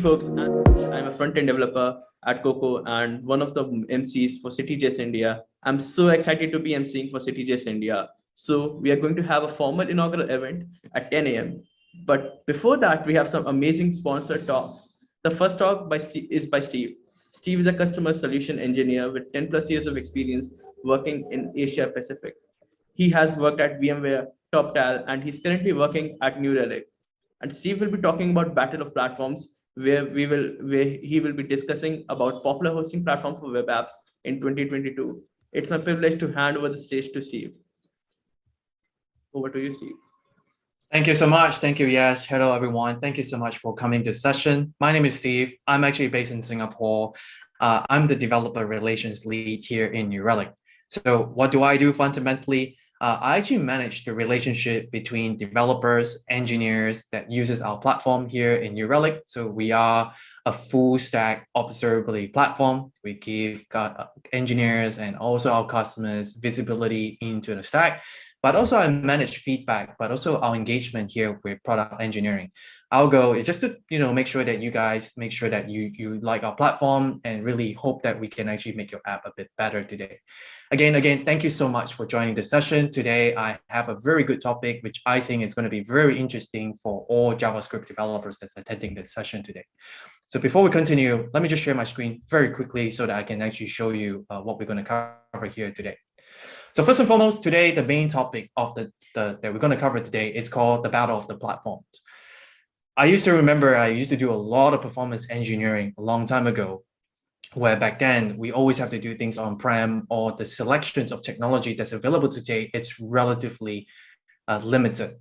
folks, I'm a front-end developer at Coco and one of the MCs for Cityjs India. I'm so excited to be MCing for Cityjs India. So we are going to have a formal inaugural event at 10 a.m. But before that, we have some amazing sponsored talks. The first talk is by Steve. Steve is a customer solution engineer with 10 plus years of experience working in Asia Pacific. He has worked at VMware, TopTal, and he's currently working at New Relic. And Steve will be talking about Battle of Platforms, where he will be discussing about popular hosting platform for web apps in 2022. It's my privilege to hand over the stage to Steve. Over to you, Steve. Thank you so much. Thank you. Yes. Hello, everyone. Thank you so much for coming to this session. My name is Steve. I'm actually based in Singapore. I'm the developer relations lead here in New Relic. So what do I do fundamentally? I actually manage the relationship between developers, engineers that uses our platform here in New Relic. So we are a full stack observability platform. We give engineers and also our customers visibility into the stack. But also I manage feedback, but also our engagement here with product engineering. Our goal is just to make sure that you guys make sure that you like our platform and really hope that we can actually make your app a bit better today. Again, thank you so much for joining the session. Today, I have a very good topic, which I think is going to be very interesting for all JavaScript developers that's attending this session today. So before we continue, let me just share my screen very quickly so that I can actually show you what we're going to cover here today. So first and foremost, today, the main topic of that we're going to cover today is called the Battle of the Platforms. I used to do a lot of performance engineering a long time ago, where back then we always have to do things on-prem, or the selections of technology that's available today, it's relatively limited.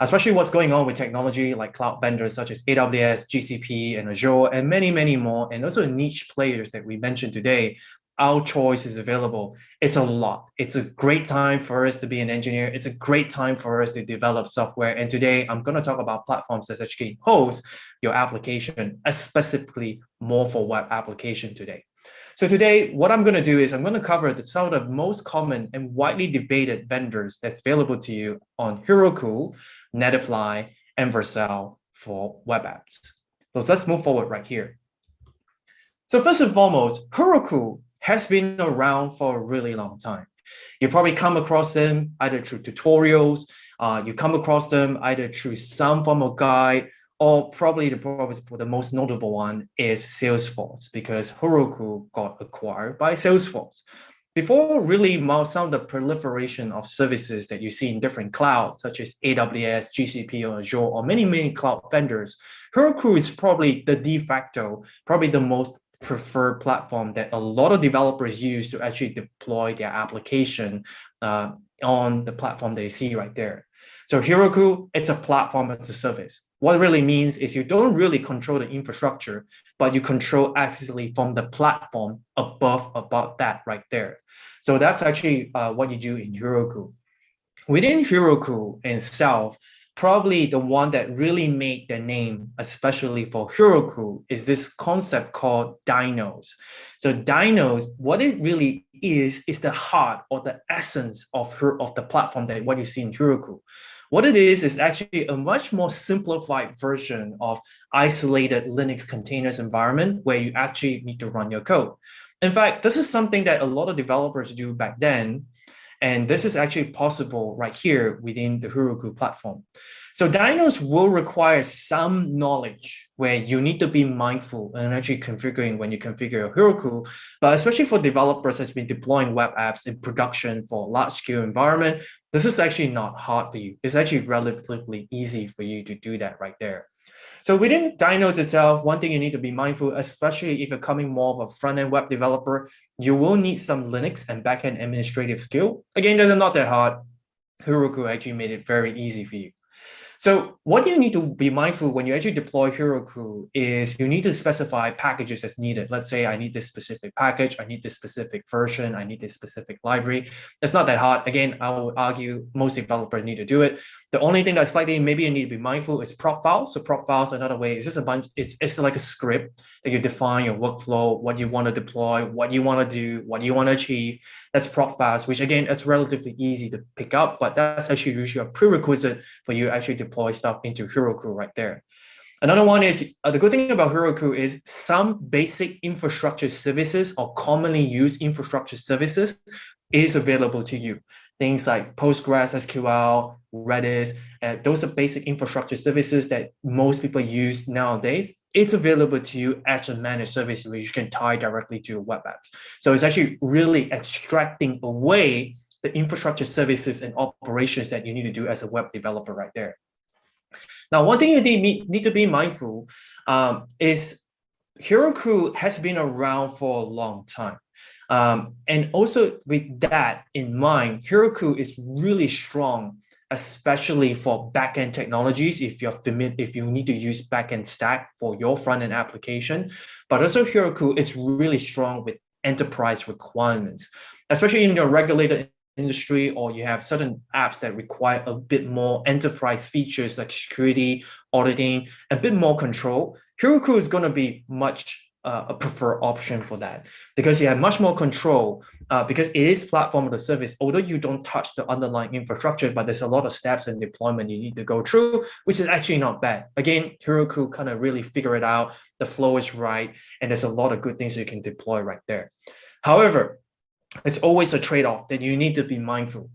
Especially what's going on with technology like cloud vendors such as AWS, GCP, and Azure, and many, many more, and also niche players that we mentioned today. Our choice is available. It's a lot. It's a great time for us to be an engineer. It's a great time for us to develop software. And today I'm going to talk about platforms that actually host your application, specifically more for web application today. So today, what I'm going to do is I'm going to cover some of the most common and widely debated vendors that's available to you on Heroku, Netlify, and Vercel for web apps. So let's move forward right here. So first and foremost, Heroku has been around for a really long time. You probably come across them either through tutorials, you come across them either through some form of guide, or probably the most notable one is Salesforce, because Heroku got acquired by Salesforce. Before really some of the proliferation of services that you see in different clouds, such as AWS, GCP, or Azure, or many, many cloud vendors, Heroku is probably the de facto, probably the most preferred platform that a lot of developers use to actually deploy their application on the platform they see right there. So Heroku, it's a platform as a service. What it really means is you don't really control the infrastructure, but you control accessibly from the platform about that right there. So that's actually what you do in Heroku. Within Heroku itself, probably the one that really made their name, especially for Heroku, is this concept called dynos. So dynos, what it really is the heart or the essence of the platform that what you see in Heroku. What it is actually a much more simplified version of isolated Linux containers environment where you actually need to run your code. In fact, this is something that a lot of developers do back then. And this is actually possible right here within the Heroku platform. So dynos will require some knowledge where you need to be mindful and actually configuring when you configure your Heroku. But especially for developers that's been deploying web apps in production for large scale environment, this is actually not hard for you. It's actually relatively easy for you to do that right there. So within dynos itself, one thing you need to be mindful, especially if you're coming more of a front-end web developer, you will need some Linux and back-end administrative skill. Again, they're not that hard. Heroku actually made it very easy for you. So what you need to be mindful when you actually deploy Heroku is you need to specify packages as needed. Let's say I need this specific package, I need this specific version, I need this specific library. It's not that hard. Again, I would argue most developers need to do it. The only thing that's slightly maybe you need to be mindful is prop files. So prop files, another way, is just a bunch, it's like a script that you define your workflow, what you want to deploy, what you want to do, what you want to achieve. That's prop files, which again, it's relatively easy to pick up, but that's actually usually a prerequisite for you to actually deploy stuff into Heroku right there. Another one is the good thing about Heroku is some basic infrastructure services or commonly used infrastructure services is available to you. Things like Postgres, SQL, Redis, those are basic infrastructure services that most people use nowadays. It's available to you as a managed service where you can tie directly to your web apps. So it's actually really extracting away the infrastructure services and operations that you need to do as a web developer right there. Now, one thing you need to be mindful is Heroku has been around for a long time. And also with that in mind, Heroku is really strong, especially for backend technologies. If you need to use backend stack for your front-end application, but also Heroku is really strong with enterprise requirements, especially in your regulated industry, or you have certain apps that require a bit more enterprise features like security, auditing, a bit more control. Heroku is going to be much a preferred option for that because you have much more control because it is platform as a service. Although you don't touch the underlying infrastructure, but there's a lot of steps and deployment you need to go through, which is actually not bad. Again, Heroku kind of really figure it out. The flow is right, and there's a lot of good things you can deploy right there. However, it's always a trade-off that you need to be mindful.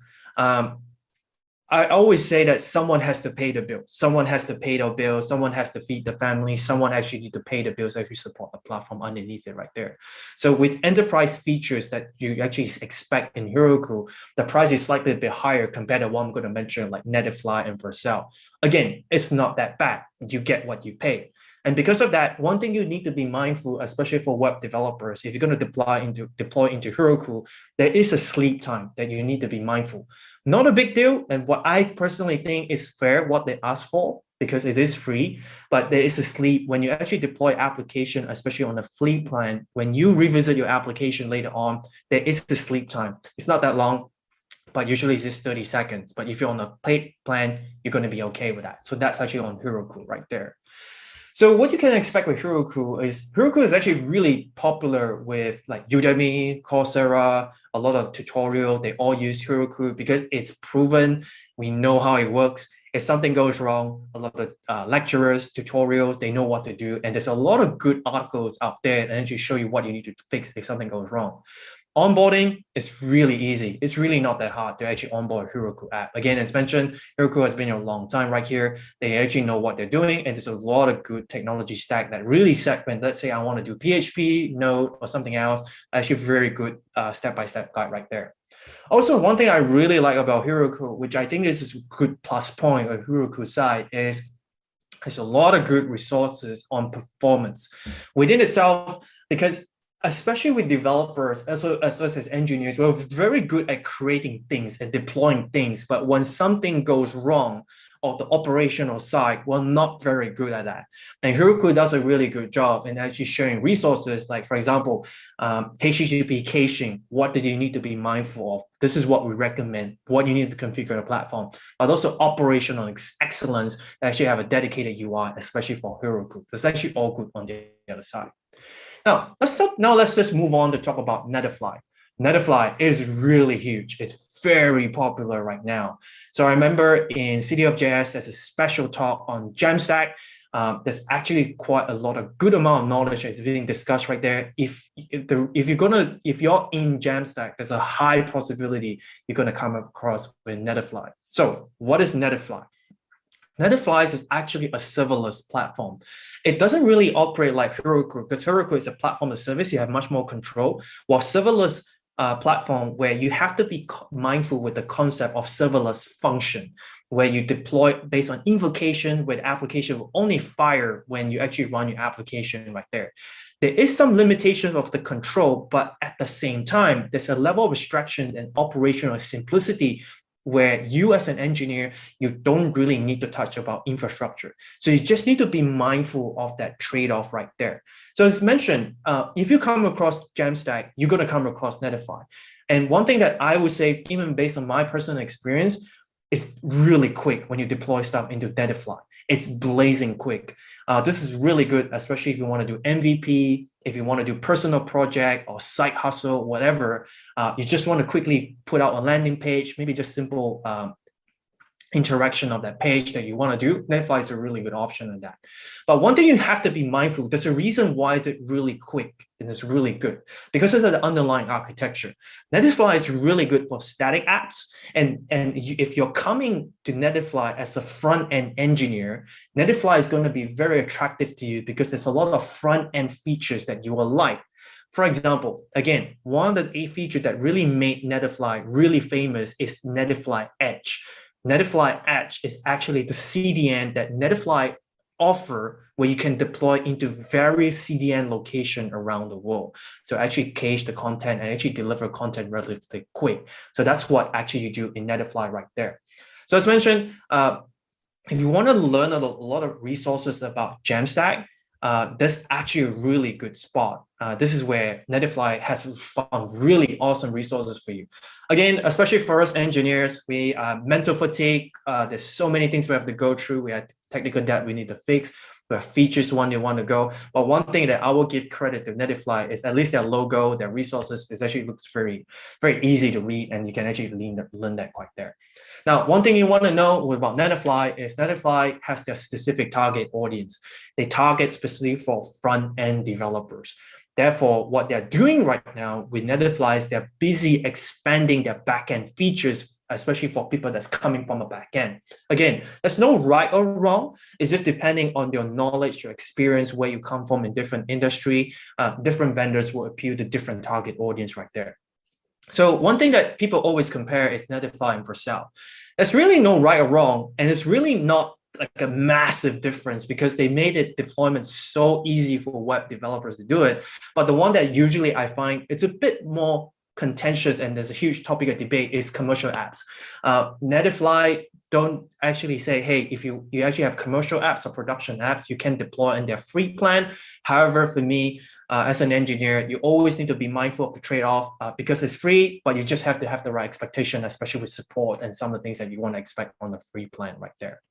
I always say that someone has to pay the bill. Someone has to pay the bill. Someone has to feed the family. Someone actually need to pay the bills, actually support the platform underneath it right there. So with enterprise features that you actually expect in Heroku, the price is slightly a bit higher compared to what I'm going to mention like Netlify and Vercel. Again, it's not that bad. You get what you pay. And because of that, one thing you need to be mindful, especially for web developers, if you're going to deploy into Heroku, there is a sleep time that you need to be mindful. Not a big deal. And what I personally think is fair, what they ask for, because it is free, but there is a sleep when you actually deploy application, especially on a free plan. When you revisit your application later on, there is a sleep time. It's not that long, but usually it's just 30 seconds. But if you're on a paid plan, you're going to be okay with that. So that's actually on Heroku right there. So what you can expect with Heroku is actually really popular with like Udemy, Coursera, a lot of tutorials. They all use Heroku because it's proven. We know how it works. If something goes wrong, a lot of lecturers, tutorials, they know what to do. And there's a lot of good articles out there and actually show you what you need to fix if something goes wrong. Onboarding is really easy. It's really not that hard to actually onboard a Heroku app. Again, as mentioned, Heroku has been a long time right here. They actually know what they're doing. And there's a lot of good technology stack that really segment. Let's say I want to do PHP, Node, or something else. Actually, very good step-by-step guide right there. Also, one thing I really like about Heroku, which I think is a good plus point of Heroku side, is there's a lot of good resources on performance within itself, because especially with developers, as well as engineers, we're very good at creating things and deploying things. But when something goes wrong on the operational side, we're not very good at that. And Heroku does a really good job in actually sharing resources. Like, for example, HTTP caching. What do you need to be mindful of? This is what we recommend, what you need to configure the platform. But also operational excellence, actually have a dedicated UI, especially for Heroku. That's actually all good on the other side. Now, let's just move on to talk about Netlify. Netlify is really huge. It's very popular right now. So I remember in Cityjs, there's a special talk on Jamstack. There's actually quite a lot of good amount of knowledge that's being discussed right there. If you're in Jamstack, there's a high possibility you're gonna come across with Netlify. So what is Netlify? Netlify is actually a serverless platform. It doesn't really operate like Heroku, because Heroku is a platform as a service. You have much more control, while serverless platform where you have to be mindful with the concept of serverless function, where you deploy based on invocation, where the application will only fire when you actually run your application right there. There is some limitation of the control, but at the same time, there's a level of abstraction and operational simplicity where you as an engineer, you don't really need to touch about infrastructure. So you just need to be mindful of that trade-off right there. So as mentioned, if you come across Jamstack, you're gonna come across Netlify. And one thing that I would say, even based on my personal experience, is really quick when you deploy stuff into Netlify. It's blazing quick. This is really good, especially if you want to do MVP, if you want to do personal project or side hustle, whatever. You just want to quickly put out a landing page, maybe just simple interaction of that page that you want to do, Netlify is a really good option on that. But one thing you have to be mindful, there's a reason why is it really quick and it's really good, because of the underlying architecture. Netlify is really good for static apps. And if you're coming to Netlify as a front-end engineer, Netlify is going to be very attractive to you because there's a lot of front-end features that you will like. For example, again, one of the features that really made Netlify really famous is Netlify Edge. Netlify Edge is actually the CDN that Netlify offer where you can deploy into various CDN locations around the world. So actually cache the content and actually deliver content relatively quick. So that's what actually you do in Netlify right there. So as mentioned, if you want to learn a lot of resources about Jamstack, that's actually a really good spot. This is where Netlify has found really awesome resources for you. Again, especially for us engineers, we mental fatigue. There's so many things we have to go through. We have technical debt we need to fix. We have features one you want to go. But one thing that I will give credit to Netlify is at least their logo, their resources, it actually looks very, very easy to read, and you can actually learn that quite there. Now, one thing you want to know about Netlify is Netlify has their specific target audience. They target specifically for front-end developers. Therefore, what they're doing right now with Netlify is they're busy expanding their back-end features, especially for people that's coming from a back-end. Again, there's no right or wrong. It's just depending on your knowledge, your experience, where you come from in different industry. Different vendors will appeal to different target audience right there. So one thing that people always compare is Netlify and Vercel. There's really no right or wrong, and it's really not like a massive difference because they made it deployment so easy for web developers to do it. But the one that usually I find it's a bit more contentious and there's a huge topic of debate is commercial apps. Netlify don't actually say, hey, if you actually have commercial apps or production apps, you can deploy in their free plan. However, for me, as an engineer, you always need to be mindful of the trade-off because it's free, but you just have to have the right expectation, especially with support and some of the things that you want to expect on the free plan right there.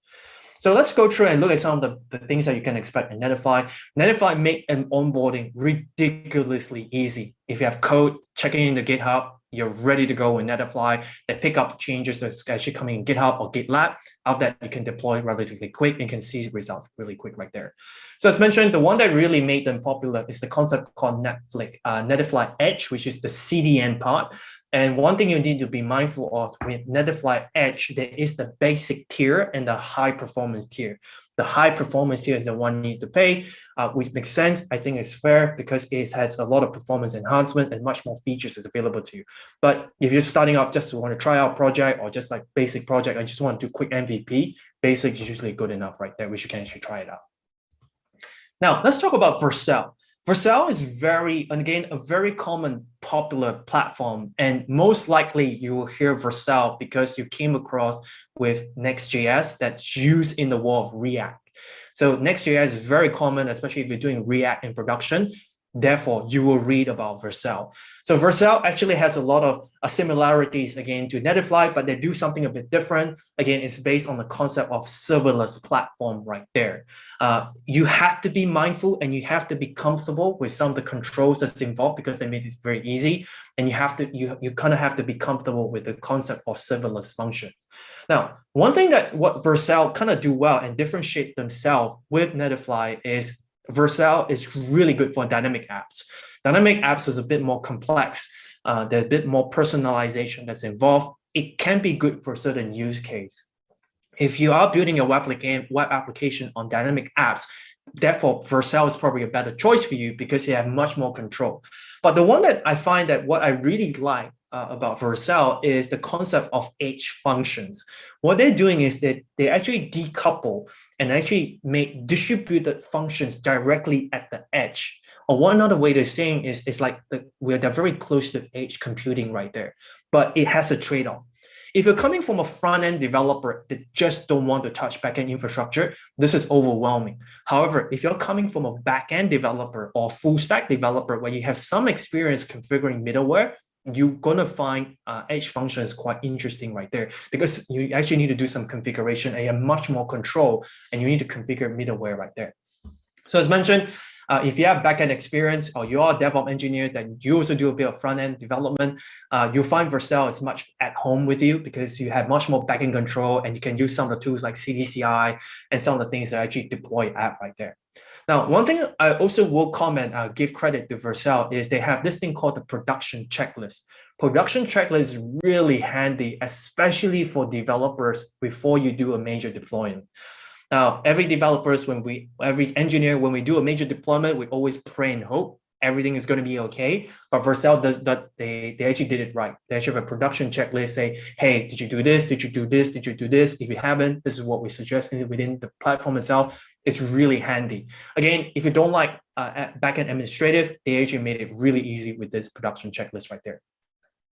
So let's go through and look at some of the things that you can expect in Netlify. Netlify make an onboarding ridiculously easy. If you have code, checking in the GitHub, you're ready to go in Netlify. They pick up changes that's actually coming in GitHub or GitLab. After that, you can deploy relatively quick and you can see results really quick right there. So as mentioned, the one that really made them popular is the concept called Netlify Edge, which is the CDN part. And one thing you need to be mindful of with Netlify Edge, there is the basic tier and the high performance tier. The high performance tier is the one you need to pay, which makes sense. I think it's fair because it has a lot of performance enhancement and much more features that's available to you. But if you're starting off just to want to try out project or just like basic project, I just want to do quick MVP, basic is usually good enough right there, which you can actually try it out. Now, let's talk about Vercel. Vercel is a very common popular platform, and most likely you will hear Vercel because you came across with Next.js that's used in the world of React. So Next.js is very common, especially if you're doing React in production. Therefore, you will read about Vercel. So Vercel actually has a lot of similarities, again, to Netlify, but they do something a bit different. Again, it's based on the concept of serverless platform right there. You have to be mindful and you have to be comfortable with some of the controls that's involved because they made it very easy. And you kind of have to be comfortable with the concept of serverless function. Now, one thing that what Vercel kind of do well and differentiate themselves with Netlify is Vercel is really good for dynamic apps. Dynamic apps is a bit more complex. There's a bit more personalization that's involved. It can be good for certain use case. If you are building a web application on dynamic apps, therefore Vercel is probably a better choice for you because you have much more control. But the one that I find that what I really like about Vercel is the concept of edge functions. What they're doing is that they actually decouple and actually make distributed functions directly at the edge. Or one other way they're saying is it's like they're very close to edge computing right there, but it has a trade-off. If you're coming from a front-end developer that just don't want to touch back-end infrastructure, this is overwhelming. However, if you're coming from a back-end developer or full-stack developer where you have some experience configuring middleware, you're going to find edge functions quite interesting right there because you actually need to do some configuration and you have much more control and you need to configure middleware right there. So as mentioned, If you have backend experience or you are a DevOps engineer, then you also do a bit of front-end development, you'll find Vercel is much at home with you because you have much more backend control and you can use some of the tools like CDCI and some of the things that actually deploy app right there. Now, one thing I also will comment, give credit to Vercel is they have this thing called the production checklist. Production checklist is really handy, especially for developers before you do a major deployment. Now, every engineer, when we do a major deployment, we always pray and hope everything is going to be okay. But Vercel does that. They actually did it right. They actually have a production checklist. Say, hey, did you do this? Did you do this? Did you do this? If you haven't, this is what we suggest within the platform itself. It's really handy. Again, if you don't like backend administrative, they actually made it really easy with this production checklist right there.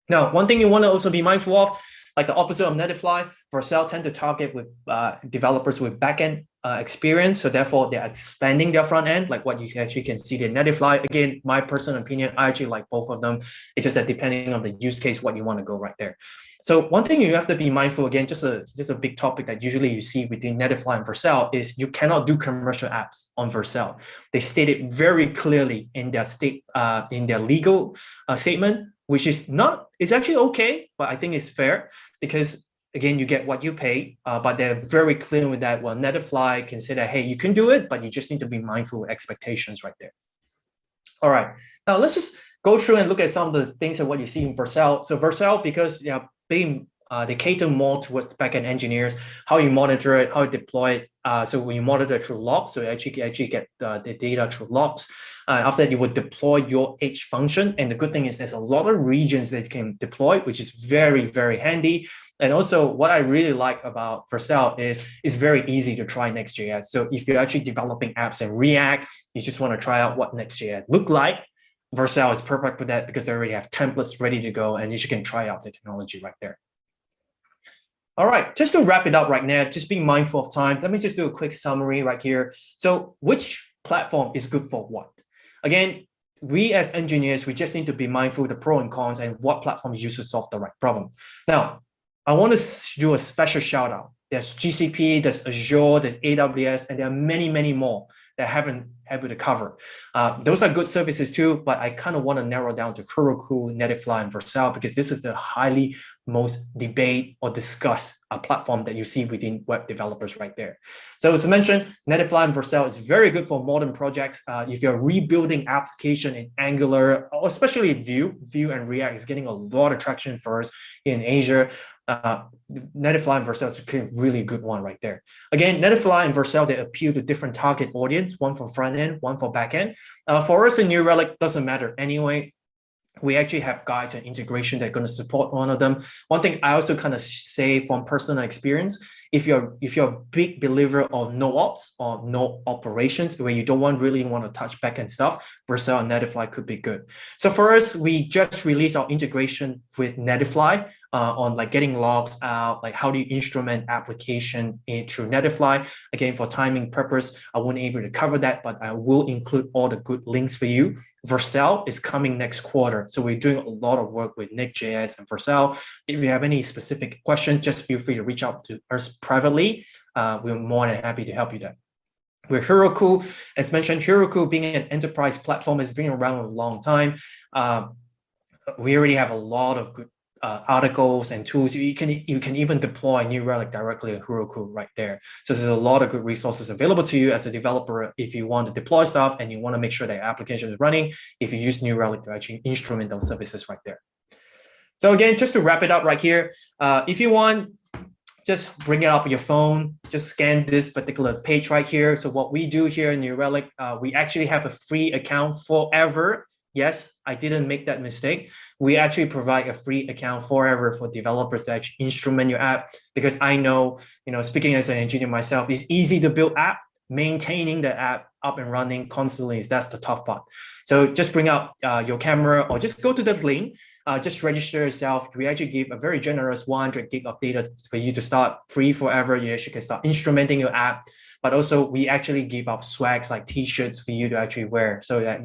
Now, one thing you want to also be mindful of, like the opposite of Netlify, Vercel tend to target with developers with backend experience. So therefore, they're expanding their front end, like what you actually can see in Netlify. Again, my personal opinion, I actually like both of them. It's just that depending on the use case, what you want to go right there. So one thing you have to be mindful, again, just a big topic that usually you see between Netlify and Vercel is you cannot do commercial apps on Vercel. They state it very clearly in their legal statement, which is not, it's actually okay, but I think it's fair because again, you get what you pay, but they're very clear with that. Well, Netlify can say that, hey, you can do it, but you just need to be mindful of expectations right there. All right, now let's just go through and look at some of the things of what you see in Vercel. So Vercel, because they cater more towards the backend engineers, how you monitor it, how you deploy it. So when you monitor through logs, so you actually get the data through logs. After that, you would deploy your H function. And the good thing is there's a lot of regions that you can deploy, which is very, very handy. And also what I really like about Vercel is it's very easy to try Next.js. So if you're actually developing apps in React, you just want to try out what Next.js look like, Vercel is perfect for that because they already have templates ready to go and you can try out the technology right there. All right, just to wrap it up right now, just being mindful of time, let me just do a quick summary right here. So which platform is good for what? Again, we as engineers, we just need to be mindful of the pros and cons and what platform you use to solve the right problem. Now, I want to do a special shout out. There's GCP, there's Azure, there's AWS, and there are many, many more that I haven't able to cover. Those are good services too, but I kind of want to narrow down to Heroku, Netlify, and Vercel because this is the highly most debate or discussed platform that you see within web developers right there. So as I mentioned, Netlify and Vercel is very good for modern projects. If you're rebuilding application in Angular, or especially Vue and React is getting a lot of traction for us in Asia. Netlify and Vercel is a really good one right there. Again, Netlify and Vercel, they appeal to different target audience, one for front end, one for back end. For us in New Relic, doesn't matter anyway. We actually have guides and integration that are going to support one of them. One thing I also kind of say from personal experience, if you're a big believer of no ops or no operations, where you don't really want to touch backend stuff, Vercel and Netlify could be good. So for us, we just released our integration with Netlify on like getting logs out, like how do you instrument application through Netlify. Again, for timing purpose, I won't be able to cover that, but I will include all the good links for you. Vercel is coming next quarter. So we're doing a lot of work with Next.js and Vercel. If you have any specific questions, just feel free to reach out to us privately. We're more than happy to help you there. With Heroku, as mentioned, Heroku being an enterprise platform has been around a long time. We already have a lot of good articles and tools. You can even deploy New Relic directly in Heroku right there. So there's a lot of good resources available to you as a developer if you want to deploy stuff and you want to make sure that your application is running. If you use New Relic to actually instrument those services right there. So again, just to wrap it up right here, if you want, just bring it up on your phone, just scan this particular page right here. So what we do here in New Relic, we actually have a free account forever. Yes, I didn't make that mistake. We actually provide a free account forever for developers to actually instrument your app because I know, speaking as an engineer myself, it's easy to build app. Maintaining the app up and running constantly, that's the tough part. So just bring up your camera or just go to the link, just register yourself. We actually give a very generous 100 gig of data for you to start free forever. You actually can start instrumenting your app. But also we actually give out swags like t-shirts for you to actually wear so that,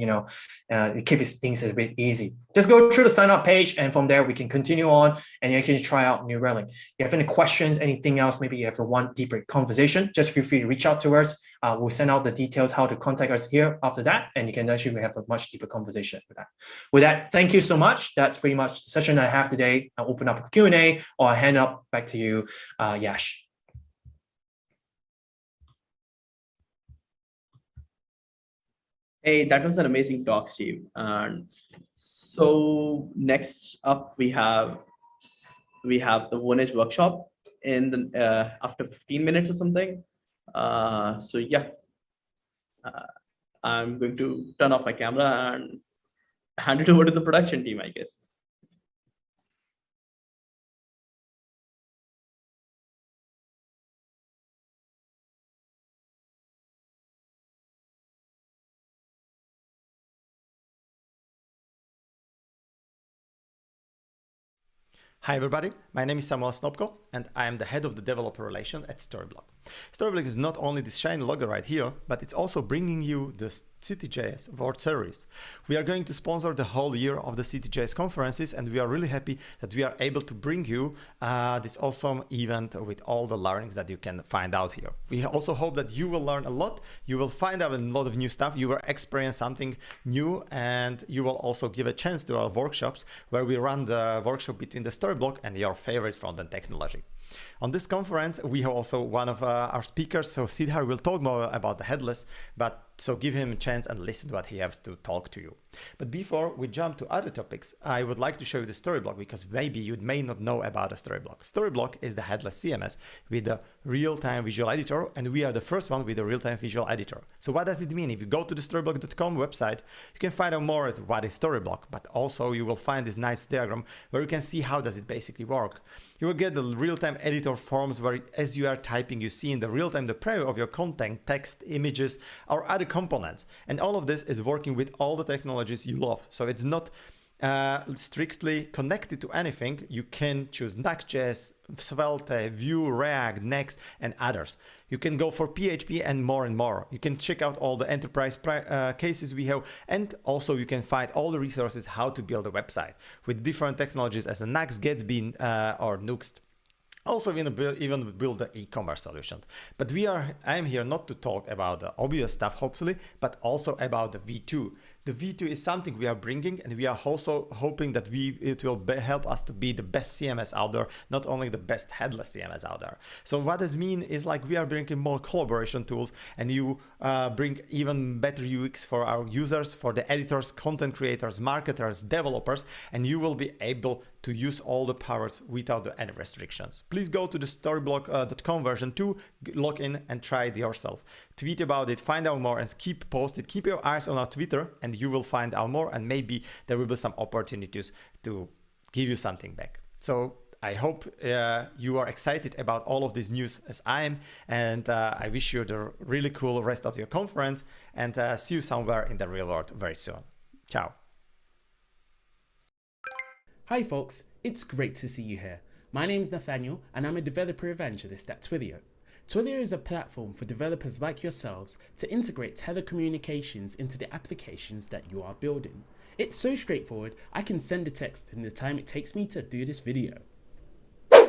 it keeps things a bit easy. Just go through the sign up page and from there we can continue on and you can try out New Relic. If you have any questions, anything else, maybe you have a one deeper conversation, just feel free to reach out to us. We'll send out the details how how to contact us here after that, and you can actually have a much deeper conversation with that. With that, thank you so much. That's pretty much the session I have today. I'll open up a Q&A, or I'll hand up back to you, Yash. Hey, that was an amazing talk, Steve. And so next up, we have the Vonage workshop in the after 15 minutes or something. So yeah, I'm going to turn off my camera and hand it over to the production team, I guess. Hi everybody, my name is Samuel Snopko and I am the head of the developer relation at Storyblok. Storyblok is not only this shiny logo right here, but it's also bringing you the Cityjs World Series. We are going to sponsor the whole year of the Cityjs conferences, and we are really happy that we are able to bring you this awesome event with all the learnings that you can find out here. We also hope that you will learn a lot, you will find out a lot of new stuff, you will experience something new, and you will also give a chance to our workshops where we run the workshop between the Storyblok and your favorite front-end technology. On this conference, we have also one of our speakers, so Siddhar will talk more about the headless, but so give him a chance and listen to what he has to talk to you. But before we jump to other topics, I would like to show you the Storyblok, because maybe you may not know about a Storyblok. Storyblok is the headless CMS with the real-time visual editor, and we are the first one with a real-time visual editor. So what does it mean? If you go to the storyblok.com website, you can find out more at what is Storyblok, but also you will find this nice diagram where you can see how does it basically work. You will get the real-time editor forms where as you are typing, you see in the real-time the preview of your content, text, images, or other components. And all of this is working with all the technologies you love. So it's not strictly connected to anything. You can choose Next.js, Svelte, Vue, React, Next, and others. You can go for PHP and more. You can check out all the enterprise cases we have, and also you can find all the resources how to build a website with different technologies as a Next, Gatsby, or Nuxt. Also, even build the e-commerce solutions. But I am here not to talk about the obvious stuff, hopefully, but also about the V2. The V2 is something we are bringing, and we are also hoping that it will help us to be the best CMS out there, not only the best headless CMS out there. So what does mean is like we are bringing more collaboration tools, and you bring even better UX for our users, for the editors, content creators, marketers, developers, and you will be able to use all the powers without any restrictions. Please go to the storyblok.com version 2, log in and try it yourself. Tweet about it, find out more, and keep posted. Keep your eyes on our Twitter, and you will find out more, and maybe there will be some opportunities to give you something back. So I hope you are excited about all of this news as I am, and I wish you the really cool rest of your conference, and see you somewhere in the real world very soon. Ciao. Hi folks, it's great to see you here. My name is Nathaniel and I'm a developer evangelist at Twilio. Twilio is a platform for developers like yourselves to integrate telecommunications into the applications that you are building. It's so straightforward, I can send a text in the time it takes me to do this video.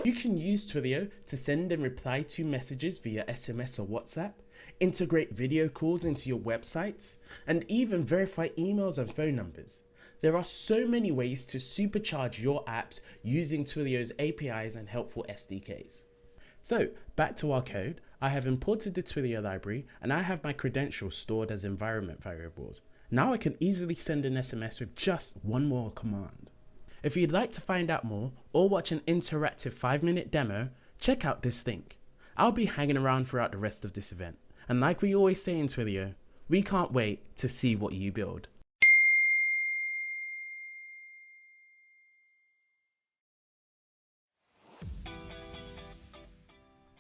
You can use Twilio to send and reply to messages via SMS or WhatsApp, integrate video calls into your websites, and even verify emails and phone numbers. There are so many ways to supercharge your apps using Twilio's APIs and helpful SDKs. So back to our code, I have imported the Twilio library and I have my credentials stored as environment variables. Now I can easily send an SMS with just one more command. If you'd like to find out more or watch an interactive 5-minute demo, check out this link. I'll be hanging around throughout the rest of this event. And like we always say in Twilio, we can't wait to see what you build.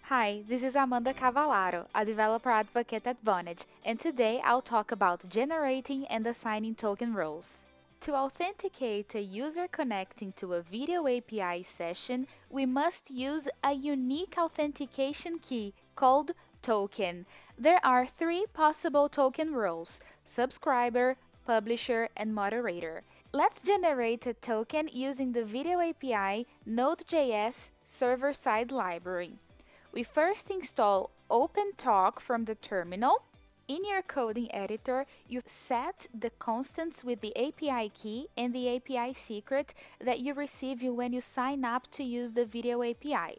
Hi, this is Amanda Cavallaro, a developer advocate at Vonage, and today I'll talk about generating and assigning token roles. To authenticate a user connecting to a video API session, we must use a unique authentication key called token. There are 3 possible token roles: subscriber, publisher, and moderator. Let's generate a token using the video API Node.js server-side library. We first install OpenTalk from the terminal, In your coding editor, you set the constants with the API key and the API secret that you receive when you sign up to use the video API.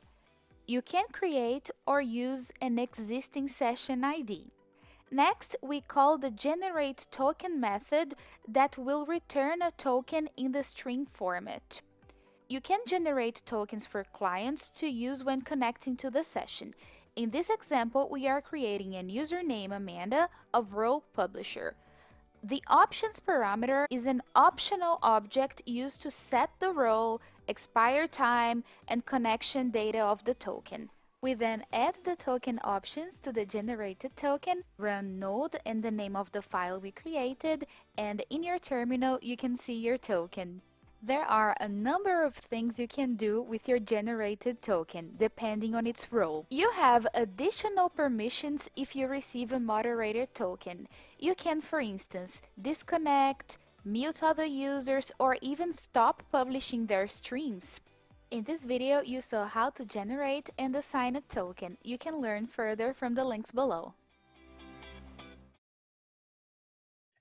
You can create or use an existing session ID. Next, we call the generate token method that will return a token in the string format. You can generate tokens for clients to use when connecting to the session. In this example, we are creating an username Amanda of role publisher. The options parameter is an optional object used to set the role, expire time, and connection data of the token. We then add the token options to the generated token, run node and the name of the file we created, and in your terminal you can see your token. There are a number of things you can do with your generated token, depending on its role. You have additional permissions if you receive a moderator token. You can, for instance, disconnect, mute other users, or even stop publishing their streams. In this video, you saw how to generate and assign a token. You can learn further from the links below.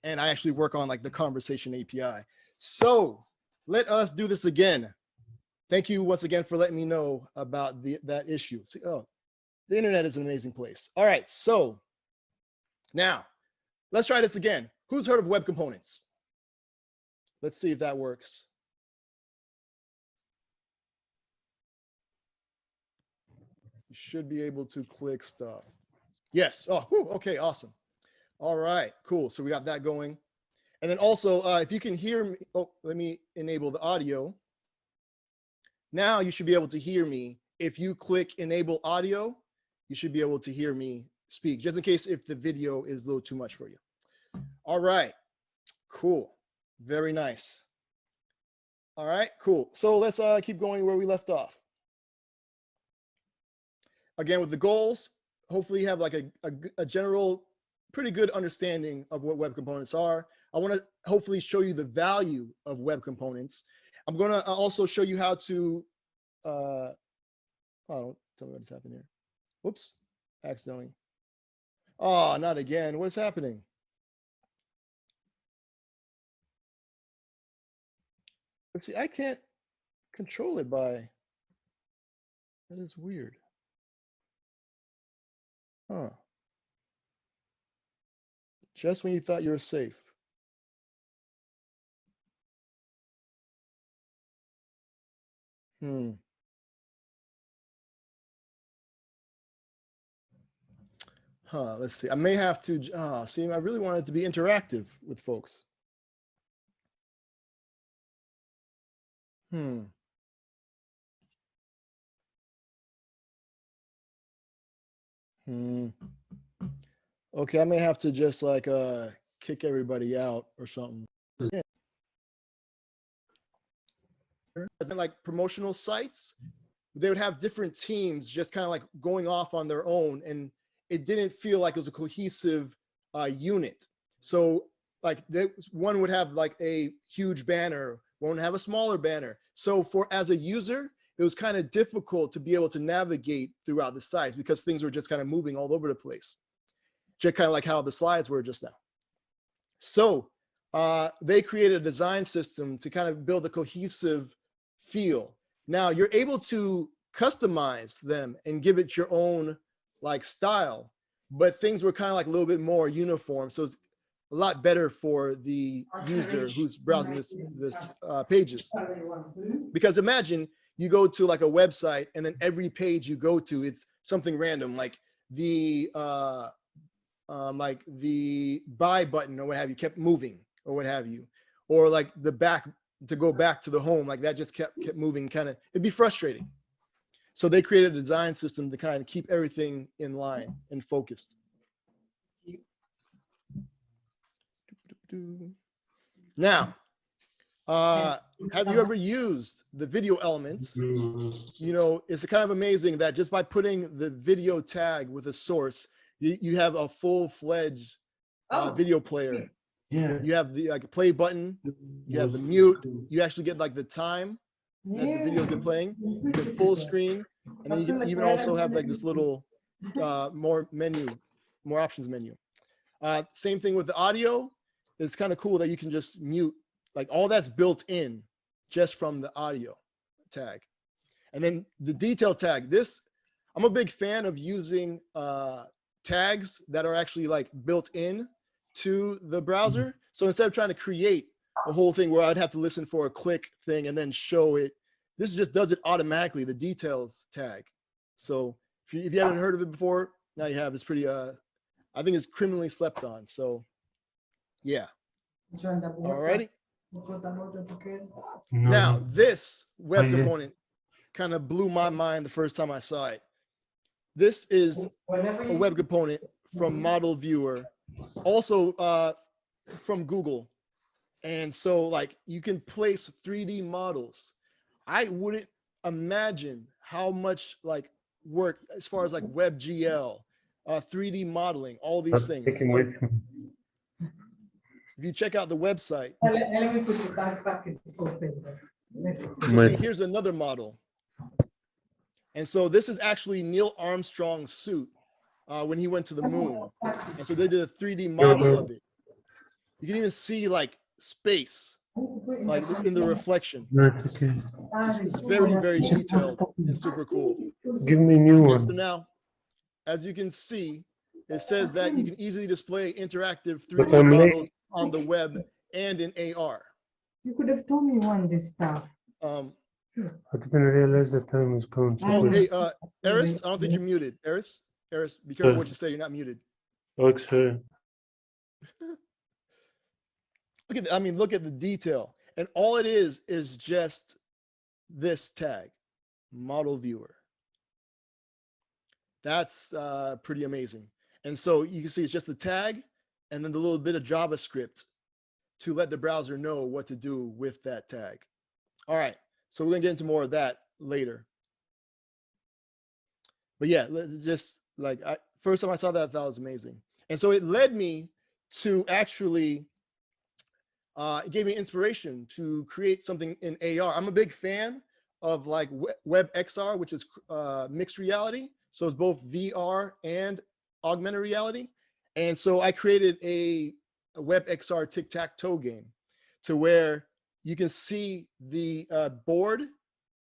And I actually work on like the conversation API. So let us do this again. Thank you once again for letting me know about that issue. See, oh, the internet is an amazing place. All right, so now let's try this again. Who's heard of web components? Let's see if that works. You should be able to click stuff. Yes. Oh, whew, okay, awesome. All right, cool. So we got that going. And then also, if you can hear me, oh, let me enable the audio. Now you should be able to hear me. If you click enable audio, you should be able to hear me speak, just in case if the video is a little too much for you. All right, cool. Very nice. All right, cool. So let's keep going where we left off. Again, with the goals, hopefully you have like a general, pretty good understanding of what web components are. I want to hopefully show you the value of web components. I'm going to also show you how to, oh, don't tell me what's happening here. Whoops, accidentally. Oh, not again. What is happening? Let's see, I can't control it by, that is weird. Huh. Just when you thought you were safe. Huh, let's see. I may have to, see, I really wanted to be interactive with folks. Okay, I may have to just like kick everybody out or something. Yeah. Like promotional sites, they would have different teams just kind of like going off on their own, and it didn't feel like it was a cohesive unit. So like one would have like a huge banner, one would have a smaller banner. So as a user, it was kind of difficult to be able to navigate throughout the sites because things were just kind of moving all over the place. Just kind of like how the slides were just now. So they created a design system to kind of build a cohesive feel. Now you're able to customize them and give it your own like style, but things were kind of like a little bit more uniform. So it's a lot better for the user who's browsing this pages. Because imagine you go to like a website and then every page you go to, it's something random, like the buy button or what have you kept moving or what have you, or like the back to go back to the home, like that just kept moving, kind of, it'd be frustrating. So they created a design system to kind of keep everything in line and focused. Now, have you ever used the video elements? You know, it's kind of amazing that just by putting the video tag with a source, you have a full-fledged video player. Yeah. You have the like play button, you have the mute, you actually get like the time that the video's been playing, you can full screen, and then you can even also have like this little more options menu. Same thing with the audio. It's kind of cool that you can just mute, like all that's built in just from the audio tag. And then the detail tag, this, I'm a big fan of using tags that are actually like built in to the browser. So instead of trying to create a whole thing where I'd have to listen for a click thing and then show it, this just does it automatically, the details tag. So if you haven't heard of it before, now you have. It's pretty, I think it's criminally slept on. So yeah. Alrighty. Now this web component kind of blew my mind the first time I saw it. This is a web component from Model Viewer, also from Google. And so like you can place 3D models. I wouldn't imagine how much like work as far as like WebGL, 3D modeling, all these things. If you check out the website, see, here's another model. And so this is actually Neil Armstrong's suit when he went to the moon. And so they did a 3D model of it. You can even see like space, like in the reflection. It's very, very detailed and super cool. Give me a new one. So now, as you can see, it says that you can easily display interactive 3D models on the web and in AR. You could have told me one this stuff. I didn't realize the time was gone. Oh, hey, Eris, I don't think you're muted. Eris, be careful what you say. You're not muted. Okay. Look at the detail. And all it is just this tag, Model Viewer. That's pretty amazing. And so you can see it's just the tag and then the little bit of JavaScript to let the browser know what to do with that tag. All right, so we're gonna get into more of that later. But yeah, just like first time I saw that, I thought it was amazing. And so it led me to actually, it gave me inspiration to create something in AR. I'm a big fan of like WebXR, which is mixed reality. So it's both VR and augmented reality. And so I created a WebXR tic-tac-toe game to where you can see the board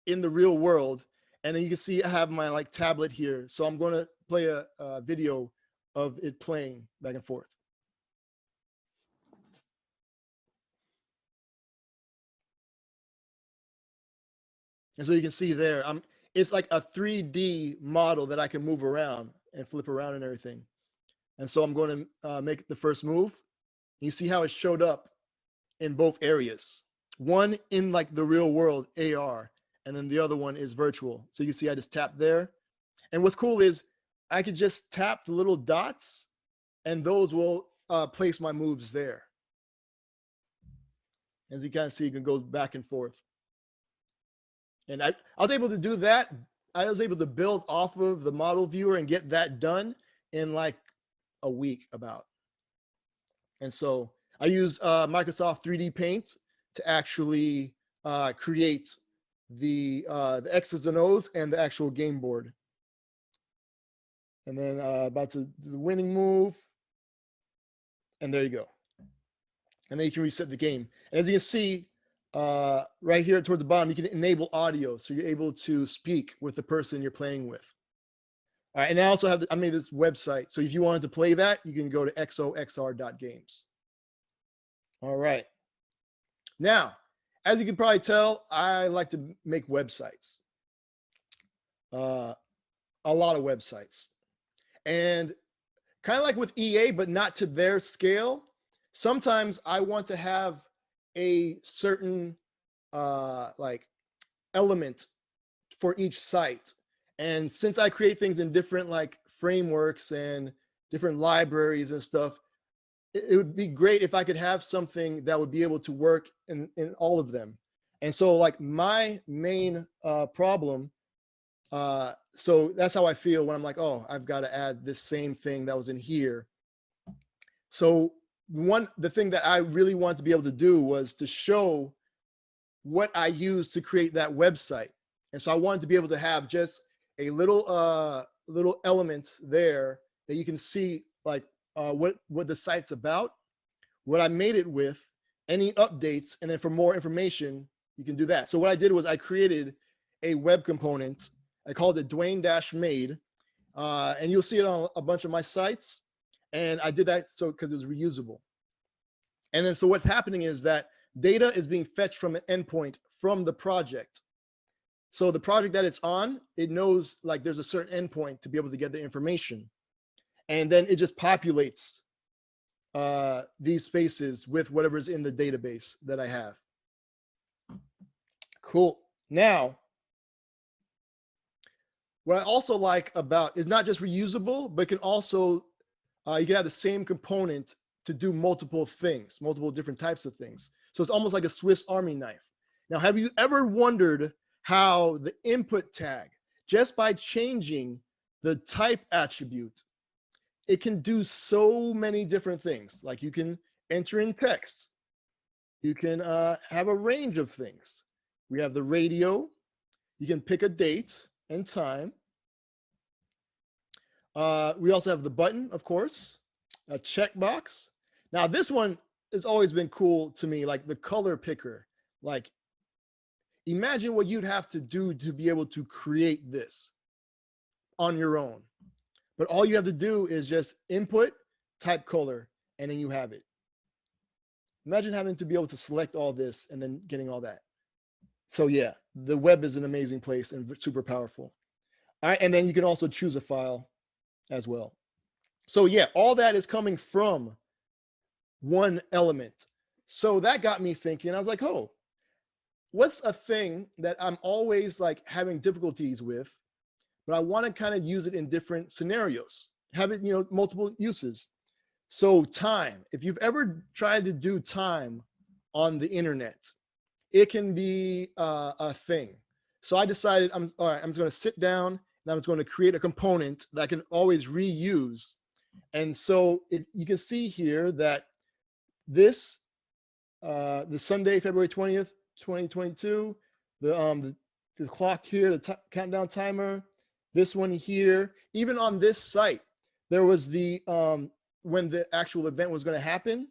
in the real world. And then you can see I have my like tablet here. So I'm going to play a video of it playing back and forth. And so you can see there, it's like a 3D model that I can move around and flip around and everything. And so I'm going to make the first move. You see how it showed up in both areas. One in like the real world AR, and then the other one is virtual. So you can see I just tap there. And what's cool is I could just tap the little dots and those will place my moves there. As you kind of see, you can go back and forth. And I was able to do that. I was able to build off of the model viewer and get that done in like a week about. And so I use Microsoft 3D Paint to actually create the X's and O's and the actual game board. And then about to do the winning move. And there you go. And then you can reset the game. And as you can see, right here towards the bottom, you can enable audio. So you're able to speak with the person you're playing with. All right, and I also have, I made this website. So if you wanted to play that, you can go to xoxr.games. All right. Now, as you can probably tell, I like to make websites. A lot of websites. And kind of like with EA, but not to their scale. Sometimes I want to have a certain like element for each site. And since I create things in different like frameworks and different libraries and stuff, it would be great if I could have something that would be able to work in all of them. And so like my main problem, so that's how I feel when I'm like, oh, I've got to add this same thing that was in here. So the thing that I really wanted to be able to do was to show what I used to create that website. And so I wanted to be able to have just a little element there that you can see like what the site's about, what I made it with, any updates, and then for more information, you can do that. So what I did was I created a web component. I called it Dwayne-made, and you'll see it on a bunch of my sites. And I did that so because it was reusable. And then so what's happening is that data is being fetched from an endpoint from the project. So the project that it's on, it knows like there's a certain endpoint to be able to get the information. And then it just populates these spaces with whatever's in the database that I have. Cool. Now, what I also like about is not just reusable, but can also, you can have the same component to do multiple things, multiple different types of things. So it's almost like a Swiss Army knife. Now, have you ever wondered how the input tag, just by changing the type attribute, it can do so many different things? Like you can enter in text. You can have a range of things. We have the radio. You can pick a date and time. We also have the button, of course, a checkbox. Now, this one has always been cool to me, like the color picker. Like, imagine what you'd have to do to be able to create this on your own. But all you have to do is just input, type color, and then you have it. Imagine having to be able to select all this and then getting all that. So yeah, the web is an amazing place and super powerful. All right, and then you can also choose a file as well. So yeah, all that is coming from one element. So that got me thinking. I was like, oh, what's a thing that I'm always like having difficulties with, but I want to kind of use it in different scenarios, have it, multiple uses. So time, if you've ever tried to do time on the internet, it can be a thing. So I decided, I'm just going to sit down and I'm just going to create a component that I can always reuse. And so you can see here that this, the Sunday, February 20th, 2022, the clock here, the countdown timer, this one here, even on this site, there was the, when the actual event was going to happen.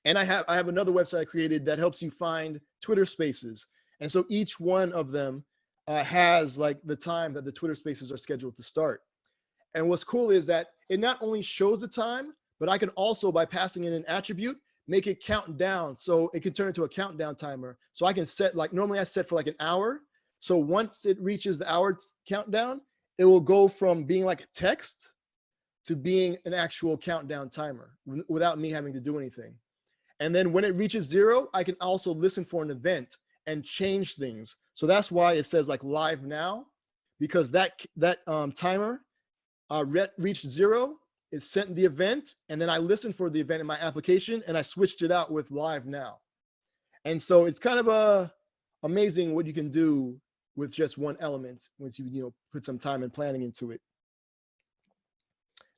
And I have another website I created that helps you find Twitter Spaces. And so each one of them has like the time that the Twitter Spaces are scheduled to start. And what's cool is that it not only shows the time, but I can also, by passing in an attribute, make it count down. So it can turn into a countdown timer. So I can set, like normally I set for like an hour. So once it reaches the hour countdown, it will go from being like a text to being an actual countdown timer without me having to do anything. And then when it reaches 0, I can also listen for an event and change things. So that's why it says like live now, because that timer reached 0, it sent the event, and then I listened for the event in my application and I switched it out with live now. And so it's kind of amazing what you can do with just one element once you put some time and planning into it.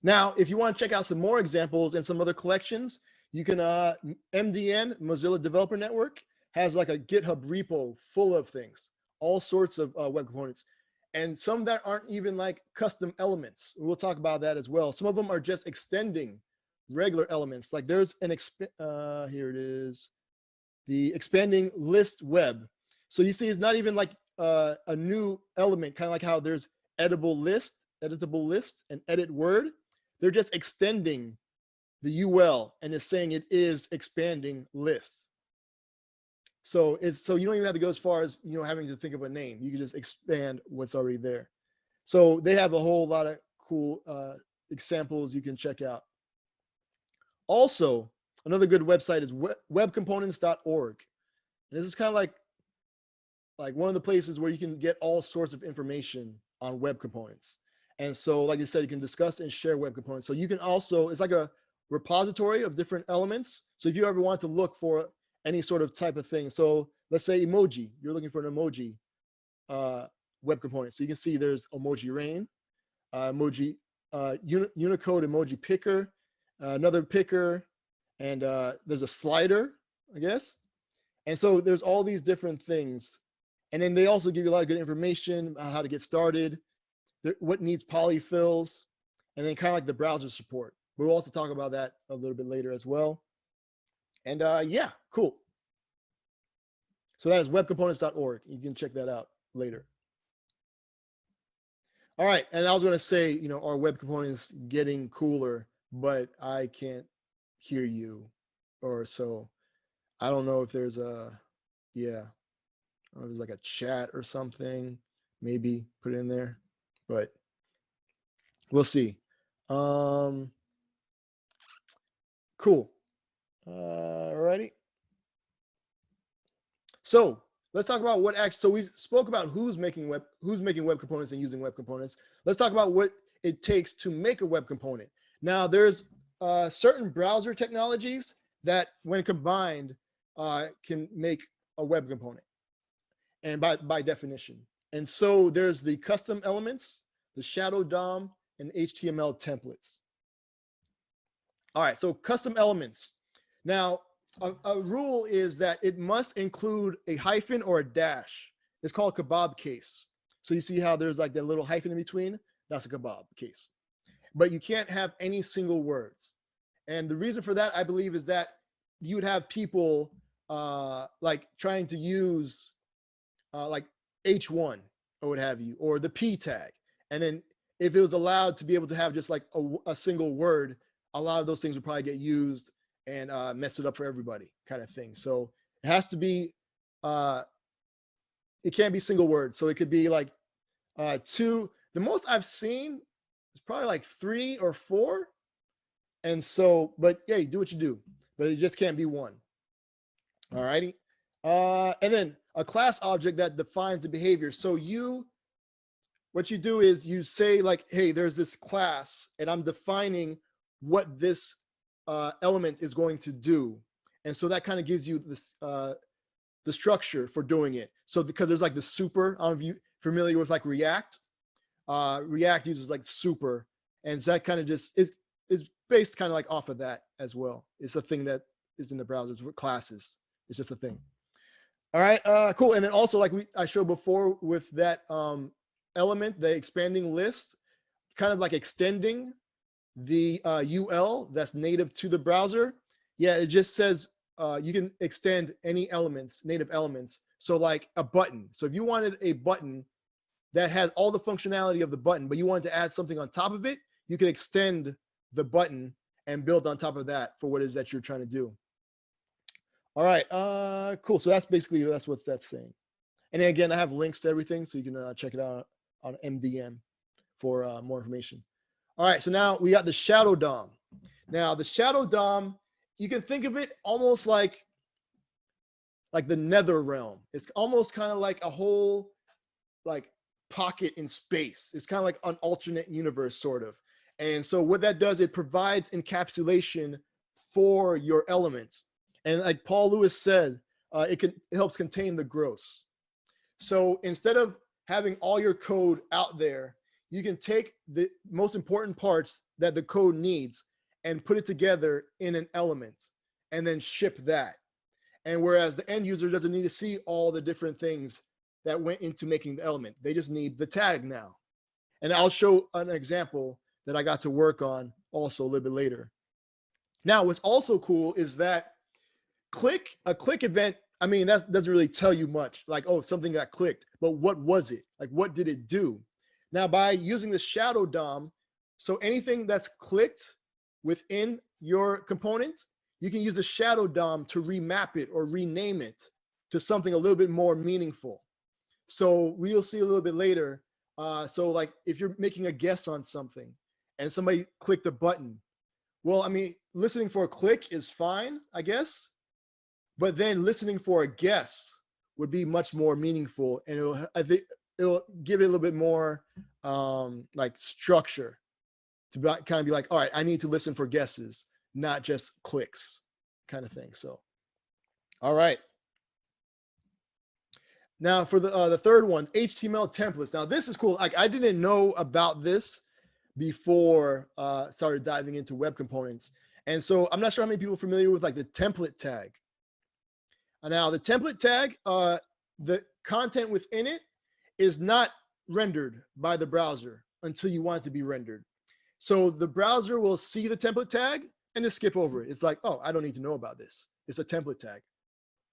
Now, if you want to check out some more examples and some other collections, you can, MDN, Mozilla Developer Network, has like a GitHub repo full of things, all sorts of web components, and some that aren't even like custom elements. We'll talk about that as well. Some of them are just extending regular elements. Like there's an, here it is, the expanding list web. So you see, it's not even like a new element, kind of like how there's editable list, and edit word. They're just extending the UL and it's saying it is expanding list. So you don't even have to go as far as having to think of a name. You can just expand what's already there. So they have a whole lot of cool examples you can check out. Also, another good website is webcomponents.org. And this is kind of like one of the places where you can get all sorts of information on web components. And so, like I said, you can discuss and share web components. So you can also, it's like a repository of different elements. So if you ever want to look for any sort of type of thing, so let's say emoji, you're looking for an emoji web component. So you can see there's emoji rain, emoji Unicode emoji picker, another picker, and there's a slider, I guess. And so there's all these different things. And then they also give you a lot of good information on how to get started, what needs polyfills, and then kind of like the browser support. We'll also talk about that a little bit later as well. And yeah, cool. So that is webcomponents.org. You can check that out later. All right, and I was going to say, you know, are web components getting cooler, but I can't hear you, or so. I don't know if there's a, yeah, I don't know if there's like a chat or something. Maybe put it in there, but we'll see. Cool. Alrighty. So let's talk about what actually. So we spoke about who's making web components and using web components. Let's talk about what it takes to make a web component. Now, there's certain browser technologies that, when combined, can make a web component, and by definition. And so there's the custom elements, the shadow DOM, and HTML templates. All right, so custom elements. Now, a rule is that it must include a hyphen or a dash. It's called a kebab case. So you see how there's like that little hyphen in between? That's a kebab case. But you can't have any single words. And the reason for that, I believe, is that you would have people like trying to use like H1 or what have you, or the P tag. And then if it was allowed to be able to have just like a single word, a lot of those things would probably get used and mess it up for everybody, kind of thing. So it has to be, it can't be single words. So it could be like two. The most I've seen is probably like 3 or 4. And so, but yeah, do what you do, but it just can't be one. All righty. And then a class object that defines the behavior. So what you do is you say like, hey, there's this class and I'm defining what this element is going to do. And so that kind of gives you this, the structure for doing it. So because there's like the super, I don't know if you're familiar with like React. React uses like super, and so that kind of just is based kind of like off of that as well. It's a thing that is in the browsers with classes. It's just a thing. All right, cool. And then also like I showed before with that element, the expanding list, kind of like extending the UL that's native to the browser. Yeah, it just says you can extend any elements, native elements. So like a button. So if you wanted a button that has all the functionality of the button, but you wanted to add something on top of it, you can extend the button and build on top of that for what it is that you're trying to do. All right, cool. So that's what that's saying. And then again, I have links to everything, so you can check it out on MDM for more information. All right, so now we got the shadow DOM. Now the shadow DOM, you can think of it almost like the nether realm. It's almost kind of like a whole like pocket in space. It's kind of like an alternate universe sort of. And so what that does, it provides encapsulation for your elements. And like Paul Lewis said, it helps contain the gross. So instead of having all your code out there, you can take the most important parts that the code needs and put it together in an element and then ship that. And whereas the end user doesn't need to see all the different things that went into making the element, they just need the tag now. And I'll show an example that I got to work on also a little bit later. Now, what's also cool is that a click event, I mean, that doesn't really tell you much, like, oh, something got clicked, but what was it? Like, what did it do? Now, by using the shadow DOM, so anything that's clicked within your component, you can use the shadow DOM to remap it or rename it to something a little bit more meaningful. So we'll see a little bit later. So like if you're making a guess on something and somebody clicked a button, well, I mean, listening for a click is fine, I guess, but then listening for a guess would be much more meaningful, and I think it'll give it a little bit more like structure to kind of be like, all right, I need to listen for guesses, not just clicks kind of thing. So, all right. Now for the third one, HTML templates. Now this is cool. Like I didn't know about this before started diving into web components. And so I'm not sure how many people are familiar with like the template tag. Now the template tag, the content within it is not rendered by the browser until you want it to be rendered. So the browser will see the template tag and just skip over it. It's like, oh, I don't need to know about this. It's a template tag.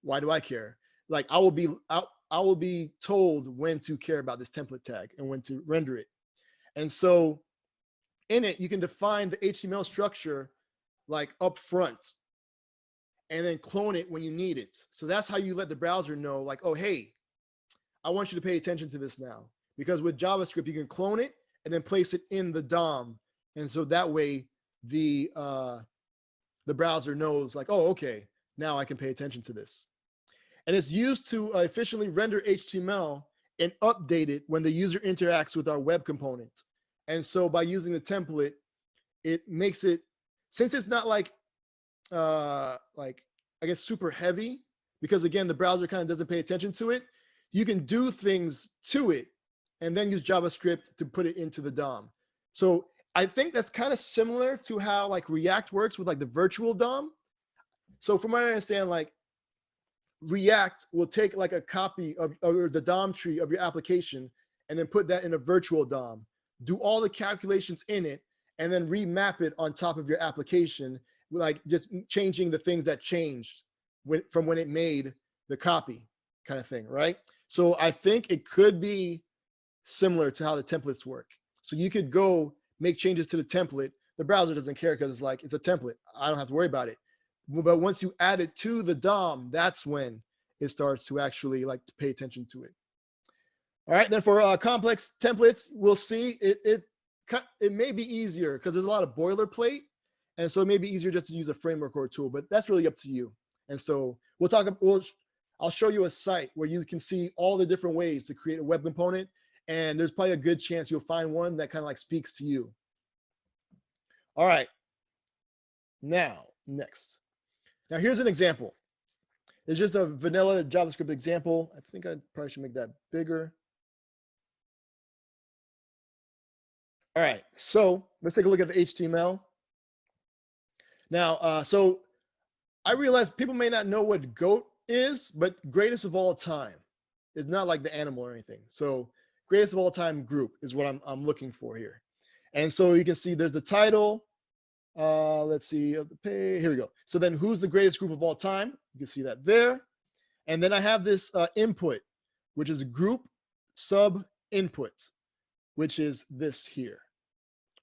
Why do I care? Like I will be told when to care about this template tag and when to render it. And so in it, you can define the HTML structure like up front and then clone it when you need it. So that's how you let the browser know like, oh, hey, I want you to pay attention to this now. Because with JavaScript, you can clone it and then place it in the DOM. And so that way the browser knows like, oh, okay, now I can pay attention to this. And it's used to efficiently render HTML and update it when the user interacts with our web component. And so by using the template, it makes it, since it's not like I guess super heavy, because again, the browser kind of doesn't pay attention to it, you can do things to it and then use JavaScript to put it into the DOM. So I think that's kind of similar to how like React works with like the virtual DOM. So from what I understand, like React will take like a copy of the DOM tree of your application and then put that in a virtual DOM, do all the calculations in it, and then remap it on top of your application, like just changing the things that changed from when it made the copy kind of thing, right? So I think it could be similar to how the templates work. So you could go make changes to the template. The browser doesn't care because it's like, it's a template. I don't have to worry about it. But once you add it to the DOM, that's when it starts to actually like to pay attention to it. All right, then for complex templates, we'll see it may be easier because there's a lot of boilerplate. And so it may be easier just to use a framework or a tool, but that's really up to you. And so I'll show you a site where you can see all the different ways to create a web component. And there's probably a good chance you'll find one that kind of like speaks to you. All right, now, next. Now here's an example. It's just a vanilla JavaScript example. I think I probably should make that bigger. All right, so let's take a look at the HTML. Now, so I realize people may not know what GOAT is, but greatest of all time is not like the animal or anything. So greatest of all time group is what I'm looking for here. And so you can see there's the title. Let's see, of the page. Here we go. So then who's the greatest group of all time? You can see that there. And then I have this input, which is group sub input, which is this here,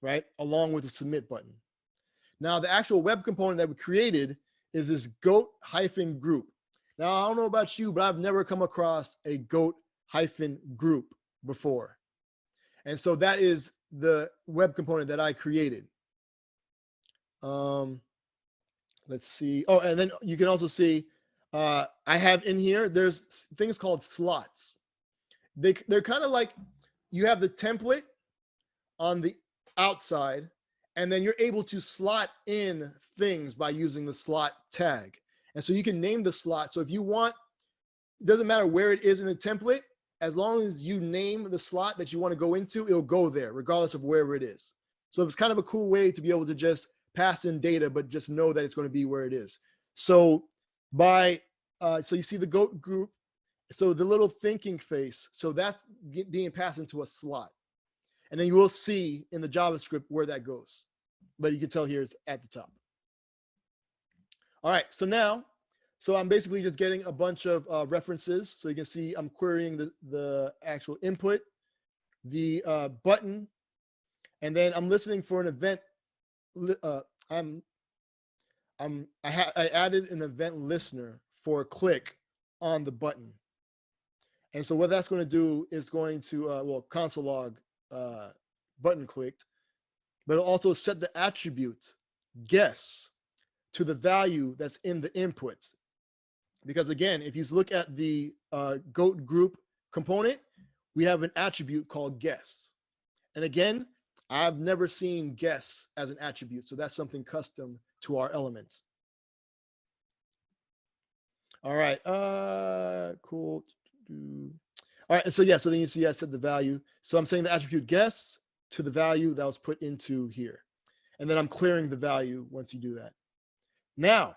right? Along with the submit button. Now the actual web component that we created is this goat-group. Now I don't know about you, but I've never come across a goat-group before. And so that is the web component that I created. Let's see. Oh, and then you can also see I have in here, there's things called slots. They're kind of like you have the template on the outside, and then you're able to slot in things by using the slot tag. And so you can name the slot. So if you want, it doesn't matter where it is in the template, as long as you name the slot that you want to go into, it'll go there, regardless of wherever it is. So it's kind of a cool way to be able to just pass in data, but just know that it's going to be where it is. So so you see the GOAT group. So the little thinking face, so that's being passed into a slot. And then you will see in the JavaScript where that goes. But you can tell here it's at the top. All right, so now, I'm basically just getting a bunch of references. So you can see I'm querying the actual input, the button, and then I'm listening for an event. I added an event listener for a click on the button. And so what that's going to do is going to, console log button clicked, but it'll also set the attribute guess to the value that's in the inputs. Because again, if you look at the GOAT group component, we have an attribute called guess. And again, I've never seen guess as an attribute, so that's something custom to our elements. All right, cool. All right, and so so then you see I set the value. So I'm saying the attribute guess to the value that was put into here. And then I'm clearing the value once you do that. Now,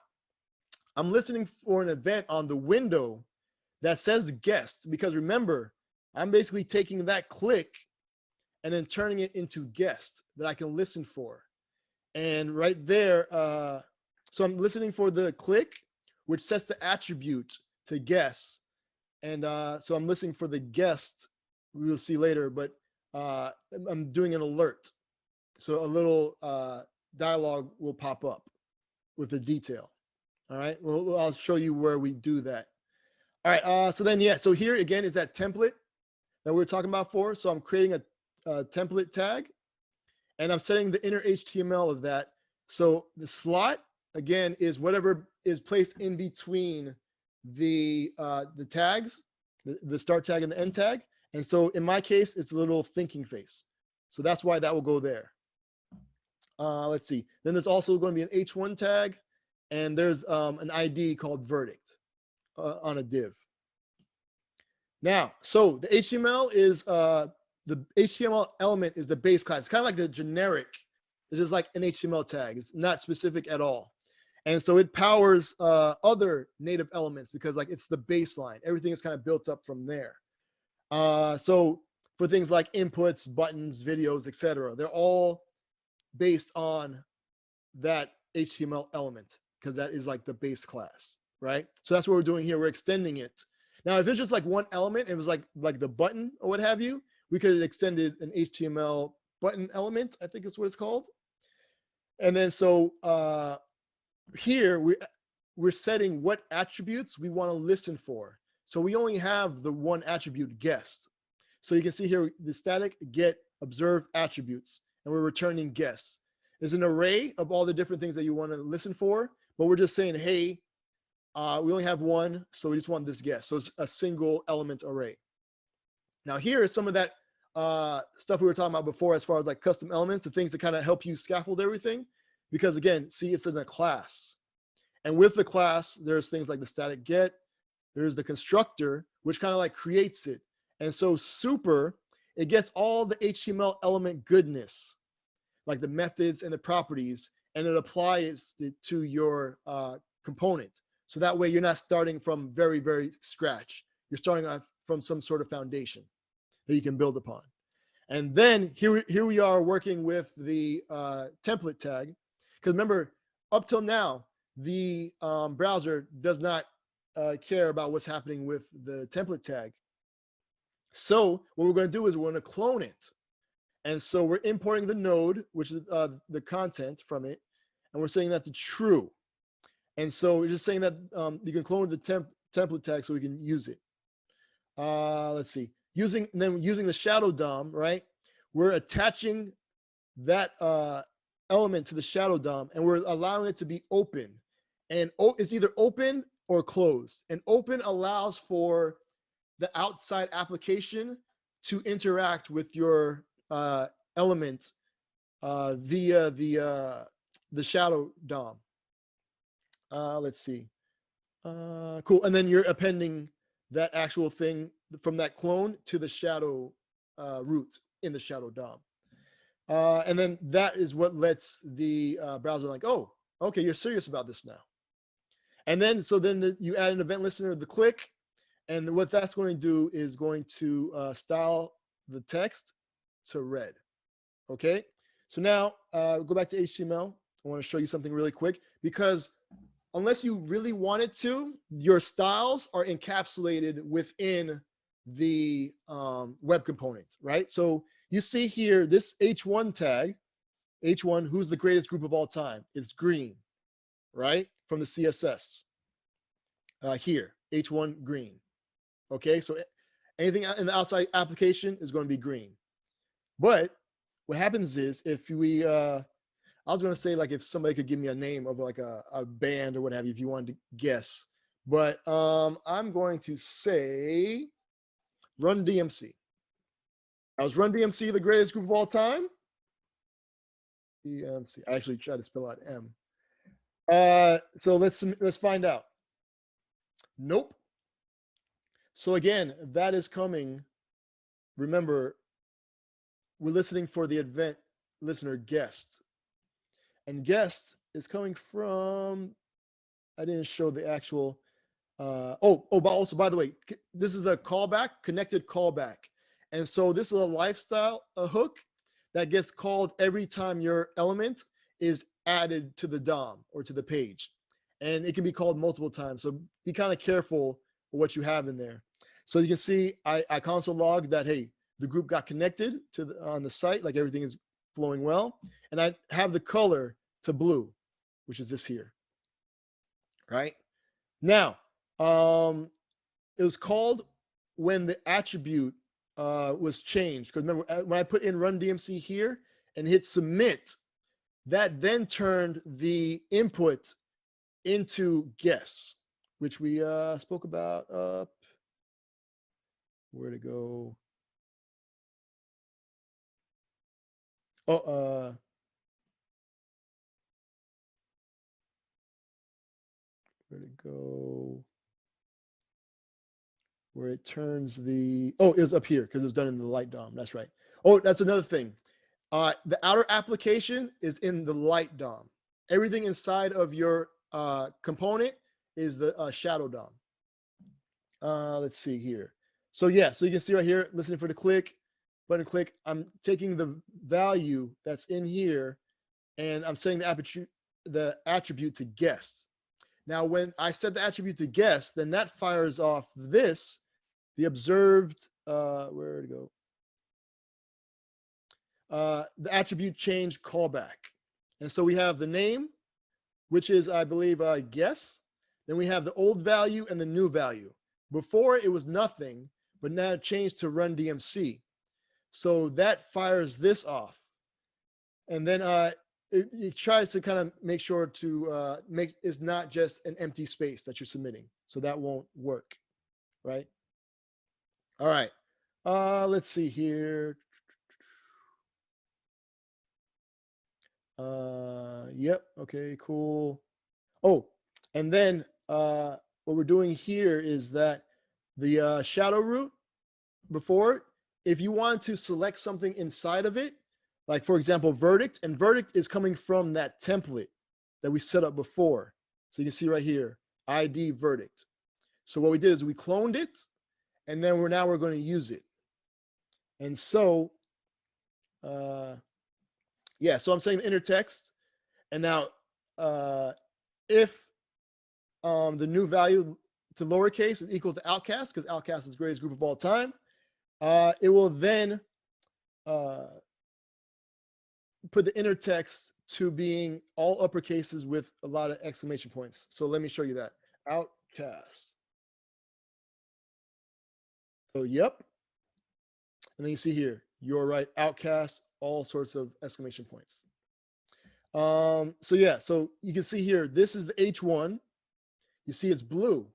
I'm listening for an event on the window that says guest, because remember, I'm basically taking that click and then turning it into guest that I can listen for. And right there, so I'm listening for the click, which sets the attribute to guest. And so I'm listening for the guest, we will see later, but I'm doing an alert. So a little dialogue will pop up with the detail. All right, well, I'll show you where we do that. All right, so then, yeah, so here again is that template that we were talking about for. So I'm creating a template tag, and I'm setting the inner HTML of that. So the slot, again, is whatever is placed in between the tags, the start tag and the end tag. And so in my case, it's a little thinking face. So that's why that will go there. Let's see. Then there's also going to be an H1 tag, and there's an ID called verdict on a div. Now, so the HTML is the HTML element is the base class. It's kind of like the generic. It's just like an HTML tag. It's not specific at all. And so it powers other native elements because like it's the baseline. Everything is kind of built up from there. So for things like inputs, buttons, videos, etc., they're all based on that HTML element because that is like the base class, right? So that's what we're doing here. We're extending it. Now, if it's just like one element, it was like the button or what have you, we could have extended an HTML button element, I think is what it's called. And then so here we're setting what attributes we want to listen for. So we only have the one attribute guest. So you can see here the static get observed attributes, and we're returning guests. There's an array of all the different things that you want to listen for, but we're just saying, hey, we only have one, so we just want this guest. So it's a single element array. Now here is some of that stuff we were talking about before as far as like custom elements, the things that kind of help you scaffold everything. Because again, see, it's in a class. And with the class, there's things like the static get, there's the constructor, which kind of like creates it. And so super, it gets all the HTML element goodness, like the methods and the properties, and it applies it to your component. So that way you're not starting from very, very scratch. You're starting off from some sort of foundation that you can build upon. And then here we are working with the template tag. Because remember, up till now, the browser does not care about what's happening with the template tag. So what we're going to do is we're going to clone it. And so we're importing the node, which is the content from it, and we're saying that's a true. And so we're just saying that you can clone the template tag so we can use it. Let's see. Using the shadow DOM, right? We're attaching that element to the shadow DOM, and we're allowing it to be open. And it's either open or closed. And open allows for the outside application to interact with your element via the shadow DOM. Let's see. Cool. And then you're appending that actual thing from that clone to the shadow root in the shadow DOM. And then that is what lets the browser like, oh, okay, you're serious about this now. And then, so then you add an event listener to the click. And what that's going to do is going to style the text to red. Okay. So now go back to HTML. I want to show you something really quick because unless you really wanted to, your styles are encapsulated within the web component, right? So you see here, this H1 tag, H1, who's the greatest group of all time? It's green, right? From the CSS here, H1 green. Okay, so anything in the outside application is going to be green. But what happens is if we, I was going to say like if somebody could give me a name of like a band or what have you, if you wanted to guess. But I'm going to say Run DMC. Was Run DMC the greatest group of all time? DMC. I actually tried to spell out M. So let's find out. Nope. So again, that is coming. Remember, we're listening for the event listener guest. And guest is coming from, I didn't show the actual, but also, by the way, this is the callback, connected callback. And so this is a lifestyle hook that gets called every time your element is added to the DOM or to the page. And it can be called multiple times. So be kind of careful with what you have in there. So you can see I console log that, hey, the group got connected to on the site, like everything is flowing well. And I have the color to blue, which is this here, right? Now, it was called when the attribute was changed. Because remember, when I put in run DMC here and hit submit, that then turned the input into guess, which we spoke about up. Where to go? Oh, where to go? Where it turns the, oh, it was up here because it was done in the light DOM. That's right. Oh, that's another thing. The outer application is in the light DOM. Everything inside of your component is the shadow DOM. Let's see here. So yeah, so you can see right here, listening for the click, button click. I'm taking the value that's in here and I'm setting the attribute to guest. Now, when I set the attribute to guest, then that fires off this, the observed, where to go? The attribute change callback. And so we have the name, which is, I believe, guess. Then we have the old value and the new value. Before it was nothing, but now it changed to run DMC. So that fires this off. And then it tries to kind of make sure to make it's not just an empty space that you're submitting. So that won't work, right? All right. Let's see here. Yep. Okay, cool. Oh, and then what we're doing here is that the shadow root before, if you want to select something inside of it, like for example, verdict, and verdict is coming from that template that we set up before. So you can see right here, ID verdict. So what we did is we cloned it, and then we're going to use it. And so, yeah, so I'm saying the inner text, and now if the new value to lowercase is equal to outcast, because outcast is the greatest group of all time, it will then put the inner text to being all uppercases with a lot of exclamation points. So let me show you that. Outcast. So, yep. And then you see here, you're right, outcast, all sorts of exclamation points. So yeah, so you can see here, this is the H1. You see it's blue,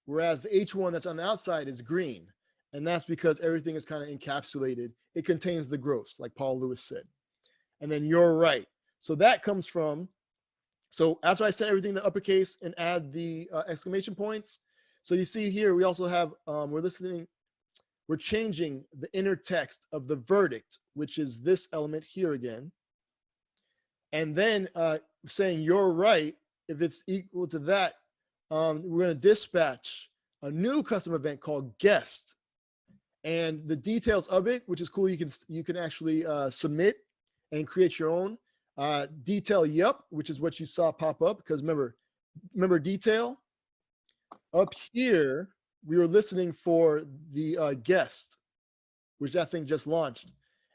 whereas the H1 that's on the outside is green. And that's because everything is kind of encapsulated. It contains the gross, like Paul Lewis said. And then you're right. So that comes from, so after I set everything to uppercase and add the exclamation points, so you see here, we also have, we're changing the inner text of the verdict, which is this element here again. And then saying you're right, if it's equal to that, we're going to dispatch a new custom event called guest. And the details of it, which is cool, you can actually submit and create your own. Detail yup, which is what you saw pop up, because remember detail? Up here, we were listening for the guest, which that thing just launched.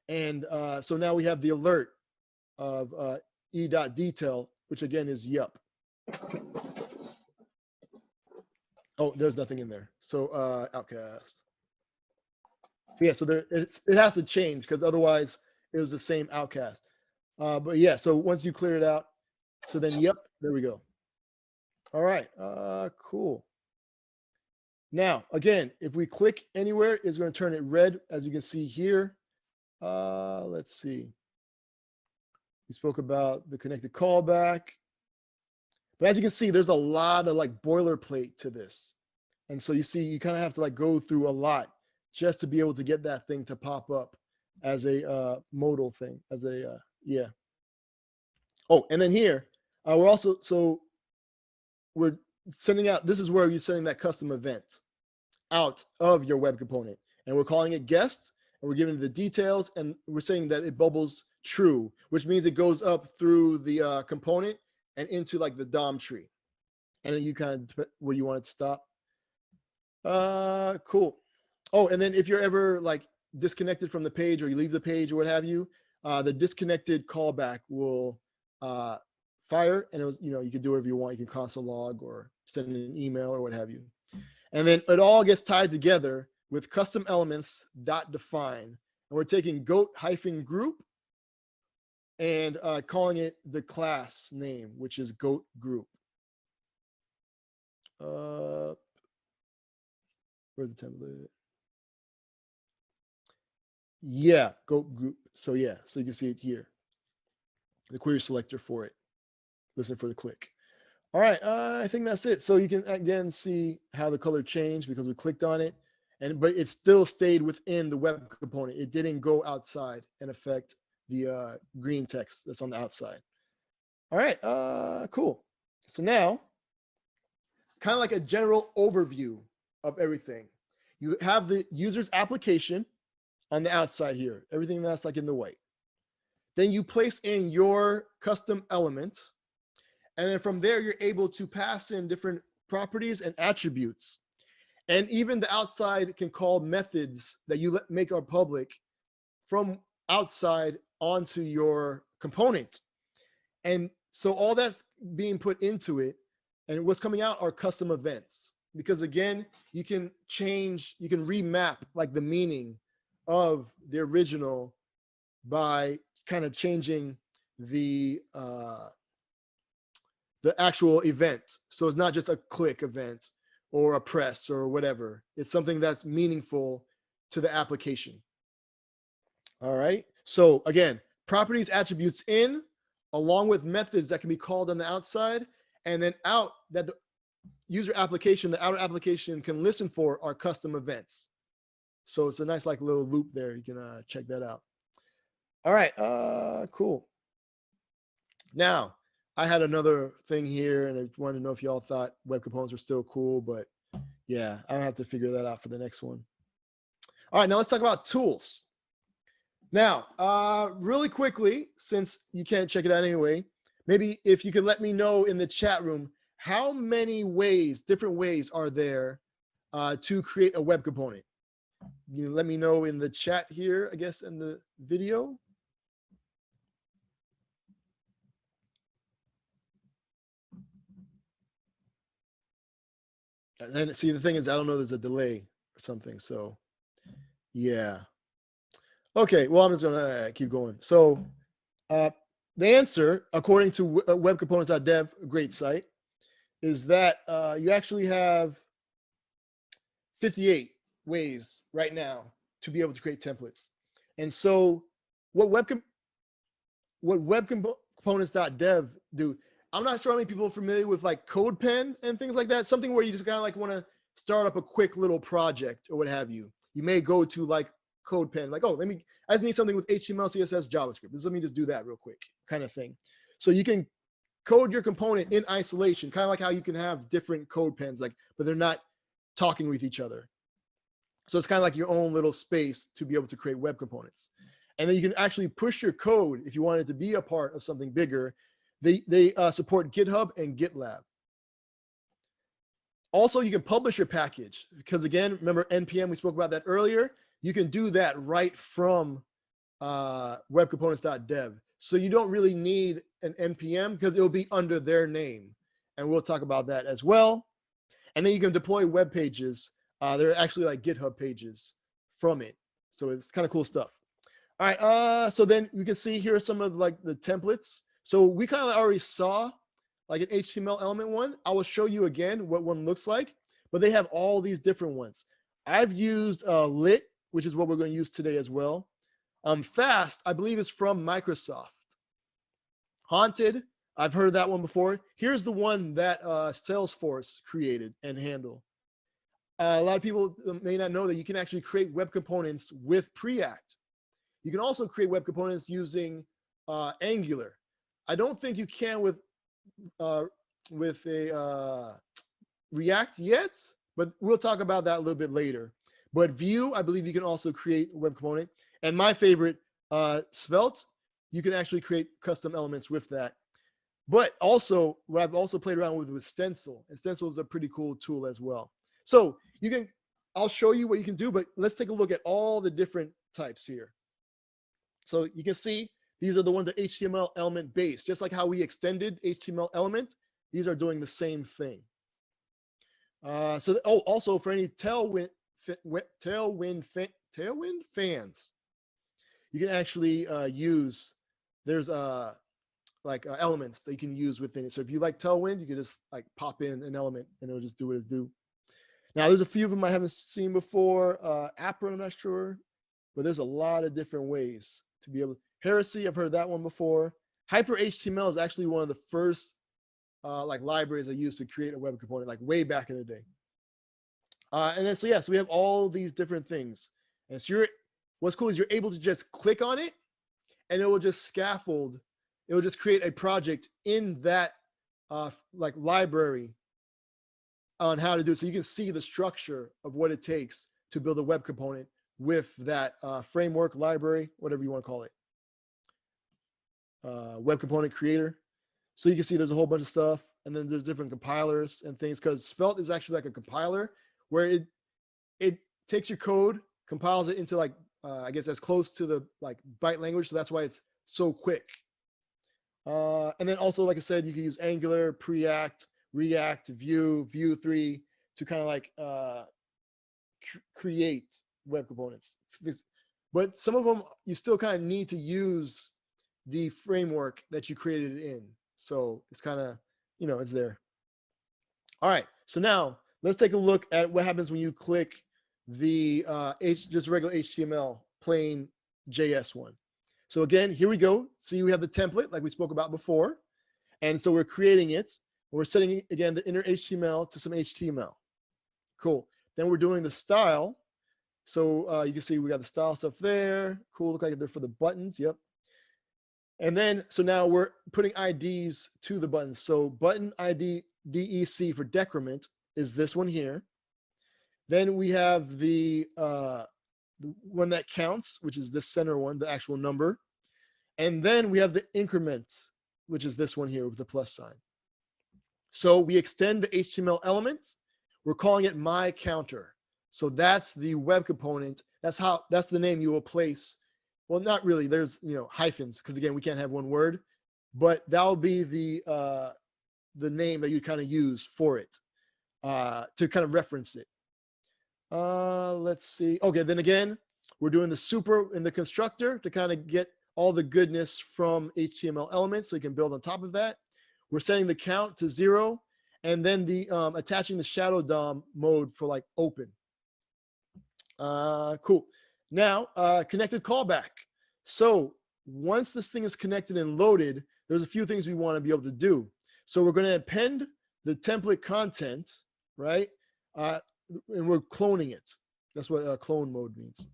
And so now we have the alert of e.detail, which again is yup. Oh, there's nothing in there. So outcast. Yeah, so there it has to change because otherwise it was the same outcast. But yeah, so once you clear it out, so then yep, there we go. All right, cool. Now, again, if we click anywhere, it's going to turn it red, as you can see here. Let's see. We spoke about the connected callback. But as you can see, there's a lot of like boilerplate to this. And so you see, you kind of have to like go through a lot just to be able to get that thing to pop up as a modal thing, as a, yeah. Oh, and then here, we're also, so we're sending out, this is where you're sending that custom event out of your web component. And we're calling it guest. and we're giving the details, and we're saying that it bubbles true, which means it goes up through the component and into like the DOM tree. And then you kind of where you want it to stop. Cool. Oh, and then if you're ever like disconnected from the page, or you leave the page or what have you, the disconnected callback will fire, and it was, you know, you can do whatever you want. You can console log or send an email or what have you. And then it all gets tied together with custom elements .define. And we're taking goat-group and calling it the class name, which is goat group. Where's the template? Yeah, goat group. So yeah, so you can see it here. The query selector for it. Listen for the click. All right, I think that's it. So you can again see how the color changed because we clicked on it, but it still stayed within the web component. It didn't go outside and affect the green text that's on the outside. All right, cool. So now, kind of like a general overview of everything. You have the user's application on the outside here, everything that's like in the white. Then you place in your custom elements. And then from there, you're able to pass in different properties and attributes. And even the outside can call methods that you make are public from outside onto your component. And so all that's being put into it, and what's coming out are custom events. Because again, you can change, you can remap like the meaning of the original by kind of changing the actual event. So it's not just a click event or a press or whatever. It's something that's meaningful to the application. All right. So again, properties, attributes in, along with methods that can be called on the outside, and then out that the user application, the outer application can listen for are custom events. So it's a nice like little loop there. You can check that out. All right. Cool. Now, I had another thing here, and I wanted to know if y'all thought web components were still cool, but yeah, I'll have to figure that out for the next one. All right, now let's talk about tools. Now, really quickly, since you can't check it out anyway, maybe if you could let me know in the chat room, how many ways, different ways are there to create a web component? You let me know in the chat here, I guess, in the video. And see, the thing is, I don't know, there's a delay or something. So yeah. Okay, well, I'm just gonna keep going. So the answer, according to webcomponents.dev, a great site, is that you actually have 58 ways right now to be able to create templates. And so what webcomponents.dev do, I'm not sure how many people are familiar with like CodePen and things like that. Something where you just kind of like want to start up a quick little project or what have you. You may go to like CodePen, like, oh, I just need something with HTML, CSS, JavaScript. Let me just do that real quick, kind of thing. So you can code your component in isolation, kind of like how you can have different CodePens, like, but they're not talking with each other. So it's kind of like your own little space to be able to create web components. And then you can actually push your code if you want it to be a part of something bigger. They support GitHub and GitLab. Also, you can publish your package because, again, remember NPM, we spoke about that earlier. You can do that right from webcomponents.dev. So you don't really need an NPM because it'll be under their name. And we'll talk about that as well. And then you can deploy web pages. They're actually like GitHub pages from it. So it's kind of cool stuff. All right, so then you can see here are some of like the templates. So we kind of already saw like an HTML element one. I will show you again what one looks like, but they have all these different ones. I've used Lit, which is what we're going to use today as well. Fast, I believe, is from Microsoft. Haunted, I've heard that one before. Here's the one that Salesforce created and handle. A lot of people may not know that you can actually create web components with Preact. You can also create web components using Angular. I don't think you can with a React yet, but we'll talk about that a little bit later. But Vue, I believe you can also create a web component. And my favorite, Svelte, you can actually create custom elements with that. But also, what I've also played around with was Stencil, and Stencil is a pretty cool tool as well. So you can, I'll show you what you can do, but let's take a look at all the different types here. So you can see these are the ones that HTML element based, just like how we extended HTML element. These are doing the same thing. Also for any Tailwind fans, you can actually use, there's elements that you can use within it. So if you like Tailwind, you can just like pop in an element and it'll just do what it do. Now there's a few of them I haven't seen before. Apron, I'm not sure, but there's a lot of different ways to be able. Heresy, I've heard that one before. Hyper HTML is actually one of the first libraries I used to create a web component, like way back in the day. And then so we have all these different things. And so what's cool is you're able to just click on it, and it will just scaffold. It will just create a project in that library on how to do it. So you can see the structure of what it takes to build a web component with that framework, library, whatever you want to call it. Web component creator. So you can see there's a whole bunch of stuff, and then there's different compilers and things, because Svelte is actually like a compiler where it takes your code, compiles it into I guess as close to the byte language. So that's why it's so quick. And then also, like I said, you can use Angular, Preact, React, Vue, Vue 3 to kind of create web components. But some of them you still kind of need to use the framework that you created it in. So it's kind of, it's there. All right. So now let's take a look at what happens when you click the just regular HTML plain JS one. So again, here we go. See, we have the template like we spoke about before. And so we're creating it. We're setting, again, the inner HTML to some HTML. Cool. Then we're doing the style. So you can see we got the style stuff there. Cool. Look like they're for the buttons. Yep. And then, so now we're putting IDs to the buttons. So button ID DEC for decrement is this one here. Then we have the one that counts, which is this center one, the actual number. And then we have the increment, which is this one here with the plus sign. So we extend the HTML elements. We're calling it my counter. So that's the web component. That's the name you will place. Well, not really. There's hyphens, because again, we can't have one word, but that'll be the name that you kind of use for it to kind of reference it. Let's see. Okay, then again, we're doing the super in the constructor to kind of get all the goodness from HTML elements, so you can build on top of that. We're setting the count to 0, and then the attaching the shadow DOM mode for open. Cool. Now, connected callback. So once this thing is connected and loaded, there's a few things we want to be able to do. So we're going to append the template content, right? And we're cloning it. That's what clone mode means.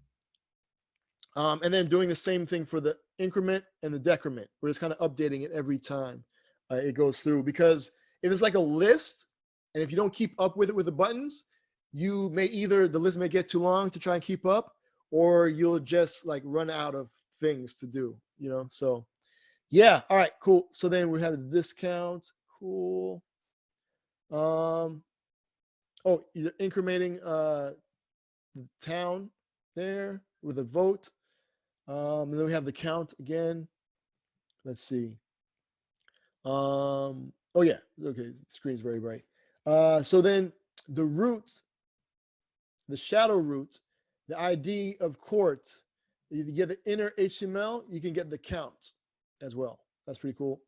And then doing the same thing for the increment and the decrement. We're just kind of updating it every time it goes through, because if it's like a list, and if you don't keep up with it with the buttons, you may the list may get too long to try and keep up, or you'll just run out of things to do, so yeah. All right, cool. So then we have the discount. Cool. You're incrementing the town there with a vote. And then we have the count again. Let's see. Oh yeah, okay, screen's very bright. So then the root, the shadow root, the ID of court, you get the inner HTML, you can get the count as well. That's pretty cool.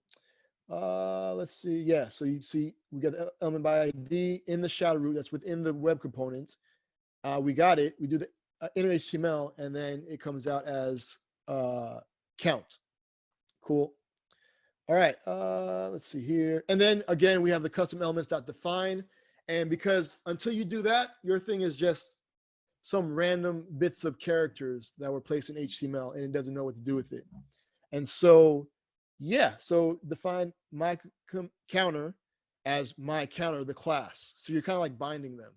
Let's see. Yeah, so you see we got the element by ID in the shadow root that's within the web component. We got it. We do the inner HTML, and then it comes out as count. Cool. All right. Let's see here. And then again, we have the custom elements.define. And because until you do that, your thing is just some random bits of characters that were placed in HTML, and it doesn't know what to do with it. And so, yeah, so define my counter as my counter, the class. So you're kind of binding them,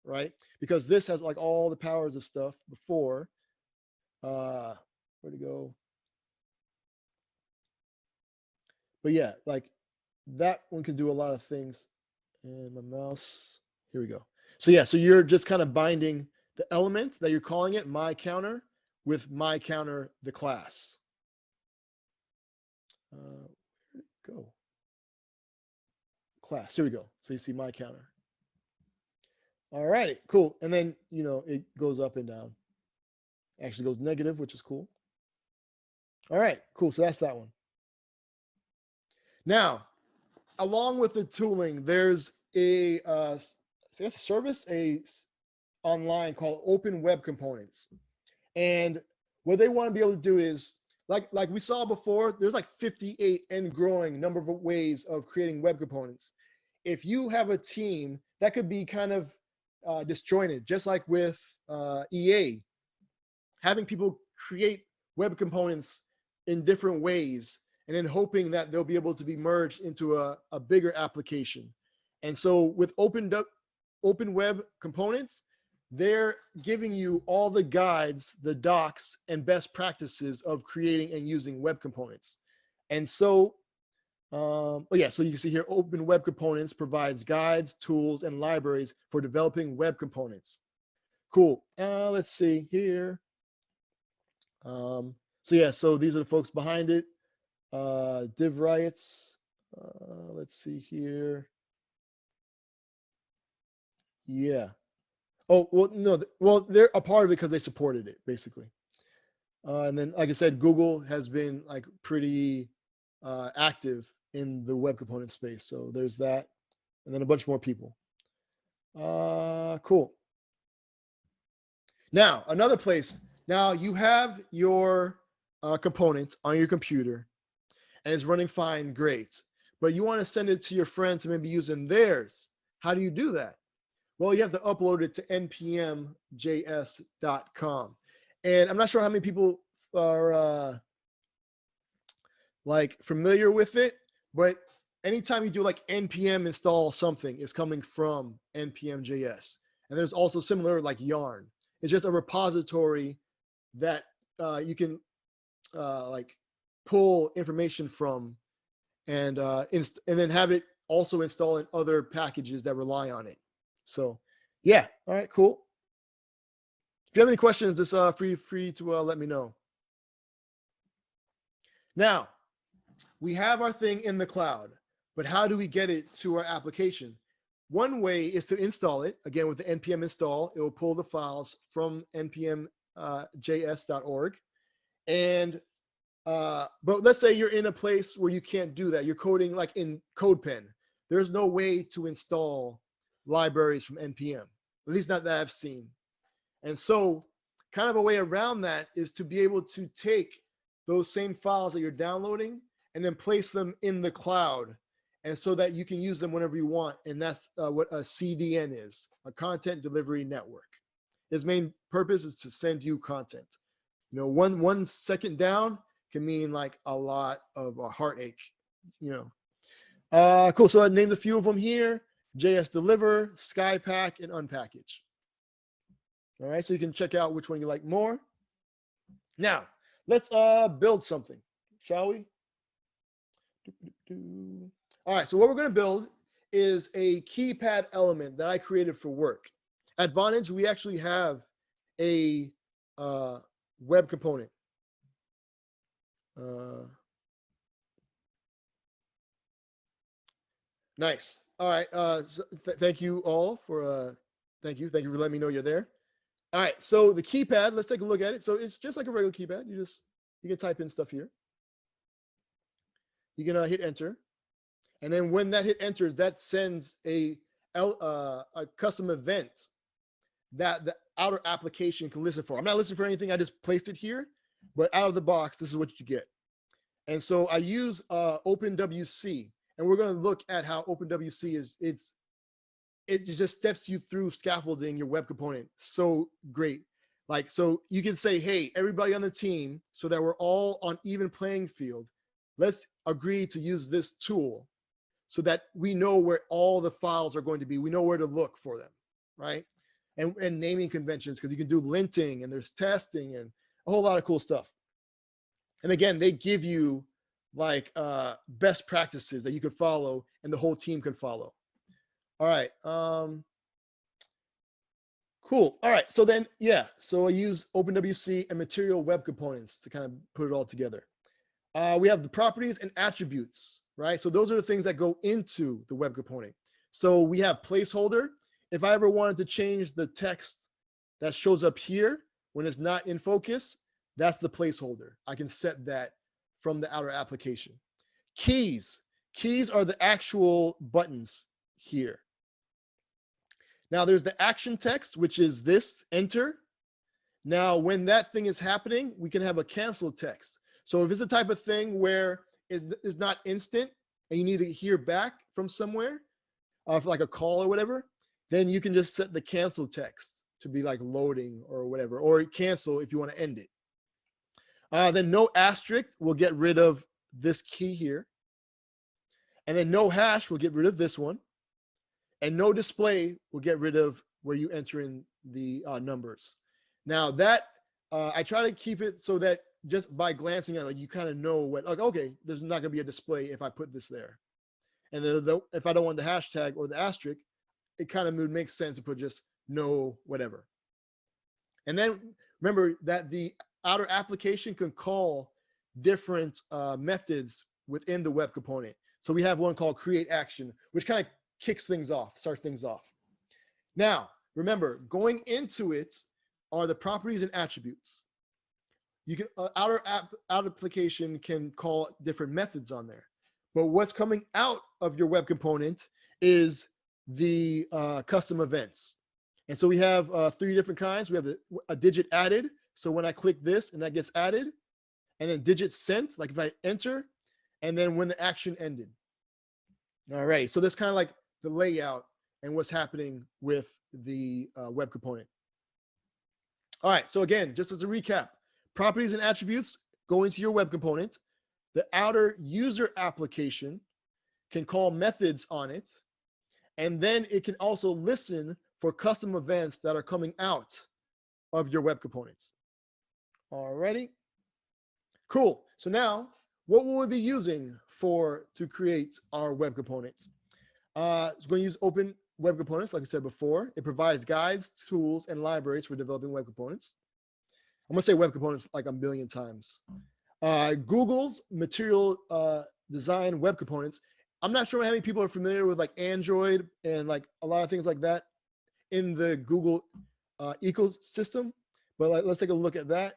right? Because this has like all the powers of stuff before. Where'd it go? But yeah, like that one can do a lot of things. And my mouse, here we go. So yeah, so you're just kind of binding the element that you're calling it my counter with my counter, the class. Where'd it go? Class, here we go. So you see my counter. All righty, cool. And then, you know, it goes up and down. Actually goes negative, which is cool. All right, cool. So that's that one. Now, along with the tooling, there's a service online called Open Web Components. And what they want to be able to do is, like we saw before, there's like 58 and growing number of ways of creating web components. If you have a team, that could be kind of disjointed, just like with EA, having people create web components in different ways, and then hoping that they'll be able to be merged into a bigger application. And so with Open Web Components, they're giving you all the guides, the docs, and best practices of creating and using web components. And so, so you can see here, Open Web Components provides guides, tools, and libraries for developing web components. Cool. Let's see here. So yeah, so these are the folks behind it. Div Riots. Let's see here. Yeah. Oh, well, no, well, they're a part of it because they supported it, basically. And then, like I said, Google has been like pretty active in the web component space. So there's that. And then a bunch more people. Cool. Now, another place. Now you have your component on your computer and it's running fine, great. But you want to send it to your friend to maybe use in theirs. How do you do that? Well, you have to upload it to npmjs.com. And I'm not sure how many people are like familiar with it, but anytime you do like npm install something, it's coming from npm.js. And there's also similar like yarn. It's just a repository that you can like pull information from and then have it also install in other packages that rely on it. So yeah, all right, cool. If you have any questions, just free to let me know. Now, we have our thing in the cloud, but how do we get it to our application? One way is to install it. Again, with the npm install, it will pull the files from npmjs.org. And but let's say you're in a place where you can't do that. You're coding like in CodePen. There's no way to install libraries from npm, at least not that I've seen. And so kind of a way around that is to be able to take those same files that you're downloading and then place them in the cloud, and so that you can use them whenever you want. And that's what a CDN is, a content delivery network. Its main purpose is to send you content. You know, one second down can mean like a lot of a heartache, you know. Cool, so I named a few of them here: JS Deliver, Skypack, and Unpackage. All right, so you can check out which one you like more. Now, let's build something, shall we? All right, so what we're going to build is a keypad element that I created for work. At Vonage, we actually have a web component. Nice. All right. Thank you all for thank you for letting me know you're there. All right. So the keypad, let's take a look at it. So it's just like a regular keypad. You can type in stuff here. You can hit enter, and then when that hit enters, that sends a custom event that the outer application can listen for. I'm not listening for anything. I just placed it here, but out of the box, this is what you get. And so I use OpenWC, and we're going to look at how OpenWC is. It just steps you through scaffolding your web component. So great. Like, so you can say, hey, everybody on the team, so that we're all on even playing field, let's agree to use this tool so that we know where all the files are going to be. We know where to look for them, right? and naming conventions, because you can do linting and there's testing and a whole lot of cool stuff. And again, they give you like best practices that you can follow and the whole team can follow. All right. Cool. All right. So then, yeah. So I use OpenWC and Material Web Components to kind of put it all together. We have the properties and attributes, right? So those are the things that go into the web component. So we have placeholder. If I ever wanted to change the text that shows up here when it's not in focus, that's the placeholder. I can set that from the outer application. Keys. Keys are the actual buttons here. Now there's the action text, which is this, enter. Now, when that thing is happening, we can have a cancel text. So if it's the type of thing where it is not instant and you need to hear back from somewhere, for like a call or whatever, then you can just set the cancel text to be like loading or whatever, or cancel if you want to end it. Then no asterisk will get rid of this key here. And then no hash will get rid of this one. And no display will get rid of where you enter in the numbers. Now that, I try to keep it so that just by glancing at it, like you kind of know what, like, okay, there's not gonna be a display if I put this there. And then if I don't want the hashtag or the asterisk, it kind of would make sense to put just no whatever. And then remember that the outer application can call different methods within the web component. So we have one called create action, which kind of kicks things off, starts things off. Now, remember, going into it are the properties and attributes. You can outer application can call different methods on there, but what's coming out of your web component is the custom events. And so we have 3 different kinds. We have a digit added. So when I click this and that gets added, and then digit sent, like if I enter, and then when the action ended. All right, so that's kind of like the layout and what's happening with the web component. All right, so again, just as a recap, properties and attributes go into your web component. The outer user application can call methods on it, and then it can also listen for custom events that are coming out of your web components. Alrighty, cool. So now, what will we be using to create our web components? We're going to use Open Web Components, like I said before. It provides guides, tools, and libraries for developing web components. I'm going to say web components like a million times. Google's Material Design Web Components. I'm not sure how many people are familiar with like Android and like a lot of things like that in the Google ecosystem, but let's take a look at that.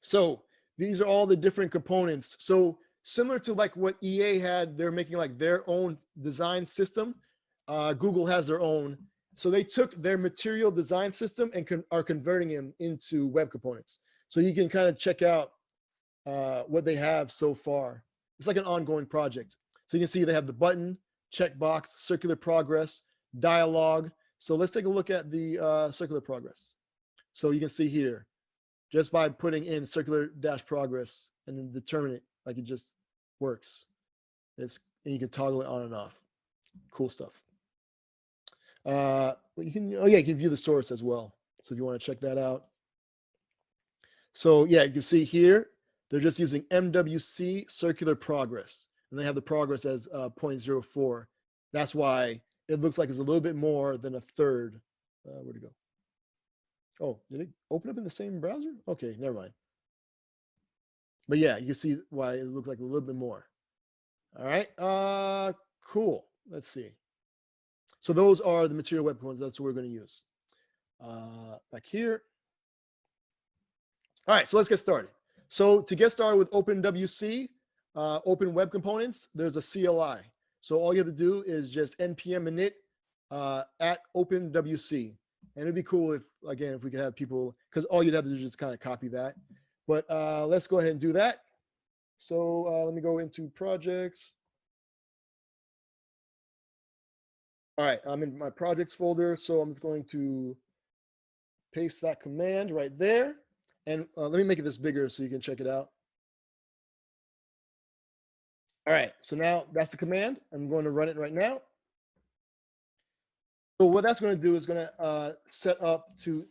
So these are all the different components. So similar to like what EA had, they're making like their own design system. Google has their own. So they took their material design system and are converting them into web components. So you can kind of check out what they have so far. It's like an ongoing project. So you can see they have the button, checkbox, circular progress, dialogue. So let's take a look at the circular progress. So you can see here, just by putting in circular dash progress and then determine it, like it just works. And you can toggle it on and off. Cool stuff. You can view the source as well. So if you want to check that out. So yeah, you can see here, they're just using MWC circular progress. And they have the progress as 0.04. That's why it looks like it's a little bit more than a third. Where'd it go? Oh, did it open up in the same browser? Okay, never mind. But yeah, you can see why it looked like a little bit more. All right, cool. Let's see. So those are the material web components. That's what we're going to use. Back here. All right, so let's get started. So to get started with OpenWC, Open Web Components, there's a CLI. So all you have to do is just npm init at OpenWC. And it'd be cool if, again, if we could have people, because all you'd have to do is just kind of copy that. But let's go ahead and do that. So let me go into projects. All right, I'm in my projects folder. So I'm just going to paste that command right there. And let me make it this bigger so you can check it out. All right, so now that's the command. I'm going to run it right now. So what that's going to do is going to set up to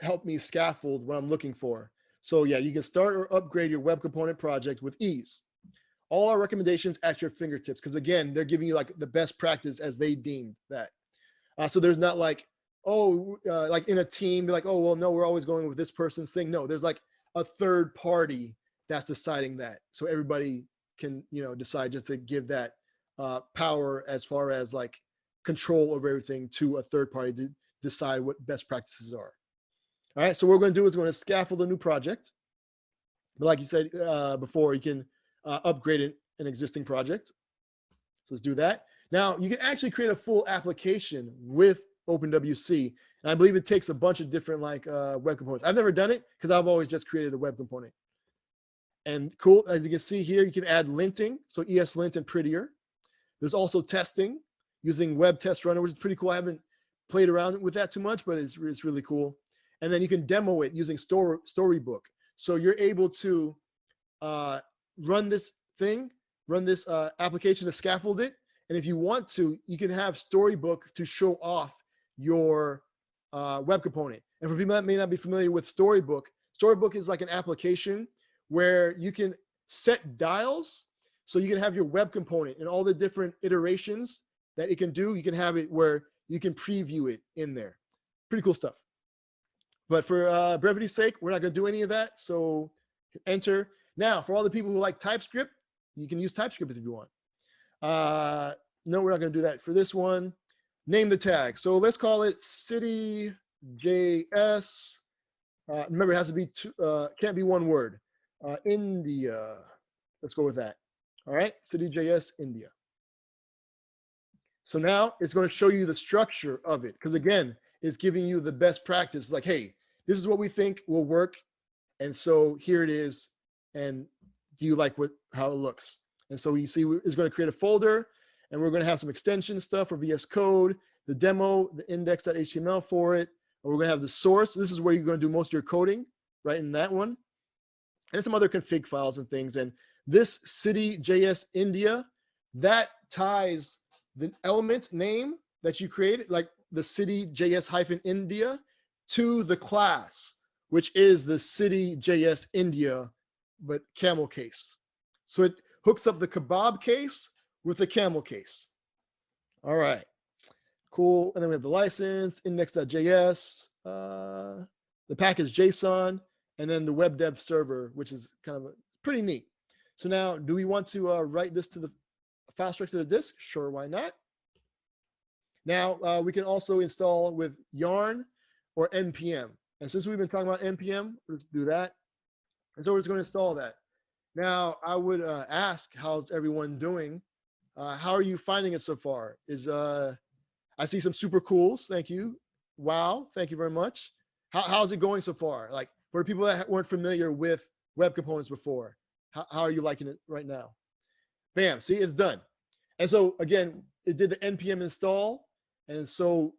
help me scaffold what I'm looking for. So yeah, you can start or upgrade your web component project with ease. All our recommendations at your fingertips, because again, they're giving you like the best practice as they deemed that. So there's not like, oh, like in a team, like, oh, well, no, we're always going with this person's thing. No, there's like a third party that's deciding that. So everybody can, decide just to give that power as far as like control over everything to a third party to decide what best practices are. All right, so what we're going to do is we're going to scaffold a new project. But like you said before, you can upgrade an existing project. So let's do that. Now, you can actually create a full application with OpenWC. And I believe it takes a bunch of different like web components. I've never done it because I've always just created a web component. And cool, as you can see here, you can add linting. So ESLint and Prettier. There's also testing using Web Test Runner, which is pretty cool. I haven't played around with that too much, but it's really cool. And then you can demo it using Storyblok. So you're able to run this application to scaffold it. And if you want to, you can have Storyblok to show off your web component. And for people that may not be familiar with Storyblok, Storyblok is like an application where you can set dials. So you can have your web component and all the different iterations that it can do. You can have it where you can preview it in there. Pretty cool stuff. But for brevity's sake, we're not going to do any of that. So enter. Now, for all the people who like TypeScript, you can use TypeScript if you want. No, we're not going to do that for this one. Name the tag. So let's call it Cityjs. Remember, it has to be can't be one word. India. Let's go with that. All right, Cityjs India. So now it's going to show you the structure of it, because again, it's giving you the best practice. Like, hey, this is what we think will work, and so here it is. And do you like how it looks? And so you see, it's going to create a folder, and we're going to have some extension stuff for VS Code, the demo, the index.html for it, and we're going to have the source. This is where you're going to do most of your coding, right in that one, and some other config files and things. And this Cityjs India, that ties the element name that you created, like the Cityjs-India, to the class, which is the Cityjs India, but camel case. So it hooks up the kebab case with the camel case. All right, cool. And then we have the license, index.js, the package JSON, and then the web dev server, which is kind of pretty neat. So now, do we want to write this to the fast track to the disk? Sure, why not? Now, we can also install with yarn or npm. And since we've been talking about npm, let's do that. And so we're just going to install that. Now, I would ask, how's everyone doing? How are you finding it so far? I see some super cools. Thank you. Wow. Thank you very much. How's it going so far? Like for people that weren't familiar with web components before, how are you liking it right now? Bam. See, it's done. And so again, it did the npm install. And so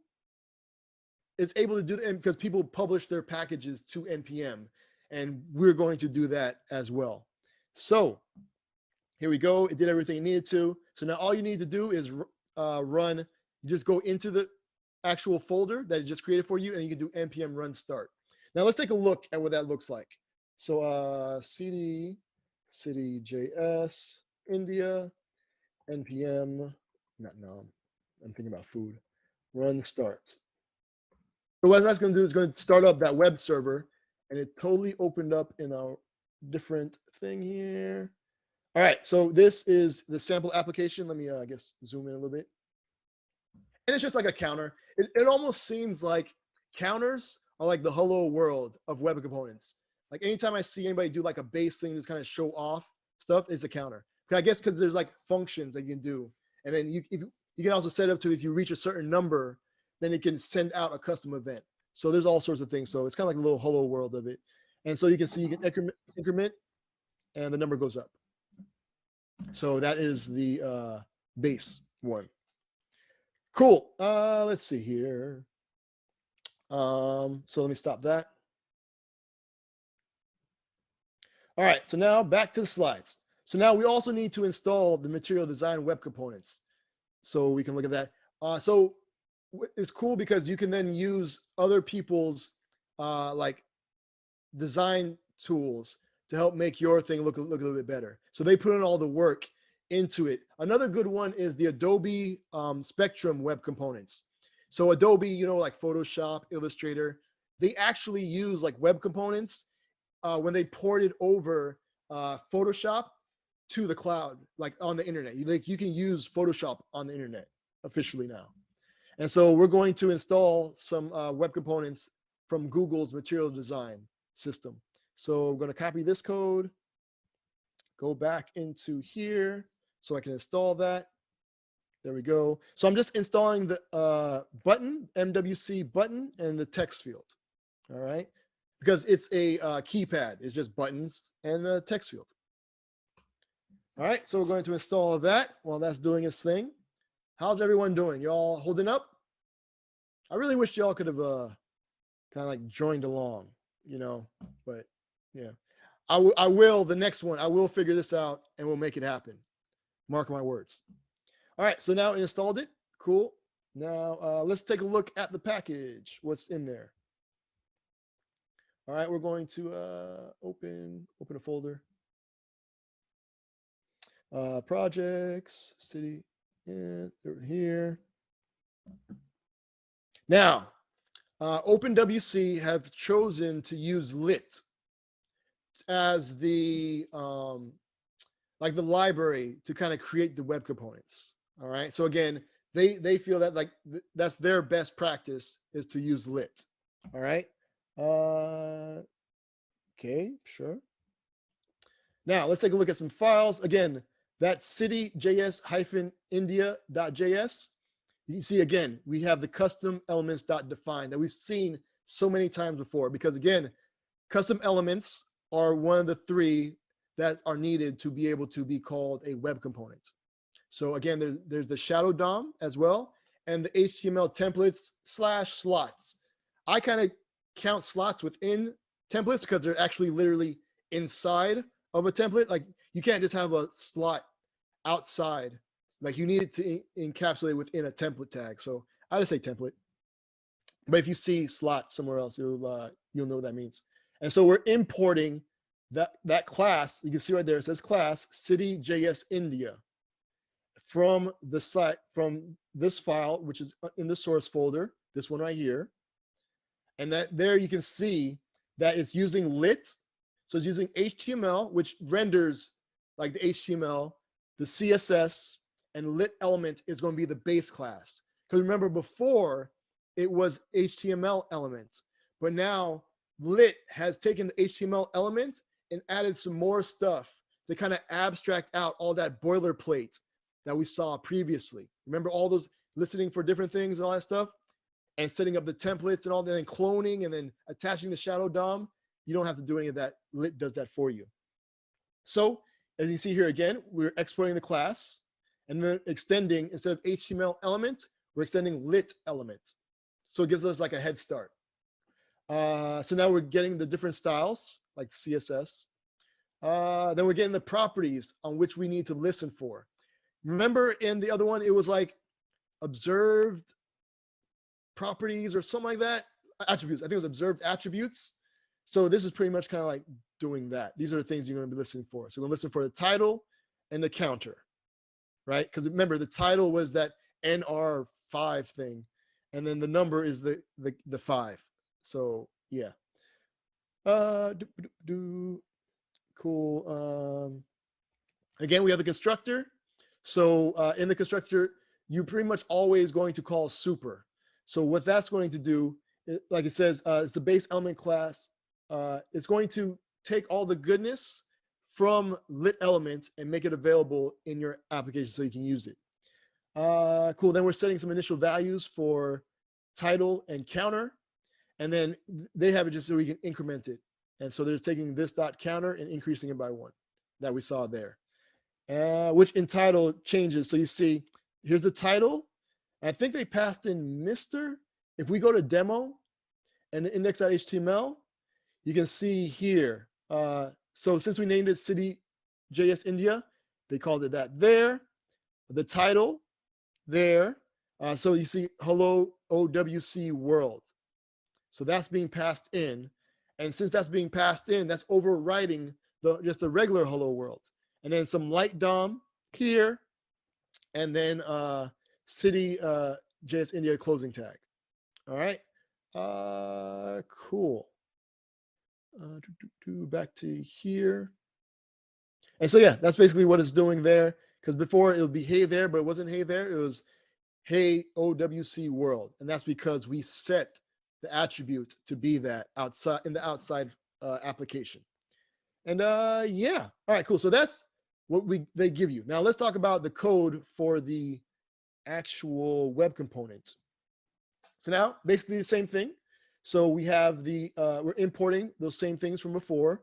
it's able to do that because people publish their packages to npm. And we're going to do that as well. So here we go. It did everything it needed to. So now all you need to do is run, just go into the actual folder that it just created for you, and you can do npm run start. Now let's take a look at what that looks like. So Cityjs India npm, I'm thinking about food, run start. So what that's going to do is going to start up that web server, and it totally opened up in a different thing here. All right, so this is the sample application. Let me, I guess, zoom in a little bit. And it's just like a counter. It almost seems like counters are like the hello world of web components. Like anytime I see anybody do like a base thing to kind of show off stuff, it's a counter. I guess because there's like functions that you can do. And then you can also set up to, if you reach a certain number, then it can send out a custom event. So there's all sorts of things. So it's kind of like a little hello world of it. And so you can see you can increment and the number goes up. So that is the base one. Cool. Let's see here. So let me stop that. All right, so now back to the slides. So now we also need to install the material design web components. So we can look at that. So is cool because you can then use other people's like design tools to help make your thing look a little bit better. So they put in all the work into it. Another good one is the Adobe Spectrum web components. So Adobe, you know, like Photoshop, Illustrator, they actually use like web components when they ported over Photoshop to the cloud, like on the internet. Like you can use Photoshop on the internet officially now. And so we're going to install some web components from Google's material design system. So I'm going to copy this code, go back into here so I can install that. There we go. So I'm just installing the button, MWC button, and the text field. All right, because it's a keypad. It's just buttons and a text field. All right, so we're going to install that while that's doing its thing. How's everyone doing? Y'all holding up? I really wish y'all could have kind of like joined along, you know, but yeah. I will, the next one, I will figure this out and we'll make it happen. Mark my words. All right, so now I installed it. Cool. Now let's take a look at the package. What's in there? All right, we're going to open a folder. Projects, city, yeah, they're here. Now, OpenWC have chosen to use lit as the like the library to kind of create the web components. All right, so again, they feel that like that's their best practice is to use lit. All right. Okay, sure. Now let's take a look at some files. Again, that's cityjs-india.js. You can see again, we have the custom elements.define that we've seen so many times before, because again, custom elements are one of the three that are needed to be able to be called a web component. So again, there's the shadow DOM as well, and the HTML templates / slots. I kind of count slots within templates because they're actually literally inside of a template. Like you can't just have a slot outside. Like you need it to encapsulate within a template tag. So I just say template. But if you see slot somewhere else, you'll know what that means. And so we're importing that class. You can see right there, it says class Cityjs India from the site, from this file, which is in the source folder, this one right here. And that there you can see that it's using lit. So it's using HTML, which renders like the HTML, the CSS, and lit element is going to be the base class. Because remember before it was HTML element, but now lit has taken the HTML element and added some more stuff to kind of abstract out all that boilerplate that we saw previously. Remember all those listening for different things and all that stuff, and setting up the templates and all that, and cloning and then attaching the shadow DOM. You don't have to do any of that. Lit does that for you. So as you see here again, we're exporting the class and then extending, instead of HTML element, we're extending lit element. So it gives us like a head start. So now we're getting the different styles like CSS. Then we're getting the properties on which we need to listen for. Remember in the other one, it was like observed properties or something like that. Attributes, I think it was observed attributes. So this is pretty much kind of like doing that. These are the things you're going to be listening for. So we're going to listen for the title and the counter, right? Because remember, the title was that NR5 thing, and then the number is the 5. So yeah. Cool. Again, we have the constructor. So in the constructor, you're pretty much always going to call super. So what that's going to do, like it says, is the base element class. It's going to take all the goodness from lit element and make it available in your application so you can use it. Cool. Then we're setting some initial values for title and counter. And then they have it just so we can increment it. And so they're just taking this dot counter and increasing it by 1 that we saw there. Which in title changes. So you see, here's the title. I think they passed in Mr. If we go to demo and the index.html, you can see here. So since we named it Cityjs India, they called it that there. The title there. So you see hello OWC world. So that's being passed in. And since that's being passed in, that's overriding just the regular hello world. And then some light DOM here, and then Cityjs India closing tag. All right. Cool. Back to here. And so, yeah, that's basically what it's doing there. Because before it would be hey there, but it wasn't hey there. It was hey OWC world. And that's because we set the attribute to be that outside in the outside application. And yeah, all right, cool. So that's what they give you. Now let's talk about the code for the actual web component. So now basically the same thing. So we have we're importing those same things from before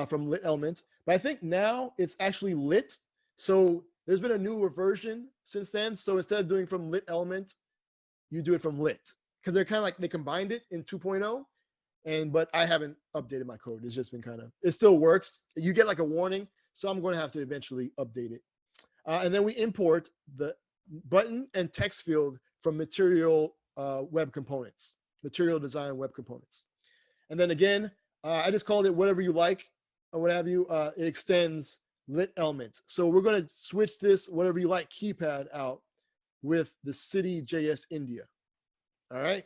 from lit element, but I think now it's actually lit. So there's been a newer version since then. So instead of doing from lit element, you do it from lit, because they're kind of like they combined it in 2.0. But I haven't updated my code. It's just been it still works. You get like a warning. So I'm going to have to eventually update it. And then we import the button and text field from material web components, material design web components. And then again, I just called it whatever you like or what have you. It extends lit element. So we're going to switch this whatever you like keypad out with the Cityjs India. All right.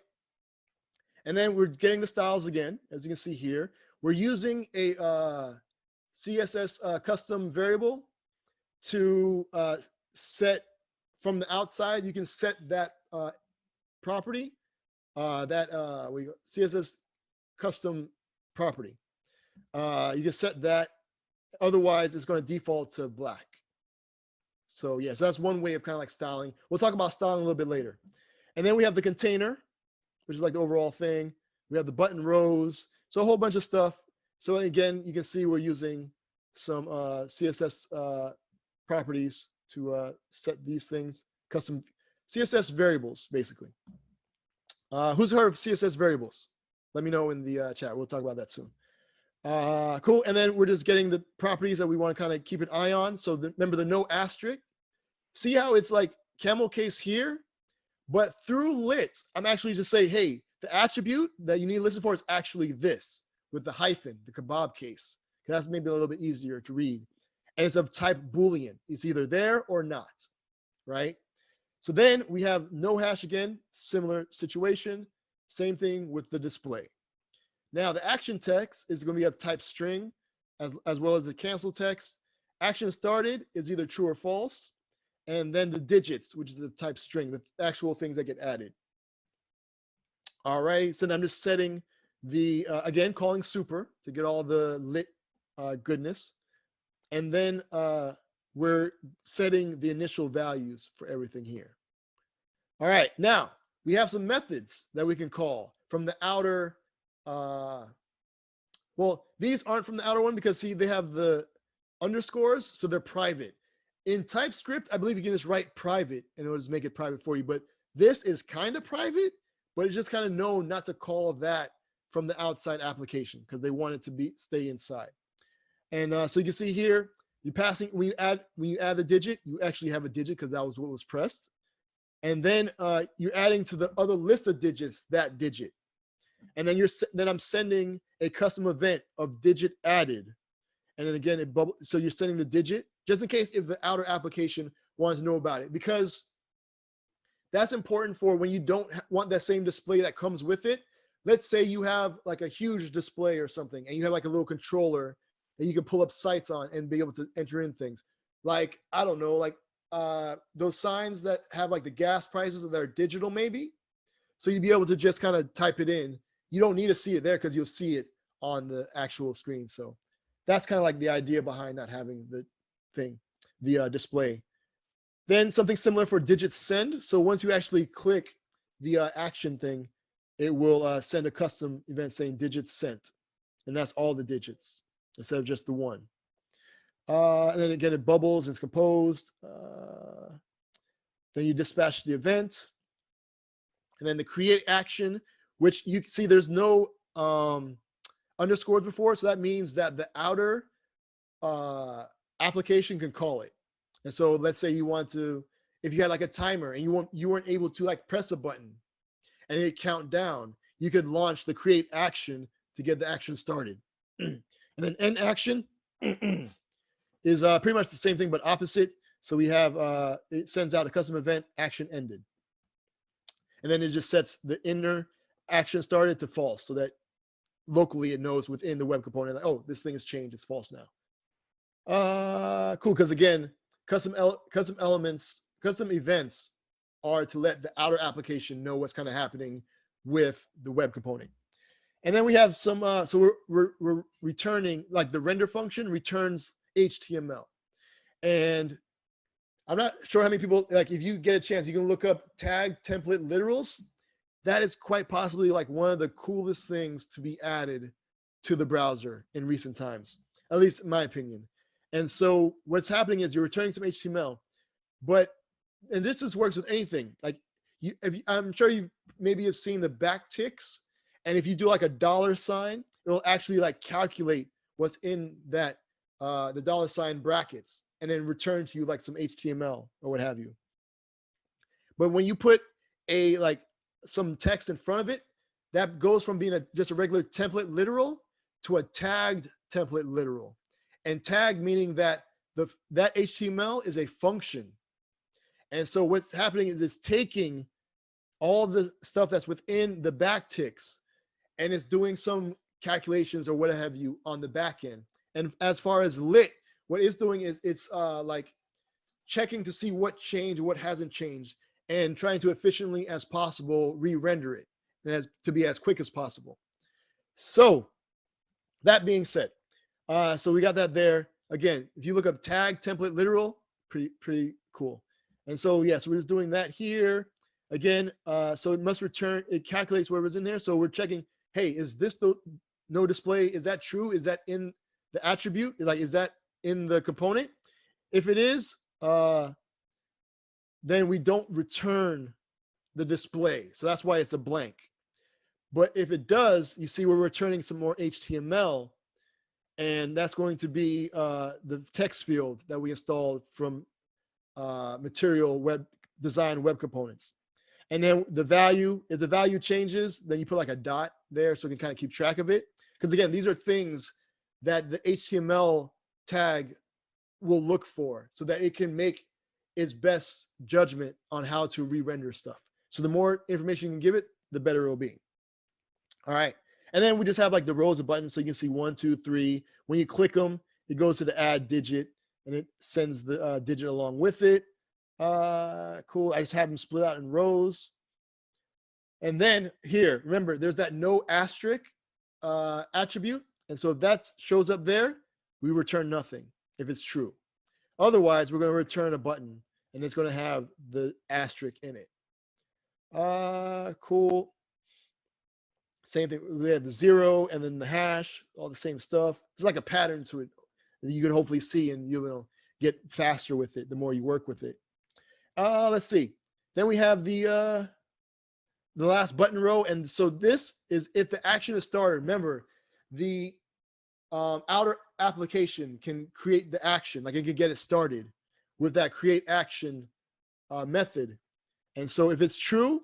And then we're getting the styles again, as you can see here. We're using a CSS custom variable to set from the outside. You can set that property, CSS custom property. You can set that. Otherwise, it's going to default to black. So yeah, so that's one way of kind of like styling. We'll talk about styling a little bit later. And then we have the container, which is like the overall thing. We have the button rows, so a whole bunch of stuff. So again, you can see we're using some CSS properties to set these things, custom CSS variables, basically. Who's heard of CSS variables? Let me know in the chat. We'll talk about that soon. Cool, and then we're just getting the properties that we want to kind of keep an eye on. So remember the no asterisk. See how it's like camel case here? But through lit, I'm actually just saying, hey, the attribute that you need to listen for is actually this with the hyphen, the kebab case. That's maybe a little bit easier to read. And it's of type Boolean. It's either there or not, right? So then we have no hash again, similar situation. Same thing with the display. Now the action text is going to be of type string as well as the cancel text. Action started is either true or false. And then the digits, which is the type string, the actual things that get added. All right, so then I'm just setting the, again, calling super to get all the lit goodness. And then we're setting the initial values for everything here. All right, now we have some methods that we can call from the outer, well, these aren't from the outer one because see, they have the underscores, so they're private. In TypeScript, I believe you can just write private and it'll just make it private for you. But this is kind of private, but it's just kind of known not to call that from the outside application because they want it to stay inside. And so you can see here, you're passing when you add a digit, you actually have a digit because that was what was pressed. And then you're adding to the other list of digits that digit. And then I'm sending a custom event of digit added. And then again, so you're sending the digit just in case if the outer application wants to know about it, because that's important for when you don't want that same display that comes with it. Let's say you have like a huge display or something and you have like a little controller that you can pull up sites on and be able to enter in things. Like, I don't know, like those signs that have like the gas prices that are digital maybe. So you'd be able to just kind of type it in. You don't need to see it there because you'll see it on the actual screen. So that's kind of like the idea behind not having the thing, the display. Then something similar for digit send. So once you actually click the action thing, it will send a custom event saying digit sent. And that's all the digits instead of just the one. And then again, it bubbles and it's composed. Then you dispatch the event. And then the create action, which you can see there's no underscores before. So that means that the outer application can call it. And so let's say you want to if you had like a timer and you weren't able to like press a button and it count down, you could launch the create action to get the action started. And then end action is pretty much the same thing, but opposite. So we have, it sends out a custom event, action ended. And then it just sets the inner action started to false so that locally it knows within the web component, like, oh, this thing has changed, it's false now. Cool, because again, custom events are to let the outer application know what's kind of happening with the web component. And then we have some, so we're returning, like the render function returns HTML. And I'm not sure how many people, like if you get a chance, you can look up tag template literals. That is quite possibly like one of the coolest things to be added to the browser in recent times, at least in my opinion. And so what's happening is you're returning some HTML, and this just works with anything. Like I'm sure you maybe have seen the backticks, and if you do like a $, it'll actually like calculate what's in that the $ brackets, and then return to you like some HTML or what have you. But when you put some text in front of it, that goes from being just a regular template literal to a tagged template literal. And tag meaning that that HTML is a function. And so what's happening is it's taking all the stuff that's within the backticks and it's doing some calculations or what have you on the back end. And as far as lit, what it's doing is it's like checking to see what changed, what hasn't changed, and trying to efficiently as possible re-render it and to be as quick as possible. So that being said, so we got that there. Again, if you look up tag template literal, pretty cool. And so yeah, so we're just doing that here. Again, so it must return, it calculates whatever's in there. So we're checking, hey, is this the no display? Is that true? Is that in the attribute? Like, is that in the component? If it is, then we don't return the display. So that's why it's a blank. But if it does, you see we're returning some more HTML, and that's going to be the text field that we installed from material web design web components. And then the value, if the value changes, then you put like a dot there so you can kind of keep track of it. Because again, these are things that the HTML tag will look for so that it can make its best judgment on how to re-render stuff. So the more information you can give it, the better it'll be. All right. And then we just have like the rows of buttons so you can see 1, 2, 3. When you click them, it goes to the add digit and it sends the digit along with it. Cool. I just have them split out in rows. And then here, remember, there's that no asterisk attribute. And so if that shows up there, we return nothing if it's true. Otherwise, we're going to return a button and it's going to have the asterisk in it. Cool. Same thing. We have the 0 and then the hash, all the same stuff. It's like a pattern to it that you can hopefully see, and you'll get faster with it the more you work with it. Let's see. Then we have the last button row. And so this is if the action is started. Remember, the outer application can create the action, like it can get it started with that create action method. And so if it's true,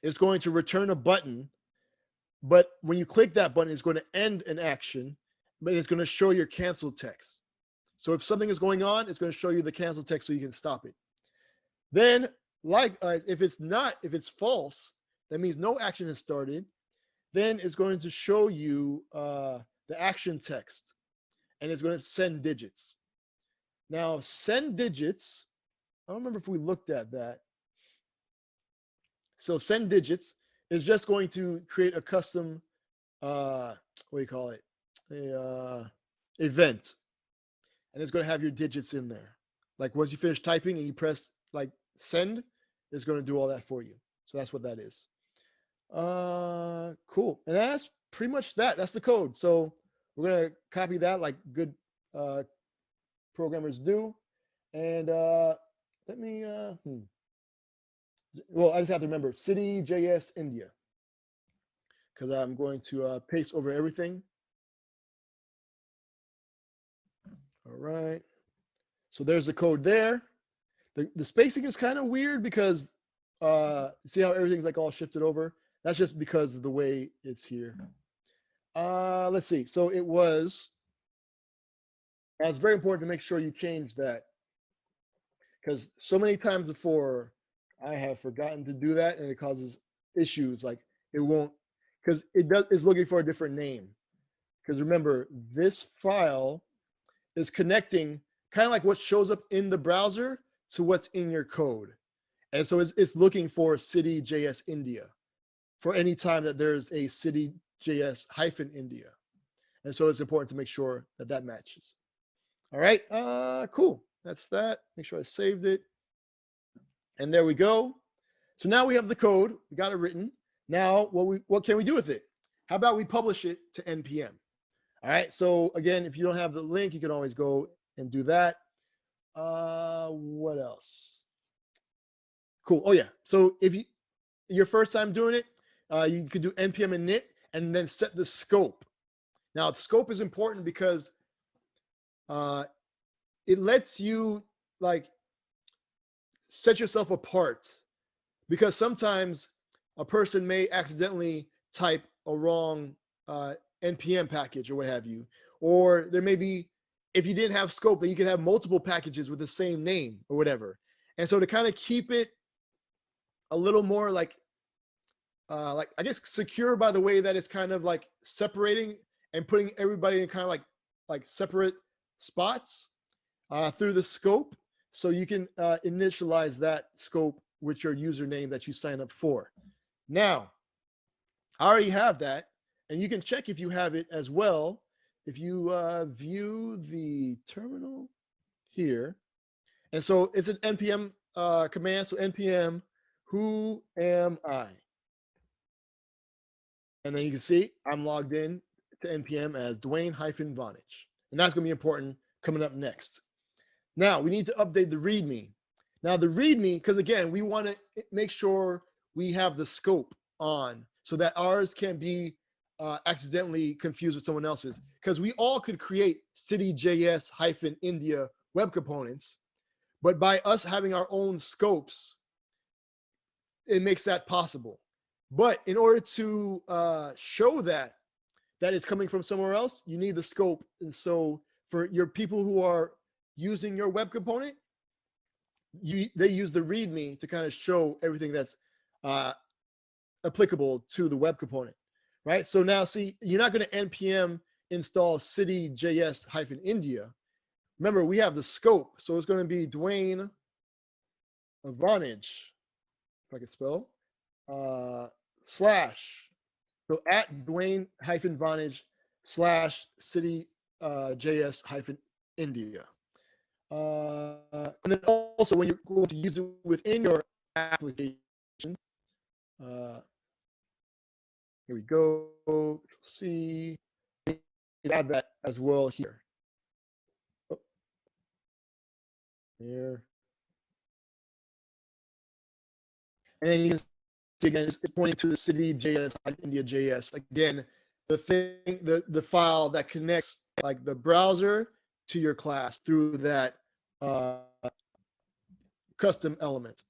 it's going to return a button. But when you click that button, it's going to end an action, but it's going to show your cancel text. So if something is going on, it's going to show you the cancel text so you can stop it. Then, if it's false, that means no action has started. Then it's going to show you the action text, and it's going to send digits. Now, send digits, I don't remember if we looked at that. So send digits is just going to create a custom, what do you call it? Event. And it's going to have your digits in there. Like once you finish typing and you press like send, it's going to do all that for you. So that's what that is. Cool. And that's pretty much that. That's the code. So we're going to copy that like good programmers do. And let me, well, I just have to remember Cityjs India, because I'm going to paste over everything. All right. So there's the code there. The spacing is kind of weird because see how everything's like all shifted over? That's just because of the way it's here. Let's see. So that's very important to make sure you change that, because so many times before I have forgotten to do that and it causes issues. Like it won't, because it's looking for a different name. Because remember, this file is connecting kind of like what shows up in the browser to what's in your code. And so it's looking for Cityjs India for any time that there's a Cityjs -India. And so it's important to make sure that that matches. All right, cool. That's that. Make sure I saved it. And there we go. So now we have the code. We got it written. Now, what can we do with it? How about we publish it to NPM? All right. So again, if you don't have the link, you can always go and do that. What else? Cool. Oh yeah. So if your first time doing it, you could do npm init and then set the scope. Now, the scope is important because it lets you like set yourself apart, because sometimes a person may accidentally type a wrong npm package or what have you, or there may be, if you didn't have scope, that you could have multiple packages with the same name or whatever. And so to kind of keep it a little more like I guess secure by the way that it's kind of like separating and putting everybody in kind of like separate spots through the scope, so you can initialize that scope with your username that you sign up for. Now, I already have that, and you can check if you have it as well. If you view the terminal here, and so it's an npm command, so npm who am I, and then you can see I'm logged in to npm as Dwayne-Vonage, and that's going to be important coming up next. Now we need to update the README. Now the README, because again, we want to make sure we have the scope on so that ours can be accidentally confused with someone else's, because we all could create Cityjs-India web components, but by us having our own scopes, it makes that possible. But in order to show that it's coming from somewhere else, you need the scope. And so for your people who are using your web component, they use the README to kind of show everything that's applicable to the web component, right? So now see, you're not going to npm install Cityjs-India. Remember, we have the scope, so it's going to be Dwayne-Vonage, if I could spell, slash, so at Dwayne-Vonage slash Cityjs-India. And then also when you're going to use it within your application, here we go. See, add that as well here. Oh, here. And then you can see again, it's pointing to the Cityjs-India.js. Again, the file that connects like the browser to your class through that custom element.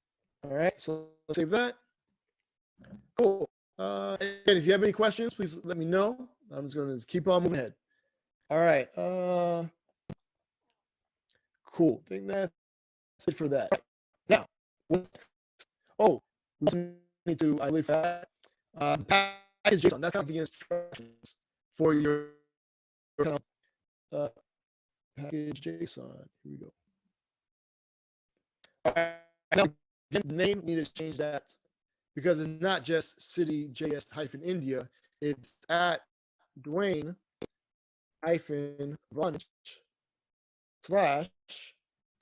All right, so let's save that. Cool. And if you have any questions, please let me know. I'm just going to keep on moving ahead. All right. Cool. I think that's it for that. Now, what's next? Oh, we need to, I believe that package JSON. That's kind of the instructions for your package JSON. Here we go. All right. Now, the name, need to change that because it's not just Cityjs-India. It's at Dwayne-Vonage slash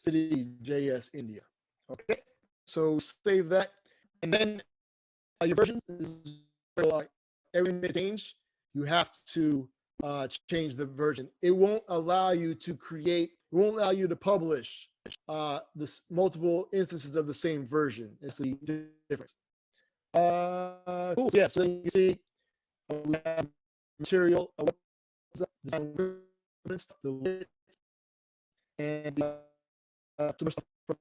Cityjs-India. Okay, so save that, and then your version is everything that changed. You have to change the version. It won't allow you to create. It won't allow you to publish this multiple instances of the same version. It's the difference. Cool. Yeah. So you see, we have material, design, the lit, and some stuff from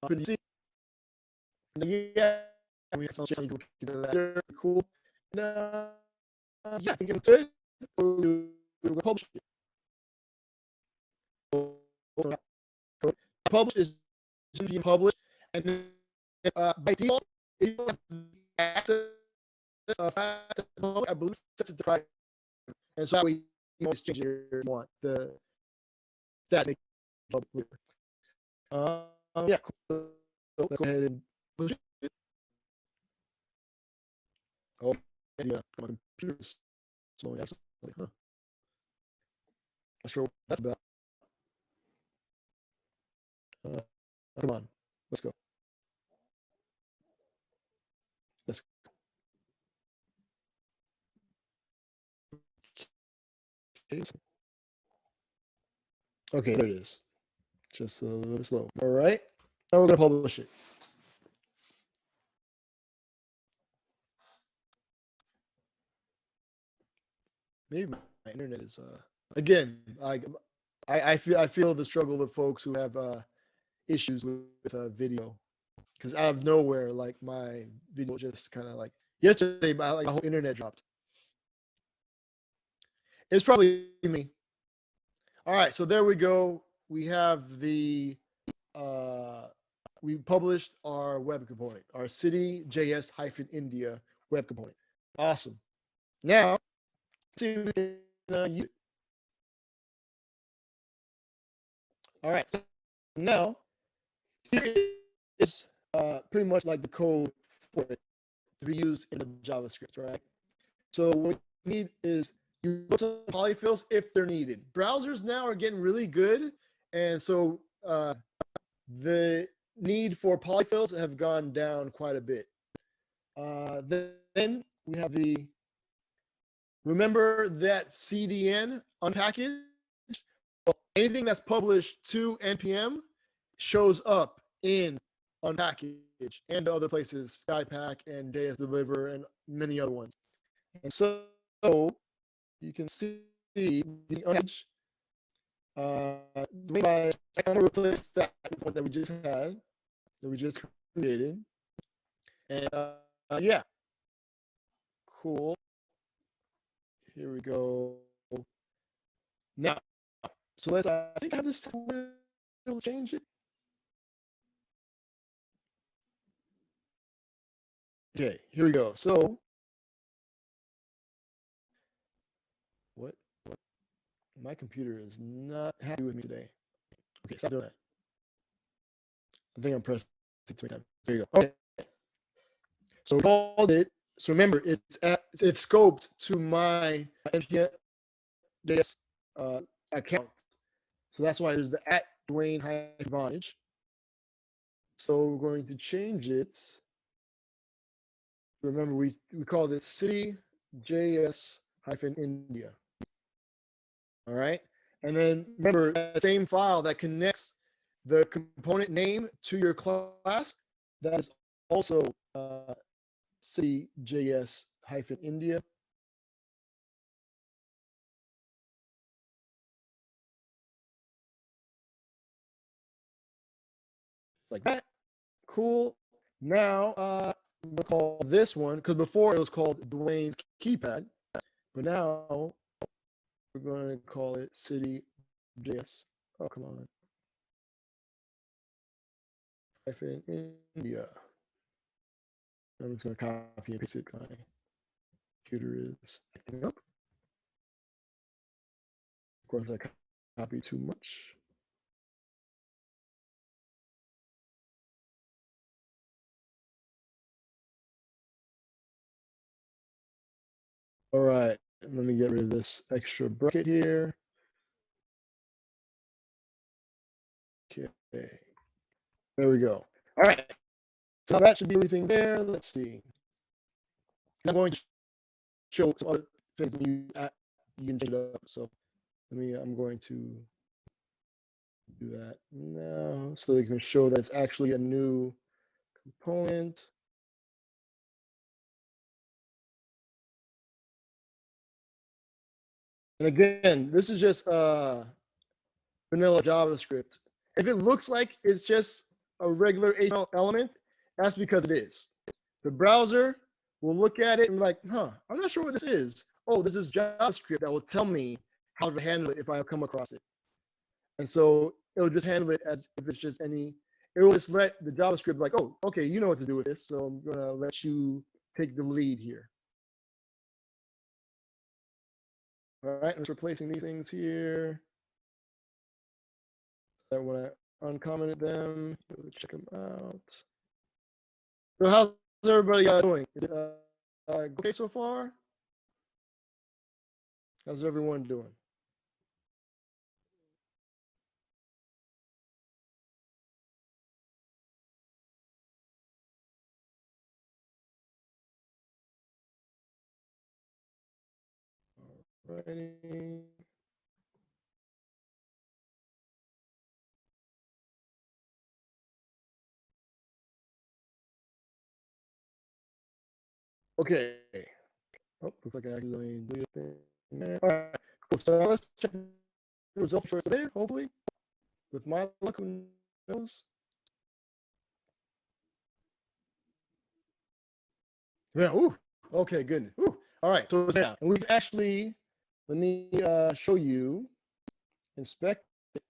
pretty see. Yeah, we have some JSON that cool. And, yeah, I think it's good. We'll publish it. Publish is being published, and by default, if you have access, I believe it's the private, and so that way you always change it if you want that make it public. Yeah, cool. So let's go ahead and push it. Oh, yeah, my computer's slowing down. Huh. Not sure what that's about. Come on, let's go. Let's go. Okay, there it is. Just a little slow. All right, now we're gonna publish it. Maybe my internet is again. I feel the struggle of folks who have issues with video, because out of nowhere, like my video just kind of like yesterday, my whole internet dropped. It's probably me. All right, so there we go. We have the we published our web component, our Cityjs-India web component. Awesome. Now, let's see if we can use it. All right. So now, here is pretty much like the code for it to be used in the JavaScript, right? So what we need is you look at polyfills if they're needed. Browsers now are getting really good, and so the need for polyfills have gone down quite a bit. Then we have remember that CDN unpackage? Well, anything that's published to NPM shows up in unpackage and other places, SkyPack and JS Deliver and many other ones. And so you can see the unpackage. I'm going to replace that that we just had, that we just created. And yeah, cool. Here we go. Now, so let's, I think I have this, we'll change it. Okay, here we go. So, what? My computer is not happy with me today. Okay, stop doing that. I think I'm pressing too many times. There you go. Okay. So we called it. So remember, it's scoped to my NPM.js account. So that's why there's the @Dwayne-Vonage. So we're going to change it. Remember, we called it Cityjs-India. All right. And then remember that same file that connects the component name to your class, that is also Cityjs-India. Like that. Cool. Now we'll call this one, because before it was called Dwayne's Keypad, but now we're going to call it Cityjs. Oh, come on. India. I'm just going to copy and paste it. My computer is acting up. Of course, I copied too much. All right, let me get rid of this extra bracket here. Okay, there we go. All right, so that should be everything there. Let's see. I'm going to show some other things that you can change it up. So I'm going to do that now so they can show that it's actually a new component. And again, this is just vanilla JavaScript. If it looks like it's just a regular HTML element, that's because it is. The browser will look at it and be like, huh, I'm not sure what this is. Oh, this is JavaScript that will tell me how to handle it if I come across it. And so it'll just handle it as if it's just any, it will just let the JavaScript like, oh, okay, you know what to do with this. So I'm gonna let you take the lead here. All right, I'm just replacing these things here. And when I uncommented them, check them out. So how's everybody doing? Is it okay so far? How's everyone doing? Alrighty. Okay. Oh, looks like I accidentally deleted a thing there. All right, cool. So let's check the results for there, hopefully. With my luck, who knows? Yeah, ooh, okay, good. Ooh. All right, so it's down. And we've actually, let me show you, inspect it.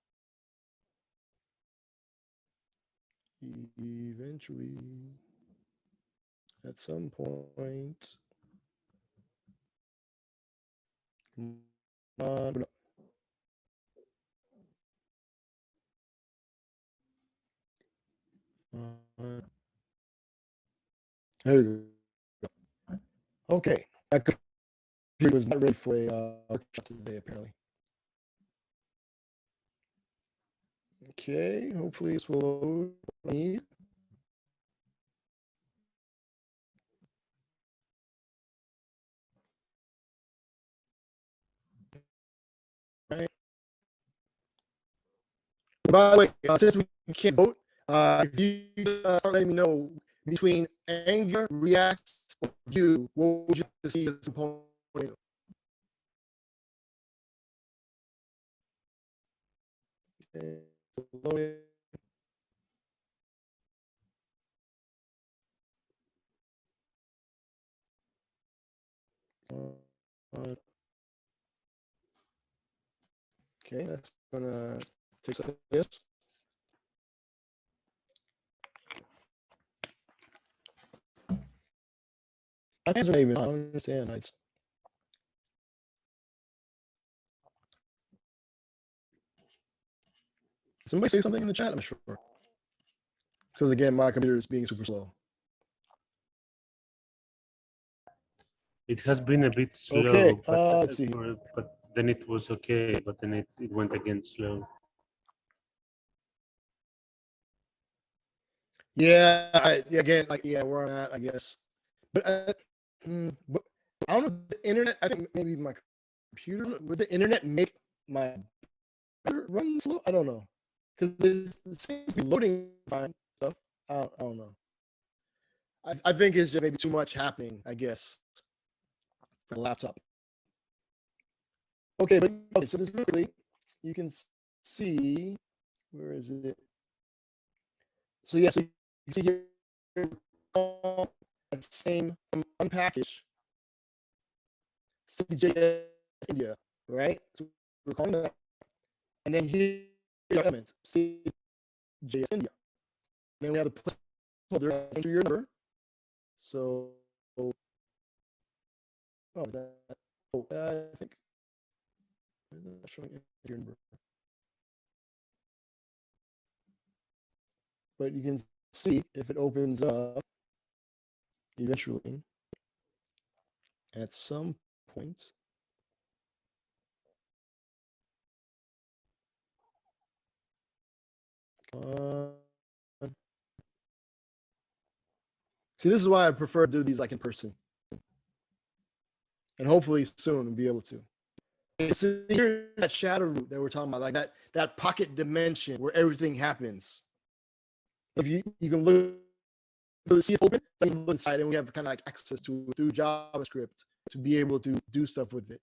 Eventually, at some point, no. There you go. Okay, that computer was not ready for a workshop today, apparently. Okay, hopefully this will load what I need. Right. By the way, since we can't vote, if you start letting me know between Angular, React, or Vue, what would you like to see as a component? Okay, so loading. Okay, that's gonna take some of this. I don't understand. It's, somebody say something in the chat, I'm sure. Because again, my computer is being super slow. It has been a bit slow, Okay, but, let's see. but then it was okay, but then it went again slow. Yeah, again, like, yeah, where I'm at, I guess. But I don't know if the internet, I think maybe my computer, would the internet make my computer run slow? I don't know. Because it seems to be loading fine stuff. I don't know. I think it's just maybe too much happening, I guess, for the laptop. Okay, but okay, so this really, you can see, where is it? So yeah, so you can see here, that same unpackage Cityjs India, right? So we're calling that, and then here are elements Cityjs India. And then we have a placeholder enter your number. So, I think where's that showing your number? But you can see if it opens up eventually at some point. See, this is why I prefer to do these like in person. And hopefully soon we'll be able to. It's here that shadow root that we're talking about, like that pocket dimension where everything happens. If you can look, see it open, you can look inside, and we have kind of like access to it through JavaScript to be able to do stuff with it.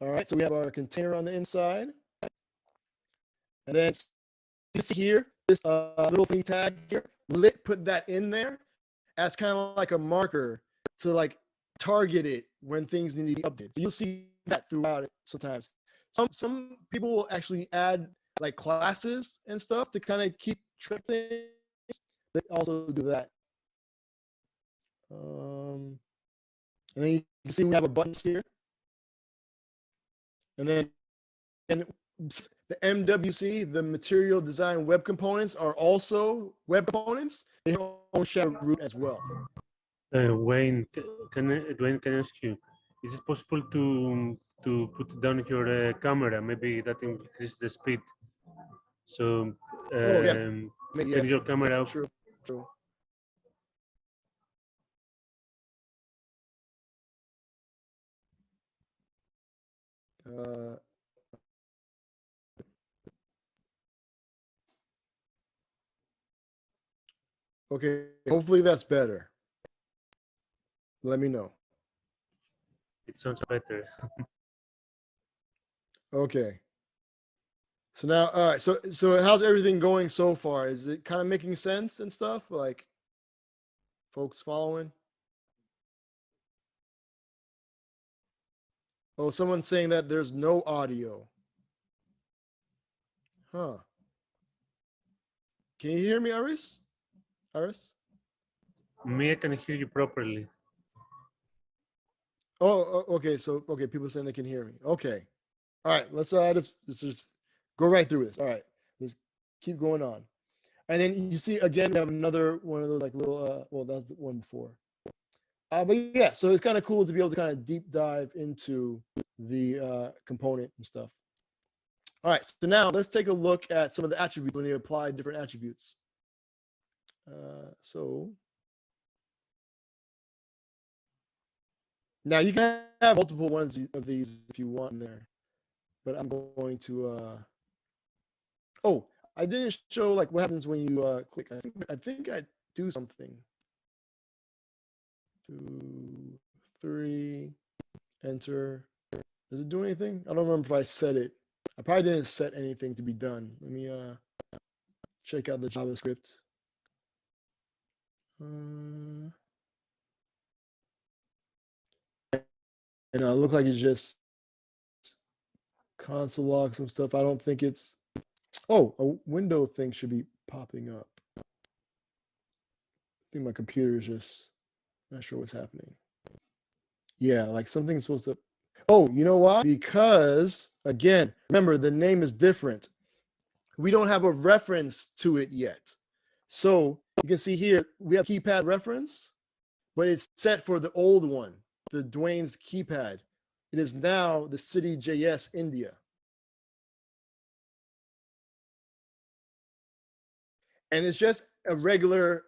All right, so we have our container on the inside. And then you see here, this little free tag here, lit put that in there as kind of like a marker to like target it when things need to be updated. So you'll see that throughout it sometimes. Some people will actually add like classes and stuff to kind of keep track of things. They also do that. And then you can see we have a button here. And then the MWC, the material design web components, are also web components. They have their own shared root as well. Wayne, Dwayne, can I ask you, is it possible to put down your camera? Maybe that increases the speed. So turn your camera off. True. Okay, hopefully that's better. Let me know. It sounds better. Okay. So now, all right. So how's everything going so far? Is it kind of making sense and stuff? Like, folks following? Oh, someone's saying that there's no audio. Huh. Can you hear me, Iris? Iris? Me, I can hear you properly. Oh, okay. So, okay, people are saying they can hear me. Okay. All right. Let's just go right through this. All right. Let's keep going on. And then you see again, we have another one of those like little. Well, that was the one before. But yeah, so it's kind of cool to be able to kind of deep dive into the component and stuff. All right, so now let's take a look at some of the attributes when you apply different attributes. So now you can have multiple ones of these if you want in there, but I'm going to. Oh, I didn't show like what happens when you click. I think I do something. 2, 3, enter. Does it do anything? I don't remember if I set it. I probably didn't set anything to be done. Let me check out the JavaScript. And it look like it's just console log some stuff. I don't think it's. Oh, a window thing should be popping up. I think my computer is just not sure what's happening. Yeah, like something's supposed to. Oh, you know why? Because again, remember the name is different. We don't have a reference to it yet. So you can see here, we have keypad reference, but it's set for the old one, the Dwayne's keypad. It is now the Cityjs India. And it's just a regular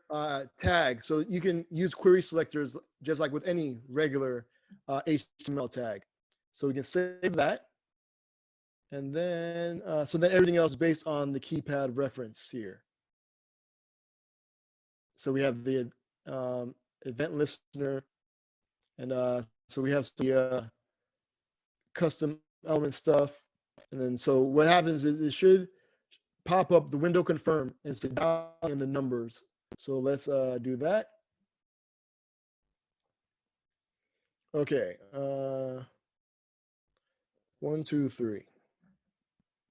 tag. So you can use query selectors just like with any regular HTML tag. So we can save that. And then, so then everything else is based on the keypad reference here. So we have the event listener, and so we have the custom element stuff. And then, so what happens is it should pop up the window confirm and say down in the numbers. So let's do that. Okay. 1, 2, 3.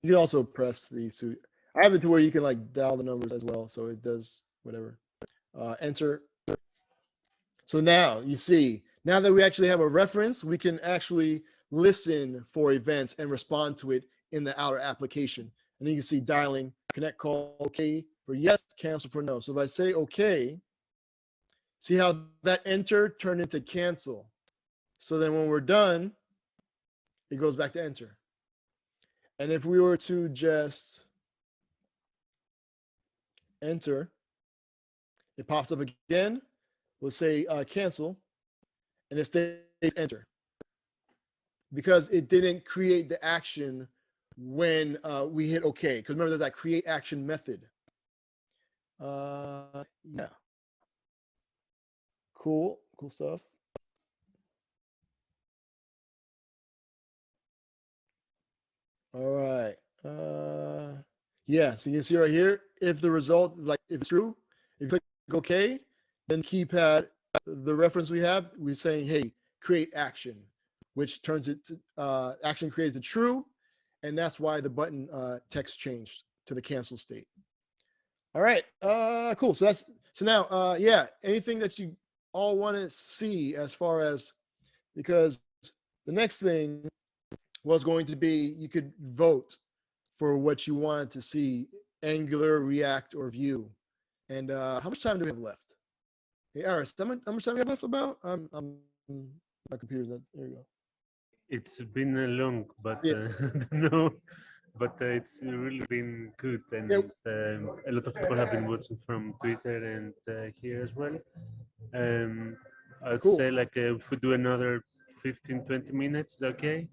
You can also press these two. I have it to where you can like dial the numbers as well, so it does whatever. Enter. So now you see, now that we actually have a reference, we can actually listen for events and respond to it in the outer application. And you can see dialing, connect call, okay for yes, cancel for no. So if I say okay, see how that enter turned into cancel. So then when we're done, it goes back to enter. And if we were to just enter, it pops up again. We'll say cancel, and it stays enter. Because it didn't create the action when we hit OK. Because remember, there's that create action method. Yeah. Cool stuff. All right. Yeah, so you can see right here, if the result, like if it's true, if you click OK, then Keypad, the reference we have, we're saying, hey, create action, which turns it to, action creates a true, and that's why the button text changed to the cancel state. All right, cool. So now, yeah, anything that you all want to see as far as, because the next thing was going to be you could vote for what you wanted to see, Angular, React, or Vue. And how much time do we have left? Hey, Aris, how much time do we have left about? My computer's not, there you go. It's been long, but Yeah. I don't know. But it's really been good, and a lot of people have been watching from Twitter and here as well. I'd Cool. say like if we do another 15-20 minutes, okay?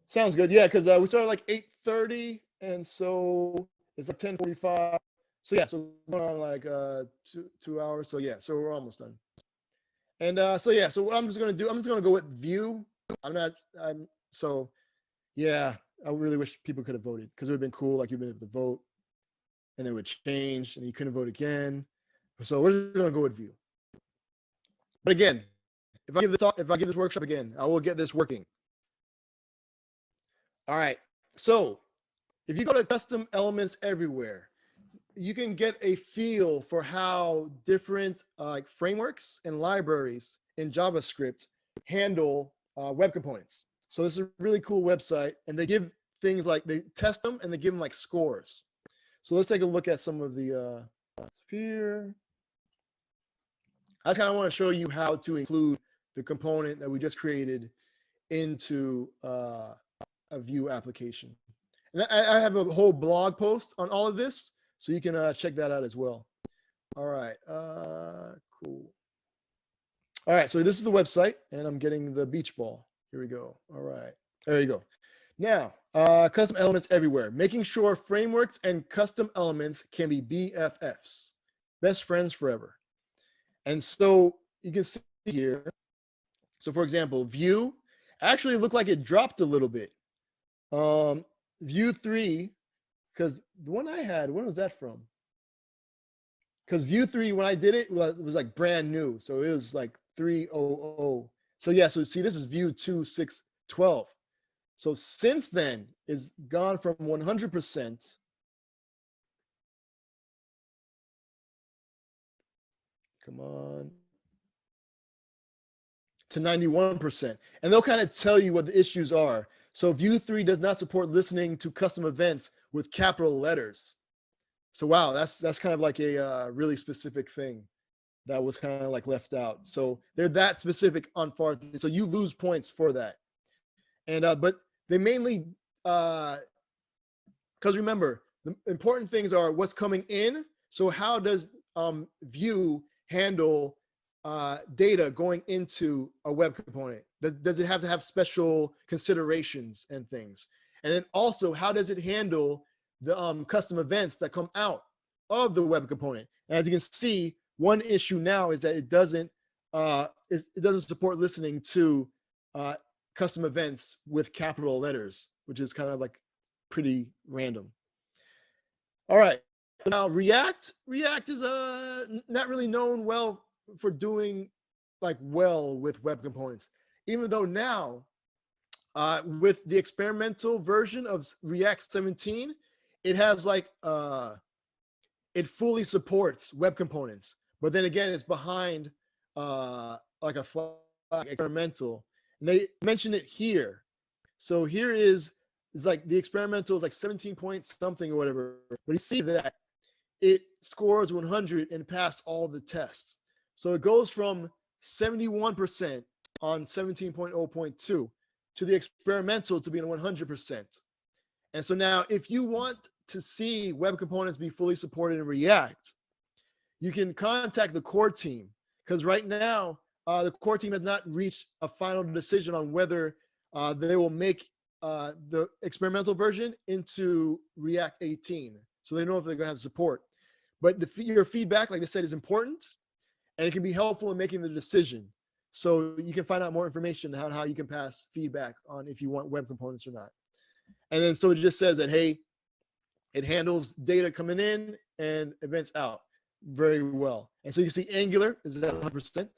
Sounds good. Yeah, because we started like 8:30, and so it's like 10:45. So yeah, so we're on like 2 hours. So yeah, so we're almost done. And so yeah, so what I'm just gonna do, I'm just gonna go with Vue. So yeah, I really wish people could have voted, because it would have been cool. Like you've been able to vote, and it would change, and you couldn't vote again. So we're just gonna go with Vue. But again, if I give this workshop again, I will get this working. All right. So if you go to custom elements everywhere, you can get a feel for how different like frameworks and libraries in JavaScript handle web components. So this is a really cool website, and they give things like, they test them and they give them like scores. So let's take a look at some of the here. I just kind of want to show you how to include the component that we just created into a Vue application. And I have a whole blog post on all of this, so you can check that out as well. All right, cool. All right, so this is the website, and I'm getting the beach ball. Here we go. All right, there you go. Now, custom elements everywhere, making sure frameworks and custom elements can be BFFs, best friends forever. And so you can see here, so for example, Vue actually looked like it dropped a little bit. Vue 3, because the one I had, when was that from? Because Vue 3, when I did it, it was like brand new. So it was like 3.00. So yeah, so see, this is Vue 2.6.12. So since then, it's gone from 100%. Come on. To 91%. And they'll kind of tell you what the issues are. So Vue 3 does not support listening to custom events with capital letters. So wow, that's kind of like a really specific thing that was kind of like left out. So they're that specific on far. So you lose points for that. And but they mainly, because remember, the important things are what's coming in. So how does Vue handle data going into a web component? Does it have to have special considerations and things? And then also, how does it handle the custom events that come out of the web component? And as you can see, one issue now is that it doesn't support listening to custom events with capital letters, which is kind of like pretty random. All right, now React is not really known well for doing like well with web components, even though now with the experimental version of React 17, it has like it fully supports web components, but then again, it's behind like a flag experimental, and they mention it here. So here is like the experimental is like 17 point something or whatever, but you see that it scores 100 and passed all the tests. So it goes from 71% on 17.0.2 to the experimental to being 100%. And so now if you want to see web components be fully supported in React, you can contact the core team, because right now the core team has not reached a final decision on whether they will make the experimental version into React 18. So they know if they're going to have support. But your feedback, like I said, is important, and it can be helpful in making the decision. So you can find out more information on how you can pass feedback on if you want web components or not. And then so it just says that, hey, It handles data coming in and events out very well. And so you see Angular is at 100%.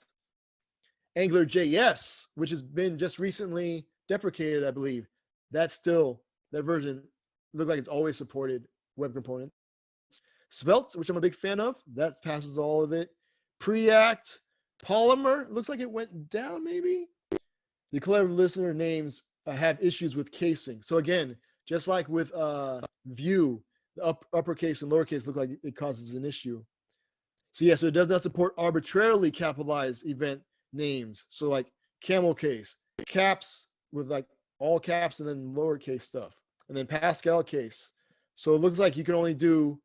Angular JS, which has been just recently deprecated, I believe, that version looks like it's always supported web components. Svelte, which I'm a big fan of, that passes all of it. Preact, Polymer, looks like it went down maybe. The collaborative listener names have issues with casing. So again, just like with Vue, the uppercase and lowercase look like it causes an issue. So yeah, so it does not support arbitrarily capitalized event names. So like camel case, caps with like all caps and then lowercase stuff, and then Pascal case. So it looks like you can only do,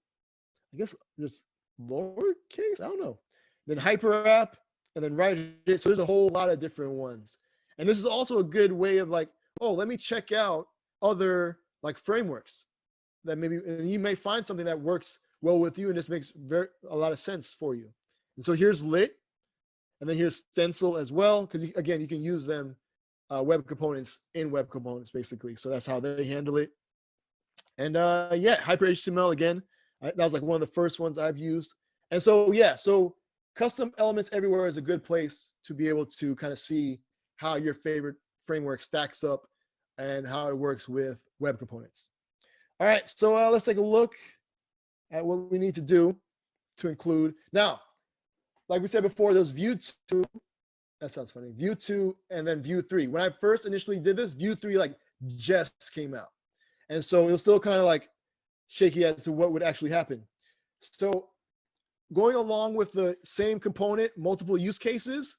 I guess, just lowercase. I don't know. Then hyperwrap, and then write. So there's a whole lot of different ones. And this is also a good way of like, oh, let me check out other like frameworks that maybe, and you may find something that works well with you, and this makes a lot of sense for you. And so here's Lit, and then here's Stencil as well, because again, you can use them web components in web components basically. So that's how they handle it. And yeah, Hyper HTML again, that was like one of the first ones I've used. And so yeah, so custom elements everywhere is a good place to be able to kind of see how your favorite framework stacks up and how it works with web components. All right, so let's take a look at what we need to do to include. Now, like we said before, there's Vue 2, that sounds funny, Vue 2 and then Vue 3. When I first initially did this, Vue 3 like just came out. And so it was still kind of like shaky as to what would actually happen. So going along with the same component, multiple use cases,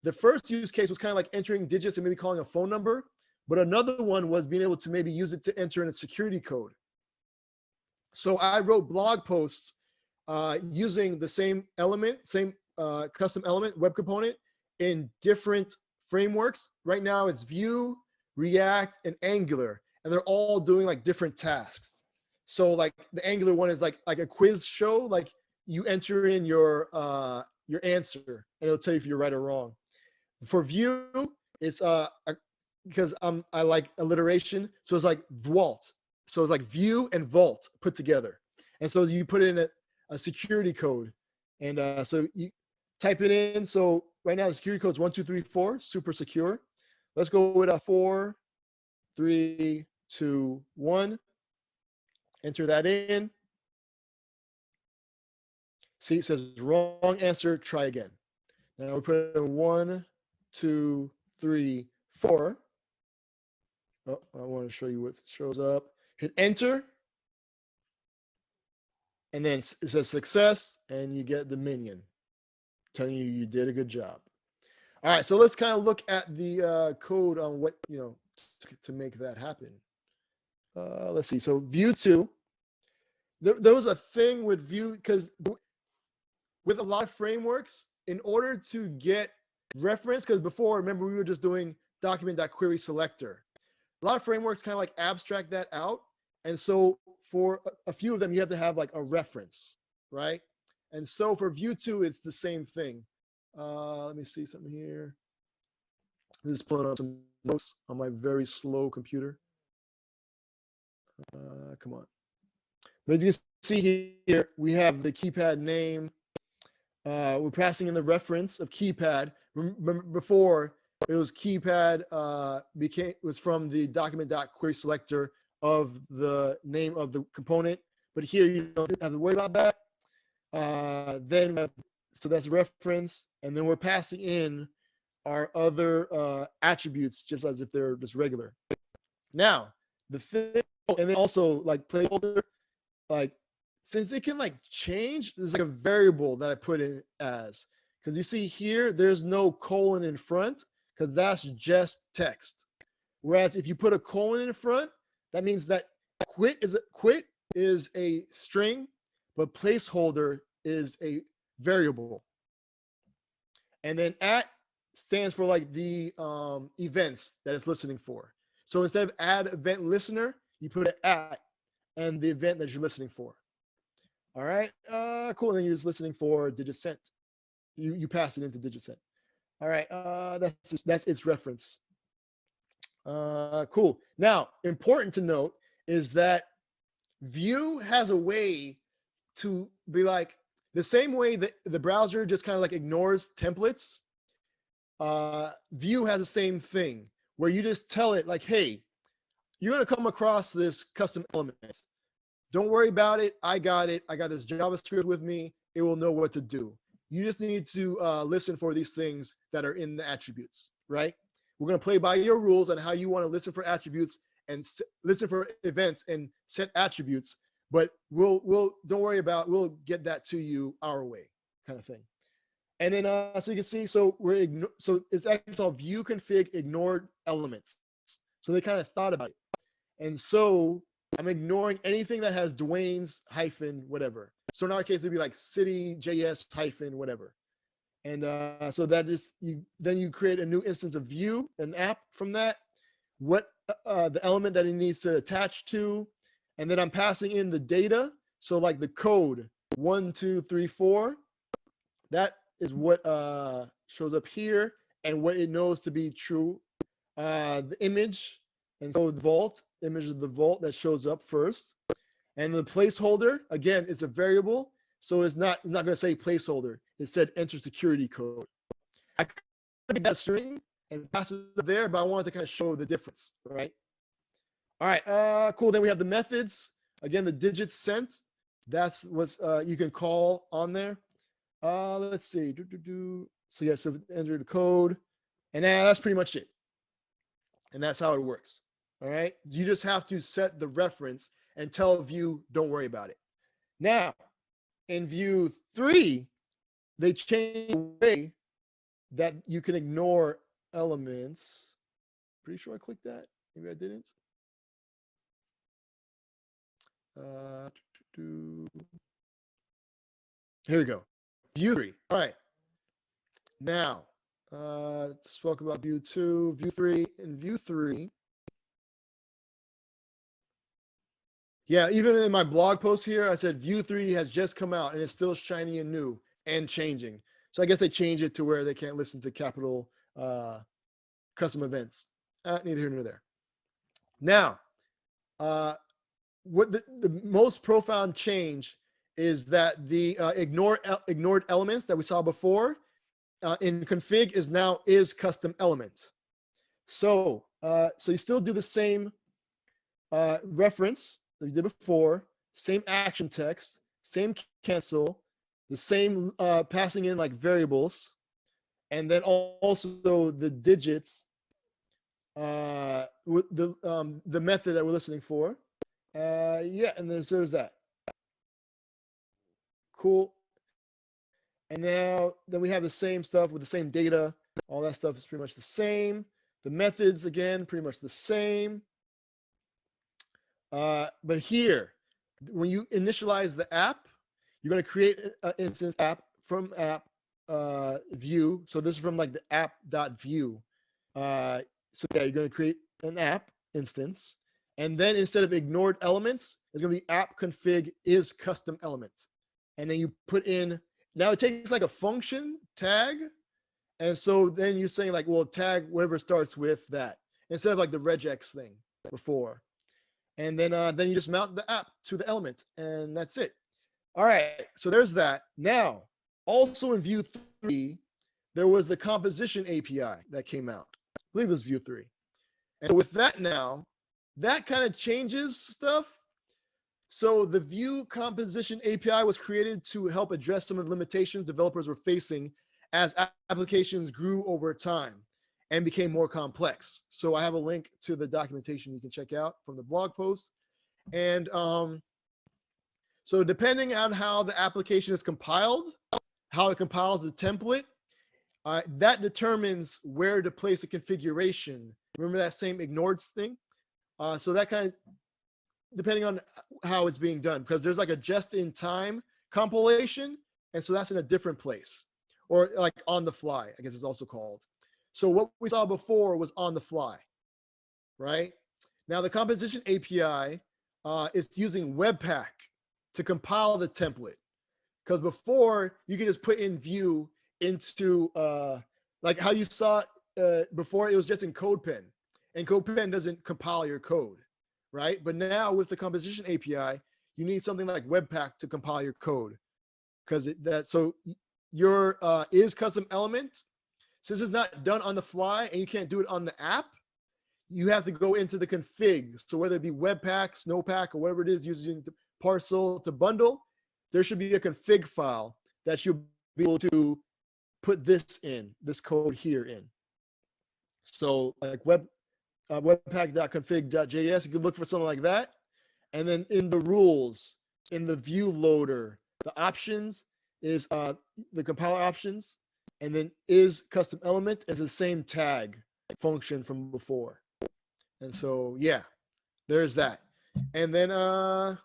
the first use case was kind of like entering digits and maybe calling a phone number. But another one was being able to maybe use it to enter in a security code. So I wrote blog posts using the same element, same custom element, web component in different frameworks. Right now it's Vue, React, and Angular, and they're all doing like different tasks. So like the Angular one is like a quiz show, like you enter in your answer and it'll tell you if you're right or wrong. For Vue, it's because I like alliteration, so it's like Vault. So it's like Vue and Vault put together. And so you put in a security code, and so you type it in. So right now the security code is 1234, super secure. Let's go with a 4, 3, 2, 1. Enter that in. See, it says wrong answer, try again. Now we put in 1, 2, 3, 4. Oh, I want to show you what shows up. Hit enter. And then it says success, and you get the minion telling you you did a good job. All right, so let's kind of look at the code on what, to make that happen. Let's see. So Vue 2, there was a thing with Vue, because with a lot of frameworks, in order to get reference, because before, remember, we were just doing document.query selector. A lot of frameworks kind of like abstract that out. And so for a few of them, you have to have like a reference, right? And so for Vue 2, it's the same thing. Let me see something here. This is pulling up some notes on my very slow computer. Come on. But as you can see here, we have the keypad name. We're passing in the reference of keypad. Remember before, it was keypad was from the document.query selector of the name of the component, but here you don't have to worry about that. So that's reference, and then we're passing in our other attributes just as if they're just regular. Now the thing, and then also like placeholder, like since it can like change, there's like a variable that I put in as, because you see here there's no colon in front, because that's just text. Whereas if you put a colon in front, that means that quit is a string, but placeholder is a variable. And then at stands for like the events that it's listening for. So instead of add event listener, you put an at and the event that you're listening for. All right, cool. And then you're just listening for digit sent. You pass it into digit sent. All right, that's its reference. Cool. Now, important to note is that Vue has a way to be like, the same way that the browser just kind of like ignores templates, Vue has the same thing where you just tell it like, hey, you're going to come across this custom element. Don't worry about it. I got it. I got this JavaScript with me. It will know what to do. You just need to listen for these things that are in the attributes, right? We're going to play by your rules on how you want to listen for attributes and listen for events and set attributes. But we'll don't worry about, we'll get that to you our way, kind of thing. And then so you can see, so it's actually called view config ignored elements. So they kind of thought about it. And so I'm ignoring anything that has Dwayne's hyphen whatever. So in our case, it'd be like Cityjs hyphen whatever. And so that is, then you create a new instance of view, an app from that, what the element that it needs to attach to. And then I'm passing in the data. So like the code 1, 2, 3, 4, that is what shows up here and what it knows to be true. The image, and so the vault, image of the vault that shows up first. And the placeholder, again, it's a variable. So it's not going to say placeholder. It said enter security code. I could make that a string and pass it there, but I wanted to kind of show the difference, right? All right, cool. Then we have the methods. Again, the digits sent. That's what you can call on there. Let's see. So yeah, so enter the code, and that's pretty much it. And that's how it works. All right. You just have to set the reference and tell Vue, don't worry about it. Now, in Vue 3, they changed the way that you can ignore elements. Pretty sure I clicked that. Maybe I didn't. Here we go. Vue 3. All right. Now, spoke about Vue 2, Vue 3, and Vue 3. Yeah, even in my blog post here, I said Vue 3 has just come out and it's still shiny and new and changing. So I guess they changed it to where they can't listen to capital custom events. Neither here nor there. Now, what the most profound change is that the ignored elements that we saw before in config is custom elements. So so you still do the same reference that you did before, same action text, same cancel, the same passing in like variables, and then also the digits, with the method that we're listening for. Yeah, and there's that. Cool. And now then we have the same stuff with the same data. All that stuff is pretty much the same. The methods, again, pretty much the same. But here, when you initialize the app, you're going to create an instance app from app view. So this is from like the app.view. So yeah, you're going to create an app instance. And then instead of ignored elements, it's going to be app config is custom elements. And then you put in, now it takes like a function tag. And so then you're saying like, well, tag whatever starts with that instead of like the regex thing before. And then you just mount the app to the element and that's it. All right, so there's that. Now, also in Vue 3, there was the composition API that came out. I believe it was Vue 3. And with that now, that kind of changes stuff. So the Vue composition API was created to help address some of the limitations developers were facing as applications grew over time and became more complex. So I have a link to the documentation you can check out from the blog post. And so depending on how the application is compiled, how it compiles the template, that determines where to place the configuration. Remember that same ignored thing? So that kind of, depending on how it's being done, because there's like a just-in-time compilation, and so that's in a different place, or like on the fly, I guess it's also called. So what we saw before was on the fly, right? Now the composition API is using Webpack to compile the template, because before you can just put in Vue into like how you saw before, it was just in CodePen, and CodePen doesn't compile your code, right? But now with the composition API, you need something like Webpack to compile your code. Because so your is custom element, since it's not done on the fly and you can't do it on the app, you have to go into the config. So whether it be Webpack, Snowpack, or whatever it is using the parcel to bundle, there should be a config file that you'll be able to put this code here in. So like webpack.config.js, you can look for something like that. And then in the rules, in the view loader, the options is the compiler options, and then is custom element is the same tag function from before. And so, yeah, there's that. And then, and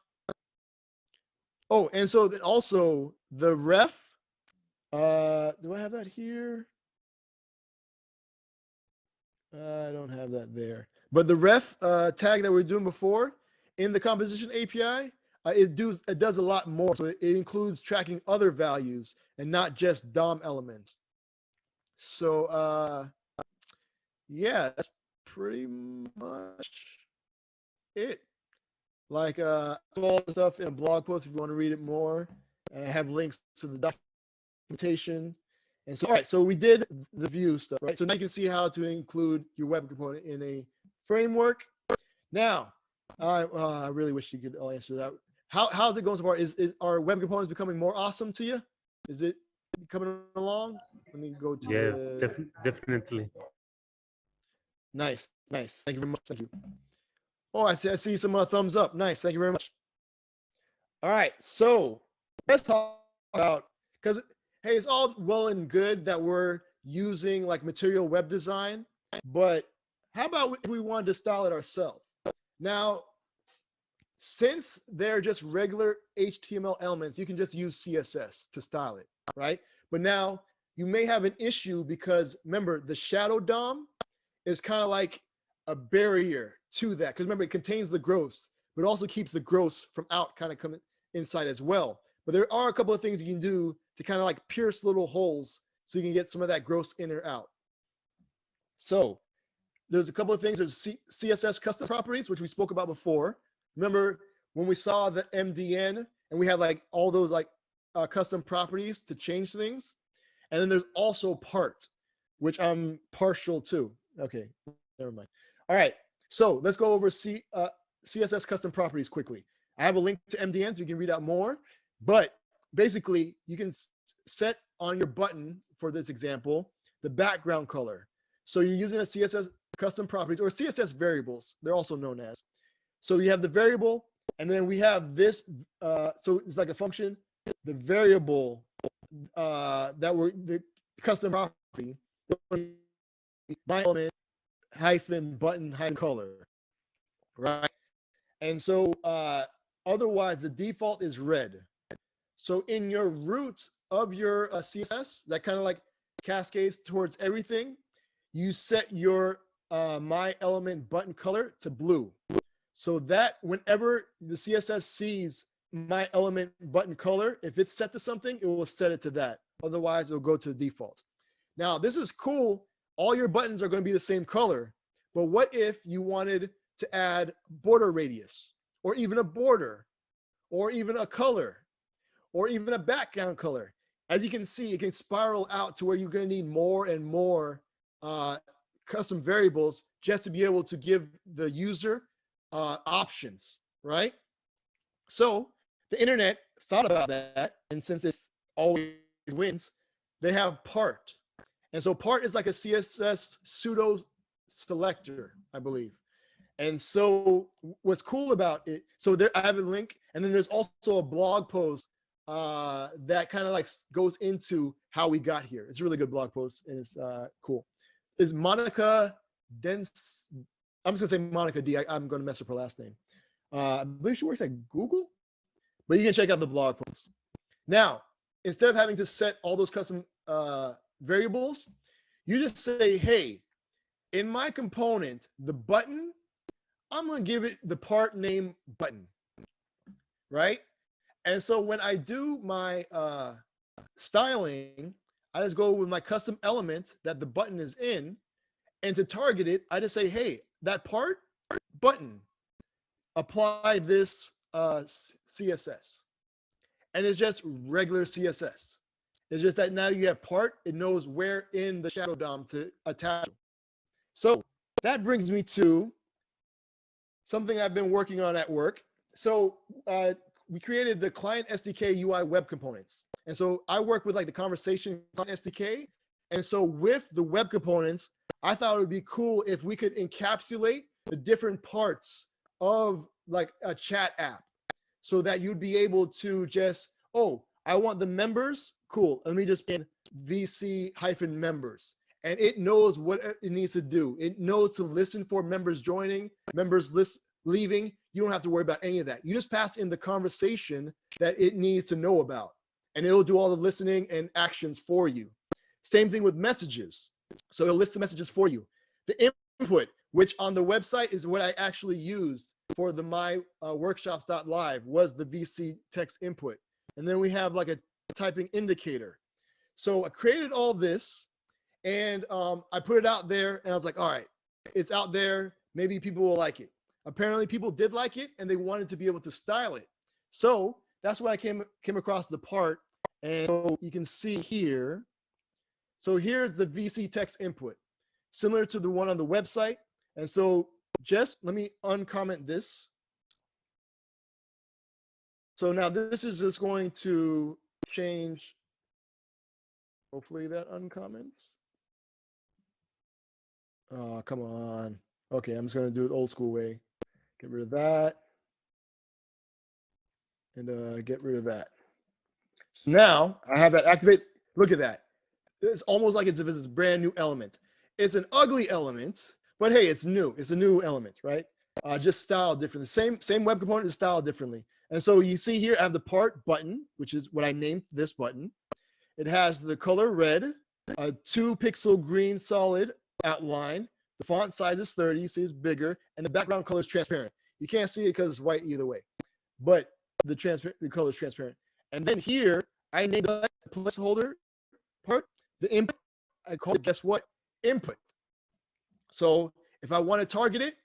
so then also the ref, do I have that here? I don't have that there. But the ref tag that we were doing before in the composition API, it does a lot more. So it includes tracking other values and not just DOM elements. So yeah, that's pretty much it. Like all the stuff in a blog post if you want to read it more. And I have links to the documentation. And so, all right, so we did the view stuff, right? So now you can see how to include your web component in a framework. Now, I really wish you could answer that. How's it going so far? Are web components becoming more awesome to you? Is it coming along? Let me go to definitely. Nice. Thank you very much. Thank you. Oh, I see some thumbs up. Nice. Thank you very much. All right. So let's talk about, because, hey, it's all well and good that we're using like material web design, but how about if we wanted to style it ourselves? Now, since they're just regular HTML elements, you can just use CSS to style it, right? But now you may have an issue because remember, the shadow DOM is kind of like a barrier to that. Because remember, it contains the gross, but also keeps the gross from out kind of coming inside as well. But there are a couple of things you can do to kind of like pierce little holes so you can get some of that gross in or out. So there's a couple of things. There's CSS custom properties, which we spoke about before. Remember when we saw the MDN and we had like all those like custom properties to change things. And then there's also part, which I'm partial to. Okay, never mind. All right, so let's go over CSS custom properties quickly. I have a link to MDN so you can read out more, but basically you can set on your button, for this example, the background color. So you're using a CSS custom properties or CSS variables, they're also known as. So you have the variable, and then we have this, so it's like a function, the variable that we're, the custom property, my element hyphen button hyphen color, right? And so otherwise the default is red. So in your root of your CSS, that kind of like cascades towards everything, you set your my element button color to blue. So that whenever the CSS sees my element button color, if it's set to something, it will set it to that. Otherwise, it will go to default. Now, this is cool. All your buttons are going to be the same color. But what if you wanted to add border radius, or even a border, or even a color, or even a background color? As you can see, it can spiral out to where you're going to need more and more custom variables just to be able to give the user options, right? So the internet thought about that, and since it's always wins, they have part. And so part is like a CSS pseudo selector, I believe. And so what's cool about it, so there I have a link, and then there's also a blog post that kind of like goes into how we got here. It's a really good blog post, and it's cool. Is Monica Dens? I'm just gonna say Monica D. I'm gonna mess up her last name. I believe she works at Google, but you can check out the blog post. Now, instead of having to set all those custom variables, you just say, hey, in my component, the button, I'm gonna give it the part name button, right? And so when I do my styling, I just go with my custom element that the button is in, and to target it, I just say, hey, that part button, apply this CSS, and it's just regular CSS. It's just that now you have part, it knows where in the shadow DOM to attach. So that brings me to something I've been working on at work. So we created the client SDK UI web components. And so I work with like the conversation client SDK. And so with the web components, I thought it would be cool if we could encapsulate the different parts of like a chat app so that you'd be able to just, oh, I want the members. Cool. Let me just put VC-members. And it knows what it needs to do. It knows to listen for members joining, members leaving. You don't have to worry about any of that. You just pass in the conversation that it needs to know about, and it'll do all the listening and actions for you. Same thing with messages. So it'll list the messages for you. The input, which on the website is what I actually used for the workshops.live, was the VC text input. And then we have like a typing indicator. So I created all this, and I put it out there, and I was like, all right, it's out there. Maybe people will like it. Apparently people did like it, and they wanted to be able to style it. So that's why I came across the part. And so you can see here. So here's the VC text input, similar to the one on the website. And so just let me uncomment this. So now this is just going to change. Hopefully that uncomments. Oh, come on. Okay, I'm just going to do it old school way. Get rid of that. And get rid of that. So now I have that activate. Look at that. It's almost like it's a brand new element. It's an ugly element, but hey, it's new. It's a new element, right? Just styled differently. Same web component is styled differently. And so you see here, I have the part button, which is what I named this button. It has the color red, a 2-pixel green solid outline. The font size is 30, you see it's bigger, and the background color is transparent. You can't see it because it's white either way, but the color is transparent. And then here, I named the placeholder part, the input, I call it, guess what? Input. So if I want to target it,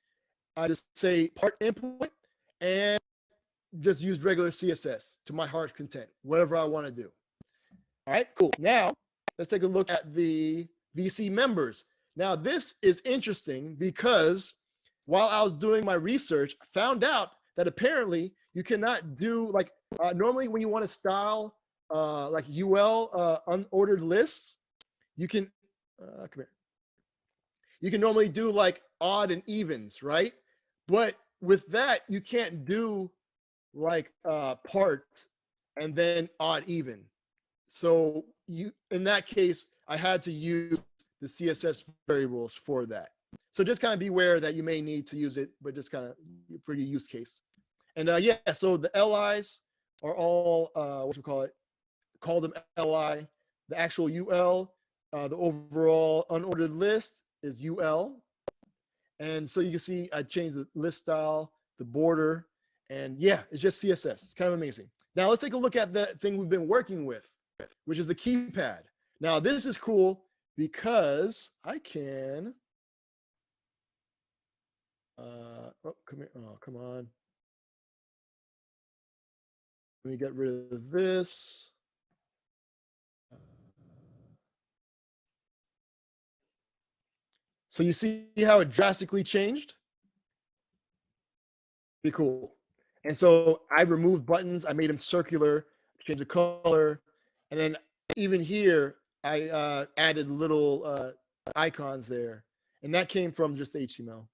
I just say part input and just use regular CSS to my heart's content, whatever I want to do. All right, cool. Now, let's take a look at the VC members. Now, this is interesting because while I was doing my research, I found out that apparently you cannot do like, normally when you want to style like UL unordered lists, you can, come here. You can normally do like odd and evens, right? But with that, you can't do like part and then odd even. So in that case, I had to use the CSS variables for that. So just kind of beware that you may need to use it, but just kind of for your use case. And yeah, so the LIs are all, what you call them LI. The actual UL, the overall unordered list is UL. And so you can see I changed the list style, the border, and yeah, it's just CSS. It's kind of amazing. Now let's take a look at the thing we've been working with, which is the keypad. Now this is cool because I can, oh, come here, oh, come on. Let me get rid of this. So you see how it drastically changed? Pretty cool. And so I removed buttons, I made them circular, changed the color, and then even here, I added little icons there. And that came from just HTML.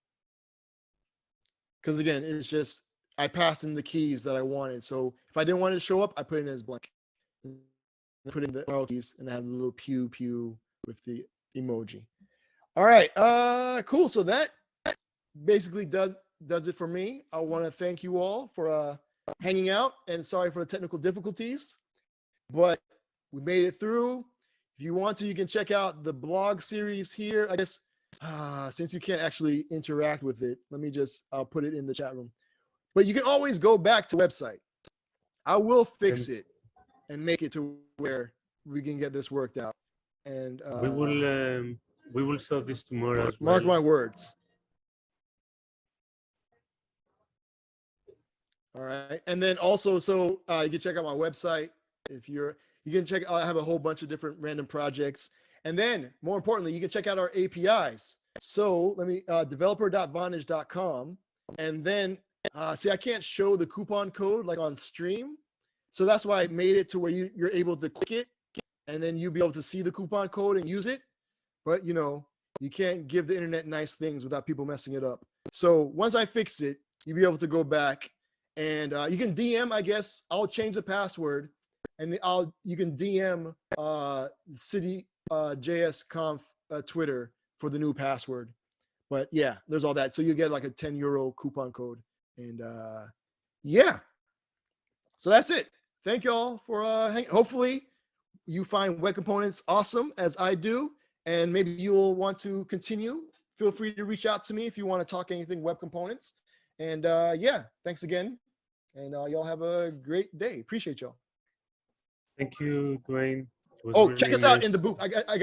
Because again, it's just, I passed in the keys that I wanted. So if I didn't want it to show up, I put it in as blank. I put in the arrow keys and I have the little pew with the emoji. All right, cool. So that basically does it for me. I want to thank you all for hanging out, and sorry for the technical difficulties, but we made it through. If you want to, you can check out the blog series here. I guess since you can't actually interact with it, I'll put it in the chat room. But you can always go back to the website. I will fix it and make it to where we can get this worked out. And we will solve this tomorrow as well. Mark my words. All right. And then also, so you can check out my website. You can check, I have a whole bunch of different random projects. And then more importantly, you can check out our APIs. So let me, developer.vonage.com. And then, see, I can't show the coupon code like on stream. So that's why I made it to where you're able to click it and then you'll be able to see the coupon code and use it. But you know, you can't give the internet nice things without people messing it up. So once I fix it, you'll be able to go back and you can DM, I guess. I'll change the password and you can DM Cityjs Conf Twitter for the new password. But yeah, there's all that. So you get like a 10 euro coupon code. And yeah, so that's it. Thank you all for hopefully you find web components awesome as I do. And maybe you'll want to continue. Feel free to reach out to me if you want to talk anything web components. And yeah, thanks again. And y'all have a great day. Appreciate y'all. Thank you, Dwayne. Oh, really check us out nice. in the booth. I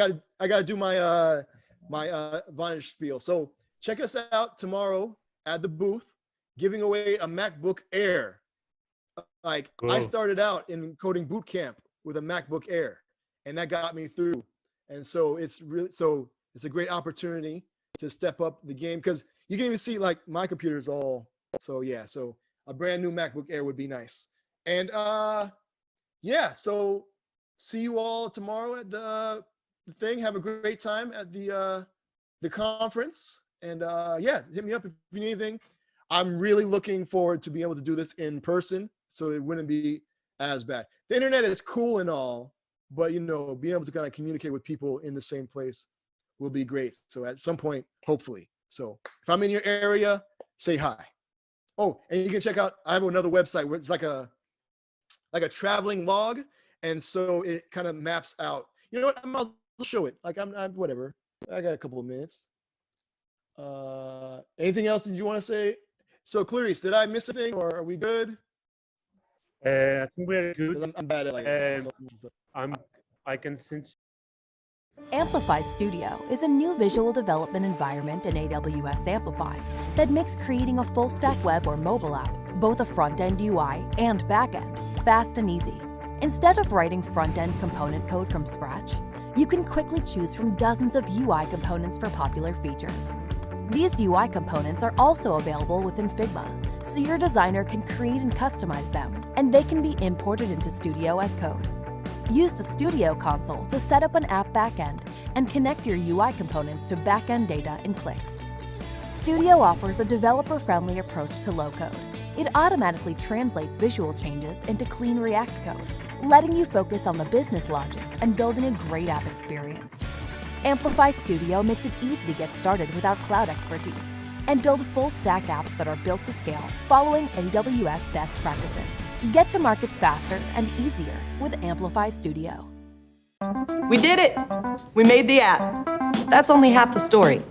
gotta do my my Vonage spiel. So check us out tomorrow at the booth, giving away a MacBook Air. Like Cool. I started out in coding boot camp with a MacBook Air, and that got me through. And so it's a great opportunity to step up the game because you can even see like my computer's all. So yeah, so a brand new MacBook Air would be nice. And yeah, so see you all tomorrow at the thing. Have a great time at the conference. And yeah, hit me up if you need anything. I'm really looking forward to being able to do this in person, so it wouldn't be as bad. The internet is cool and all, but you know, being able to kind of communicate with people in the same place will be great. So at some point, hopefully. So if I'm in your area, say hi. Oh, and you can check out, I have another website where it's like a traveling log. And so it kind of maps out, you know what, I'll show it. Like I'm whatever. I got a couple of minutes. Anything else did you want to say? So Clarice, did I miss anything or are we good? I think we're good. I'm bad at like I can sense. Amplify Studio is a new visual development environment in AWS Amplify that makes creating a full-stack web or mobile app, both a front-end UI and back-end, fast and easy. Instead of writing front-end component code from scratch, you can quickly choose from dozens of UI components for popular features. These UI components are also available within Figma, so your designer can create and customize them, and they can be imported into Studio as code. Use the Studio console to set up an app backend and connect your UI components to backend data in clicks. Studio offers a developer-friendly approach to low-code. It automatically translates visual changes into clean React code, letting you focus on the business logic and building a great app experience. Amplify Studio makes it easy to get started without cloud expertise and build full-stack apps that are built to scale following AWS best practices. Get to market faster and easier with Amplify Studio. We did it! We made the app. That's only half the story.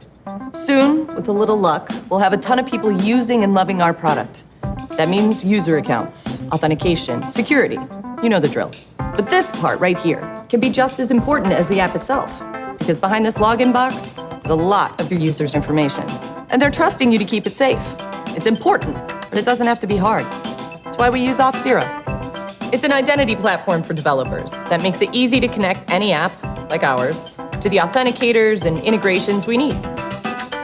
Soon, with a little luck, we'll have a ton of people using and loving our product. That means user accounts, authentication, security. You know the drill. But this part right here can be just as important as the app itself, because behind this login box is a lot of your users' information. And they're trusting you to keep it safe. It's important, but it doesn't have to be hard. That's why we use Auth0. It's an identity platform for developers that makes it easy to connect any app, like ours, to the authenticators and integrations we need.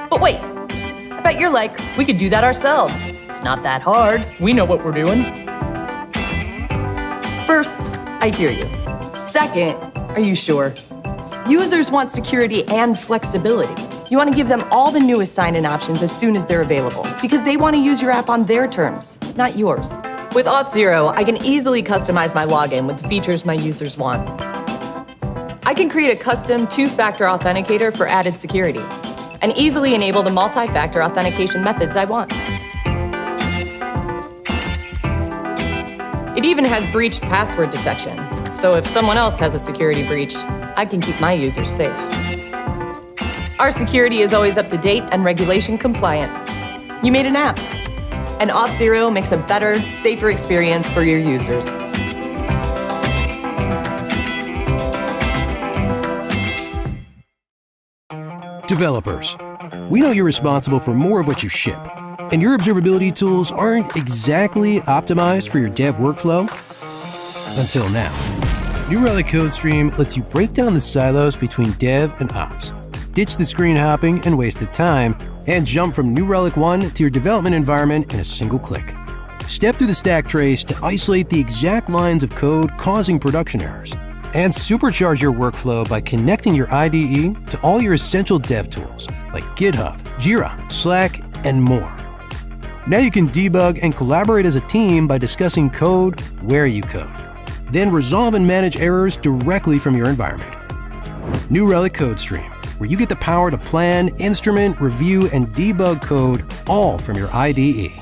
But wait, I bet you're like, we could do that ourselves. It's not that hard. We know what we're doing. First, I hear you. Second, are you sure? Users want security and flexibility. You want to give them all the newest sign-in options as soon as they're available, because they want to use your app on their terms, not yours. With Auth0, I can easily customize my login with the features my users want. I can create a custom two-factor authenticator for added security, and easily enable the multi-factor authentication methods I want. It even has breached password detection, so if someone else has a security breach, I can keep my users safe. Our security is always up to date and regulation compliant. You made an app, and Auth0 makes a better, safer experience for your users. Developers, we know you're responsible for more of what you ship. and your observability tools aren't exactly optimized for your dev workflow? Until now. New Relic CodeStream lets you break down the silos between dev and ops, ditch the screen hopping and wasted time, and jump from New Relic 1 to your development environment in a single click. Step through the stack trace to isolate the exact lines of code causing production errors, and supercharge your workflow by connecting your IDE to all your essential dev tools like GitHub, Jira, Slack, and more. Now you can debug and collaborate as a team by discussing code where you code. Then resolve and manage errors directly from your environment. New Relic CodeStream, where you get the power to plan, instrument, review, and debug code all from your IDE.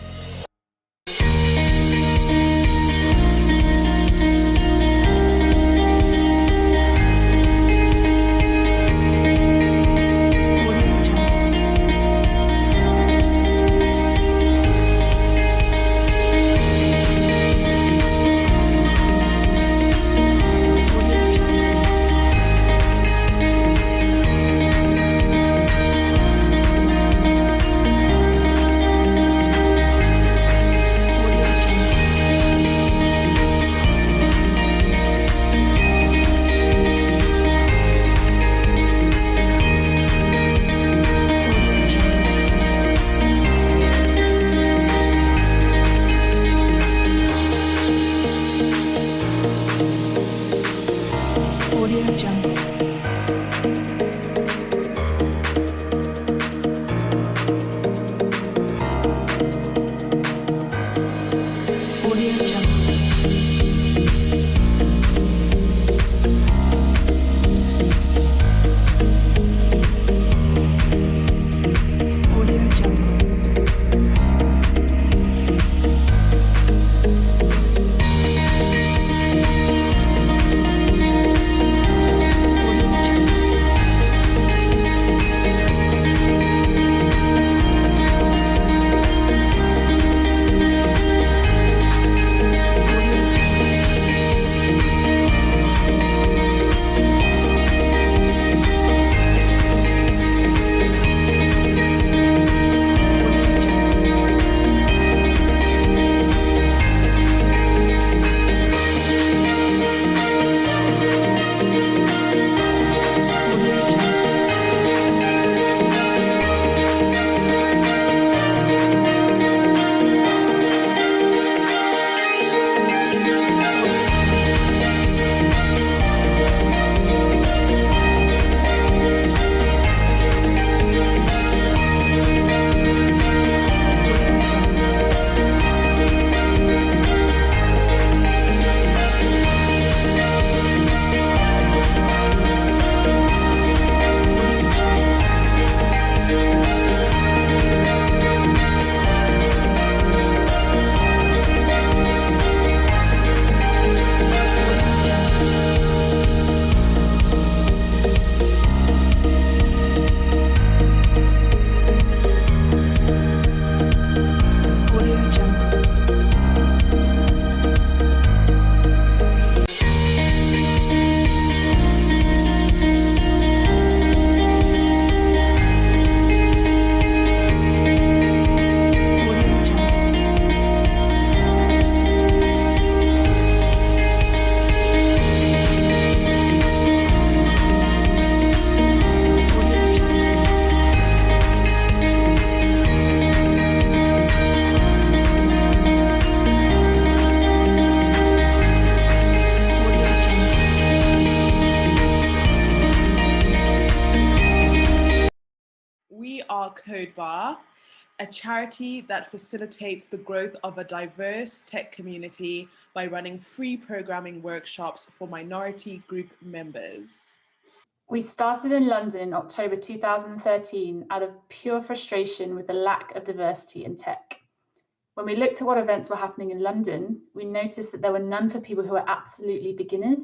Codebar, a charity that facilitates the growth of a diverse tech community by running free programming workshops for minority group members. We started in London in October 2013 out of pure frustration with the lack of diversity in tech. When we looked at what events were happening in London, we noticed that there were none for people who were absolutely beginners,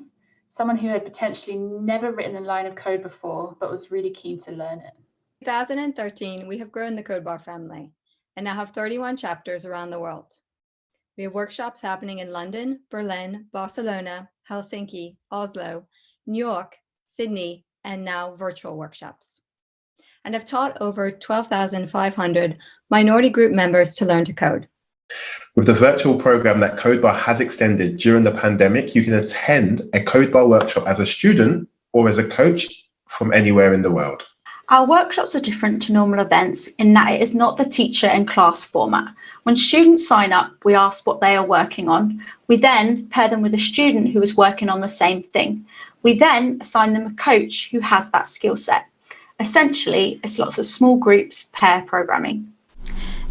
someone who had potentially never written a line of code before, but was really keen to learn it. In 2013, we have grown the Codebar family and now have 31 chapters around the world. We have workshops happening in London, Berlin, Barcelona, Helsinki, Oslo, New York, Sydney, and now virtual workshops. and have taught over 12,500 minority group members to learn to code. With the virtual program that Codebar has extended during the pandemic, you can attend a Codebar workshop as a student or as a coach from anywhere in the world. Our workshops are different to normal events in that it is not the teacher and class format. When students sign up, we ask what they are working on. We then pair them with a student who is working on the same thing. We then assign them a coach who has that skill set. Essentially, it's lots of small groups, pair programming.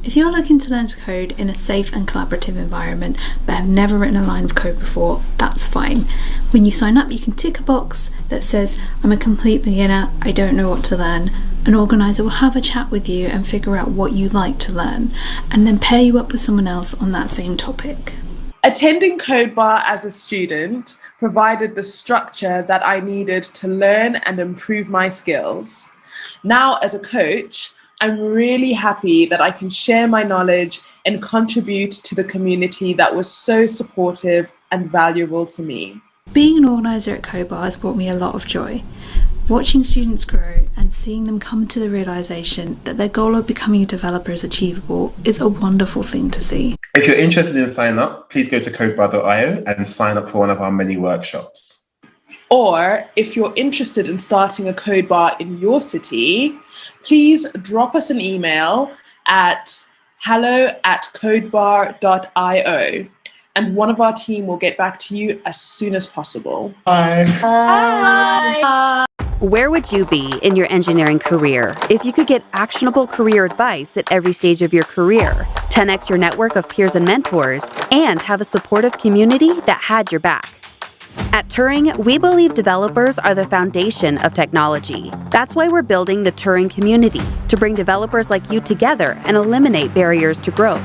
If you're looking to learn to code in a safe and collaborative environment but have never written a line of code before, that's fine. When you sign up, you can tick a box that says, I'm a complete beginner, I don't know what to learn. An organizer will have a chat with you and figure out what you like to learn, and then pair you up with someone else on that same topic. Attending Codebar as a student provided the structure that I needed to learn and improve my skills. Now, as a coach, I'm really happy that I can share my knowledge and contribute to the community that was so supportive and valuable to me. Being an organizer at Codebar has brought me a lot of joy. Watching students grow and seeing them come to the realization that their goal of becoming a developer is achievable is a wonderful thing to see. If you're interested in signing up, please go to codebar.io and sign up for one of our many workshops. Or if you're interested in starting a Codebar in your city, please drop us an email at hello@codebar.io and one of our team will get back to you as soon as possible. Bye. Bye. Where would you be in your engineering career if you could get actionable career advice at every stage of your career, 10x your network of peers and mentors, and have a supportive community that had your back? At Turing, we believe developers are the foundation of technology. That's why we're building the Turing community, to bring developers like you together and eliminate barriers to growth.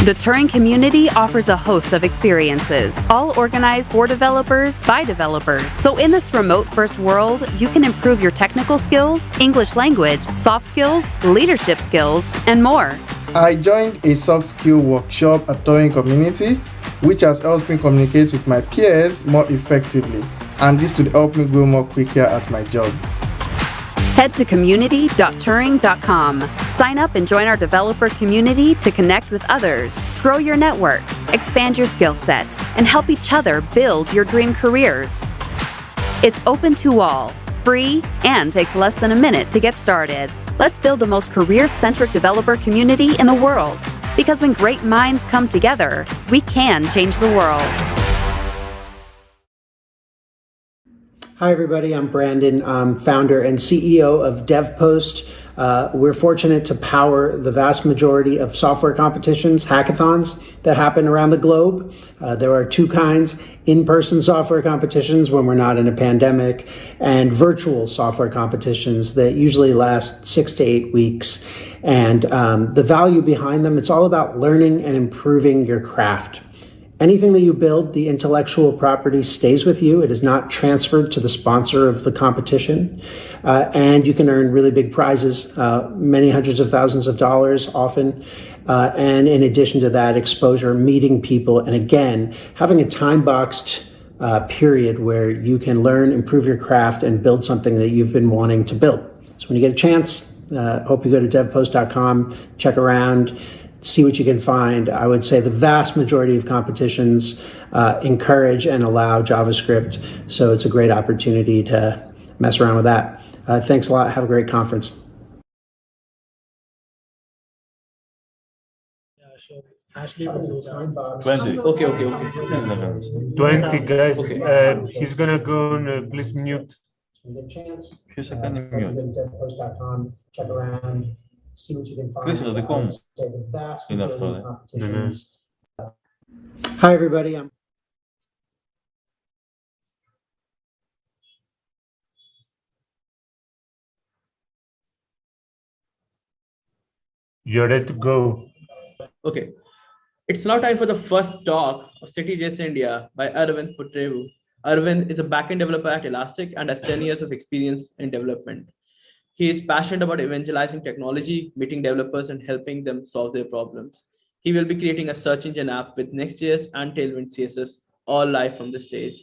The Turing community offers a host of experiences, all organized for developers by developers. So in this remote-first world, you can improve your technical skills, English language, soft skills, leadership skills, and more. I joined a soft skill workshop at Turing community, which has helped me communicate with my peers more effectively, and this will help me grow more quicker at my job. Head to community.turing.com. Sign up and join our developer community to connect with others, grow your network, expand your skill set, and help each other build your dream careers. It's open to all, free, and takes less than a minute to get started. Let's build the most career-centric developer community in the world. Because when great minds come together, we can change the world. Hi, everybody. I'm Brandon. I'm founder and CEO of Devpost. We're fortunate to power the vast majority of software competitions, hackathons, that happen around the globe. There are two kinds: in-person software competitions when we're not in a pandemic, and virtual software competitions that usually last 6 to 8 weeks. And the value behind them, it's all about learning and improving your craft. Anything that you build, the intellectual property stays with you. It is not transferred to the sponsor of the competition. And you can earn really big prizes, many hundreds of thousands of dollars often. And in addition to that, exposure, meeting people, and again, having a time-boxed period where you can learn, improve your craft, and build something that you've been wanting to build. So when you get a chance, hope you go to devpost.com, check around, see what you can find. I would say the vast majority of competitions encourage and allow JavaScript, so it's a great opportunity to mess around with that. Thanks a lot. Have a great conference. Ashley, 20. Okay. 20 guys. Okay. He's gonna go on. Please mute. Few seconds mute. Check around, see what you can find. Hi, everybody. You're ready to go. Okay. It's now time for the first talk of Cityjs India by Arvind Putrevu. Arvind is a backend developer at Elastic and has 10 years of experience in development. He is passionate about evangelizing technology, meeting developers, and helping them solve their problems. He will be creating a search engine app with Next.js and Tailwind CSS, all live from the stage.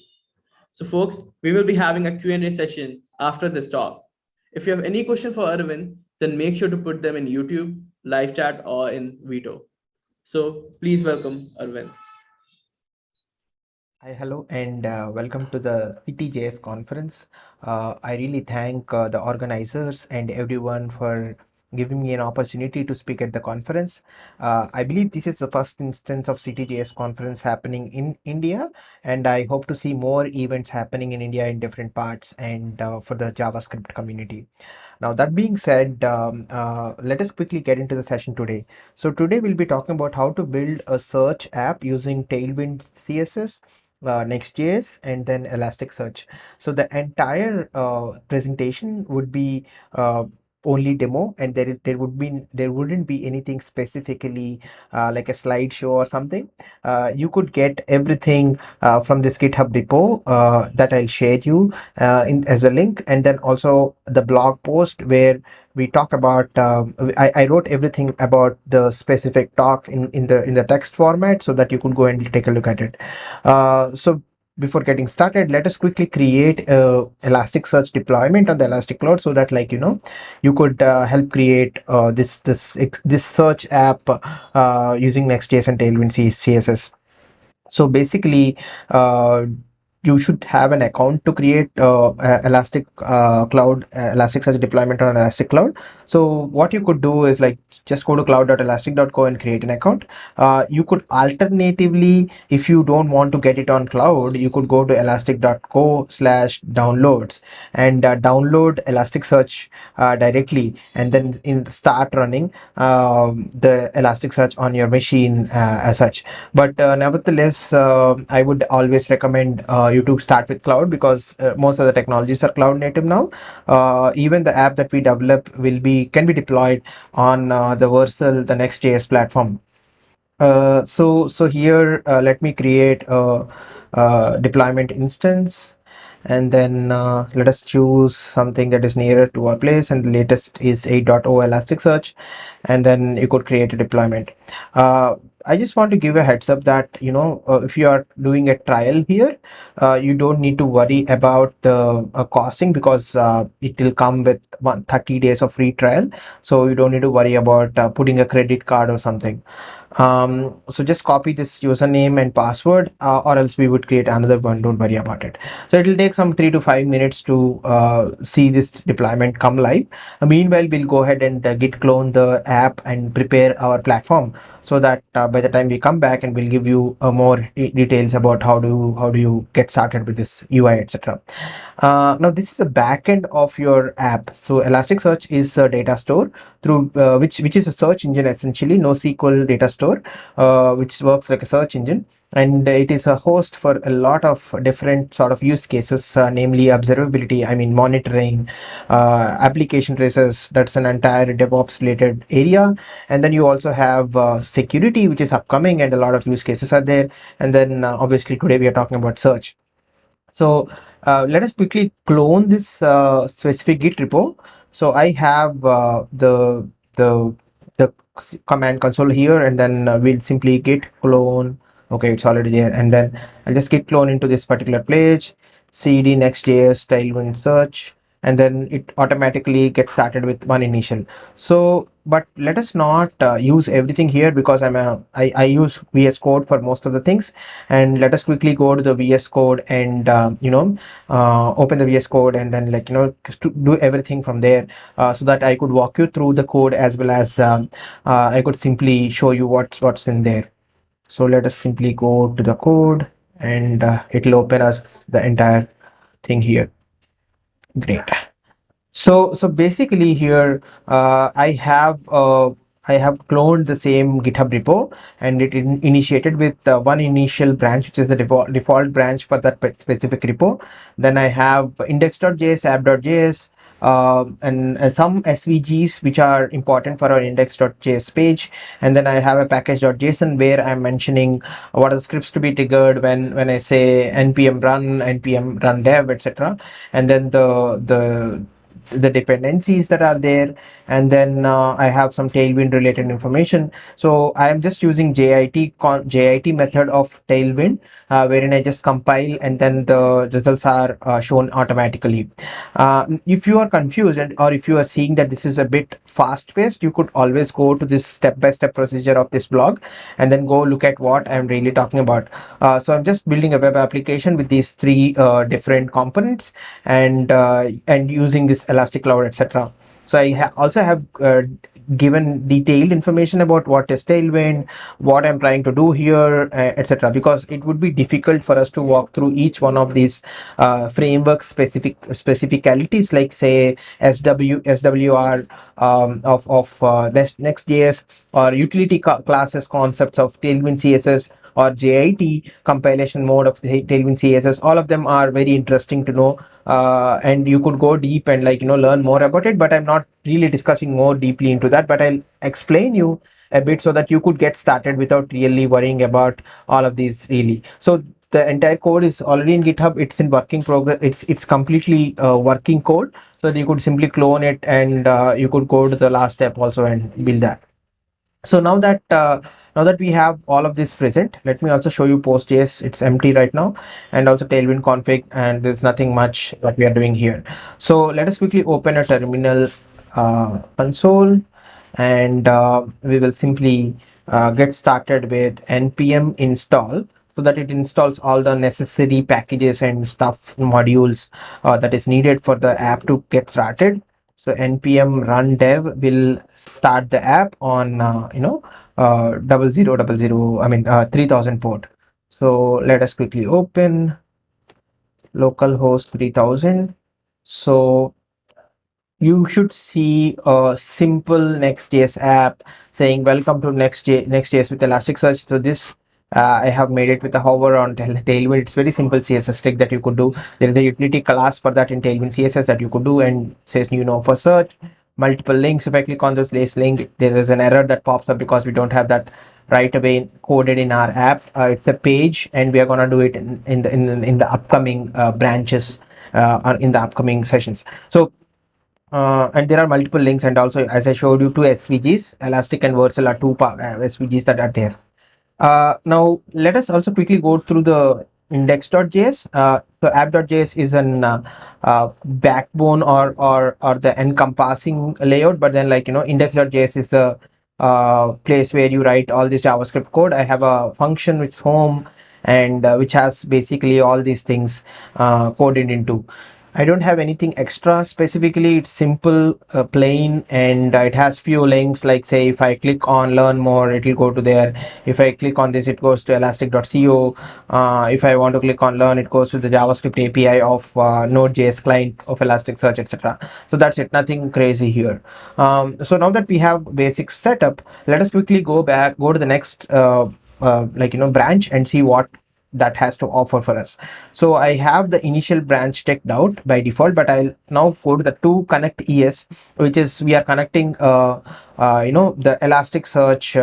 So folks, we will be having a Q&A session after this talk. If you have any question for Arvind, then make sure to put them in YouTube, live chat, or in Veto. So please welcome Arvind. Hi, hello, and welcome to the Cityjs conference. I really thank the organizers and everyone for giving me an opportunity to speak at the conference. I believe this is the first instance of Cityjs conference happening in India, and I hope to see more events happening in India in different parts and for the JavaScript community. Now, that being said, let us quickly get into the session today. So today we'll be talking about how to build a search app using Tailwind CSS, Next.js, and then Elasticsearch. So the entire presentation would be only demo, and there wouldn't be anything specifically like a slideshow or something. You could get everything from this GitHub repo that I'll share you as a link, and then also the blog post where we talk about I wrote everything about the specific talk in the text format so that you could go and take a look at it. So before getting started, let us quickly create a Elasticsearch deployment on the Elastic Cloud so that, like, you could help create this search app using Next.js and Tailwind CSS. So basically, you should have an account to create Elastic Cloud Elasticsearch deployment on Elastic Cloud. So what you could do is, like, just go to cloud.elastic.co and create an account. You could alternatively, if you don't want to get it on cloud, you could go to elastic.co/downloads and download Elasticsearch directly, and then start running the Elasticsearch on your machine as such. But nevertheless, I would always recommend you to start with cloud, because most of the technologies are cloud native now. Even the app that we develop can be deployed on the Vercel, the Next.js platform. So here, let me create a deployment instance, and then let us choose something that is nearer to our place, and the latest is 8.0 Elasticsearch, and then you could create a deployment. I just want to give a heads up that, if you are doing a trial here, you don't need to worry about the costing, because it will come with 30 days of free trial. So you don't need to worry about putting a credit card or something. So just copy this username and password, or else we would create another one. Don't worry about it. So it will take some 3 to 5 minutes to see this deployment come live. Meanwhile, we'll go ahead and git clone the app and prepare our platform, so that by the time we come back, and we'll give you more details about how do you get started with this UI, etc. Now, this is the backend of your app. So Elasticsearch is a data store through which is a search engine, essentially, NoSQL data store, which works like a search engine. And it is a host for a lot of different sort of use cases, namely observability, monitoring, application traces. That's an entire DevOps related area. And then you also have security, which is upcoming, and a lot of use cases are there. And then obviously today we are talking about search. So let us quickly clone this specific Git repo. So I have the command console here, and then we'll simply git clone. Okay, it's already there, and then I'll just git clone into this particular place, cd Next.js Tailwind search, and then it automatically gets started with one initial. So, but let us not use everything here, because I use VS Code for most of the things. And let us quickly go to the VS Code and open the VS Code, and then do everything from there, so that I could walk you through the code, as well as I could simply show you what's in there. So let us simply go to the code, and it'll open us the entire thing here. Great. So basically here I have cloned the same GitHub repo, and it initiated with one initial branch, which is the default branch for that specific repo. Then I have index.js, app.js, and some SVGs which are important for our index.js page. And then I have a package.json where I'm mentioning what are the scripts to be triggered when I say npm run dev, etc. And then the the dependencies that are there, and then I have some Tailwind related information. So I am just using JIT method of Tailwind, wherein I just compile and then the results are shown automatically. If you are confused or if you are seeing that this is a bit fast paced, you could always go to this step-by-step procedure of this blog and then go look at what I'm really talking about. So I'm just building a web application with these three different components and using this Elastic Cloud, etc. So I also have given detailed information about what is Tailwind, what I'm trying to do here, etc. Because it would be difficult for us to walk through each one of these framework specificalities, like say SWR of Next.js, or utility classes concepts of Tailwind CSS, or JIT compilation mode of the Tailwind CSS. All of them are very interesting to know, and you could go deep and learn more about it, but I'm not really discussing more deeply into that, but I'll explain you a bit so that you could get started without really worrying about all of these really. So the entire code is already in GitHub. It's in working progress. It's completely working code, so you could simply clone it and you could go to the last step also and build that. So now that we have all of this present, let me also show you Post.js. It's empty right now, and also Tailwind config, and there's nothing much that we are doing here. So let us quickly open a terminal console, and we will simply get started with npm install, so that it installs all the necessary packages and stuff, modules that is needed for the app to get started. So npm run dev will start the app on 3000 port. So let us quickly open localhost 3000. So you should see a simple Next.js app saying welcome to Next.js with Elasticsearch. So this I have made it with a hover on Tailwind. It's very simple CSS trick that you could do. There is a utility class for that in Tailwind CSS that you could do, and says for search. Multiple links. If I click on this link, there is an error that pops up because we don't have that right away coded in our app. It's a page, and we are gonna do it in the upcoming branches in the upcoming sessions. So and there are multiple links, and also as I showed you, two SVGs, Elastic and Vercel are two SVGs that are there. Now let us also quickly go through the index.js. So app.js is an backbone or the encompassing layout, but then index.js is the place where you write all this JavaScript code. I have a function which is home, and which has basically all these things coded into. I don't have anything extra specifically. It's simple, plain, and it has few links, like say if I click on learn more, it will go to there. If I click on this, it goes to elastic.co. If I want to click on learn, it goes to the JavaScript API of Node.js client of Elasticsearch, etc. So that's it, nothing crazy here. So now that we have basic setup, let us quickly go to the next branch and see what that has to offer for us. So I have the initial branch checked out by default, but I'll now go to the to connect ES, which is we are connecting the Elasticsearch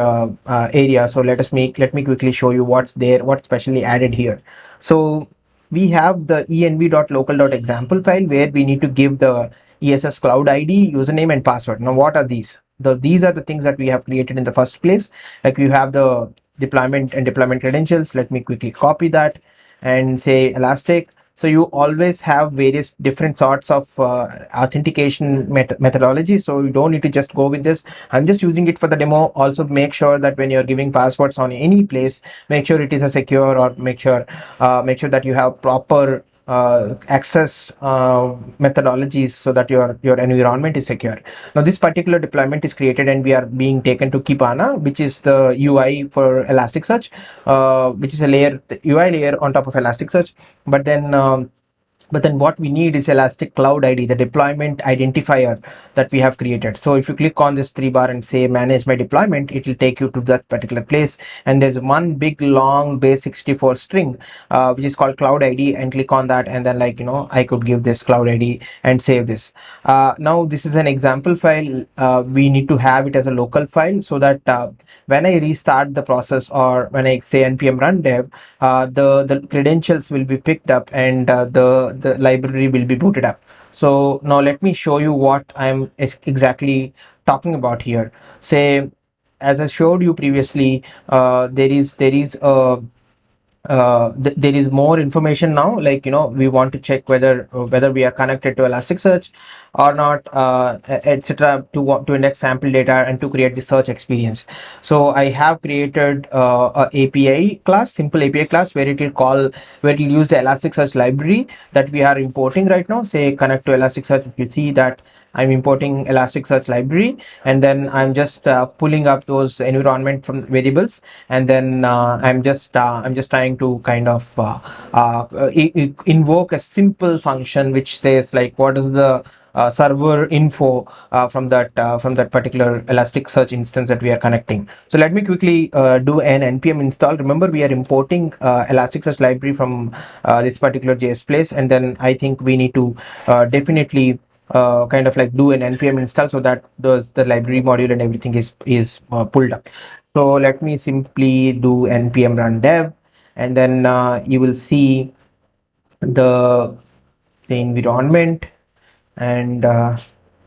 area. So let me quickly show you what's there, what's specially added here. So we have the env.local.example file where we need to give the ESS cloud ID, username, and password. Now what are these? These are the things that we have created in the first place. Like you have the deployment and deployment credentials. Let me quickly copy that and say Elastic. So you always have various different sorts of authentication methodologies. So you don't need to just go with this. I'm just using it for the demo. Also make sure that when you're giving passwords on any place, make sure it is a secure, or make sure that you have proper access methodologies so that your environment is secure. Now this particular deployment is created and we are being taken to Kibana, which is the UI for Elasticsearch, which is a UI layer on top of Elasticsearch. But then what we need is Elastic Cloud ID, the deployment identifier that we have created. So if you click on this 3-bar and say manage my deployment, it will take you to that particular place. And there's one big long base64 string, which is called Cloud ID, and click on that. And then I could give this Cloud ID and save this. Now this is an example file. We need to have it as a local file so that when I restart the process, or when I say npm run dev, the credentials will be picked up, and the the library will be booted up. So now let me show you what I'm exactly talking about here. Say, as I showed you previously, there is there is more information now, like, we want to check whether we are connected to Elasticsearch or not, etc., to index sample data and to create the search experience. So I have created a API class, simple API class, where it will use the Elasticsearch library that we are importing right now. Say connect to Elasticsearch. If you see that I'm importing Elasticsearch library, and then I'm just pulling up those environment from variables, and then I'm just trying to kind of invoke a simple function which says, like, what is the server info from that particular Elasticsearch instance that we are connecting. So let me quickly do an npm install. Remember, we are importing Elasticsearch library from this particular JS place, and then I think we need to definitely kind of like do an npm install so that the library module and everything is pulled up. So let me simply do npm run dev, and then you will see the environment. And now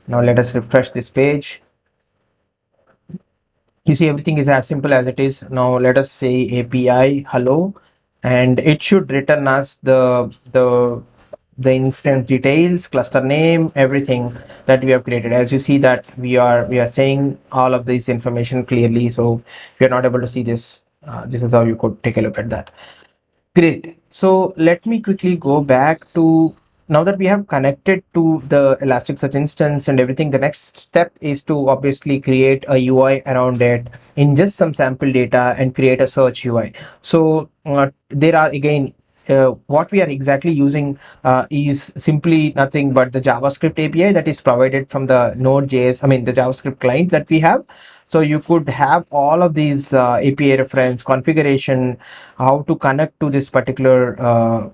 let us refresh this page. You see, everything is as simple as it is. Now let us say API hello, and it should return us the instance details, cluster name, everything that we have created. As you see that we are saying all of this information clearly. So if you're not able to see this, this is how you could take a look at that. Great. So let me quickly go back to, now that we have connected to the Elasticsearch instance and everything, the next step is to obviously create a UI around it, ingest some sample data, and create a search UI. So there are, again, what we are exactly using is simply nothing but the JavaScript API that is provided from the Node.js, the JavaScript client that we have. So you could have all of these API reference, configuration, how to connect to this particular,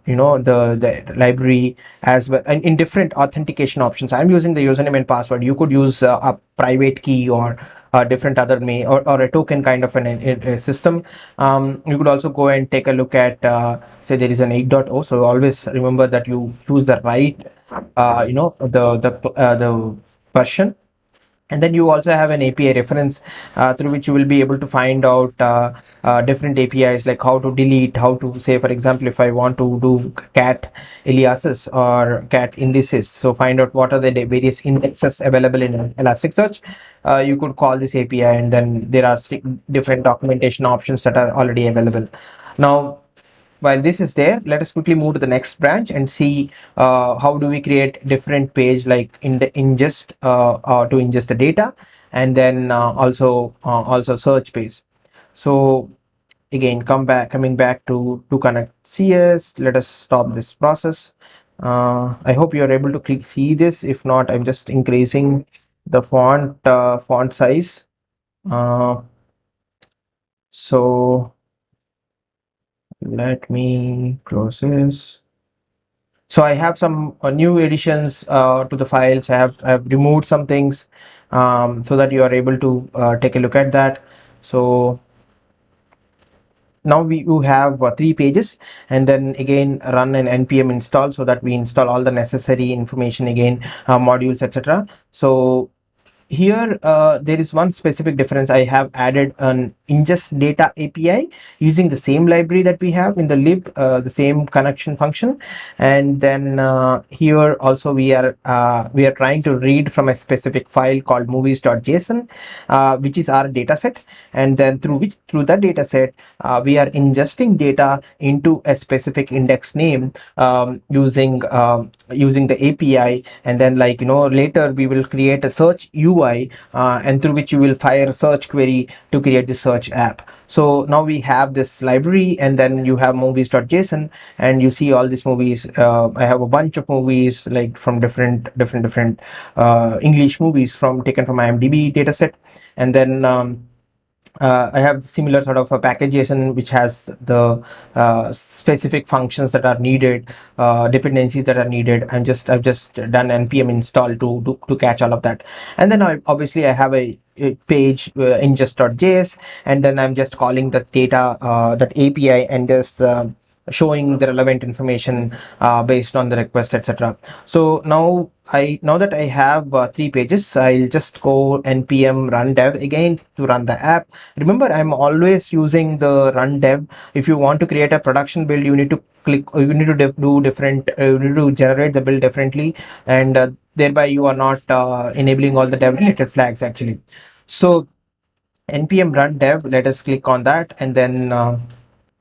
the library as well, and in different authentication options. I'm using the username and password. You could use a private key or a different other or a token kind of a system. You could also go and take a look at, say there is an 8.0. So always remember that you choose the right, the version. And then you also have an API reference through which you will be able to find out different APIs, like how to delete, how to, say, for example, if I want to do cat aliases or cat indices, so find out what are the various indexes available in Elasticsearch. You could call this API, and then there are different documentation options that are already available. Now, while this is there, let us quickly move to the next branch and see how do we create different page, like in the ingest to ingest the data, and then also search page. So again, coming back to connect CS. Let us stop this process. I hope you are able to see this. If not, I'm just increasing the font size. So let me process. So I have some new additions to the files. I have removed some things so that you are able to take a look at that. So now you have 3 pages, and then again run an npm install so that we install all the necessary information again, modules, etc. So here there is one specific difference. I have added an ingest data API using the same library that we have in the lib, the same connection function. And then here also we are trying to read from a specific file called movies.json, which is our data set. And then through that data set we are ingesting data into a specific index name using the API. And then, like, later we will create a search UI and through which you will fire a search query to create the search app. So now we have this library, and then you have movies.json, and you see all these movies. I have a bunch of movies, like from different English movies taken from IMDb dataset. And then I have similar sort of a package JSON which has the specific functions that are needed, dependencies that are needed. I've just done npm install to catch all of that. And then obviously I have a page ingest.js, and then I'm just calling the data, that API, and just showing the relevant information based on the request, etc. So now that I have 3 pages, I'll just go npm run dev again to run the app. Remember, I'm always using the run dev. If you want to create a production build, you need to do different, you need to generate the build differently, and thereby you are not enabling all the dev related flags actually. So npm run dev, let us click on that and then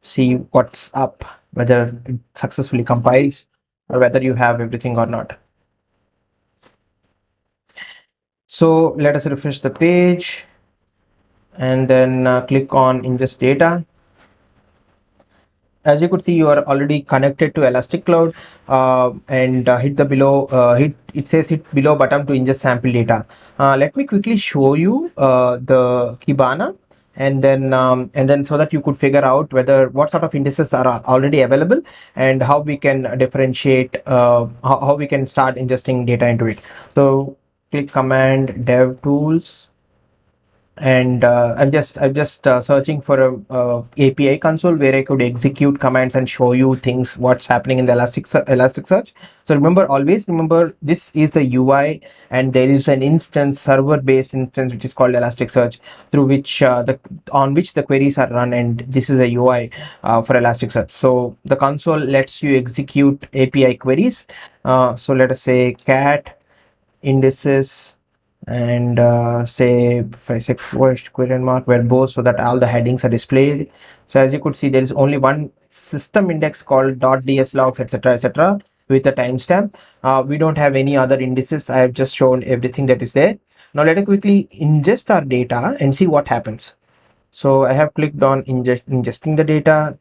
see what's up, whether it successfully compiles or whether you have everything or not. So let us refresh the page and then click on ingest data. As you could see, you are already connected to Elastic Cloud, and hit the below it says hit below button to ingest sample data. Let me quickly show you the Kibana, and then so that you could figure out whether what sort of indices are already available and how we can differentiate, how we can start ingesting data into it. So click command dev tools, and I'm just searching for a API console where I could execute commands and show you things, what's happening in the Elasticsearch. So always remember this is the UI, and there is an instance, server-based instance, which is called Elasticsearch, through which on which the queries are run, and this is a UI for Elasticsearch. So the console lets you execute API queries. So let us say cat indices, and say if I say question mark verbose, so that all the headings are displayed. So as you could see, there is only one system index called .dslogs, etc., with a timestamp. We don't have any other indices. I have just shown everything that is there. Now let us quickly ingest our data and see what happens. So I have clicked on ingesting the data.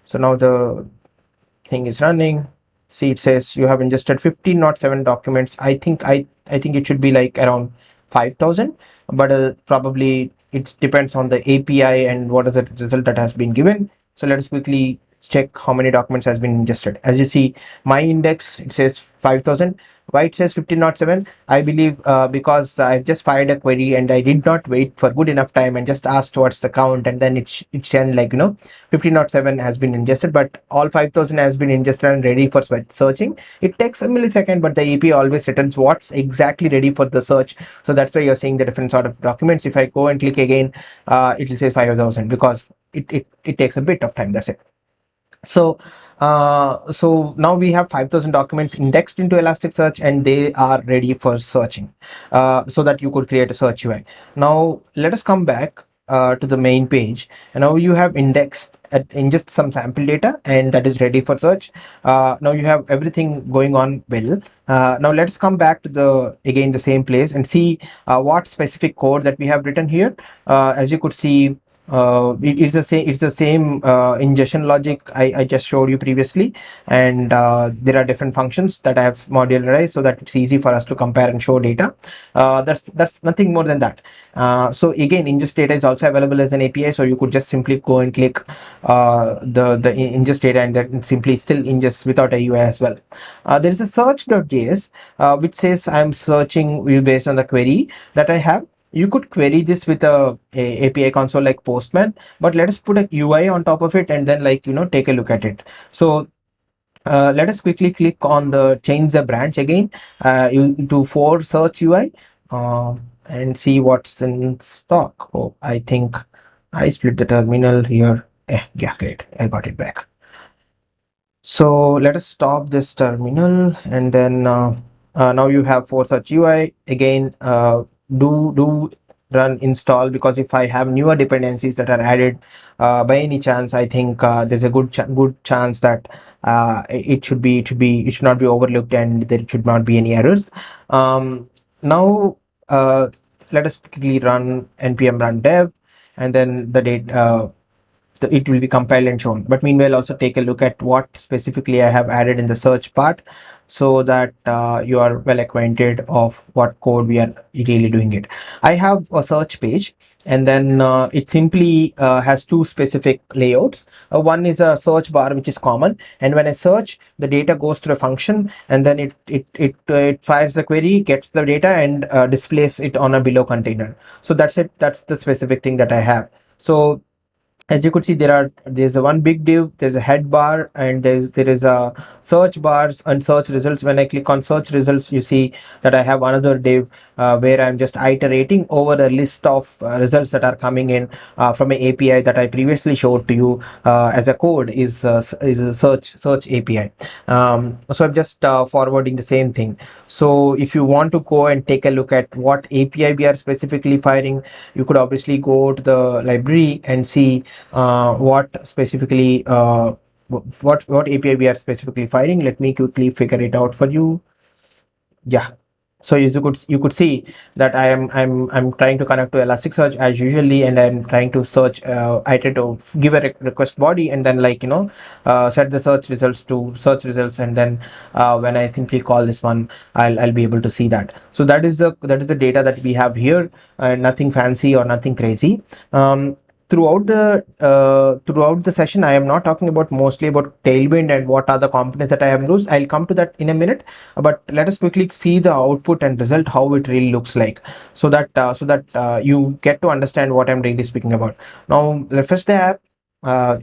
So now the thing is running. See, it says you have ingested 1507 documents. I think it should be like around 5,000, but probably it depends on the API and what is the result that has been given. So let us quickly check how many documents has been ingested. As you see, my index, it says 5,000. Why it says 1507? I believe because I just fired a query and I did not wait for good enough time and just asked what's the count, and then it sent like 1507 has been ingested, but all 5,000 has been ingested and ready for searching. It takes a millisecond, but the API always returns what's exactly ready for the search. So that's why you're seeing the different sort of documents. If I go and click again, it will say 5,000 because it takes a bit of time. That's it. So now we have 5,000 documents indexed into Elasticsearch, and they are ready for searching, so that you could create a search UI. Now let us come back to the main page, and now you have indexed ingest some sample data, and that is ready for search. Now you have everything going on well. Now let's come back to the same place and see what specific code that we have written here. As you could see, it's the same ingestion logic I just showed you previously, and there are different functions that I have modularized so that it's easy for us to compare and show data. That's nothing more than that. So again, ingest data is also available as an API, so you could just simply go and click the ingest data, and then simply still ingest without a UI as well. There is a search.js which says I'm searching based on the query that I have. You could query this with a API console like Postman, but let us put a UI on top of it and then take a look at it. So let us quickly click on the change the branch again to for search UI and see what's in stock. Oh, I think I split the terminal here. Yeah, great, I got it back. So let us stop this terminal, and then now you have for search UI again. Do run install, because if I have newer dependencies that are added by any chance, I think there's a good chance that it should not be overlooked and there should not be any errors. Now let us quickly run npm run dev, and then the data it will be compiled and shown. But meanwhile, also take a look at what specifically I have added in the search part, so that you are well acquainted of what code we are really doing it. I have a search page, and then it simply has two specific layouts. One is a search bar, which is common, and when I search, the data goes through a function, and then it fires the query, gets the data, and displays it on a below container. So that's it. That's the specific thing that I have. So as you could see, there's a one big div, there's a head bar, and there is a search bars and search results. When I click on search results, you see that I have another div where I'm just iterating over a list of results that are coming in from an API that I previously showed to you as a code is a search API. So I'm just forwarding the same thing. So if you want to go and take a look at what API we are specifically firing, you could obviously go to the library and see what specifically what API we are specifically firing. Let me quickly figure it out for you. Yeah. So you could see that I'm trying to connect to Elasticsearch as usually, and I'm trying to search. I try to give a request body, and then set the search results to search results, and then when I simply call this one, I'll be able to see that. So that is the data that we have here, nothing fancy or nothing crazy. Throughout the session, I am not talking about mostly about Tailwind and what are the components that I have used. I'll come to that in a minute, but let us quickly see the output and result, how it really looks like, so that you get to understand what I'm really speaking about. Now, refresh the app.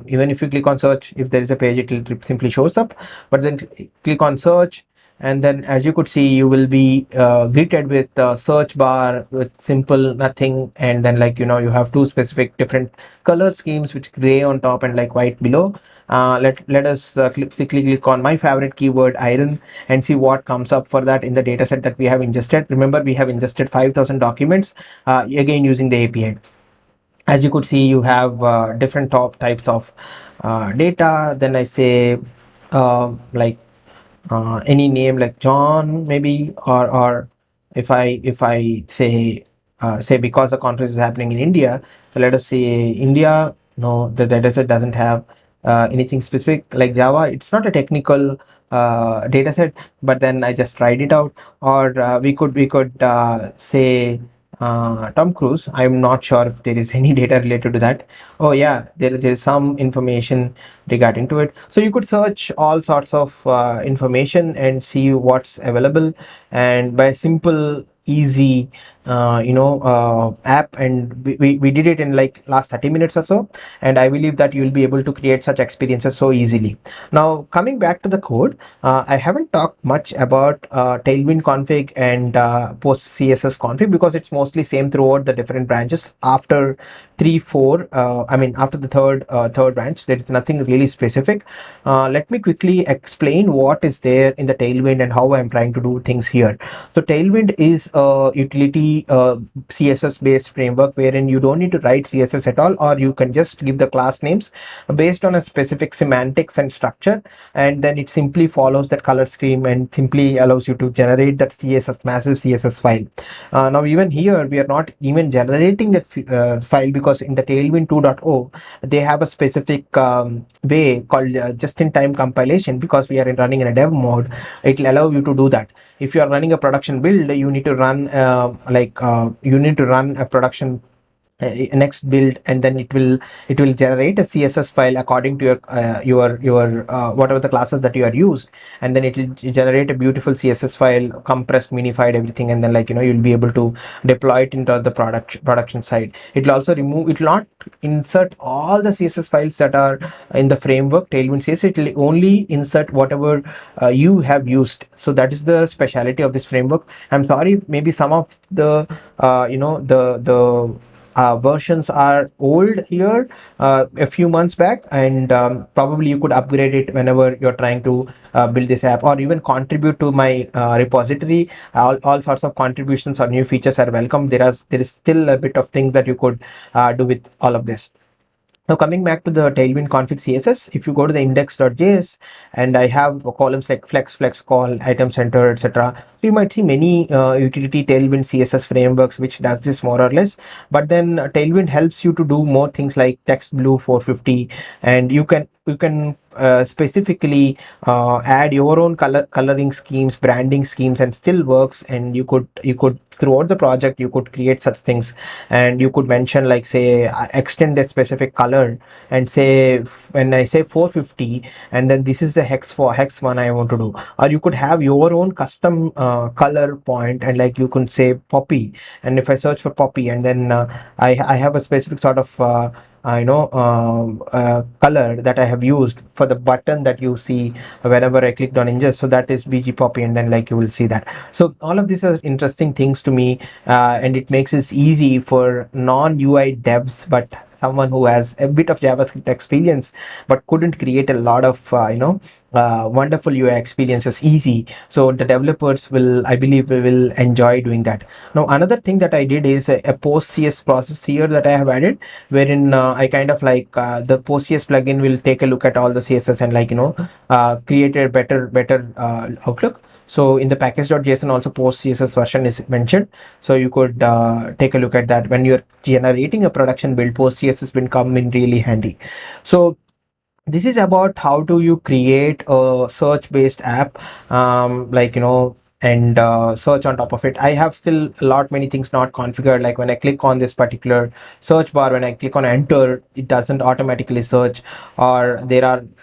Even if you click on search, if there is a page, it will simply shows up, but then click on search. And then, as you could see, you will be greeted with a search bar with simple nothing, and then you have two specific different color schemes, which gray on top and white below. Let us quickly click on my favorite keyword, iron, and see what comes up for that in the data set that we have ingested. Remember, we have ingested 5,000 documents, again using the API. As you could see, you have different types of data. Then I say any name like John, maybe, or if I say because the conference is happening in India, so let us say India. No, the data set doesn't have anything specific like Java. It's not a technical data set, but then I just tried it out. Or we could say Tom Cruise. I'm not sure if there is any data related to that. Oh yeah, there is some information regarding to it. So you could search all sorts of information and see what's available, and by simple easy app, and we did it in last 30 minutes or so, and I believe that you'll be able to create such experiences so easily. Now, coming back to the code, I haven't talked much about Tailwind config and post CSS config, because it's mostly same throughout the different branches. After after the third branch, there is nothing really specific. Let me quickly explain what is there in the Tailwind and how I'm trying to do things here. So Tailwind is a utility CSS based framework wherein you don't need to write CSS at all, or you can just give the class names based on a specific semantics and structure, and then it simply follows that color scheme and simply allows you to generate that massive CSS file. Now, even here, we are not even generating that file, because in the Tailwind 2.0 they have a specific way called just-in-time compilation. Because we are running in a dev mode, it will allow you to do that. If you are running a production build, you need to run a production next build, and then it will generate a CSS file according to your whatever the classes that you are used, and then it will generate a beautiful CSS file, compressed, minified, everything, and then you'll be able to deploy it into the production side. It will also remove, it will not insert all the CSS files that are in the framework Tailwind CSS. It will only insert whatever you have used. So that is the speciality of this framework. I'm sorry, maybe some of the versions are old here, a few months back, and probably you could upgrade it whenever you're trying to build this app, or even contribute to my repository. All sorts of contributions or new features are welcome. There is still a bit of things that you could do with all of this. Now, coming back to the Tailwind config CSS, if you go to the index.js, and I have columns like flex, call, item center, etc. So you might see many utility Tailwind CSS frameworks which does this more or less. But then Tailwind helps you to do more things like text blue 450, and you can specifically add your own coloring schemes, branding schemes, and still works. And you could throughout the project you could create such things, and you could mention say extend a specific color, and say when I say 450, and then this is the hex one I want to do. Or you could have your own custom color point, and you can say poppy, and if I search for poppy, and then I have a specific sort of color that I have used for the button that you see whenever I clicked on ingest. So that is BG Poppy, and then like you will see that. So all of these are interesting things to me, and it makes it easy for non-UI devs, but someone who has a bit of JavaScript experience but couldn't create a lot of wonderful UI experiences easy. So the developers I believe will enjoy doing that. Now another thing that I did is a post-CS process here that I have added, wherein I kind of like the post-CS plugin will take a look at all the CSS and create a better outlook. So in the package.json also post CSS version is mentioned. So you could take a look at that. When you're generating a production build, post CSS will come in really handy. So this is about how do you create a search based app, and search on top of it. I have still many things not configured. Like when I click on this particular search bar, when I click on enter, it doesn't automatically search, or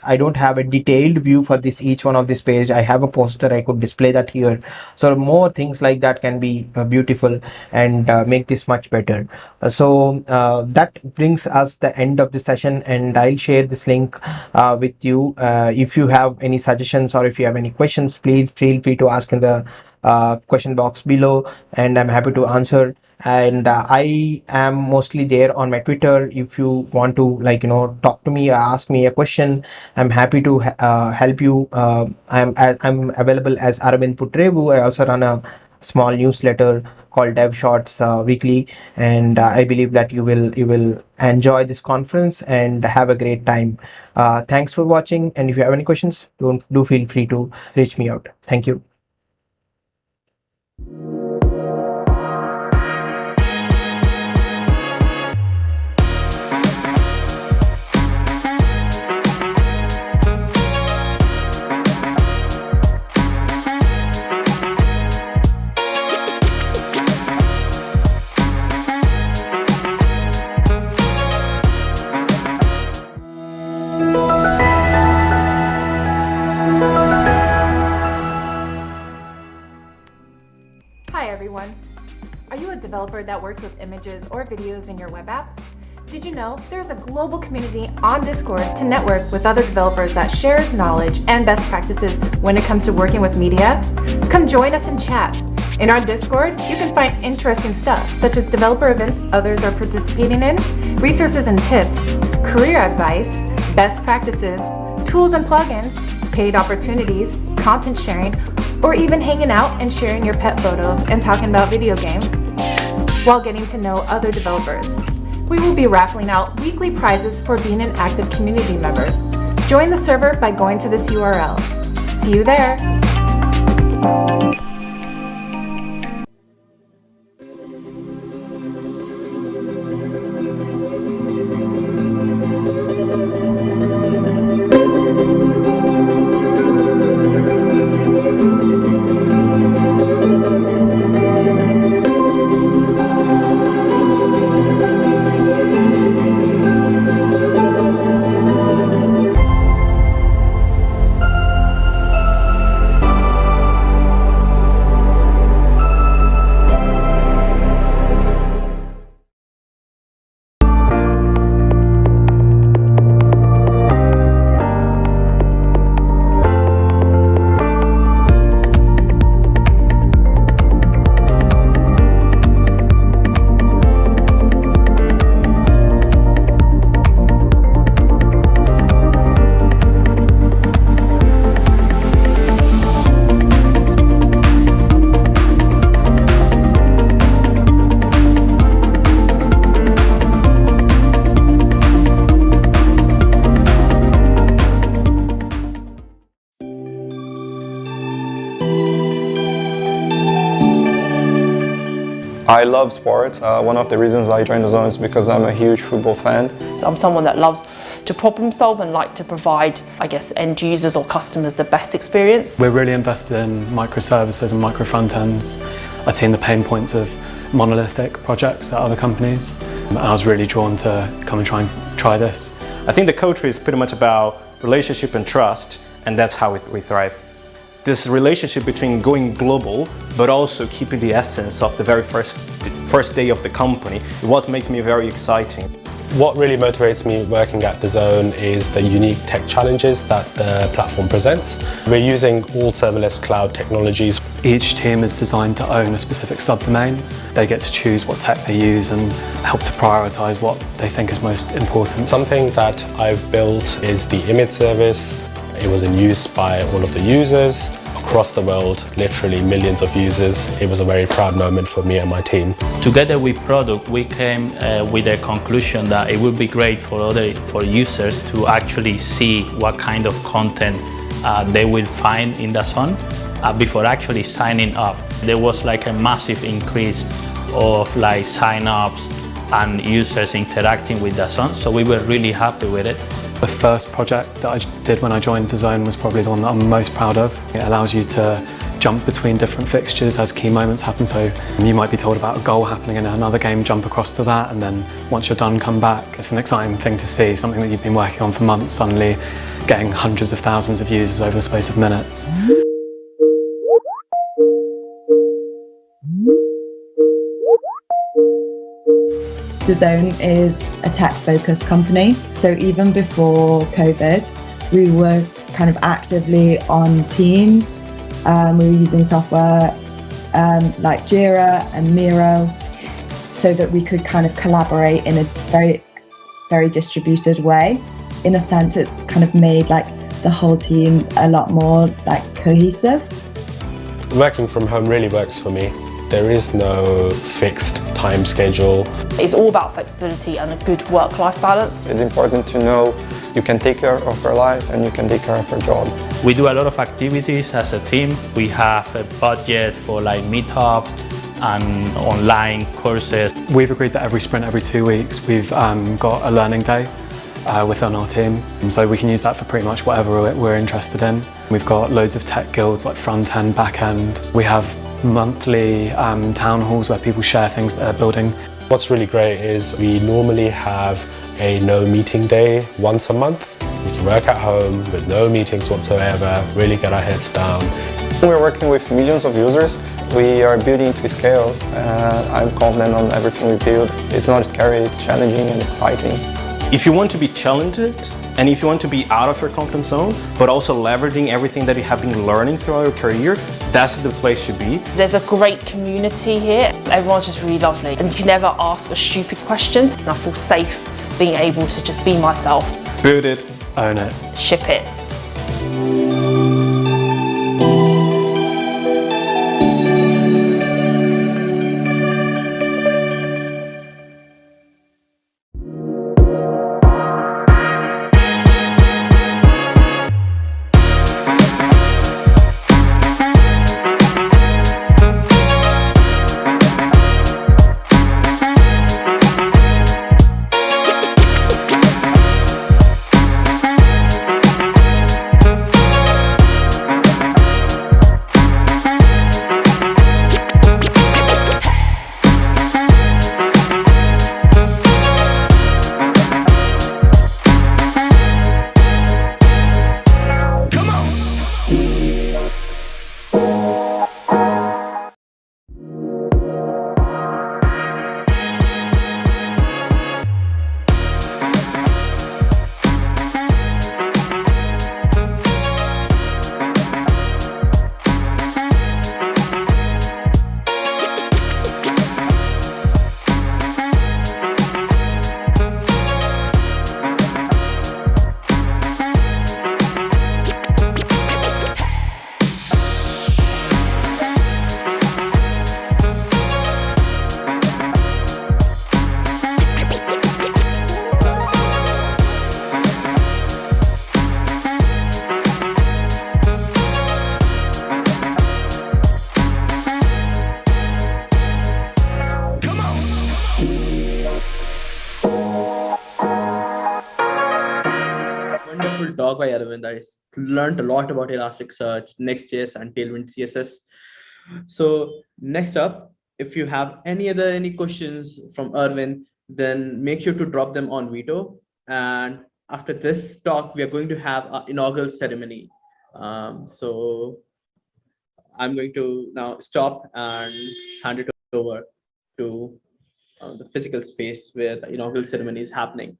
I don't have a detailed view for each one of this page. I have a poster, I could display that here. So more things like that can be beautiful and make this much better. So that brings us the end of the session, and I'll share this link with you. If you have any suggestions or if you have any questions, please feel free to ask in the question box below, and I'm happy to answer. And I am mostly there on my Twitter. If you want to talk to me or ask me a question, I'm happy to help you. I'm available as Aravind Putrevu. I also run a small newsletter called Dev Shorts weekly, and I believe that you will enjoy this conference and have a great time. Thanks for watching, and if you have any questions, do feel free to reach me out. Thank you. Are you a developer that works with images or videos in your web app? Did you know there's a global community on Discord to network with other developers that shares knowledge and best practices when it comes to working with media? Come join us and chat. In our Discord, you can find interesting stuff such as developer events others are participating in, resources and tips, career advice, best practices, tools and plugins, paid opportunities, content sharing, or even hanging out and sharing your pet photos and talking about video games while getting to know other developers. We will be raffling out weekly prizes for being an active community member. Join the server by going to this URL. See you there! I love sports. One of the reasons I joined DAZN is because I'm a huge football fan. I'm someone that loves to problem solve and like to provide, I guess, end users or customers the best experience. We're really invested in microservices and micro front ends. I'd seen the pain points of monolithic projects at other companies, and I was really drawn to come and try this. I think the culture is pretty much about relationship and trust, and that's how we thrive. This relationship between going global, but also keeping the essence of the very first day of the company is what makes me very exciting. What really motivates me working at DAZN is the unique tech challenges that the platform presents. We're using all serverless cloud technologies. Each team is designed to own a specific subdomain. They get to choose what tech they use and help to prioritize what they think is most important. Something that I've built is the image service. It was in use by all of the users across the world, literally millions of users. It was a very proud moment for me and my team. Together with product, we came with a conclusion that it would be great for users to actually see what kind of content they will find in DAZN before actually signing up. There was like a massive increase of like sign-ups and users interacting with DAZN, so we were really happy with it. The first project that I did when I joined DAZN was probably the one that I'm most proud of. It allows you to jump between different fixtures as key moments happen, so you might be told about a goal happening in another game, jump across to that, and then once you're done, come back. It's an exciting thing to see, something that you've been working on for months, suddenly getting hundreds of thousands of users over the space of minutes. DAZN is a tech-focused company, so even before COVID, we were kind of actively on Teams. We were using software like Jira and Miro, so that we could kind of collaborate in a very, very distributed way. In a sense, it's kind of made like the whole team a lot more like cohesive. Working from home really works for me. There is no fixed time schedule. It's all about flexibility and a good work-life balance. It's important to know you can take care of your life and you can take care of your job. We do a lot of activities as a team. We have a budget for like meetups and online courses. We've agreed that every sprint, every 2 weeks, we've got a learning day within our team. So we can use that for pretty much whatever we're interested in. We've got loads of tech guilds like front end, back end. We have monthly town halls where people share things that they're building. What's really great is we normally have a no meeting day once a month. We can work at home with no meetings whatsoever, really get our heads down. We're working with millions of users. We are building to scale. I'm confident on everything we build. It's not scary, it's challenging and exciting. If you want to be challenged, and if you want to be out of your comfort zone, but also leveraging everything that you have been learning throughout your career, that's the place to be. There's a great community here. Everyone's just really lovely, and you can never ask a stupid question. And I feel safe being able to just be myself. Build it, own it, ship it. Talk by Arvind. I learned a lot about Elasticsearch, Next.js, and Tailwind CSS. So next up, if you have any questions from Arvind, then make sure to drop them on Vito. And after this talk, we are going to have our inaugural ceremony. So I'm going to now stop and hand it over to the physical space where the inaugural ceremony is happening.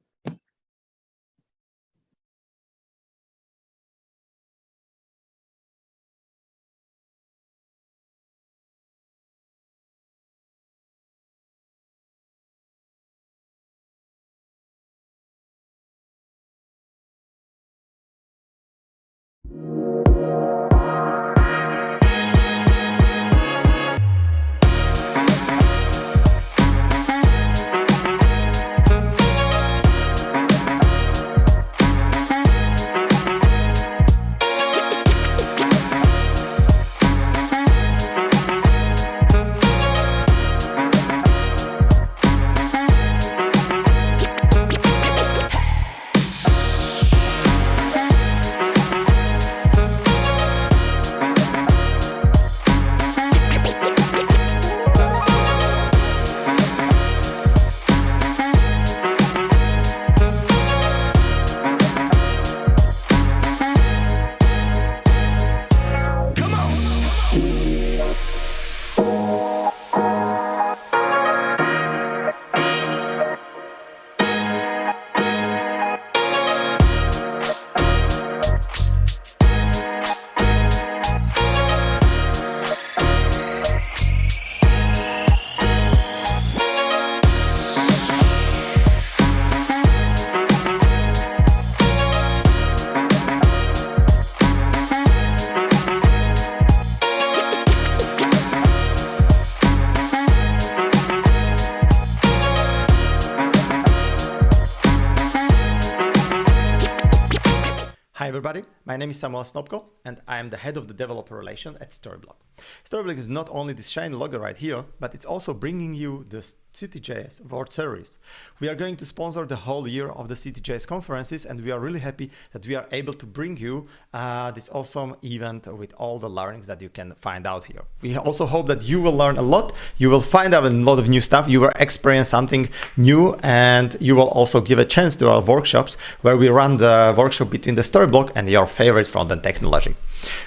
Hi everybody, my name is Samuel Snopko and I am the head of the developer relation at Storyblok. Storyblok is not only this shiny logo right here, but it's also bringing you the Cityjs World Series. We are going to sponsor the whole year of the Cityjs conferences, and we are really happy that we are able to bring you this awesome event with all the learnings that you can find out here. We also hope that you will learn a lot, you will find out a lot of new stuff, you will experience something new, and you will also give a chance to our workshops where we run the workshop between the Storyblok and your favorite front-end technology.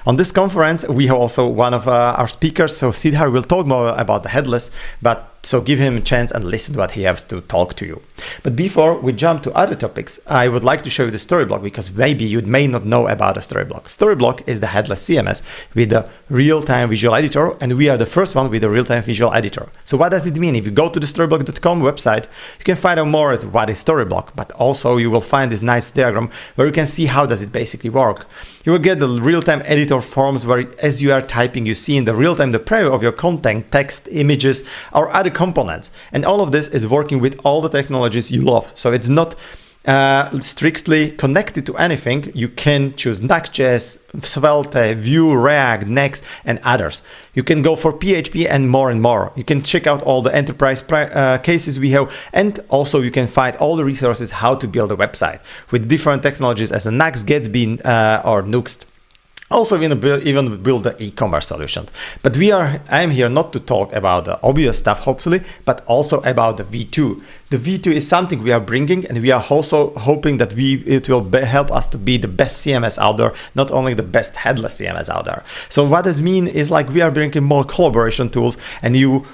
On this conference, we have also one of our speakers, so Siddhar will talk more about the headless, but so give him a chance and listen to what he has to talk to you. But before we jump to other topics, I would like to show you the Storyblok, because maybe you may not know about a Storyblok. Storyblok is the headless CMS with the real-time visual editor, and we are the first one with the real-time visual editor. So what does it mean? If you go to the storyblok.com website, you can find out more about what is Storyblok, but also you will find this nice diagram where you can see how does it basically work. You will get the real-time editor forms where as you are typing, you see in the real-time the preview of your content, text, images, or other components. And all of this is working with all the technologies you love. So it's not strictly connected to anything. You can choose Next.js, Svelte, Vue, React, Next, and others. You can go for PHP and more. You can check out all the enterprise cases we have, and also you can find all the resources how to build a website with different technologies as a Next, Gatsby, or Nuxt. Also, even build the e-commerce solution. But I am here not to talk about the obvious stuff, hopefully, but also about the V2. The V2 is something we are bringing, and we are also hoping that it will help us to be the best CMS out there, not only the best headless CMS out there. So what does mean is like we are bringing more collaboration tools, and you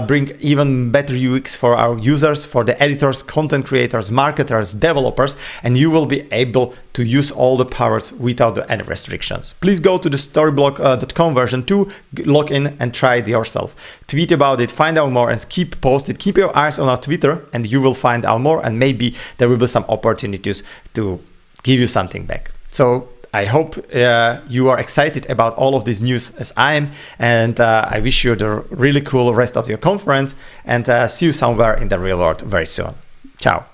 bring even better UX for our users, for the editors, content creators, marketers, developers, and you will be able to use all the powers without any restrictions. Please go to the storyblok.com version 2, log in and try it yourself. Tweet about it, find out more, and keep posted. Keep your eyes on our Twitter, and you will find out more, and maybe there will be some opportunities to give you something back. So I hope you are excited about all of this news as I am, and I wish you the really cool rest of your conference, and see you somewhere in the real world very soon. Ciao.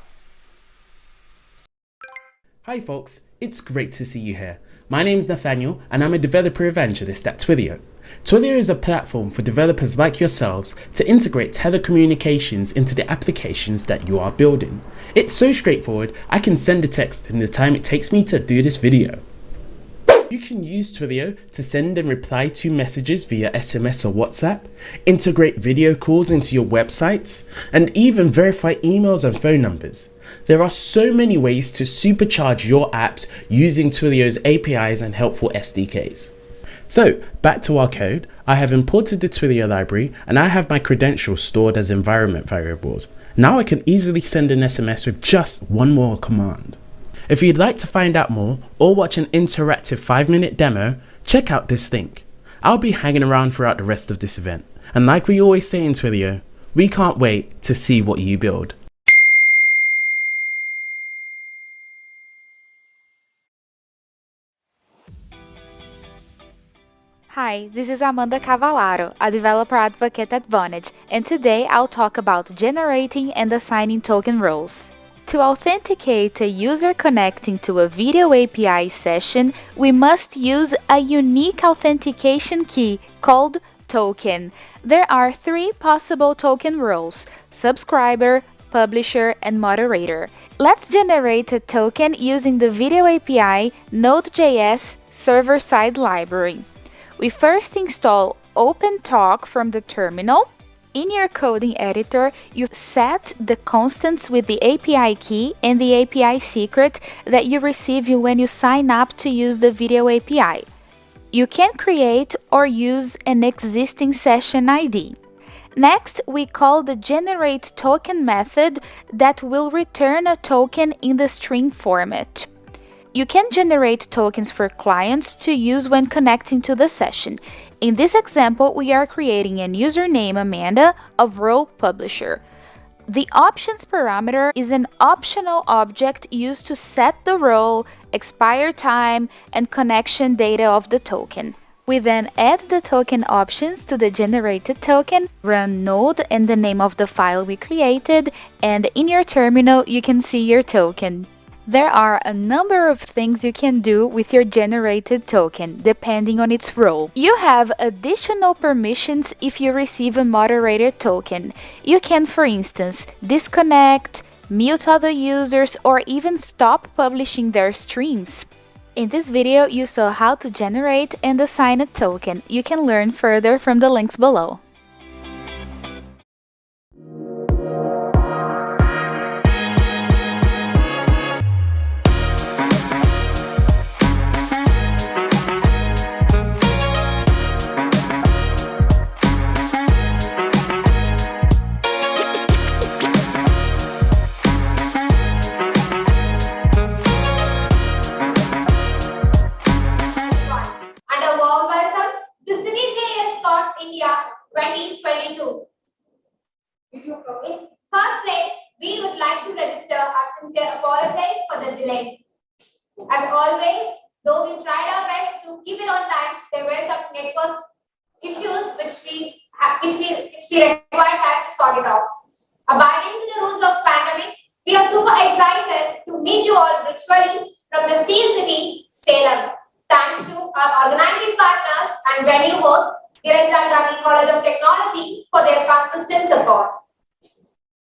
Hi folks, it's great to see you here. My name is Nathaniel, and I'm a developer evangelist at Twilio. Twilio is a platform for developers like yourselves to integrate telecommunications into the applications that you are building. It's so straightforward, I can send a text in the time it takes me to do this video. You can use Twilio to send and reply to messages via SMS or WhatsApp, integrate video calls into your websites, and even verify emails and phone numbers. There are so many ways to supercharge your apps using Twilio's APIs and helpful SDKs. So back to our code, I have imported the Twilio library and I have my credentials stored as environment variables. Now I can easily send an SMS with just one more command. If you'd like to find out more or watch an interactive 5-minute demo, check out this link. I'll be hanging around throughout the rest of this event. And like we always say in Twilio, we can't wait to see what you build. Hi, this is Amanda Cavallaro, a developer advocate at Vonage, and today I'll talk about generating and assigning token roles. To authenticate a user connecting to a video API session, we must use a unique authentication key called token. There are 3 possible token roles: subscriber, publisher, and moderator. Let's generate a token using the video API Node.js server-side library. We first install OpenTalk from the terminal. In your coding editor, you set the constants with the API key and the API secret that you receive when you sign up to use the video API. You can create or use an existing session ID. Next, we call the generate token method that will return a token in the string format. You can generate tokens for clients to use when connecting to the session. In this example, we are creating an username Amanda of role publisher. The options parameter is an optional object used to set the role, expire time, and connection data of the token. We then add the token options to the generated token, run node and the name of the file we created, and in your terminal you can see your token. There are a number of things you can do with your generated token, depending on its role. You have additional permissions if you receive a moderator token. You can, for instance, disconnect, mute other users, or even stop publishing their streams. In this video, you saw how to generate and assign a token. You can learn further from the links below. India 2022. In first place, we would like to register our sincere apologies for the delay. As always, though we tried our best to keep it on time, there were some network issues which we required time to sort it out. Abiding to the rules of pandemic, we are super excited to meet you all virtually from the Steel City, Salem. Thanks to our organizing partners and venue host, Gandhi College of Technology, for their consistent support.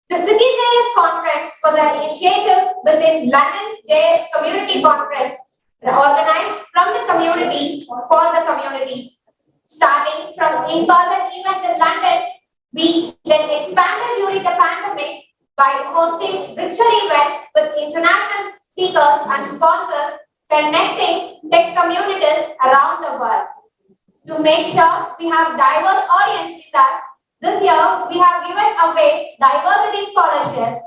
The Cityjs conference was an initiative within London's JS Community Conference, organized from the community for the community. Starting from in-person events in London, we then expanded during the pandemic by hosting virtual events with international speakers and sponsors, connecting tech communities around the world. To make sure we have diverse audience with us, this year we have given away diversity scholarships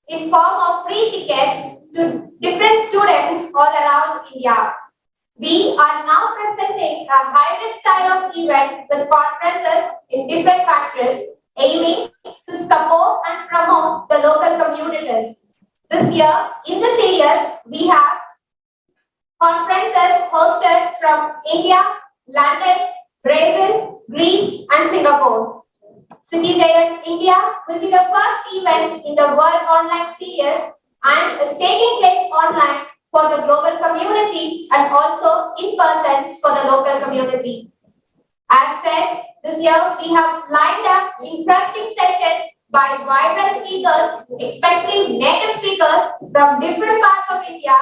in form of free tickets to different students all around India. We are now presenting a hybrid style of event with conferences in different countries, aiming to support and promote the local communities. This year, in the series, we have conferences hosted from India, London, Brazil, Greece, and Singapore. Cityjs India will be the first event in the World Online Series and is taking place online for the global community and also in person for the local community. As said, this year we have lined up interesting sessions by vibrant speakers, especially native speakers from different parts of India,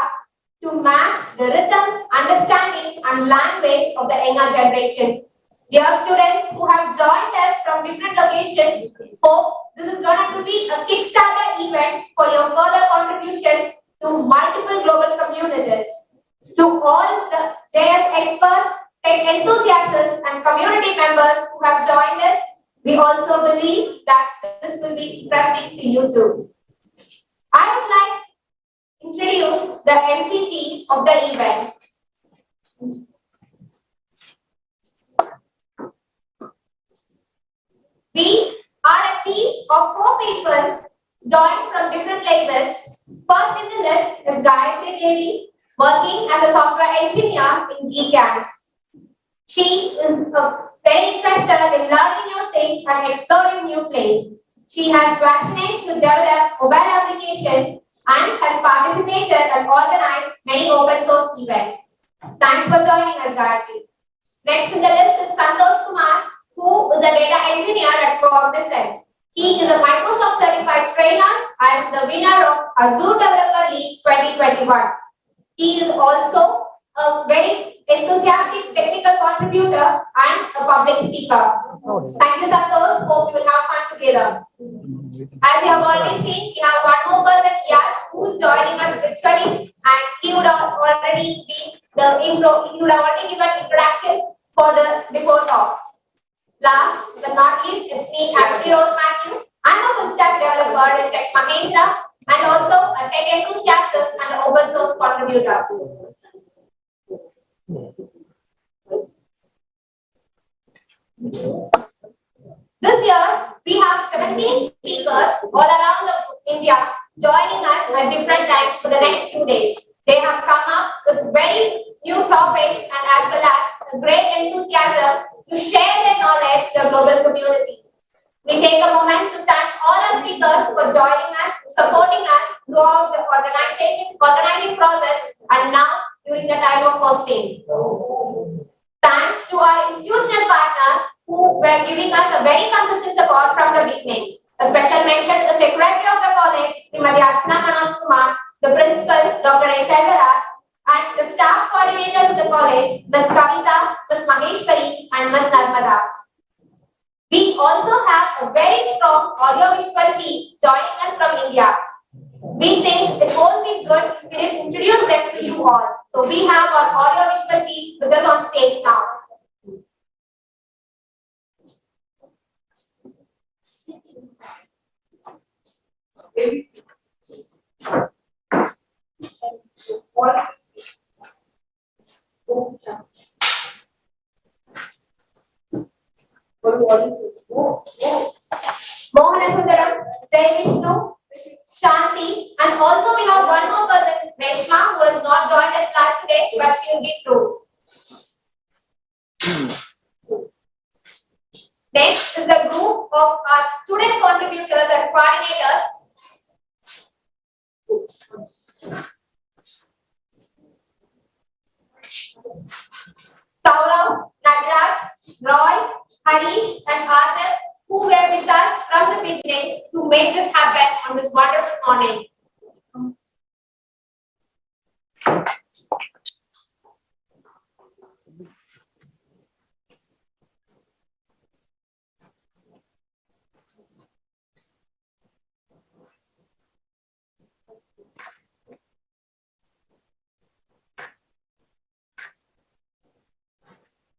to match the rhythm, understanding, and language of the younger generations. Dear students who have joined us from different locations, hope this is going to be a Kickstarter event for your further contributions to multiple global communities. To all the JS experts, tech enthusiasts and community members who have joined us. We also believe that this will be interesting to you too. I would like to introduce the MCT of the event. We are a team of 4 people joined from different places. First in the list is Gayatri Devi, working as a software engineer in Geekans. She is very interested in learning new things and exploring new places. She has passionate to develop mobile applications and has participated and organized many open source events. Thanks for joining us, Gayatri. Next in the list is Santosh Kumar, who is a data engineer at Cognizant. He is a Microsoft certified trainer and the winner of Azure Developer League 2021. He is also a very enthusiastic technical contributor and a public speaker. Thank you, Santosh. Hope you will have fun together. As you have already seen, we have one more person, Yash, who is joining us virtually, and he would have already been the intro. He would have already given introductions for the before talks. Last but not least, it's me, Ashley Rose Matthew. I'm a full stack developer in Tech Mahindra and also a tech enthusiast and an open source contributor. This year, we have 17 speakers all around India joining us at different times for the next 2 days. They have come up with very new topics and as well as great enthusiasm to share their knowledge to the global community. We take a moment to thank all our speakers for joining us, supporting us throughout the organizing process and now during the time of hosting. Thanks to our institutional partners who were giving us a very consistent support from the beginning. A special mention to the Secretary of the College, Srimati Archana Manoj Kumar, the Principal, Dr. Raj, and the staff coordinators of the college, Ms. Kavita, Ms. Maheshwari, and Ms. Narmada. We also have a very strong audiovisual team joining us from India. We think it won't be good if we introduce them to you all. So we have our audiovisual team with us on stage now. Mohanasudaram, Jai Vishnu, Shanti, and also we have one more person, Reshma, who has not joined us live today, but she will be through. Next is the group of our student contributors and coordinators. Saurav, Nadraj, Roy, Harish, and Arthur, who were with us from the beginning to make this happen on this wonderful morning.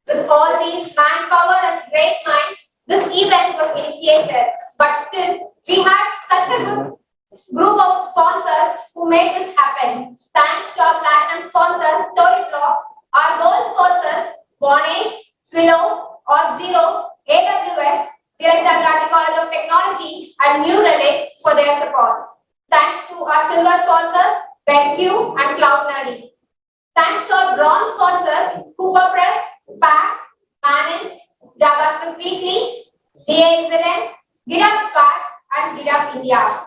With all these manpower and great minds, this event was initiated. But still, we had such a good group of sponsors who made this happen. Thanks to our platinum sponsor, Storyblok, our gold sponsors, Vonage, Twilio, Auth0, AWS, Gandhi College of Technology, and New Relic for their support. Thanks to our silver sponsors, BenQ and CloudNerdy. Thanks to our bronze sponsors, Cooperpress, PAC, Manin, JavaScript Weekly, DAZN, GitHub Spark, and GitHub India.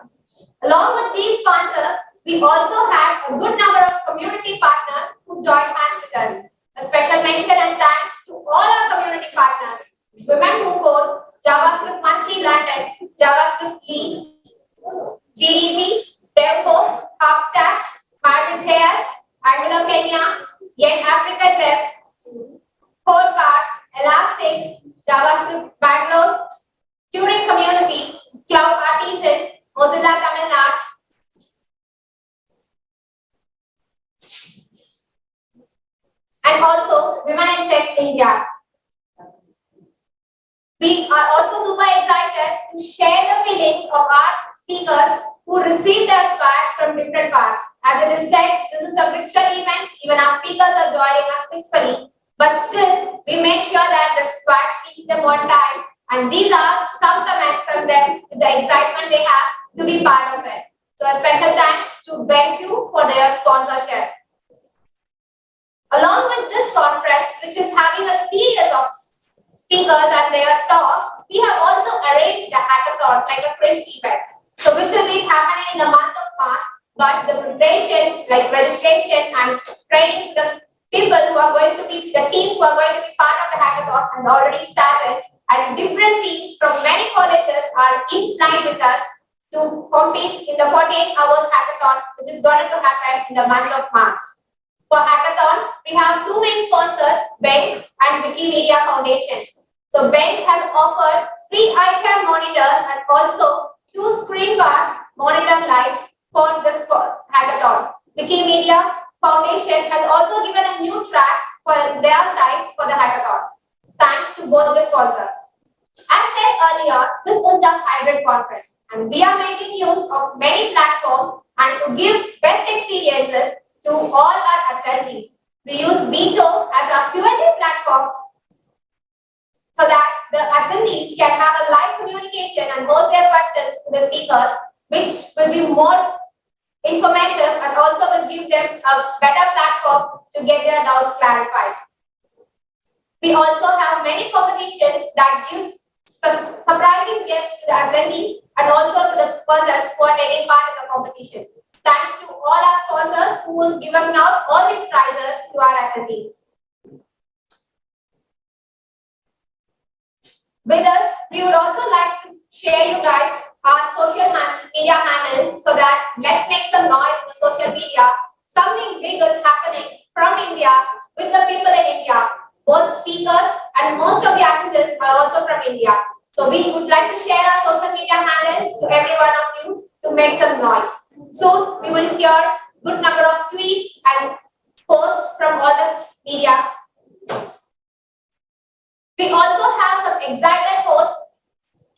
Along with these sponsors, we also had a good number of community partners who joined hands with us. A special mention and thanks to all our community partners, Women Who Code, JavaScript Monthly London, JavaScript League, GDG, Devpost, Hubstack, Madrid.js, Angular Kenya, Yen Africa Devs, Codebar, Elastic, JavaScript Bangalore, Turing Communities, Cloud Artisans, Mozilla Tamil Nadu, and also Women in Tech India. India. We are also super excited to share the feelings of our speakers who received their sparks from different parts. As it is said, this is a virtual event, even our speakers are joining us virtually. But still, we make sure that the sparks reach them on time. And these are some comments from them with the excitement they have to be part of it. So a special thanks to BenQ for their sponsorship. Along with this conference, which is having a series of speakers and their talks, we have also arranged a hackathon, like a fringe event. So which will be happening in the month of March, but the preparation, like registration and training the people who are going to be, the teams who are going to be part of the hackathon has already started, and different teams from many colleges are in line with us to compete in the 48 hours hackathon, which is going to happen in the month of March. For hackathon, we have two main sponsors, Bank and Wikimedia Foundation. So Bank has offered 3 iPad monitors and also 2 screen bar monitor lights for this hackathon. Wikimedia Foundation has also given a new track for their site for the hackathon. Thanks to both the sponsors. As said earlier, this is a hybrid conference and we are making use of many platforms and to give best experiences to all our attendees. We use Beto as our Q&A platform so that the attendees can have a live communication and pose their questions to the speakers, which will be more informative and also will give them a better platform to get their doubts clarified. We also have many competitions that gives surprising gifts to the attendees and also to the persons who are taking part in the competitions. Thanks to all our sponsors who has given out all these prizes to our attendees. With us, we would also like to share you guys our social media handle so that let's make some noise on social media. Something big is happening from India with the people in India. Both speakers and most of the attendees are also from India. So we would like to share our social media handles to every one of you to make some noise. Soon we will hear good number of tweets and posts from all the media. We also have some excited posts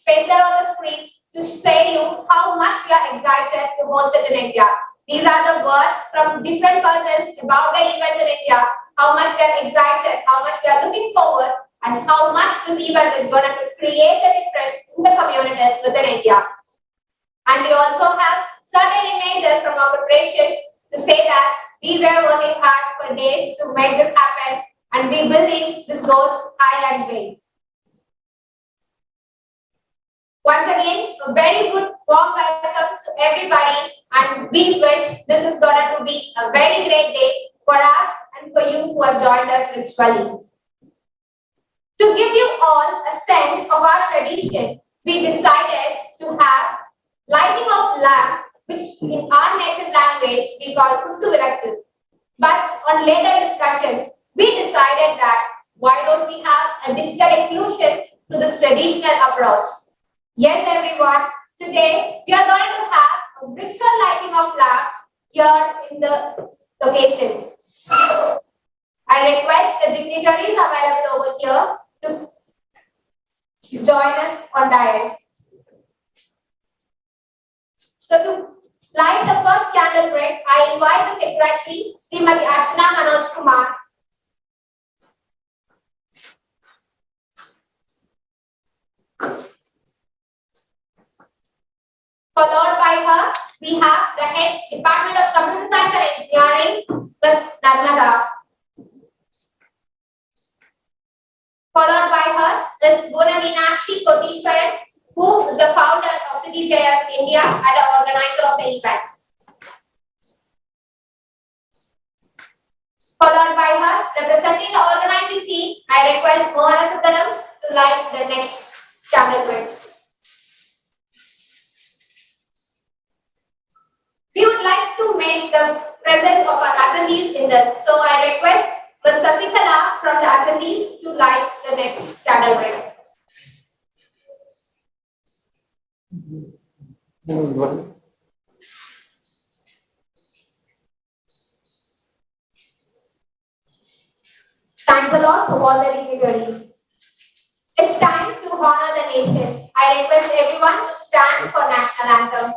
pasted on the screen to say you how much we are excited to host it in India. These are the words from different persons about the event in India, how much they are excited, how much they are looking forward, and how much this event is going to create a difference in the communities within India. And we also have certain images from our preparations to say that we were working hard for days to make this happen, and we believe this goes high and big. Once again, a very good warm welcome to everybody, and we wish this is going to be a very great day for us and for you who have joined us virtually. To give you all a sense of our tradition, we decided to have lighting of lamp, which in our native language we call Kuttu. But on later discussions, we decided that why don't we have a digital inclusion to this traditional approach? Yes, everyone, today we are going to have a virtual lighting of lamp here in the location. I request the dignitaries available over here to join us on dais. So to light the first candle break, I invite the secretary, Srimati Archana Manoj Kumar. Followed by her, we have the head Department of Computer Science and Engineering, Ms. Narmada. Followed by her is Bonameenakshi Kotishwaran, who is the founder of Cityjs India and the organizer of the event. Followed by her, representing the organizing team, I request Mohana Sundaram to light the next candle break. We would like to make the presence of our attendees in this, so I request Ms. Sasikala from the attendees to light the next candle break. Thanks a lot to all the dignitaries. It's time to honor the nation. I request everyone to stand for national anthem.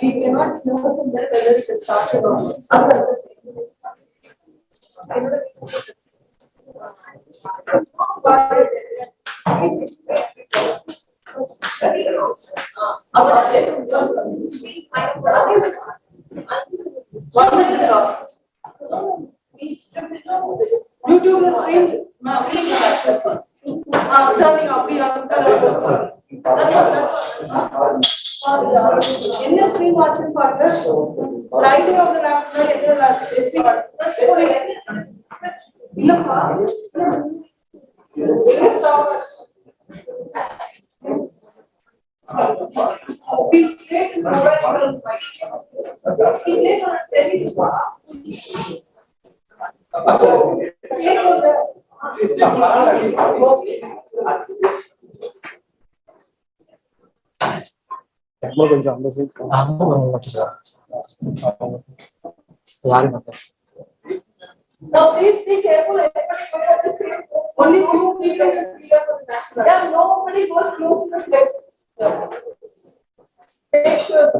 We cannot know from there whether it is started or not. YouTube is streamed. Serving up in the stream watching for the writing of the Now please be careful. Only few people are here for the national. Yeah, nobody goes close to the place. Make sure.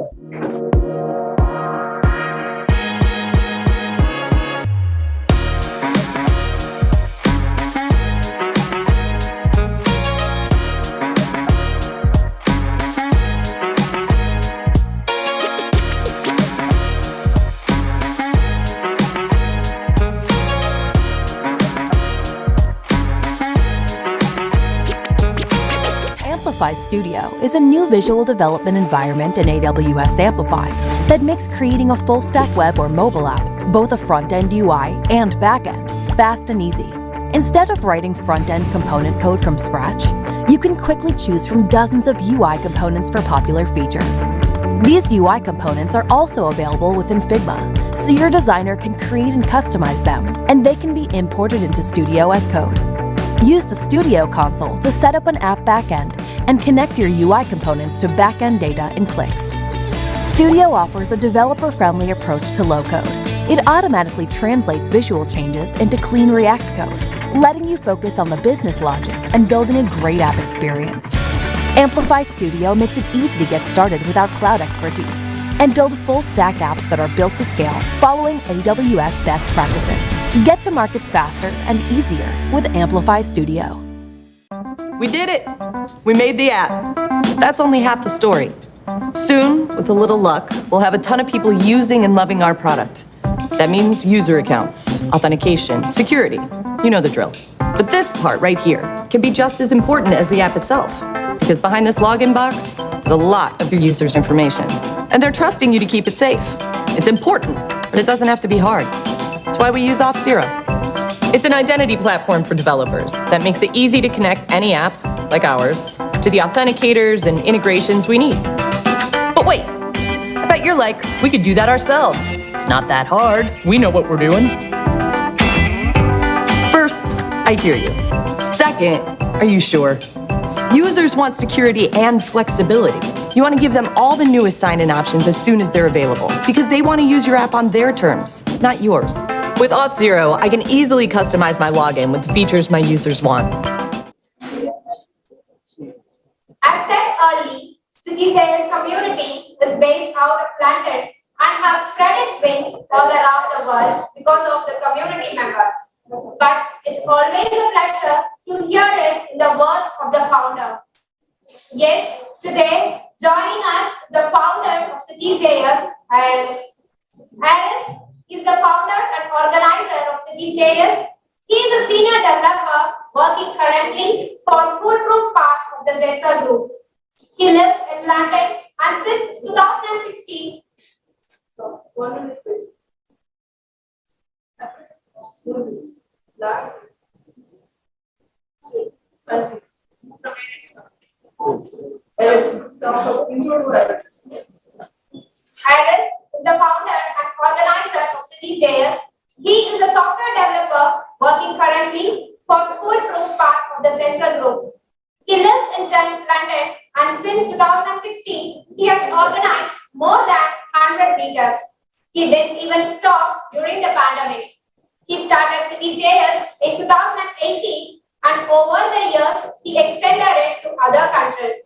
Amplify Studio is a new visual development environment in AWS Amplify that makes creating a full-stack web or mobile app, both a front-end UI and back-end, fast and easy. Instead of writing front-end component code from scratch, you can quickly choose from dozens of UI components for popular features. These UI components are also available within Figma, so your designer can create and customize them, and they can be imported into Studio as code. Use the Studio console to set up an app backend and connect your UI components to backend data in clicks. Studio offers a developer-friendly approach to low-code. It automatically translates visual changes into clean React code, letting you focus on the business logic and building a great app experience. Amplify Studio makes it easy to get started without cloud expertise and build full-stack apps that are built to scale following AWS best practices. Get to market faster and easier with Amplify Studio. We did it! We made the app. That's only half the story. Soon, with a little luck, we'll have a ton of people using and loving our product. That means user accounts, authentication, security. You know the drill. But this part right here can be just as important as the app itself, because behind this login box is a lot of your users' information. And they're trusting you to keep it safe. It's important, but it doesn't have to be hard. That's why we use Auth0. It's an identity platform for developers that makes it easy to connect any app, like ours, to the authenticators and integrations we need. But wait, I bet you're like, we could do that ourselves. It's not that hard. We know what we're doing. First, I hear you. Second, are you sure? Users want security and flexibility. You want to give them all the newest sign-in options as soon as they're available, because they want to use your app on their terms, not yours. With Auth0, I can easily customize my login with the features my users want. As said early, Cityjs community is based out of London and have spread its wings all around the world because of the community members. But it's always a pleasure to hear it in the words of the founder. Yes, today, joining us is the founder of Cityjs, Aris. Aris is the founder and organizer of Cityjs. He is a senior developer working currently for foolproof part of the Vercel group. He lives in London and since 2016. Iris is the founder and organizer of Cityjs. He is a software developer working currently for the foolproof part of the Vercel group. He lives in London and since 2016, he has organized more than 100 meetups. He didn't even stop during the pandemic. He started Cityjs in 2018 and over the years, he extended it to other countries.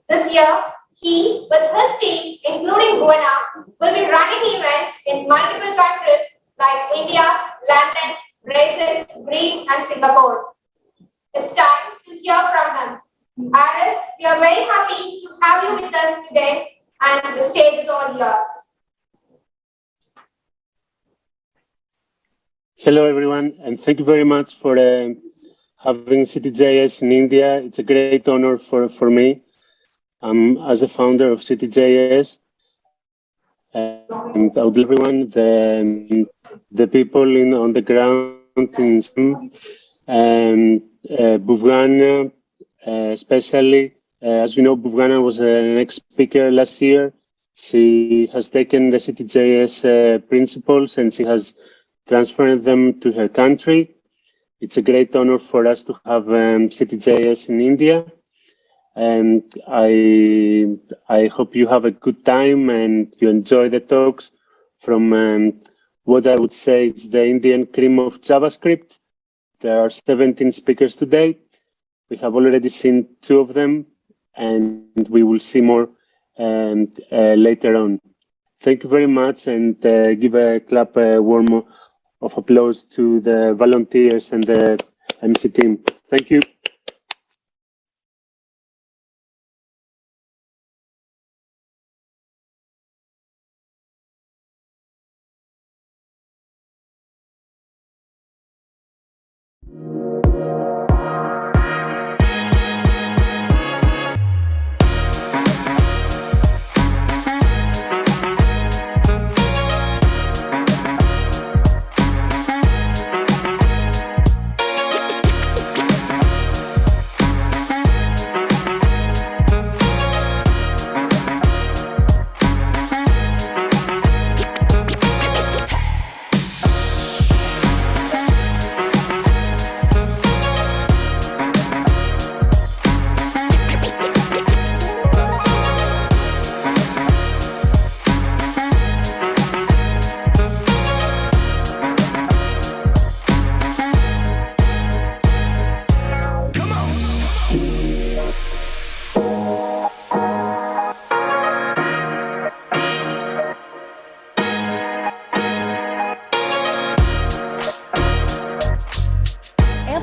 This year, he, with his team, including Guana, will be running events in multiple countries like India, London, Brazil, Greece, and Singapore. It's time to hear from him. Aris, we are very happy to have you with us today, and the stage is all yours. Hello, everyone, and thank you very much for having Cityjs in India. It's a great honor for me. As a founder of Cityjs, and I would like everyone, the people on the ground in Buvgana, especially. As you know, Buvgana was an ex-speaker last year. She has taken the Cityjs principles and she has transferred them to her country. It's a great honor for us to have Cityjs in India. And I hope you have a good time and you enjoy the talks from what I would say is the Indian cream of JavaScript. There are 17 speakers today. We have already seen 2 of them, and we will see more later on. Thank you very much, and give a clap, a warm of applause to the volunteers and the MC team. Thank you.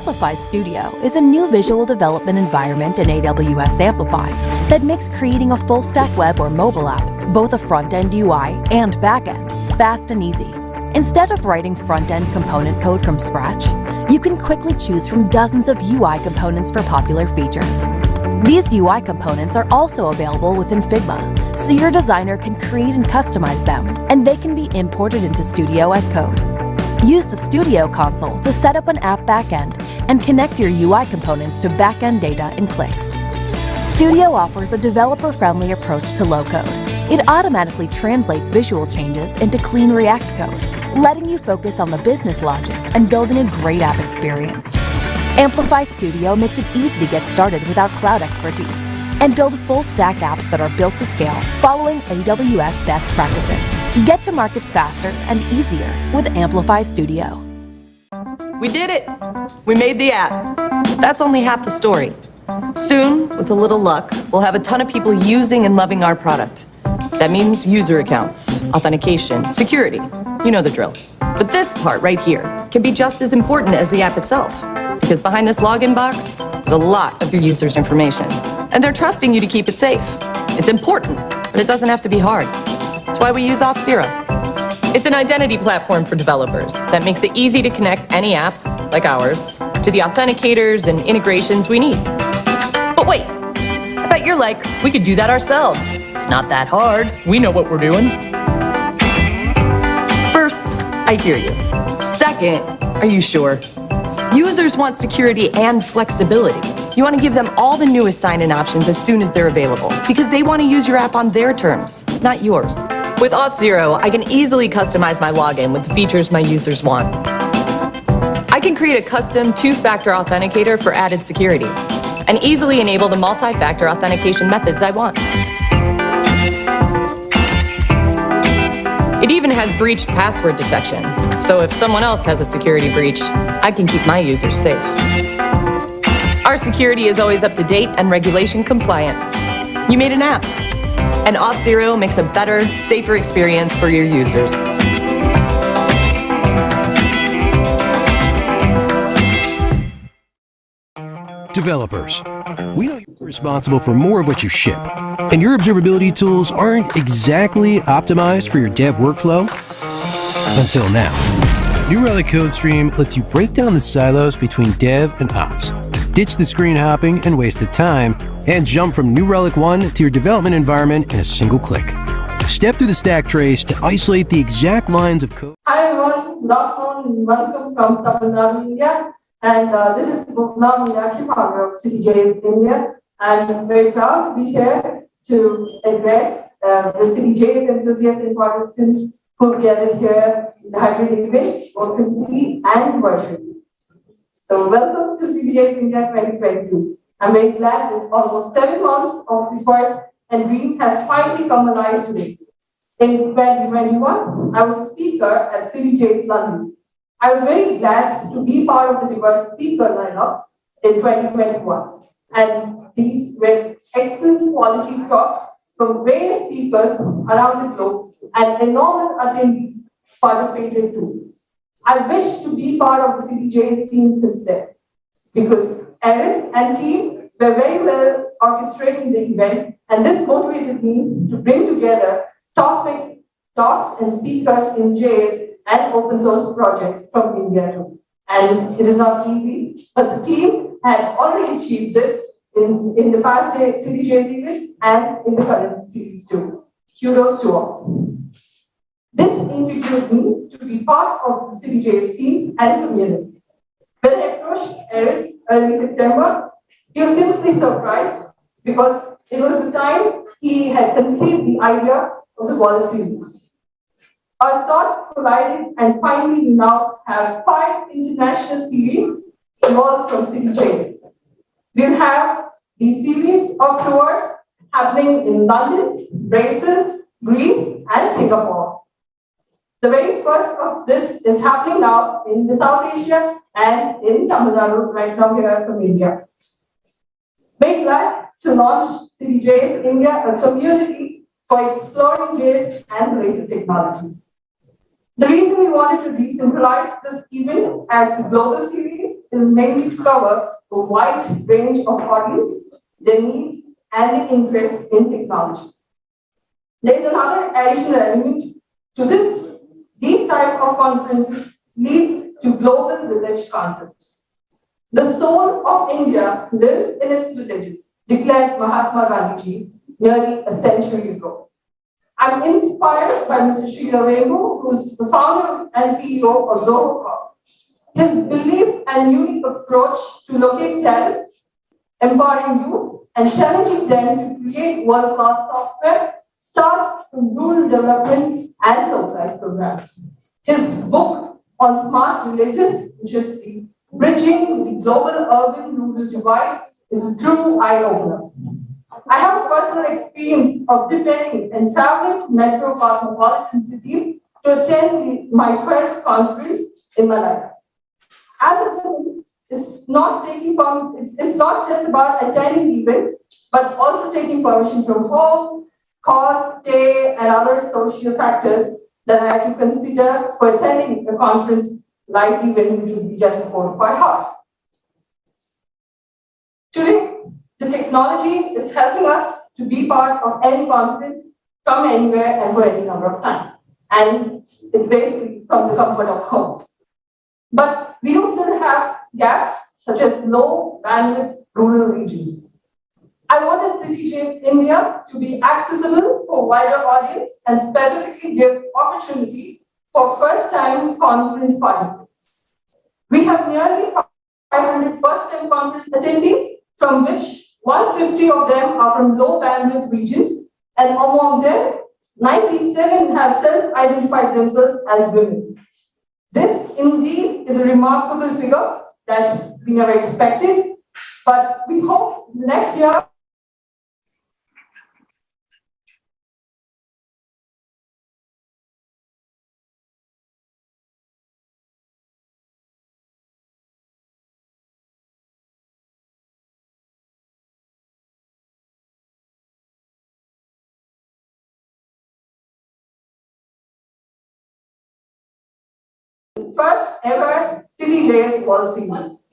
Amplify Studio is a new visual development environment in AWS Amplify that makes creating a full-stack web or mobile app, both a front-end UI and back-end, fast and easy. Instead of writing front-end component code from scratch, you can quickly choose from dozens of UI components for popular features. These UI components are also available within Figma, so your designer can create and customize them, and they can be imported into Studio as code. Use the Studio console to set up an app backend and connect your UI components to backend data in clicks. Studio offers a developer-friendly approach to low-code. It automatically translates visual changes into clean React code, letting you focus on the business logic and building a great app experience. Amplify Studio makes it easy to get started without cloud expertise and build full-stack apps that are built to scale following AWS best practices. Get to market faster and easier with Amplify Studio. We did it! We made the app. That's only half the story. Soon, with a little luck, we'll have a ton of people using and loving our product. That means user accounts, authentication, security. You know the drill. But this part right here can be just as important as the app itself. Because behind this login box is a lot of your users' information. And they're trusting you to keep it safe. It's important, but it doesn't have to be hard. That's why we use Auth0. It's an identity platform for developers that makes it easy to connect any app, like ours, to the authenticators and integrations we need. But wait, I bet you're like, we could do that ourselves. It's not that hard. We know what we're doing. First, I hear you. Second, are you sure? Users want security and flexibility. You want to give them all the newest sign-in options as soon as they're available, because they want to use your app on their terms, not yours. With Auth0, I can easily customize my login with the features my users want. I can create a custom two-factor authenticator for added security, and easily enable the multi-factor authentication methods I want. It even has breached password detection, so if someone else has a security breach, I can keep my users safe. Our security is always up to date and regulation compliant. You made an app, and Auth0 makes a better, safer experience for your users. Developers, we know you're responsible for more of what you ship, and your observability tools aren't exactly optimized for your dev workflow until now. New Relic CodeStream lets you break down the silos between dev and ops, ditch the screen hopping and wasted time, and jump from New Relic 1 to your development environment in a single click. Step through the stack trace to isolate the exact lines of code. Hi everyone, good afternoon, welcome from Tamil Nadu, India. And this is Bhupna Meenakshi, founder of Cityjs India. I'm very proud to be here to address the Cityjs enthusiasts and participants who gathered here in the hybrid event, both physically and virtually. So welcome to Cityjs India 2022. I'm very glad that almost 7 months of effort and dream has finally come alive today. In 2021, I was a speaker at Cityjs London. I was very glad to be part of the diverse speaker lineup in 2021. And these were excellent quality talks from various speakers around the globe, and enormous attendees participated too. I wish to be part of the Cityjs team since then, because Aris and team were very well orchestrating the event, and this motivated me to bring together topic talks and speakers in JS and open source projects from India too. And it is not easy, but the team had already achieved this in the past Cityjs events and in the current series too. Kudos to all. This intrigued me to be part of the Cityjs team and community. When I approached Aris early September, he was simply surprised because it was the time he had conceived the idea of the World Series. Our thoughts collided, and finally we now have 5 international series evolved from Cityjs. We'll have the series of tours happening in London, Brazil, Greece, and Singapore. The very first of this is happening now in the South Asia and in Tamil Nadu, right now here from India. Very glad to launch Cityjs India, a community for exploring JS and related technologies. The reason we wanted to decentralize this event as a global series is mainly to cover a wide range of audience, their needs, and their interest in technology. There is another additional element to this. These type of conferences leads to global village concepts. The soul of India lives in its villages, declared Mahatma Gandhi nearly a century ago. I'm inspired by Mr. Sridhar Vemu, who's the founder and CEO of Zoho. His belief and unique approach to locate talents, empowering youth, and challenging them to create world-class software starts from rural development and localized programs. His book on smart villages, which is the Bridging the Global Urban-Rural Divide, is a true eye-opener. I have a personal experience of depending and traveling to metro cosmopolitan cities to attend my first conference in my life. As a woman, it's not just about attending the event, but also taking permission from home, cost, stay, and other social factors that I have to consider for attending a conference like the event, which would be just 4 to 5 hours. Today, the technology is helping us to be part of any conference from anywhere and for any number of time. And it's basically from the comfort of home. But we do still have gaps, such as low bandwidth rural regions. I wanted Cityjs India to be accessible for a wider audience and specifically give opportunity for first-time conference participants. We have nearly 500 first-time conference attendees, from which 150 of them are from low bandwidth regions, and among them, 97 have self-identified themselves as women. This indeed is a remarkable figure that we never expected, but we hope next year first ever Cityjs World Series.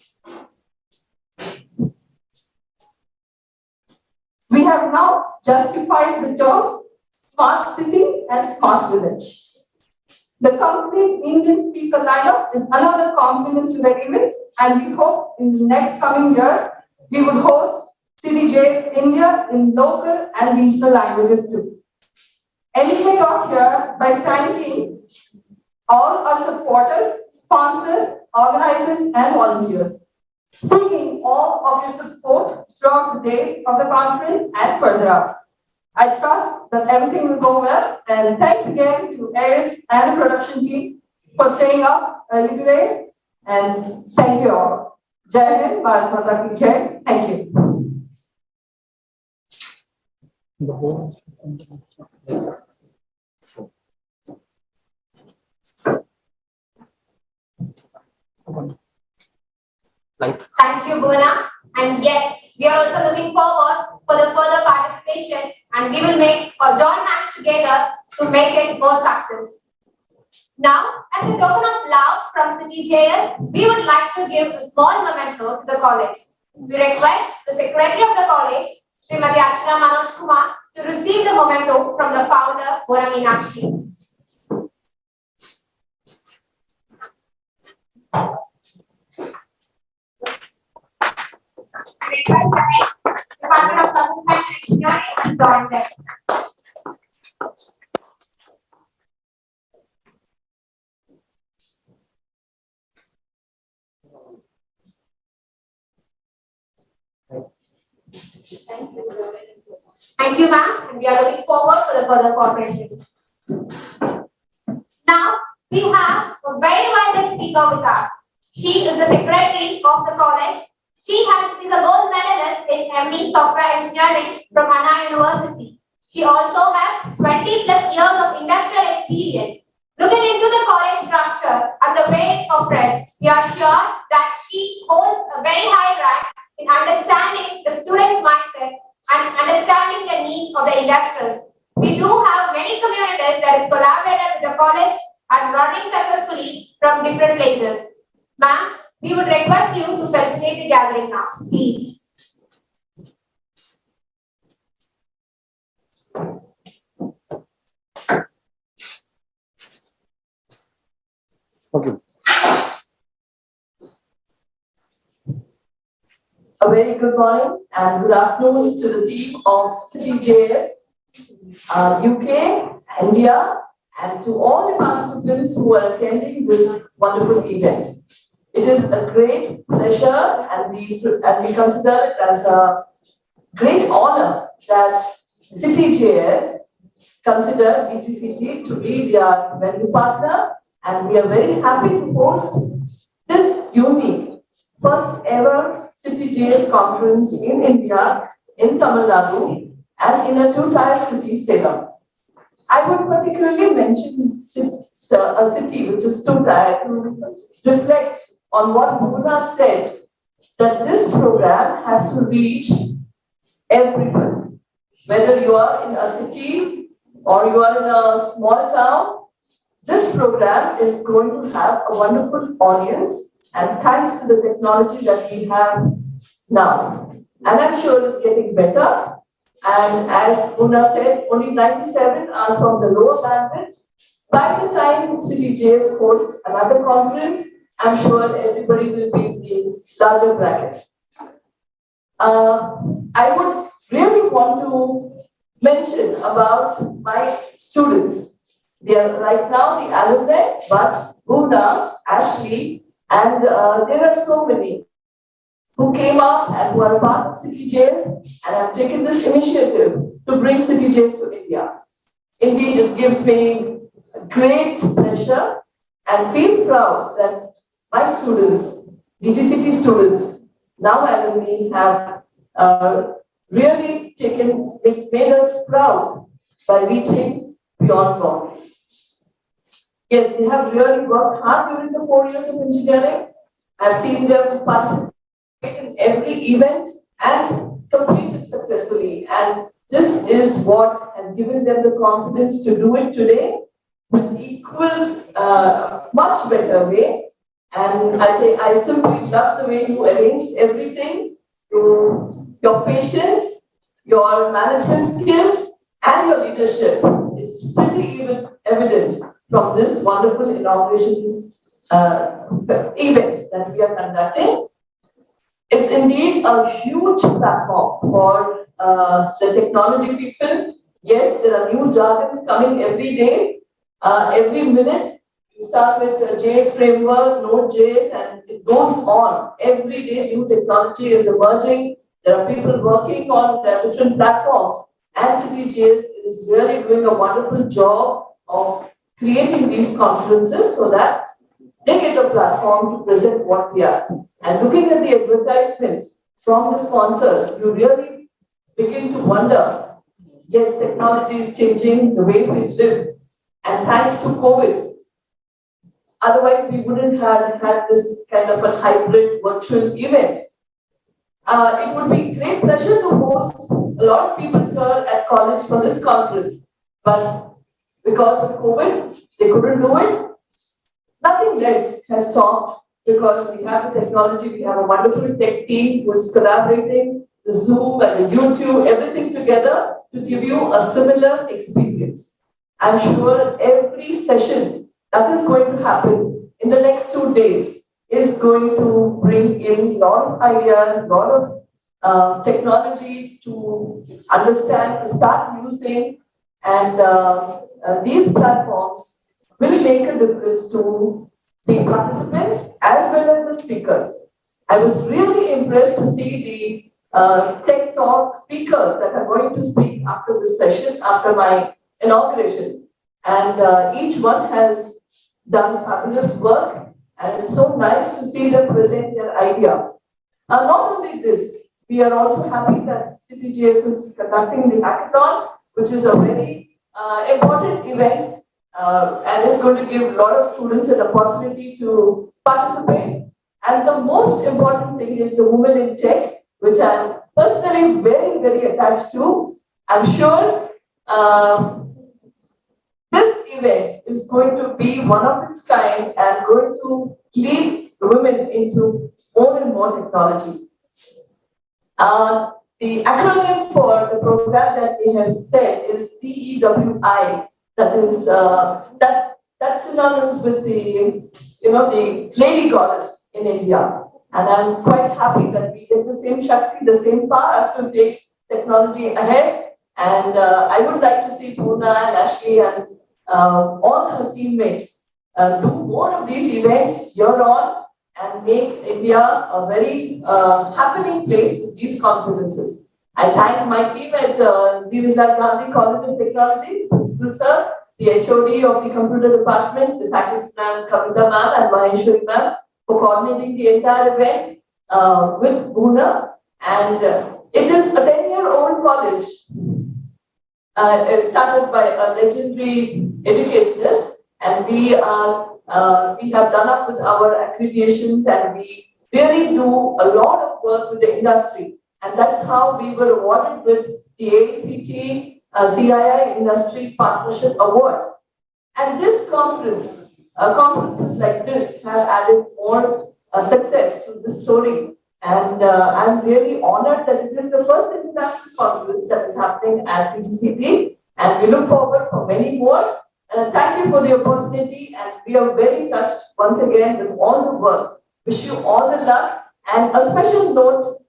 We have now justified the terms smart city and smart village. The company's Indian speaker lineup is another complement to the event, and we hope in the next coming years we would host Cityjs India in local and regional languages too. Ending my talk here by thanking all our supporters, sponsors, organizers, and volunteers. Seeking all of your support throughout the days of the conference and further out. I trust that everything will go well, and thanks again to Aris and the production team for staying up early today, and thank you all. Jai Hind, Bharat Mata Ki Jai. Thank you. Thank you, Bona. And yes, we are also looking forward for the further participation, and we will make or join hands together to make it more success. Now, as a token of love from Cityjs, we would like to give a small memento to the college. We request the Secretary of the college, Srimati Archana Manoj Kumar, to receive the memento from the founder, Bona Meenakshi. Department of Government and Engineering, join them. Thank you, ma'am, and we are looking forward for the further cooperation. Now, we have a very vibrant speaker with us. She is the secretary of the college. She is a gold medalist in ME Software Engineering from Anna University. She also has 20+ years of industrial experience. Looking into the college structure and the way it operates, we are sure that she holds a very high rank in understanding the students' mindset and understanding the needs of the industries. We do have many communities that is collaborated with the college and running successfully from different places. Ma'am, We would request you to facilitate the gathering now, please. Okay. A very good morning and good afternoon to the team of Cityjs, UK, India, and to all the participants who are attending this wonderful event. It is a great pleasure and we consider it as a great honor that Cityjs consider DGCT to be their venue partner, and we are very happy to host this unique first ever Cityjs conference in India, in Tamil Nadu, and in a two-tier city, Salem. I would particularly mention a city which is two-tier to reflect on what Bhuvna said, that this program has to reach everyone. Whether you are in a city or you are in a small town, this program is going to have a wonderful audience, and thanks to the technology that we have now. And I'm sure it's getting better. And as Una said, only 97 are from the lower bandwidth. By the time Cityjs hosts another conference, I'm sure everybody will be in the larger bracket. I would really want to mention about my students. They are right now the alumni, but Una, Ashley, and there are so many who came up and who are part of Cityjs and have taken this initiative to bring Cityjs to India. Indeed, it gives me great pleasure and feel proud that my students, DGCT students, now alumni, have really made us proud by reaching beyond boundaries. Yes, they have really worked hard during the 4 years of engineering. I've seen them participate in every event and complete it successfully. And this is what has given them the confidence to do it today with equals much better way. And I simply love the way you arranged everything, your patience, your management skills, and your leadership is pretty evident from this wonderful inauguration event that we are conducting. It's indeed a huge platform for the technology people. Yes, there are new jargons coming every day, every minute. You start with JS framework, Node.js, and it goes on. Every day new technology is emerging. There are people working on their different platforms, and Cityjs is really doing a wonderful job of creating these conferences so that they get a platform to present what we are. And looking at the advertisements from the sponsors, you really begin to wonder, yes, technology is changing the way we live. And thanks to COVID, otherwise we wouldn't have had this kind of a hybrid virtual event. It would be great pleasure to host a lot of people here at college for this conference. But because of COVID, they couldn't do it. Nothing less has stopped because we have the technology, we have a wonderful tech team who is collaborating, the Zoom and the YouTube, everything together to give you a similar experience. I'm sure every session that is going to happen in the next 2 days is going to bring in a lot of ideas, a lot of technology to understand, to start using, and these platforms will make a difference to the participants as well as the speakers. I was really impressed to see the tech talk speakers that are going to speak after this session, after my inauguration. And each one has done fabulous work, and it's so nice to see them present their idea. Not only this, we are also happy that Cityjs is conducting the hackathon, which is a very important event, and it's going to give a lot of students an opportunity to participate. And the most important thing is the Women in Tech, which I'm personally very, very attached to. I'm sure this event is going to be one of its kind and going to lead women into more and more technology. The acronym for the program that they have said is DEWI. That is that's synonymous with the the lady goddess in India. And I'm quite happy that we get the same Shakti, the same power to take technology ahead. And I would like to see Poona and Ashley and all her teammates do more of these events year on and make India a very happening place with these conferences. I thank my team at Devpost Gandhi College of Technology, Principal Sir, the HOD of the Computer Department, the faculty ma'am, Kavita ma'am, and Maheshwari ma'am for coordinating the entire event with Poona. And it is a 10-year-old college started by a legendary educationist, and we have done up with our accreditations, and we really do a lot of work with the industry. And that's how we were awarded with the ACT CII Industry Partnership Awards. And this conference, conferences like this have added more success to the story. And I'm really honored that it is the first international conference that is happening at PGCT. And we look forward for many more. Thank you for the opportunity. And we are very touched once again with all the work. Wish you all the luck. And a special note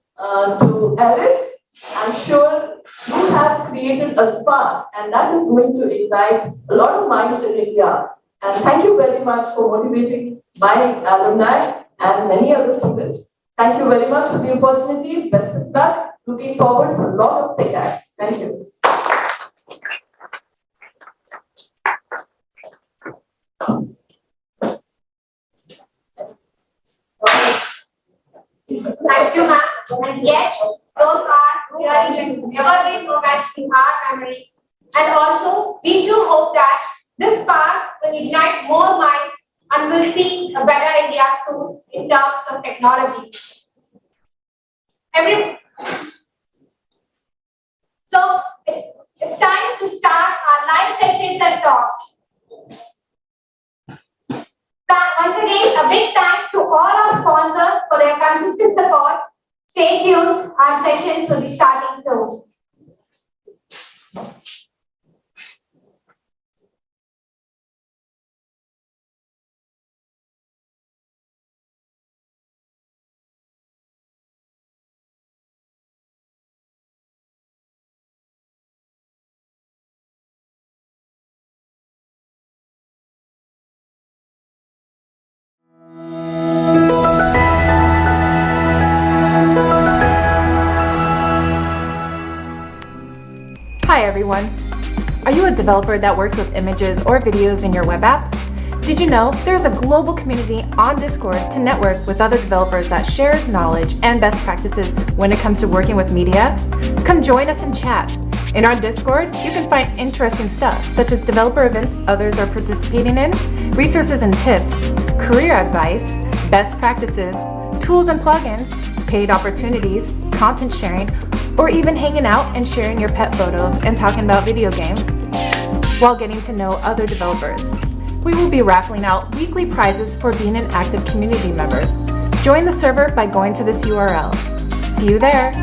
to Aris. I'm sure you have created a spark, and that is going to ignite a lot of minds in India. And thank you very much for motivating my alumni and many other students. Thank you very much for the opportunity. Best of luck. Looking forward to a lot of tech act. Thank you. Thank you, ma'am. And yes, those are really evergreen moments in our memories. And also, we do hope that this spark will ignite more minds and we'll see a better India soon in terms of technology. So, it's time to start our live sessions and talks. Once again, a big thanks to all our sponsors for their consistent support. Stay tuned, our sessions will be starting soon. Hi everyone. Are you a developer that works with images or videos in your web app? Did you know there's a global community on Discord to network with other developers that shares knowledge and best practices when it comes to working with media? Come join us and chat. In our Discord, you can find interesting stuff such as developer events others are participating in, resources and tips, career advice, best practices, tools and plugins, paid opportunities, content sharing, or even hanging out and sharing your pet photos and talking about video games while getting to know other developers. We will be raffling out weekly prizes for being an active community member. Join the server by going to this URL. See you there!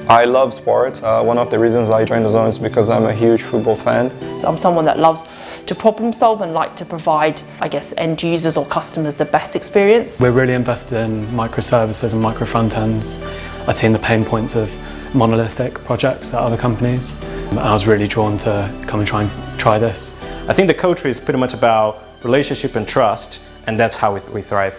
I love sports. One of the reasons I joined DAZN is because I'm a huge football fan. I'm someone that loves to problem solve and like to provide, I guess, end users or customers the best experience. We're really invested in microservices and micro front ends. I've seen the pain points of monolithic projects at other companies. I was really drawn to come and try this. I think the culture is pretty much about relationship and trust, and that's how we thrive.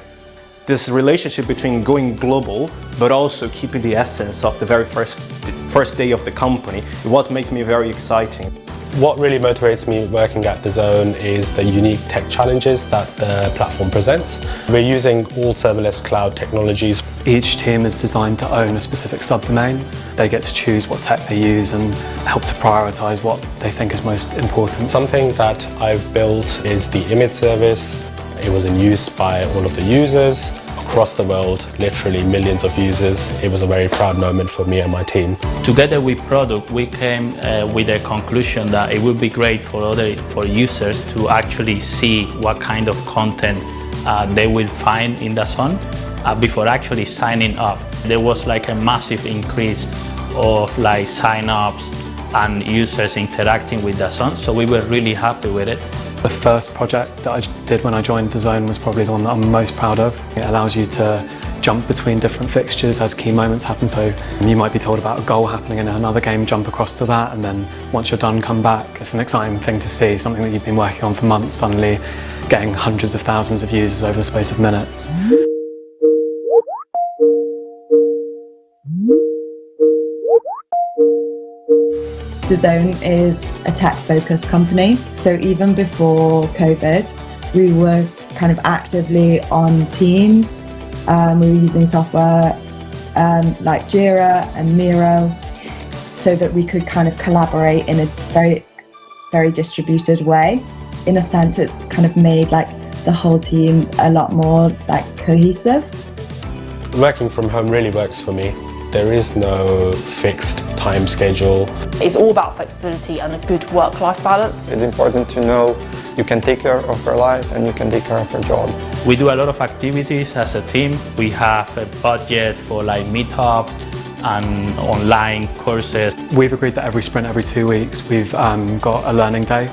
This relationship between going global, but also keeping the essence of the very first day of the company is what makes me very exciting. What really motivates me working at DAZN is the unique tech challenges that the platform presents. We're using all serverless cloud technologies. Each team is designed to own a specific subdomain. They get to choose what tech they use and help to prioritize what they think is most important. Something that I've built is the image service. It was in use by all of the users across the world, literally millions of users. It was a very proud moment for me and my team. Together with product, we came with a conclusion that it would be great for users to actually see what kind of content they will find in DAZN before actually signing up. There was like a massive increase of like sign-ups and users interacting with DAZN, so we were really happy with it. The first project that I did when I joined DAZN was probably the one that I'm most proud of. It allows you to jump between different fixtures as key moments happen. So you might be told about a goal happening in another game, jump across to that, and then once you're done, come back. It's an exciting thing to see, something that you've been working on for months, suddenly getting hundreds of thousands of users over the space of minutes. DAZN is a tech-focused company, so even before COVID, we were kind of actively on Teams. We were using software like Jira and Miro, so that we could kind of collaborate in a very, very distributed way. In a sense, it's kind of made like the whole team a lot more like cohesive. Working from home really works for me. There is no fixed time schedule. It's all about flexibility and a good work-life balance. It's important to know you can take care of your life and you can take care of your job. We do a lot of activities as a team. We have a budget for like meetups and online courses. We've agreed that every sprint, every 2 weeks, we've got a learning day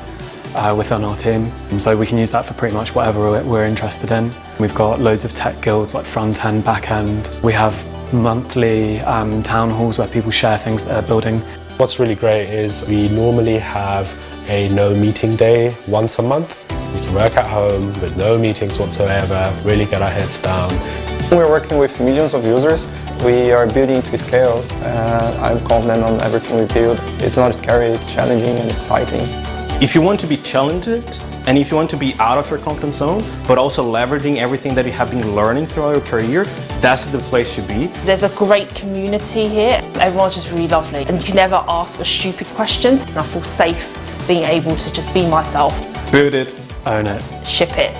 within our team. So we can use that for pretty much whatever we're interested in. We've got loads of tech guilds like front end, back end. We have monthly town halls where people share things that they're building. What's really great is we normally have a no meeting day once a month. We can work at home with no meetings whatsoever, really get our heads down. We're working with millions of users. We are building to scale. I'm confident on everything we build. It's not scary, it's challenging and exciting. If you want to be challenged, and if you want to be out of your comfort zone, but also leveraging everything that you have been learning throughout your career, that's the place to be. There's a great community here. Everyone's just really lovely, and you can never ask a stupid question. And I feel safe being able to just be myself. Build it, own it, ship it.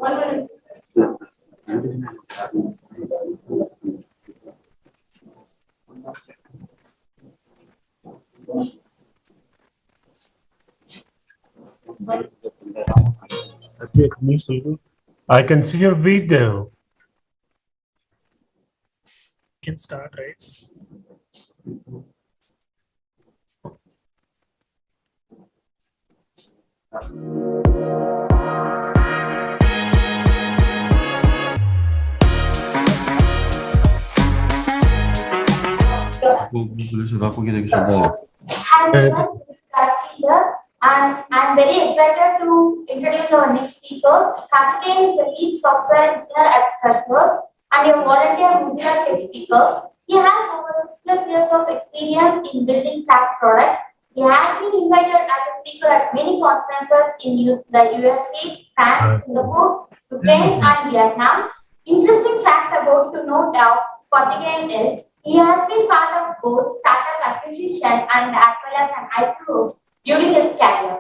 I can see your video. Can start, right? Hi everyone, this is Karthi here, and I'm very excited to introduce our next speaker. Karthikeyan is a lead software engineer at Storyblok and a volunteer Mozilla Tech speaker. He has over 6+ years of experience in building SaaS products. He has been invited as a speaker at many conferences in the USA, France, Singapore, Ukraine, and Vietnam. Interesting fact about to note of Karthikeyan is he has been part of both startup acquisition and as well as an IPO during his career.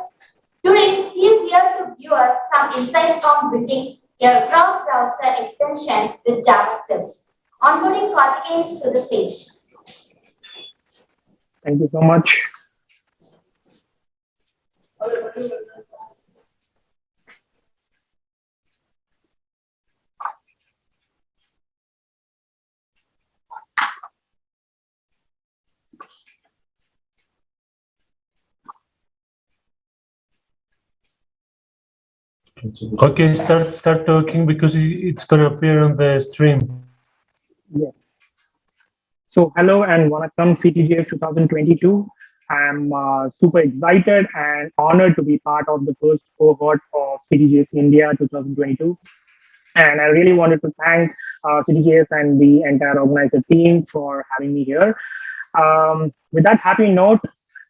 Today, he is here to give us some insights on building a cross-browser extension with JavaScript. Onboarding Karthikeyan to the stage. Thank you so much. Okay, start talking because it's gonna appear on the stream. Yeah. So hello and welcome Cityjs 2022. I'm super excited and honored to be part of the first cohort of Cityjs India 2022. And I really wanted to thank Cityjs and the entire organizer team for having me here. With that happy note,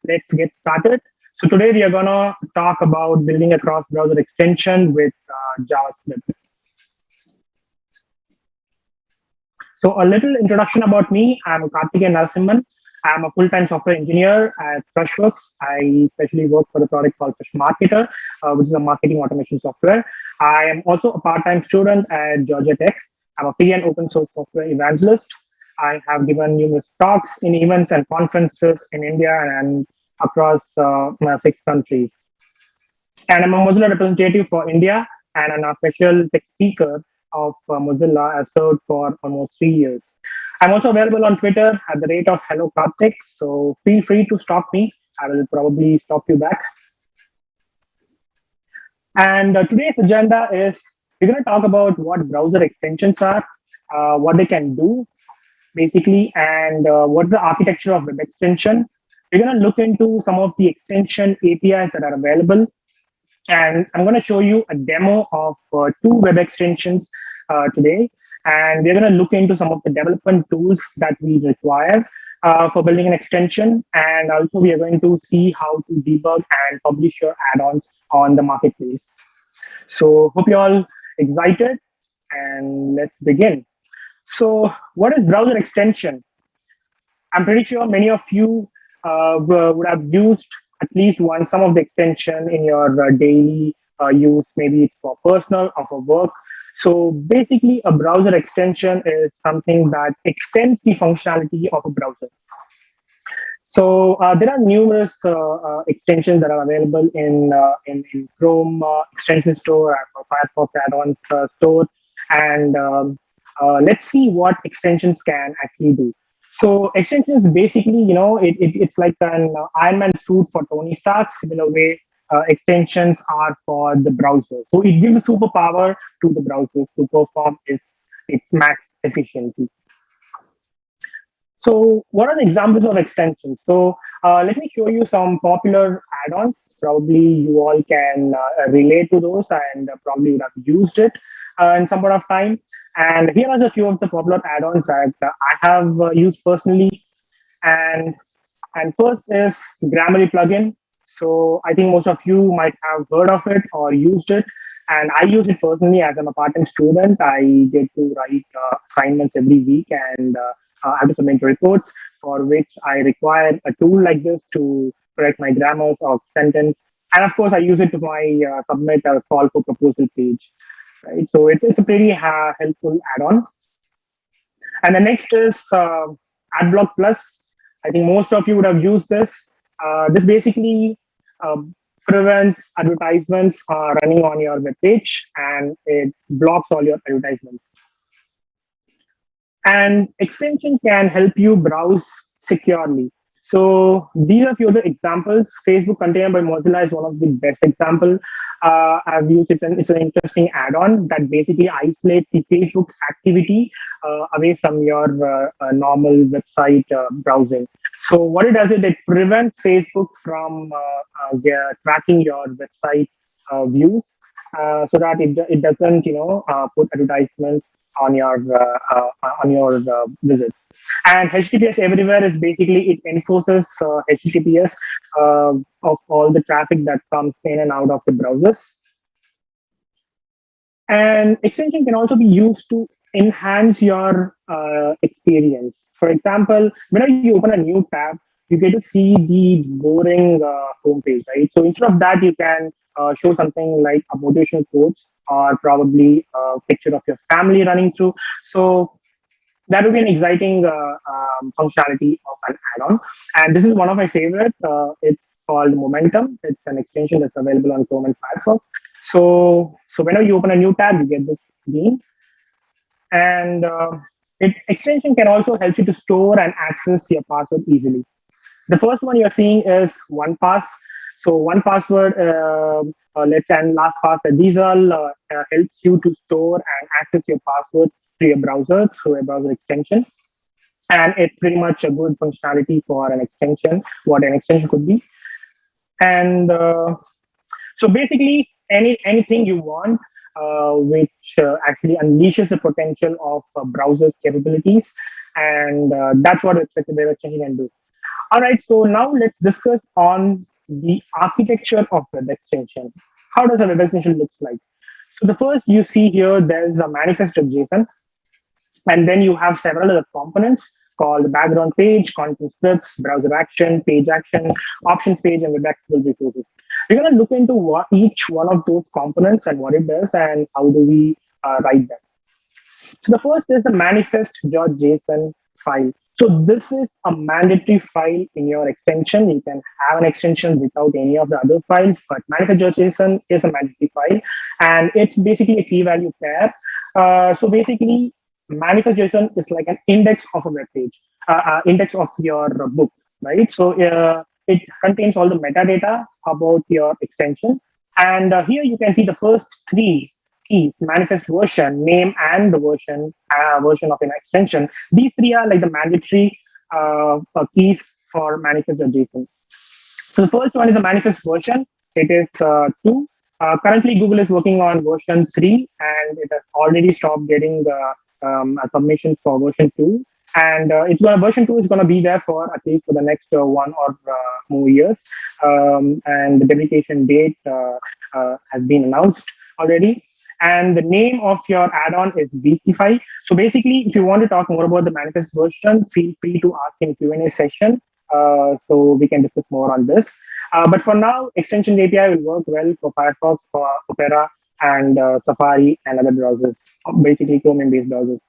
let's get started. So today we are gonna talk about building a cross-browser extension with JavaScript. So a little introduction about me. I'm Karthikeyan Narasimhan. I'm a full-time software engineer at Freshworks. I especially work for the product called Fresh Marketer, which is a marketing automation software. I am also a part-time student at Georgia Tech. I'm a free and open source software evangelist. I have given numerous talks in events and conferences in India and across 6 countries. And I'm a Mozilla representative for India and an official tech speaker of Mozilla. I've served for almost 3 years. I'm also available on Twitter at the rate of Hello Karthik, so feel free to stop me. I will probably stop you back. And today's agenda is we're going to talk about what browser extensions are, what they can do, basically, and what's the architecture of web extension. We're going to look into some of the extension APIs that are available. And I'm going to show you a demo of 2 web extensions today. And we're going to look into some of the development tools that we require for building an extension. And also we are going to see how to debug and publish your add-ons on the marketplace. So hope you're all excited and let's begin. So what is browser extension? I'm pretty sure many of you would have used at least some of the extension in your daily use. Maybe it's for personal or for work. So basically, a browser extension is something that extends the functionality of a browser. So there are numerous extensions that are available in Chrome extension store, or Firefox add-ons store, and let's see what extensions can actually do. So extensions basically, it's like an Iron Man suit for Tony Stark. Similar way, extensions are for the browser. So it gives a superpower to the browser to perform its max efficiency. So what are the examples of extensions? So let me show you some popular add-ons. Probably you all can relate to those and probably would have used it in some point of time. And here are a few of the popular add-ons that I have used personally. And first is Grammarly plugin. So I think most of you might have heard of it or used it. And I use it personally as I'm a part-time student. I get to write assignments every week and I have to submit reports for which I require a tool like this to correct my grammars or sentence. And of course, I use it to submit a call for proposal page. right? So it's a pretty helpful add-on. And the next is AdBlock Plus. I think most of you would have used this. This basically prevents advertisements running on your web page, and it blocks all your advertisements. And extension can help you browse securely. So these are a few of the examples. Facebook Container by Mozilla is one of the best examples. I've used it, and it's an interesting add-on that basically isolates the Facebook activity away from your normal website browsing. So what it does is it prevents Facebook from tracking your website views, so that it doesn't, put advertisements on your visits. And HTTPS everywhere is basically it enforces HTTPS of all the traffic that comes in and out of the browsers. And extension can also be used to enhance your experience. For example, whenever you open a new tab, you get to see the boring homepage, right? So instead of that, you can show something like a motivational quote, or probably a picture of your family running through. So that would be an exciting functionality of an add-on. And this is one of my favorites. It's called Momentum. It's an extension that's available on Chrome and Firefox. So whenever you open a new tab, you get this screen. And extension can also help you to store and access your password easily. The first one you're seeing is OnePass. So OnePassword, let's say, and LastPass, these all helps you to store and access your password through your browser, through a browser extension. And it's pretty much a good functionality for an extension, what an extension could be. And so basically, anything you want which actually unleashes the potential of browser's capabilities. And that's what web extension can do. All right, so now let's discuss on the architecture of web extension. How does a web extension look like? So the first you see here, there's a manifest.json, and then you have several other components called background page, content scripts, browser action, page action, options page, and web accessible resources. We're going to look into each one of those components and what it does and how do we write them. So the first is the manifest.json file. So this is a mandatory file in your extension. You can have an extension without any of the other files, but manifest.json is a mandatory file, and it's basically a key value pair. So basically, manifest.json is like an index of a web page, index of your book, right? So it contains all the metadata about your extension. And here you can see the first three keys: manifest version, name, and the version of an extension. These three are like the mandatory keys for manifest.json. So the first one is the manifest version. It is 2. Currently, Google is working on version 3, and it has already stopped getting the submission for version 2. And version 2 is going to be there for at least for the next 1 or more years. And the deprecation date has been announced already. And the name of your add-on is Beastify. So basically, if you want to talk more about the manifest version, feel free to ask in Q&A session, so we can discuss more on this. But for now, extension API will work well for Firefox, for Opera, and Safari and other browsers, basically Chromium-based browsers.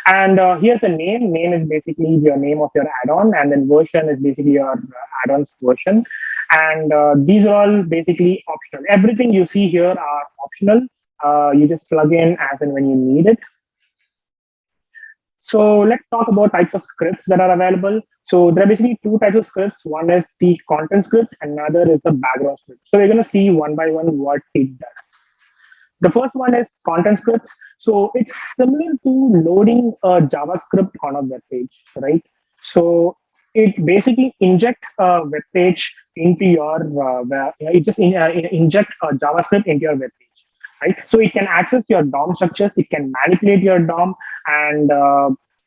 And here's the name. Name is basically your name of your add-on, and then version is basically your add-on's version. And these are all basically optional. Everything you see here are optional. You just plug in as and when you need it. So let's talk about types of scripts that are available. So there are basically 2 types of scripts. One is the content script, and another is the background script. So we're going to see one by one what it does. The first one is content scripts. So it's similar to loading a JavaScript on a web page, right? So it basically injects a web page into your, inject a JavaScript into your web page. Right? So it can access your DOM structures, it can manipulate your DOM, and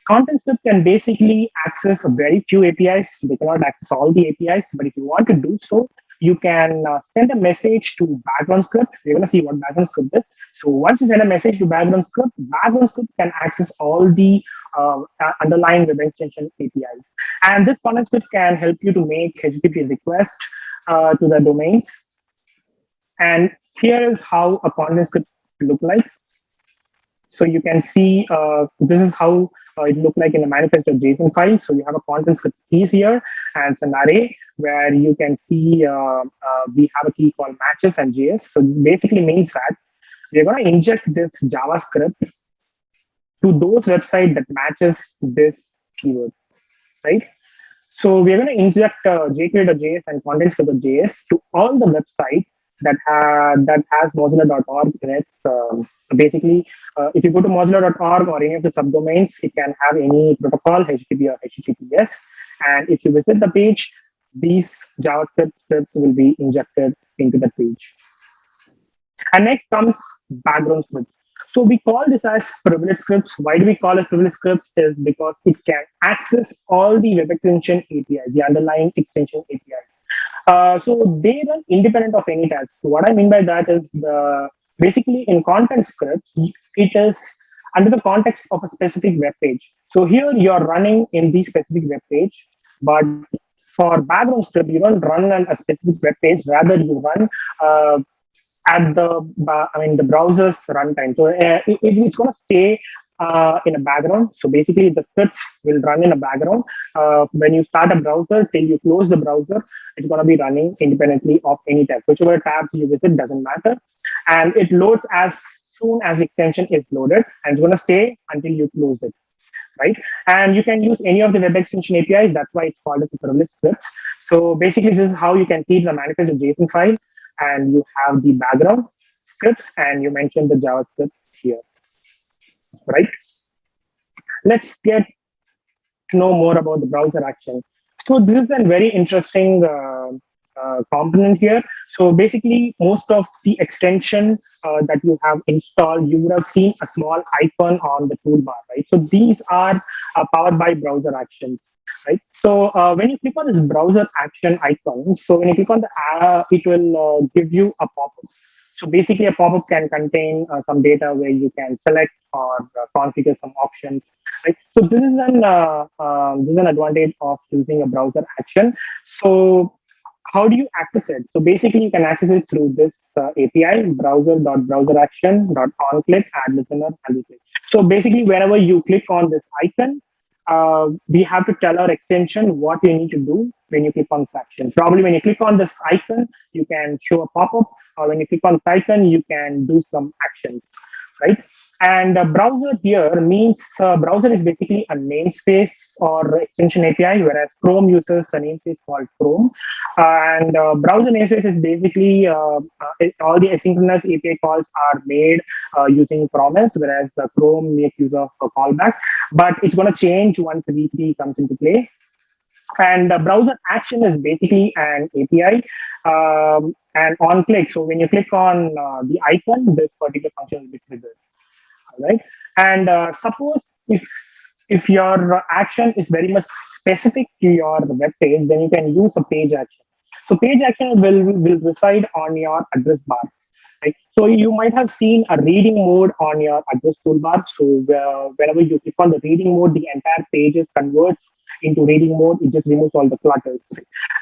content script can basically access very few APIs. They cannot access all the APIs, but if you want to do so, you can send a message to background script. We're going to see what background script is. So once you send a message to background script can access all the underlying web extension APIs. And this content script can help you to make HTTP requests to the domains. And here is how a content script look like. So you can see this is how it looked like in the manifest.json file. So you have a content script keys here, and it's an array where you can see we have a key called matches and JS. So basically means that we're going to inject this JavaScript to those websites that matches this keyword, right? So we're going to inject jQuery.js and content-script.js to all the websites that has Mozilla.org in its basically, if you go to Mozilla.org or any of the subdomains, it can have any protocol, HTTP or HTTPS. And if you visit the page, these JavaScript scripts will be injected into the page. And next comes background scripts. So we call this as privileged scripts. Why do we call it privileged scripts? Is because it can access all the web extension APIs, the underlying extension APIs. So they run independent of any tags. So what I mean by that is basically in content scripts, it is under the context of a specific web page. So here you're running in the specific web page, but for background script, you don't run on a specific web page. Rather, you run at the browser's runtime. So it's going to stay in a background. So basically, the scripts will run in a background. When you start a browser till you close the browser, it's going to be running independently of any tab. Whichever tab you visit doesn't matter, and it loads as soon as the extension is loaded, and it's going to stay until you close it. Right, and you can use any of the web extension APIs. That's why it's called as a privileged scripts. So basically, this is how you can keep the manifest.json file, and you have the background scripts, and you mentioned the JavaScript here. Right. Let's get to know more about the browser action. So this is a very interesting component here. So basically, most of the extension that you have installed, you would have seen a small icon on the toolbar, right? So these are powered by browser actions, right? So when you click on this browser action icon, so when you click on the it will give you a pop-up. So basically, a pop-up can contain some data where you can select or configure some options. Right? So this is an advantage of using a browser action. So how do you access it? So basically, you can access it through this API, browser.browseraction.onClick, add listener, and click. So basically, whenever you click on this icon, we have to tell our extension what you need to do when you click on this action. Probably when you click on this icon, you can show a pop-up, or when you click on this icon, you can do some actions, right? And browser here means browser is basically a namespace or extension API, whereas Chrome uses a namespace called Chrome. And browser namespace is basically all the asynchronous API calls are made using promise, whereas Chrome makes use of callbacks. But it's going to change once V3 comes into play. And browser action is basically an API and on click. So when you click on the icon, this particular function will be triggered. Right, and suppose if your action is very much specific to your web page, then you can use a page action. So page action will reside on your address bar. Right? So you might have seen a reading mode on your address toolbar. So whenever you click on the reading mode, the entire page converts into reading mode. It just removes all the clutters.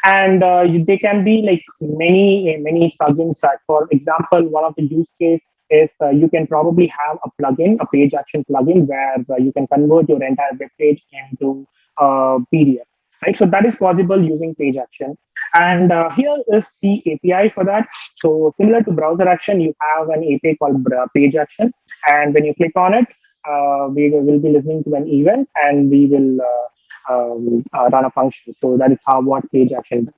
And they can be like many plugins. For example, one of the use cases is you can probably have a plugin, a page action plugin, where you can convert your entire web page into PDF. Right, so that is possible using page action. And here is the API for that. So similar to browser action, you have an API called page action, and when you click on it, we will be listening to an event, and we will run a function. So that is what page action does.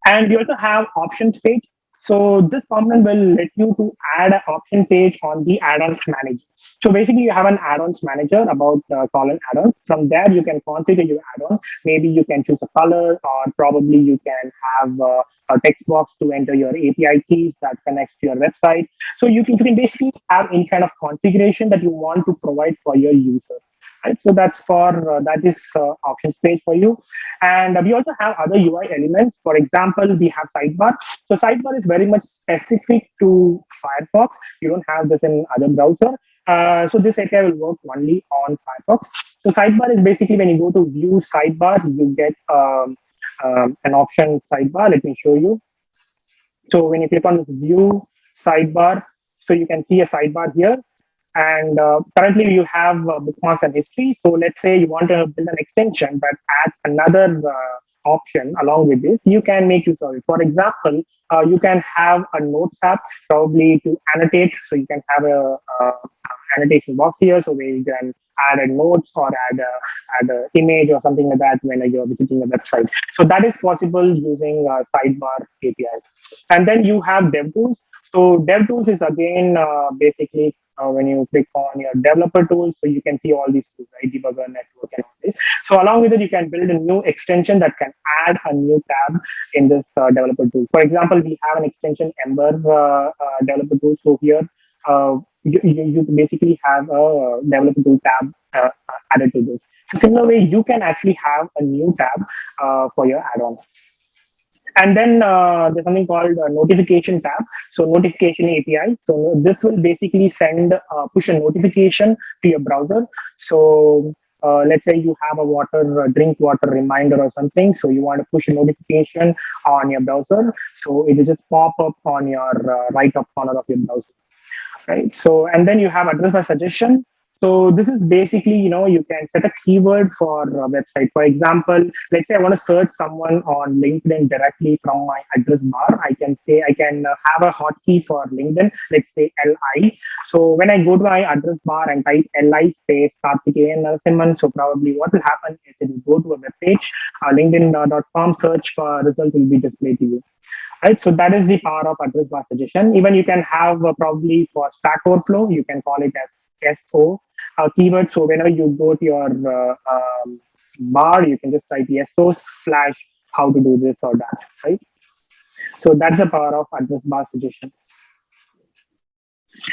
And we also have options page. So this component will let you to add an option page on the add-ons manager. So basically, you have an add-ons manager about column add-ons. From there, you can configure your add-on. Maybe you can choose a color, or probably you can have a text box to enter your API keys that connects to your website. So you can basically have any kind of configuration that you want to provide for your user. Right? So that's for that is options page for you. And we also have other UI elements. For example, we have sidebar. So sidebar is very much specific to Firefox. You don't have this in other browser. So this API will work only on Firefox. So sidebar is basically when you go to view sidebar, you get an option sidebar. Let me show you. So when you click on this view sidebar, so you can see a sidebar here. And currently you have bookmarks and history. So let's say you want to build an extension that adds another option along with this. You can make use of it. For example, you can have a notes app probably to annotate. So you can have a annotation box here, so where you can add a notes or add a image or something like that when you're visiting a website. So that is possible using sidebar APIs. And then you have Devtools. So Devtools is again basically when you click on your developer tools, so you can see all these tools, right? Debugger, network, and all this. So along with it, you can build a new extension that can add a new tab in this developer tool. For example, we have an extension Ember developer tool. So here, you basically have a developer tool tab added to this. So similar way, you can actually have a new tab for your add-on. And then there's something called a notification tab. So notification API. So this will basically send push a notification to your browser. So let's say you have a drink water reminder or something. So you want to push a notification on your browser. So it will just pop up on your right up corner of your browser. Right. So, and then you have address bar suggestion. So this is basically, you can set a keyword for a website. For example, let's say I want to search someone on LinkedIn directly from my address bar. I can have a hotkey for LinkedIn, let's say LI. So when I go to my address bar and type LI space Karthikeyan Narasimhan, so probably what will happen is it will go to a web page, linkedin.com, search for result will be displayed to you. Right, so that is the power of address bar suggestion. Even you can have probably for Stack Overflow, you can call it as SO keyword. So whenever you go to your bar, you can just type SO / how to do this or that, right? So that's the power of address bar suggestion.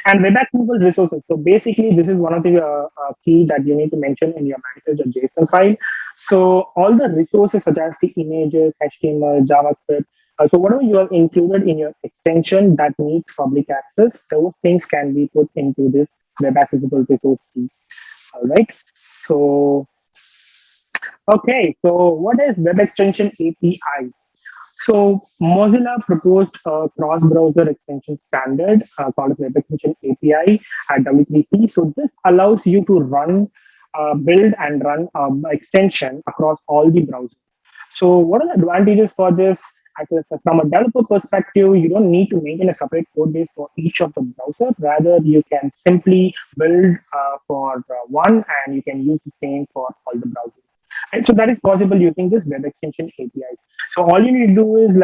And web accessible resources. So basically, this is one of the key that you need to mention in your manifest or JSON file. So all the resources such as the images, HTML, JavaScript, so whatever you have included in your extension that needs public access, those things can be put into this web accessible resource key. All right. So, okay. So what is web extension API? So Mozilla proposed a cross-browser extension standard called Web Extension API at W3C. So this allows you to build and run extension across all the browsers. So what are the advantages for this? From a developer perspective, you don't need to maintain a separate code base for each of the browsers. Rather, you can simply build for one, and you can use the same for all the browsers. And so that is possible using this web extension API. So all you need to do is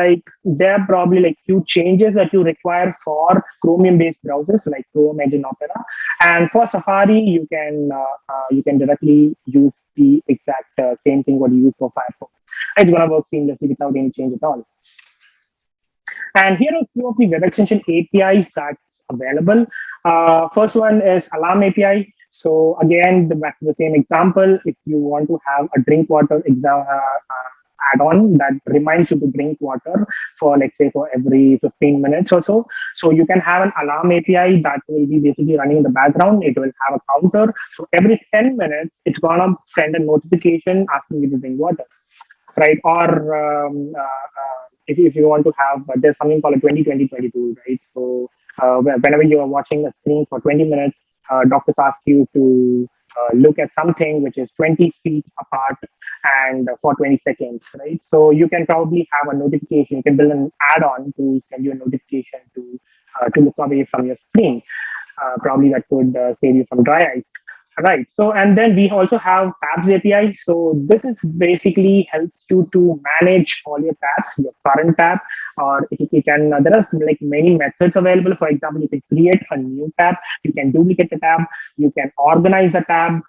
there are probably few changes that you require for Chromium-based browsers like Chrome, Edge, and Opera. And for Safari, you can directly use the exact same thing what you use for Firefox. It's going to work seamlessly without any change at all. And here are a few of the web extension APIs that's available. First one is Alarm API. So again, back to the same example, if you want to have a drink water add-on that reminds you to drink water for, let's say, for every 15 minutes or so. So you can have an Alarm API that will be basically running in the background. It will have a counter. So every 10 minutes, it's going to send a notification asking you to drink water. Right, or if you want to have, there's something called a 20-20-20 tool, right? So whenever you are watching a screen for 20 minutes, doctors ask you to look at something which is 20 feet apart and for 20 seconds, right? So you can probably have a notification. You can build an add-on to send you a notification to look away from your screen. Probably that could save you from dry eyes. Right. So, and then we also have tabs API. So this is basically helps you to manage all your tabs, your current tab, or if you can, there are many methods available. For example, you can create a new tab, you can duplicate the tab, you can organize the tab,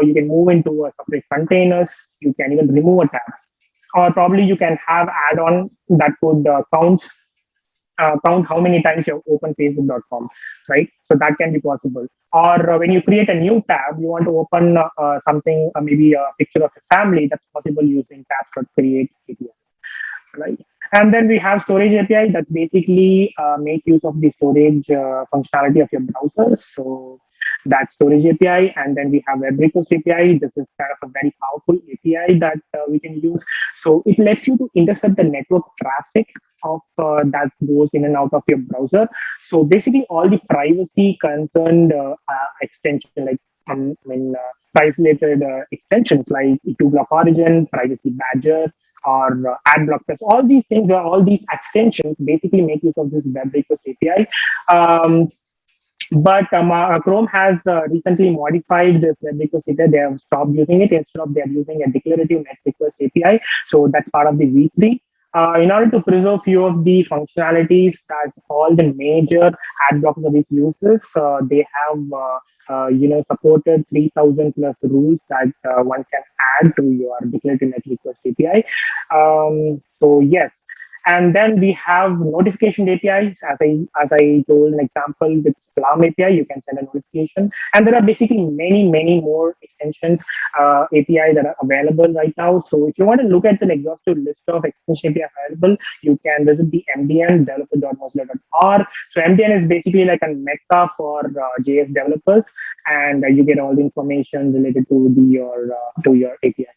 you can move into a separate containers, you can even remove a tab, or probably you can have add-on that could count how many times you have opened facebook.com, right? So that can be possible. Or when you create a new tab, you want to open something, maybe a picture of a family, that's possible using tabs.create API, right? And then we have storage API that basically make use of the storage functionality of your browsers. So that storage API, and then we have web request API. This is kind of a very powerful API that we can use. So it lets you to intercept the network traffic of that goes in and out of your browser. So basically, all the privacy concerned extension, like privacy-related extensions like to-block origin, privacy badger, or ad block test. All these things, all these extensions basically make use of this web request API. But Chrome has recently modified this web request API. They have stopped using it. Instead of, they're using a declarative net request API. So that's part of the V3. In order to preserve few of the functionalities that all the major ad block service uses, they have supported 3,000 plus rules that one can add to your declarative net request API. So yes. And then we have notification APIs. As I told an example with Alarm API, you can send a notification. And there are basically many more extensions API that are available right now. So if you want to look at an exhaustive list of extension API available, you can visit the MDN developer.mozilla.org. So MDN is basically like a mecca for JS developers, and you get all the information related to your API.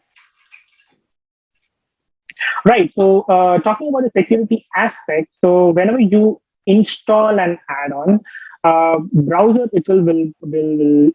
Right. So talking about the security aspect, so whenever you install an add-on, browser itself will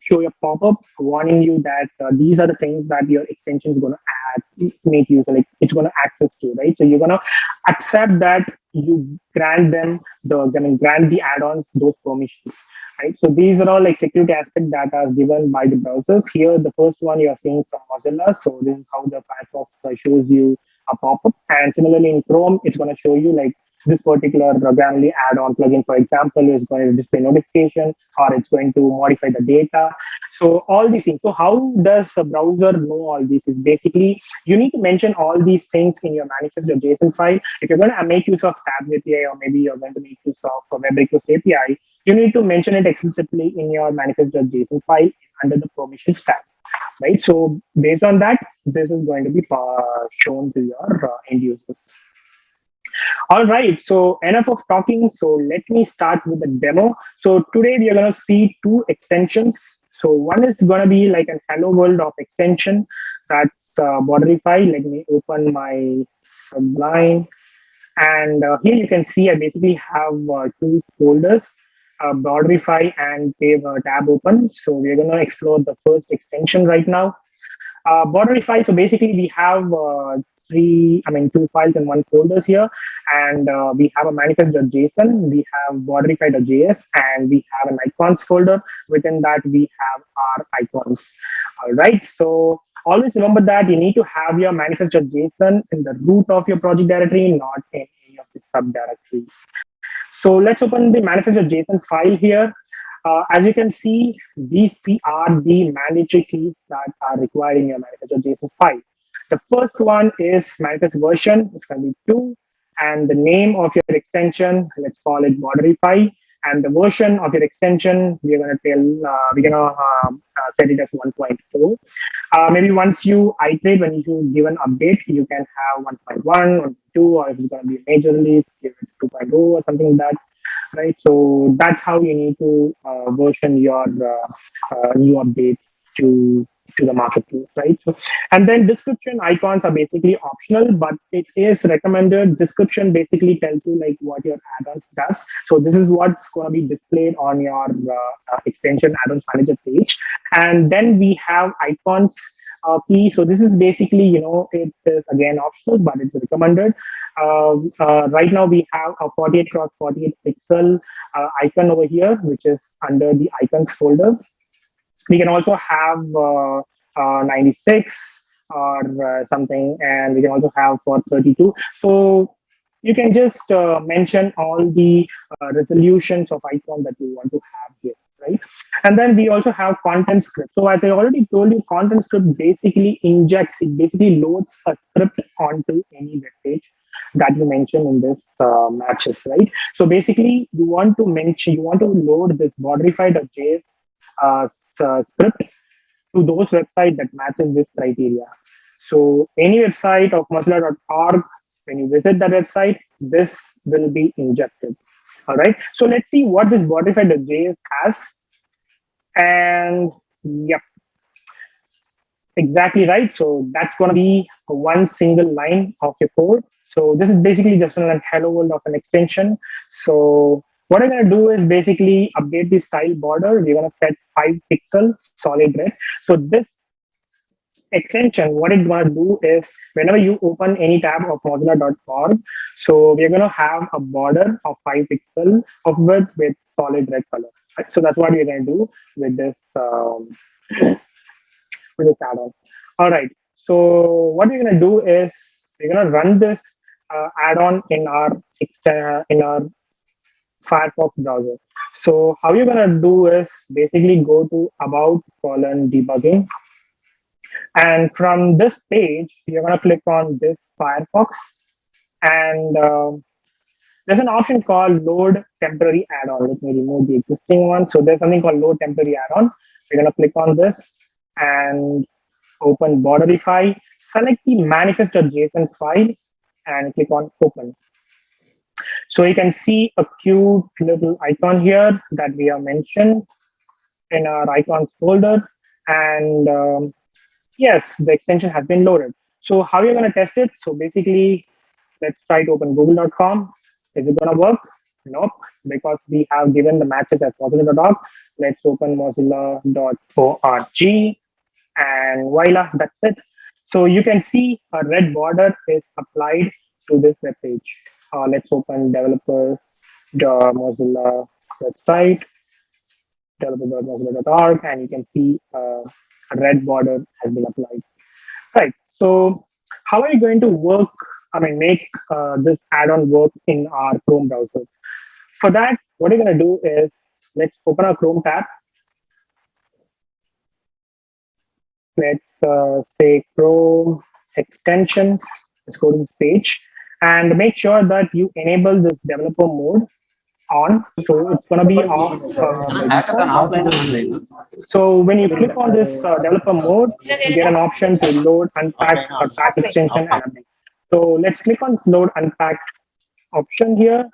show a pop-up warning you that these are the things that your extension is going to make use of, like it's going to access to, right? So you're going to accept that you grant them grant the add-ons those permissions, right? So these are all like security aspects that are given by the browsers. Here, the first one you are seeing from Mozilla. So this is how the Firefox shows you a pop-up, and similarly in Chrome, it's going to show you like this particular Grammarly add-on plugin, for example, is going to display notification, or it's going to modify the data. So all these things. So how does a browser know all these? Is basically you need to mention all these things in your manifest.json file. If you're going to make use of Tabs API, or maybe you're going to make use of web request API, you need to mention it explicitly in your manifest.json file under the permissions tab. Right. So based on that, this is going to be shown to your end users. All right. So enough of talking. So let me start with the demo. So today we are going to see two extensions. So one is going to be like a hello world of extension. That's Borderify. Let me open my Sublime. And here you can see I basically have two folders. Borderify and we have a tab open. So we're going to explore the first extension right now. Borderify, so basically we have two files in one folders here, and we have a manifest.json, we have borderify.js, and we have an icons folder. Within that, we have our icons. All right, so always remember that you need to have your manifest.json in the root of your project directory, not in any of the subdirectories. So let's open the manifest.json file here. As you can see, these three are the mandatory keys that are required in your manifest.json file. The first one is manifest version, which can be 2, and the name of your extension, let's call it Borderify, and the version of your extension, we're going to set it as 1.4. Maybe once you iterate, when you give an update, you can have 1.1, 1.2, or if it's going to be a major release, give it 2.0 or something like that. Right, so that's how you need to version your new updates to the marketplace, right? So, and then description icons are basically optional, but it is recommended. Description basically tells you like what your add-ons does. So this is what's going to be displayed on your extension add-ons manager page. And then we have icons key. So this is basically, it is again optional, but it's recommended. Right now we have a 48 cross 48 pixel icon over here, which is under the icons folder. We can also have 96 or something, and we can also have for 32. So you can just mention all the resolutions of icon that you want to have here, right? And then we also have content script. So as I already told you, content script basically injects, it basically loads a script onto any web page that you mention in this matches, right? So basically you want to load this borderify.js script to those websites that matches this criteria. So any website of mozilla.org, when you visit that website, this will be injected. All right. So let's see what this borderify.js has. And yep, exactly right. So that's going to be one single line of your code. So this is basically just a hello world of an extension. So what I'm going to do is basically update the style border. We're going to set 5 pixel solid red. So this extension, what it's going to do is whenever you open any tab of mozilla.org, so we're going to have a border of 5 pixel of width with solid red color. Right? So that's what we're going to do with this add-on. All right. So what we're going to do is we're going to run this add-on in our Firefox browser. So how you're going to do is basically go to about:debugging. And from this page, you're going to click on this Firefox. And there's an option called load temporary add-on. Let me remove the existing one. So there's something called load temporary add-on. We're going to click on this and open Borderify. Select the manifest.json file and click on open. So you can see a cute little icon here that we have mentioned in our icons folder. And yes, the extension has been loaded. So how are you going to test it? So basically, let's try to open google.com. Is it going to work? Nope, because we have given the matches as mozilla.org. Let's open mozilla.org. And voila, that's it. So you can see a red border is applied to this web page. Let's open developer.mozilla website, developer.mozilla.org, and you can see a red border has been applied. Right. So how are you going to make this add-on work in our Chrome browser? For that, what you're going to do is let's open our Chrome tab. Let's say Chrome extensions. Let's go to this page and make sure that you enable this developer mode on. So it's going to be off. So when you click on this developer mode, you get an option to load, unpack, or pack extension and update. So let's click on load unpack option here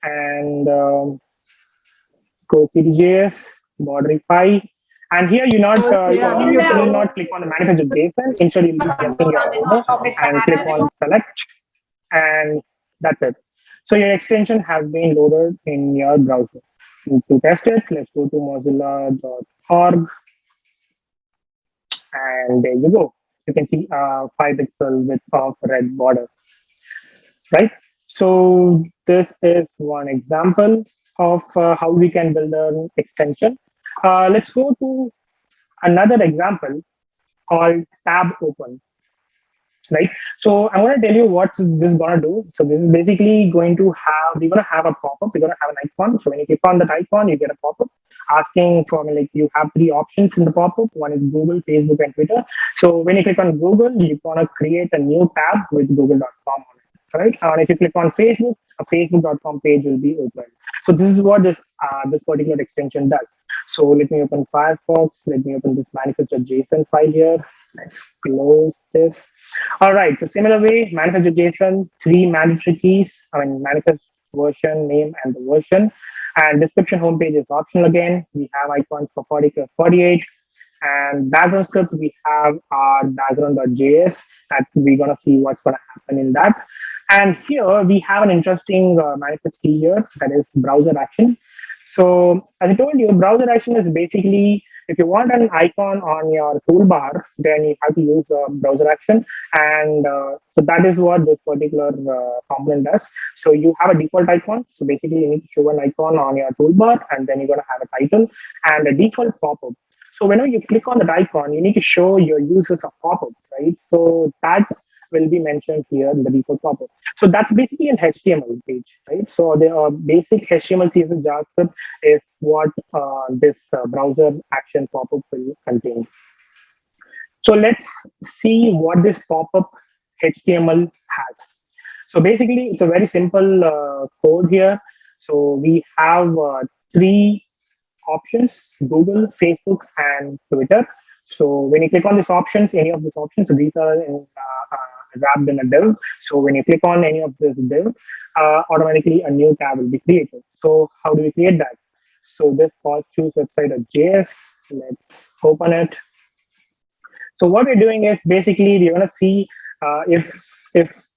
and go Cityjs, Borderify. And here you will not click on the manifest JSON. Instead, you'll be selecting your order and click on select, and that's it. So your extension has been loaded in your browser. To test it, let's go to mozilla.org, and there you go. You can see 5 pixel width of red border, right? So this is one example of how we can build an extension. Let's go to another example called tab open, right? So I'm going to tell you what this is going to do. So this is basically we're going to have a pop-up. We're going to have an icon. So when you click on that icon, you get a pop-up asking for, you have 3 options in the pop-up. One is Google, Facebook, and Twitter. So when you click on Google, you're going to create a new tab with google.com on it, right? And if you click on Facebook, a facebook.com page will be open. So this is what this particular extension does. So let me open Firefox. Let me open this manifest.json file here. Let's close this. All right. So similar way, manifest.json, 3 mandatory keys. Manifest version, name, and the version. And description homepage is optional again. We have icons for 48. And background script, we have our background.js that we're going to see what's going to happen in that. And here we have an interesting manifest key here, that is browser action. So as I told you, browser action is basically, if you want an icon on your toolbar, then you have to use browser action. And so that is what this particular component does. So you have a default icon. So basically you need to show an icon on your toolbar, and then you're going to have a title and a default pop-up. So whenever you click on that icon, you need to show your users a pop-up, right? So that will be mentioned here in the default pop-up. So that's basically an HTML page, right? So the basic HTML, CSS, JavaScript is what this browser action pop-up will contain. So let's see what this pop-up HTML has. So basically, it's a very simple code here. So we have 3 options: Google, Facebook, and Twitter. So when you click on these options, any of these options, so these are wrapped in a div. So when you click on any of this div, automatically a new tab will be created. So how do we create that? So this calls choose website.js. Let's open it. So what we're doing is basically we're going to see if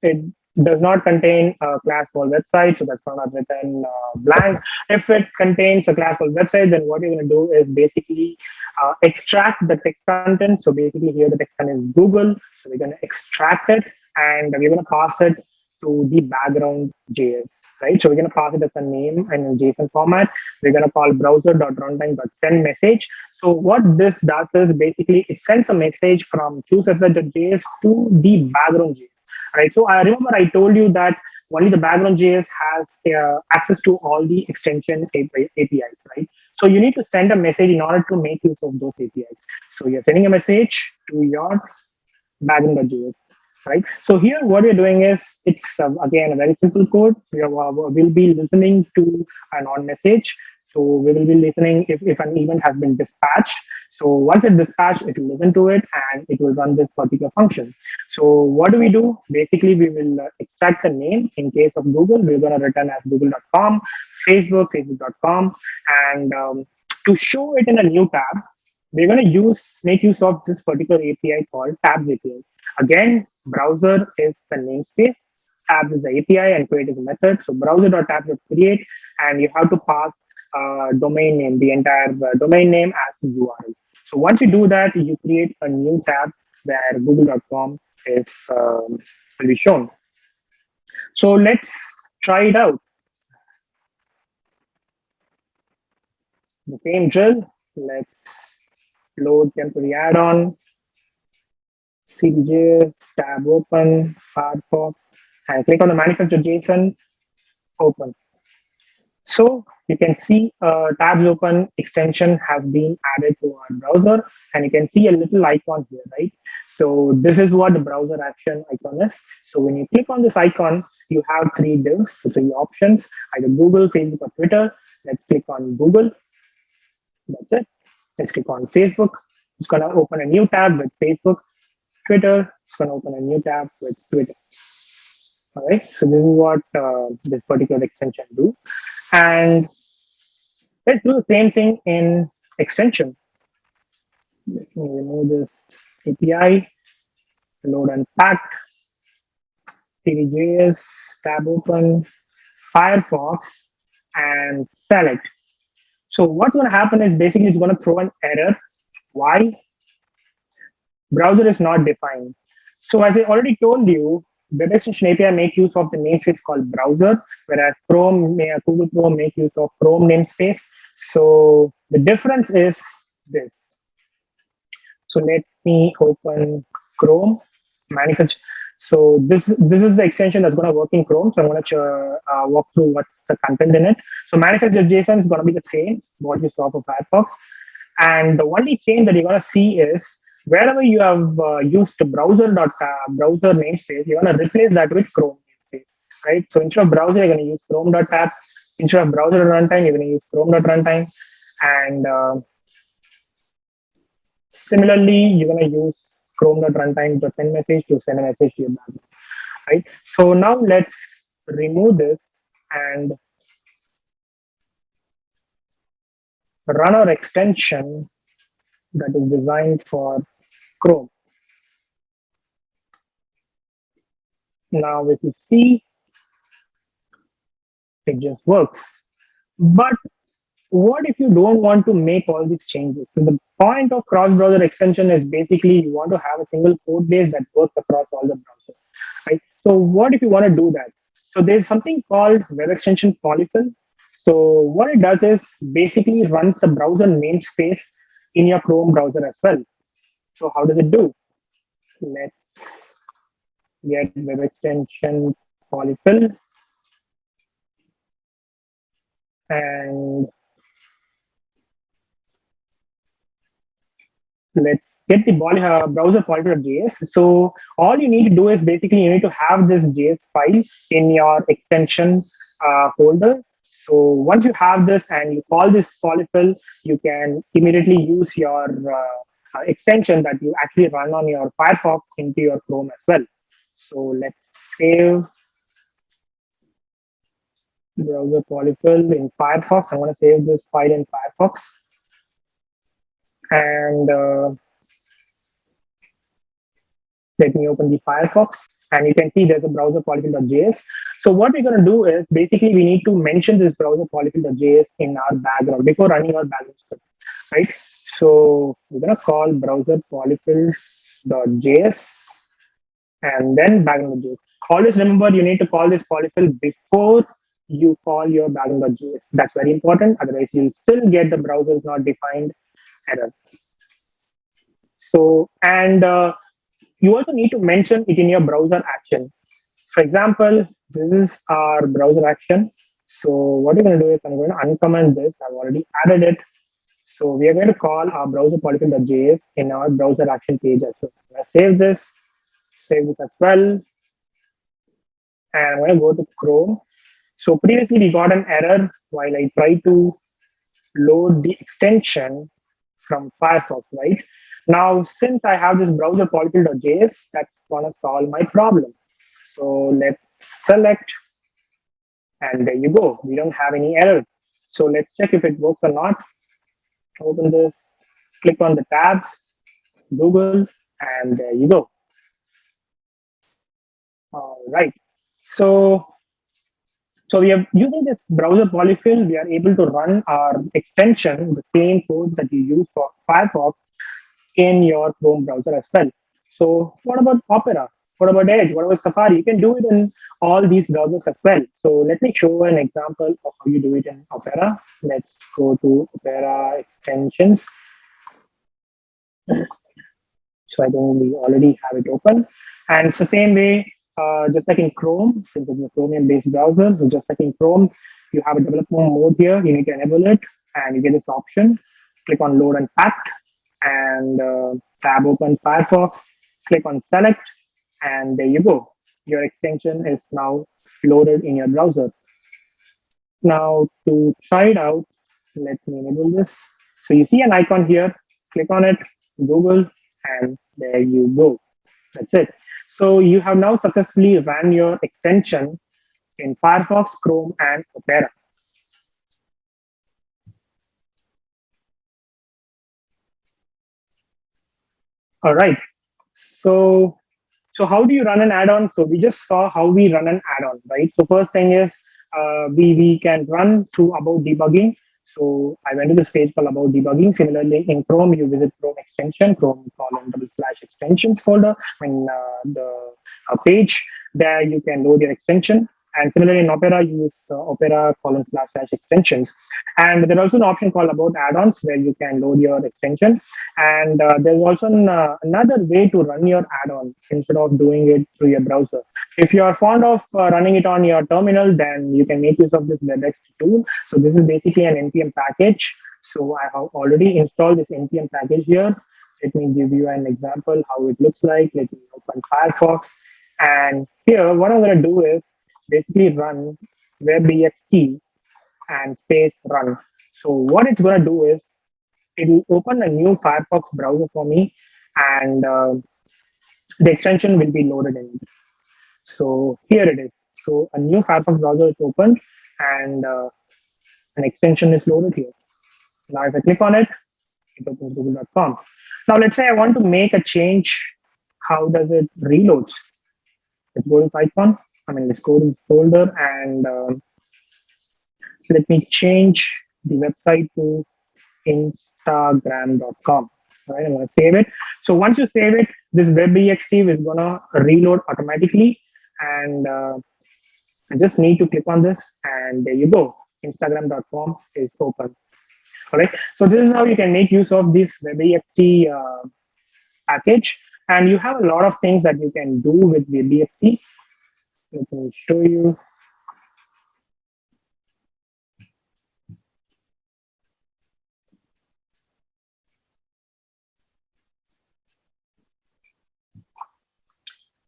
it does not contain a class called website, so that's not written blank. If it contains a class called website, then what you're going to do is basically extract the text content. So basically here the text content is Google. So we're going to extract it and we're going to pass it to the background JS. Right, so we're going to pass it as a name and in JSON format. We're going to call browser.runtime.send message. So what this does is basically it sends a message from choosewebsite.js to the background JS. Right. So I remember I told you that only the background JS has access to all the extension APIs. Right. So you need to send a message in order to make use of those APIs. So you're sending a message to your background.js. Right. So here, what we're doing is it's again a very simple code. We'll be listening to an on message. So we will be listening if an event has been dispatched. So once it's dispatched, it will listen to it and it will run this particular function. So what do? Basically, we will extract the name. In case of Google, we're going to return as google.com, Facebook, facebook.com. And to show it in a new tab, we're going to make use of this particular API called tabs API. Again, browser is the namespace, tabs is the API, and create is the method. So browser.tabs.create, and you have to pass domain name, the entire domain name as URL. So once you do that, you create a new tab where google.com is will be shown. So let's try it out. The same drill. Let's load temporary add-on. Cityjs, tab open, Firefox, and click on the manifest.json, open. So you can see tabs open extension has been added to our browser, and you can see a little icon here, right? So this is what the browser action icon is. So when you click on this icon, you have three divs, so three options, either Google, Facebook, or Twitter. Let's click on Google. That's it. Let's click on Facebook. It's going to open a new tab with Facebook. Twitter, it's going to open a new tab with Twitter. All right, so this is what this particular extension do. And let's do the same thing in extension. Let me remove this API, load unpacked, Cityjs, tab open, Firefox, and select. So what's going to happen is basically it's going to throw an error. Why? Browser is not defined. So as I already told you, Web Extension API make use of the namespace called browser, whereas Google Chrome make use of Chrome namespace. So the difference is this. So let me open Chrome manifest. So this is the extension that's going to work in Chrome. So I'm going to walk through what's the content in it. So manifest.json is going to be the same what you saw for Firefox. And the only change that you're going to see is wherever you have used browser namespace, you're going to replace that with Chrome namespace, right? So instead of browser, you're going to use Chrome.tabs. Instead of browser.runtime, you're going to use Chrome.runtime. And similarly, you're going to use Chrome.runtime to send message to send a message to your background, right? So now let's remove this and run our extension that is designed for Chrome. Now, if you see, it just works. But what if you don't want to make all these changes? So the point of cross-browser extension is basically you want to have a single code base that works across all the browsers, right? So what if you want to do that? So there's something called Web Extension Polyfill. So what it does is basically runs the browser namespace in your Chrome browser as well. So how does it do? Let's get Web Extension Polyfill. And let's get the browser polyfill.js. So all you need to do is basically you need to have this JS file in your extension folder. So once you have this and you call this polyfill, you can immediately use your extension that you actually run on your Firefox into your Chrome as well. So let's save. browser polyfill in Firefox. I'm going to save this file in Firefox. And let me open the Firefox. And you can see there's a browser polyfill.js. So what we're going to do is basically we need to mention this browser polyfill.js in our background before running our background script, right? So we're going to call browser polyfill.js and then background.js. Always remember you need to call this polyfill before you call your background.js. That's very important. Otherwise, you'll still get the browser is not defined error. So, and you also need to mention it in your browser action. For example, this is our browser action. So what we're going to do is I'm going to uncomment this. I've already added it. So we are going to call our browser polyfill.js in our browser action page as well. I'm going to save this as well. And I'm going to go to Chrome. So previously we got an error while I tried to load the extension from Firefox, right? Now, since I have this browser polyfill.js, that's going to solve my problem. So let's select, and there you go. We don't have any error. So let's check if it works or not. Open this, click on the tabs, Google, and there you go. All right. So we are using this browser polyfill. We are able to run our extension, the same code that you use for Firefox, in your Chrome browser as well. So what about Opera? What about Edge? What about Safari? You can do it in all these browsers as well. So let me show an example of how you do it in Opera. Let's go to Opera extensions. So I think we already have it open. And it's the same way, just like in Chrome, since it's a Chromium-based browser, so just like in Chrome, you have a developer mode here. You need to enable it, and you get this option. Click on Load and Pack, and tab open Firefox. Click on Select, and there you go. Your extension is now loaded in your browser. Now, to try it out, let me enable this. So you see an icon here. Click on it, Google, and there you go. That's it. So you have now successfully ran your extension in Firefox, Chrome, and Opera. All right. So how do you run an add-on? So we just saw how we run an add-on, right? So first thing is we can run through about debugging. So I went to this page called about debugging. Similarly, in Chrome, you visit Chrome extension, Chrome:/extensions folder. In the page there, you can load your extension. And similarly, in Opera, you use Opera:/extensions. And there's also an option called about add-ons where you can load your extension. And there's also another way to run your add-on instead of doing it through your browser. If you are fond of running it on your terminal, then you can make use of this WebEx tool. So this is basically an NPM package. So I have already installed this NPM package here. Let me give you an example how it looks like. Let me open Firefox. And here, what I'm going to do is basically run webext and space run. So what it's going to do is it will open a new Firefox browser for me, and the extension will be loaded in it. So here it is. So a new Firefox browser is opened, and an extension is loaded here. Now if I click on it, it opens google.com. Now let's say I want to make a change. How does it reload? Let's go to icon. Let's go to the folder, and let me change the website to instagram.com. All right, I'm going to save it. So once you save it, this webext is going to reload automatically, and I just need to click on this, and there you go. Instagram.com is open. All right. So this is how you can make use of this webext package, and you have a lot of things that you can do with webext. Let me show you.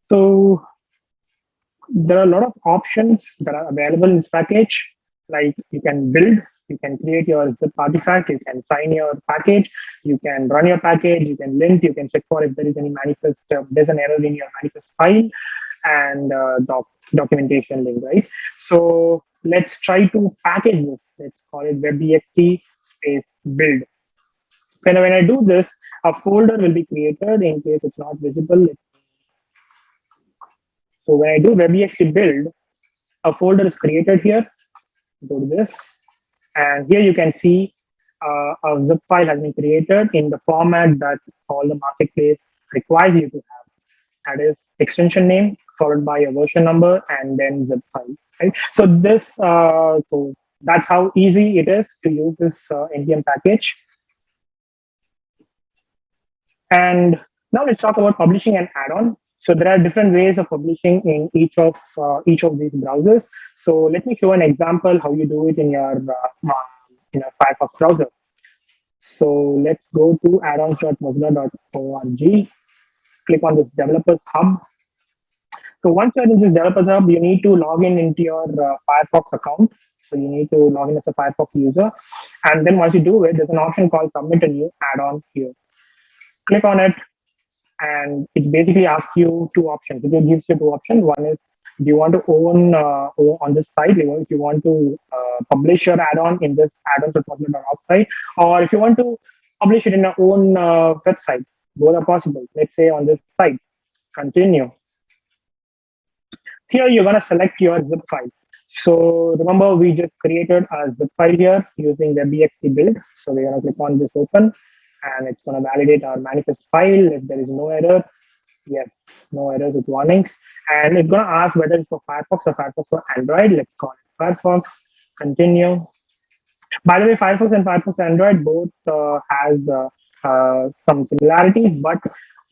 So there are a lot of options that are available in this package. Like you can build, you can create your zip artifact, you can sign your package, you can run your package, you can lint, you can check for if there is any manifest, there's an error in your manifest file, and documentation link, right? So let's try to package this. Let's call it webEXT space build. When I do this, a folder will be created in case it's not visible. So when I do webEXT build, a folder is created here. Go to this, and here you can see a zip file has been created in the format that all the marketplace requires you to have. That is extension name followed by a version number and then zip file. Right? So this, so that's how easy it is to use this NPM package. And now let's talk about publishing an add-on. So there are different ways of publishing in each of these browsers. So let me show an example how you do it in your Firefox browser. So let's go to addons.mozilla.org. Click on this Developers Hub. So once you're in this Developers Hub, you need to log in into your Firefox account. So you need to log in as a Firefox user. And then once you do it, there's an option called Submit a New Add-on here. Click on it, and it basically asks you two options. It gives you two options. One is, do you want to own on this site? If you want to publish your add-on in this addons.mozilla.org site, or if you want to publish it in your own website, both are possible. Let's say on this site, continue. Here you're going to select your zip file. So remember, we just created a zip file here using the webEXT build. So we're going to click on this open, and it's going to validate our manifest file. If there is no error, yes, no errors with warnings. And it's going to ask whether it's for Firefox or Firefox for Android. Let's call it Firefox, continue. By the way, Firefox and Firefox Android both has some similarities, but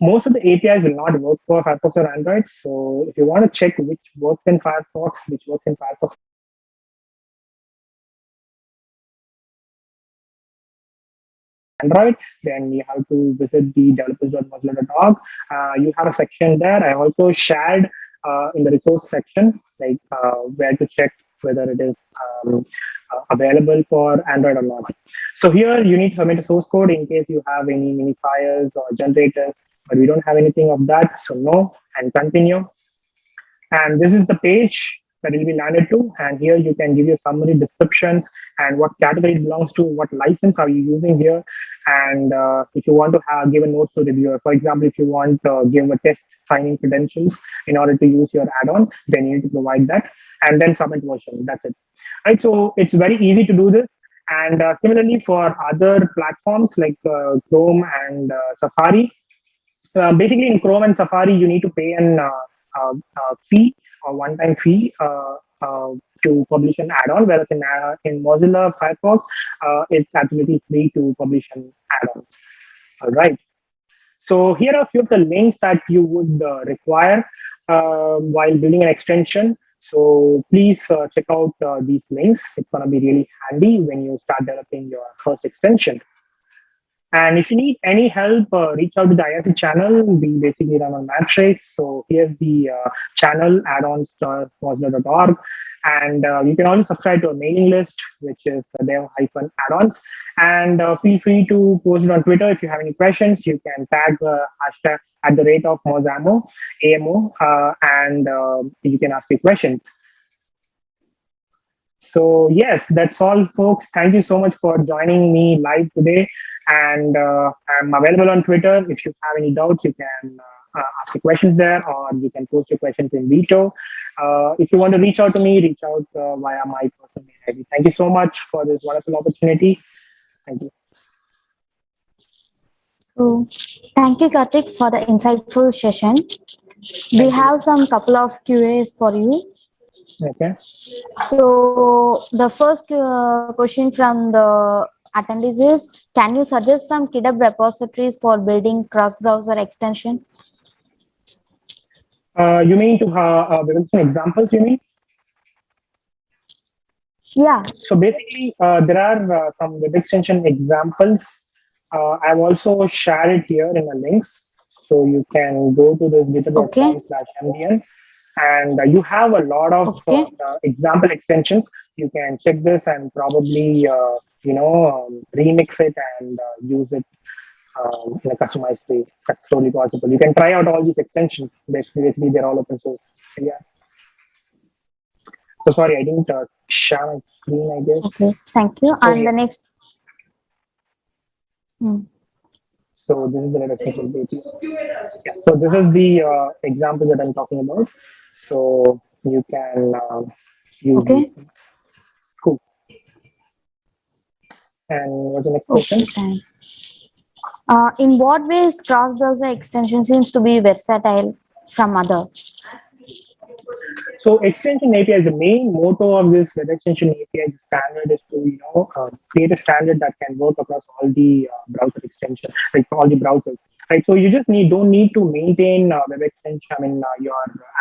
most of the APIs will not work for Firefox or Android. So if you want to check which works in Firefox, which works in Firefox Android, then you have to visit the developers.mozilla.org. You have a section there. I also shared in the resource section, like where to check whether it is available for Android or not. So here you need to submit a source code in case you have any minifiers or generators, but we don't have anything of that. So no, and continue. And this is the page that will be landed to. And here you can give your summary descriptions and what category it belongs to, what license are you using here. And if you want to give a note to the reviewer, for example, if you want to give a test signing credentials in order to use your add-on, then you need to provide that and then submit version. That's it. Right. So it's very easy to do this. And similarly for other platforms like Chrome and Safari, basically in Chrome and Safari, you need to pay an fee or one-time fee to publish an add-on, whereas in Mozilla Firefox, it's absolutely free to publish an add-on. All right. So here are a few of the links that you would require while building an extension. So please check out these links. It's going to be really handy when you start developing your first extension. And if you need any help, reach out to the IRC channel. We basically run on Matrix. So here's the channel, addons.mozilla.org. And you can also subscribe to a mailing list, which is dev-addons. And feel free to post it on Twitter. If you have any questions, you can tag hashtag @mozamo, AMO, and you can ask me questions. So yes, that's all, folks. Thank you so much for joining me live today. And I'm available on Twitter. If you have any doubts, you can ask your questions there, or you can post your questions in Veto. If you want to reach out to me, reach out via my personal mail ID. Thank you so much for this wonderful opportunity. Thank you. So thank you, Karthik, for the insightful session. We have some couple of QAs for you. Okay. So the first question from the attendees is, can you suggest some GitHub repositories for building cross-browser extension? You mean to build some examples, you mean? Yeah. So basically, there are some web extension examples. I've also shared it here in the links. So you can go to the github.com/mdn. And you have a lot of example extensions. You can check this and probably, remix it and use it in a customized way. That's totally possible. You can try out all these extensions. Basically, they're all open source. So, yeah. So sorry, I didn't share my screen, I guess. Okay, thank you. So, And the next. So this is the reduction API. Yeah. So this is the example that I'm talking about. So you can use Okay. it. Cool. And what's the next question? Okay, in what ways cross-browser extension seems to be versatile from other? So extension API is the main motto of this web extension API standard is to create a standard that can work across all the browser extensions, like all the browsers. Right, so you just don't need to maintain web extension. Your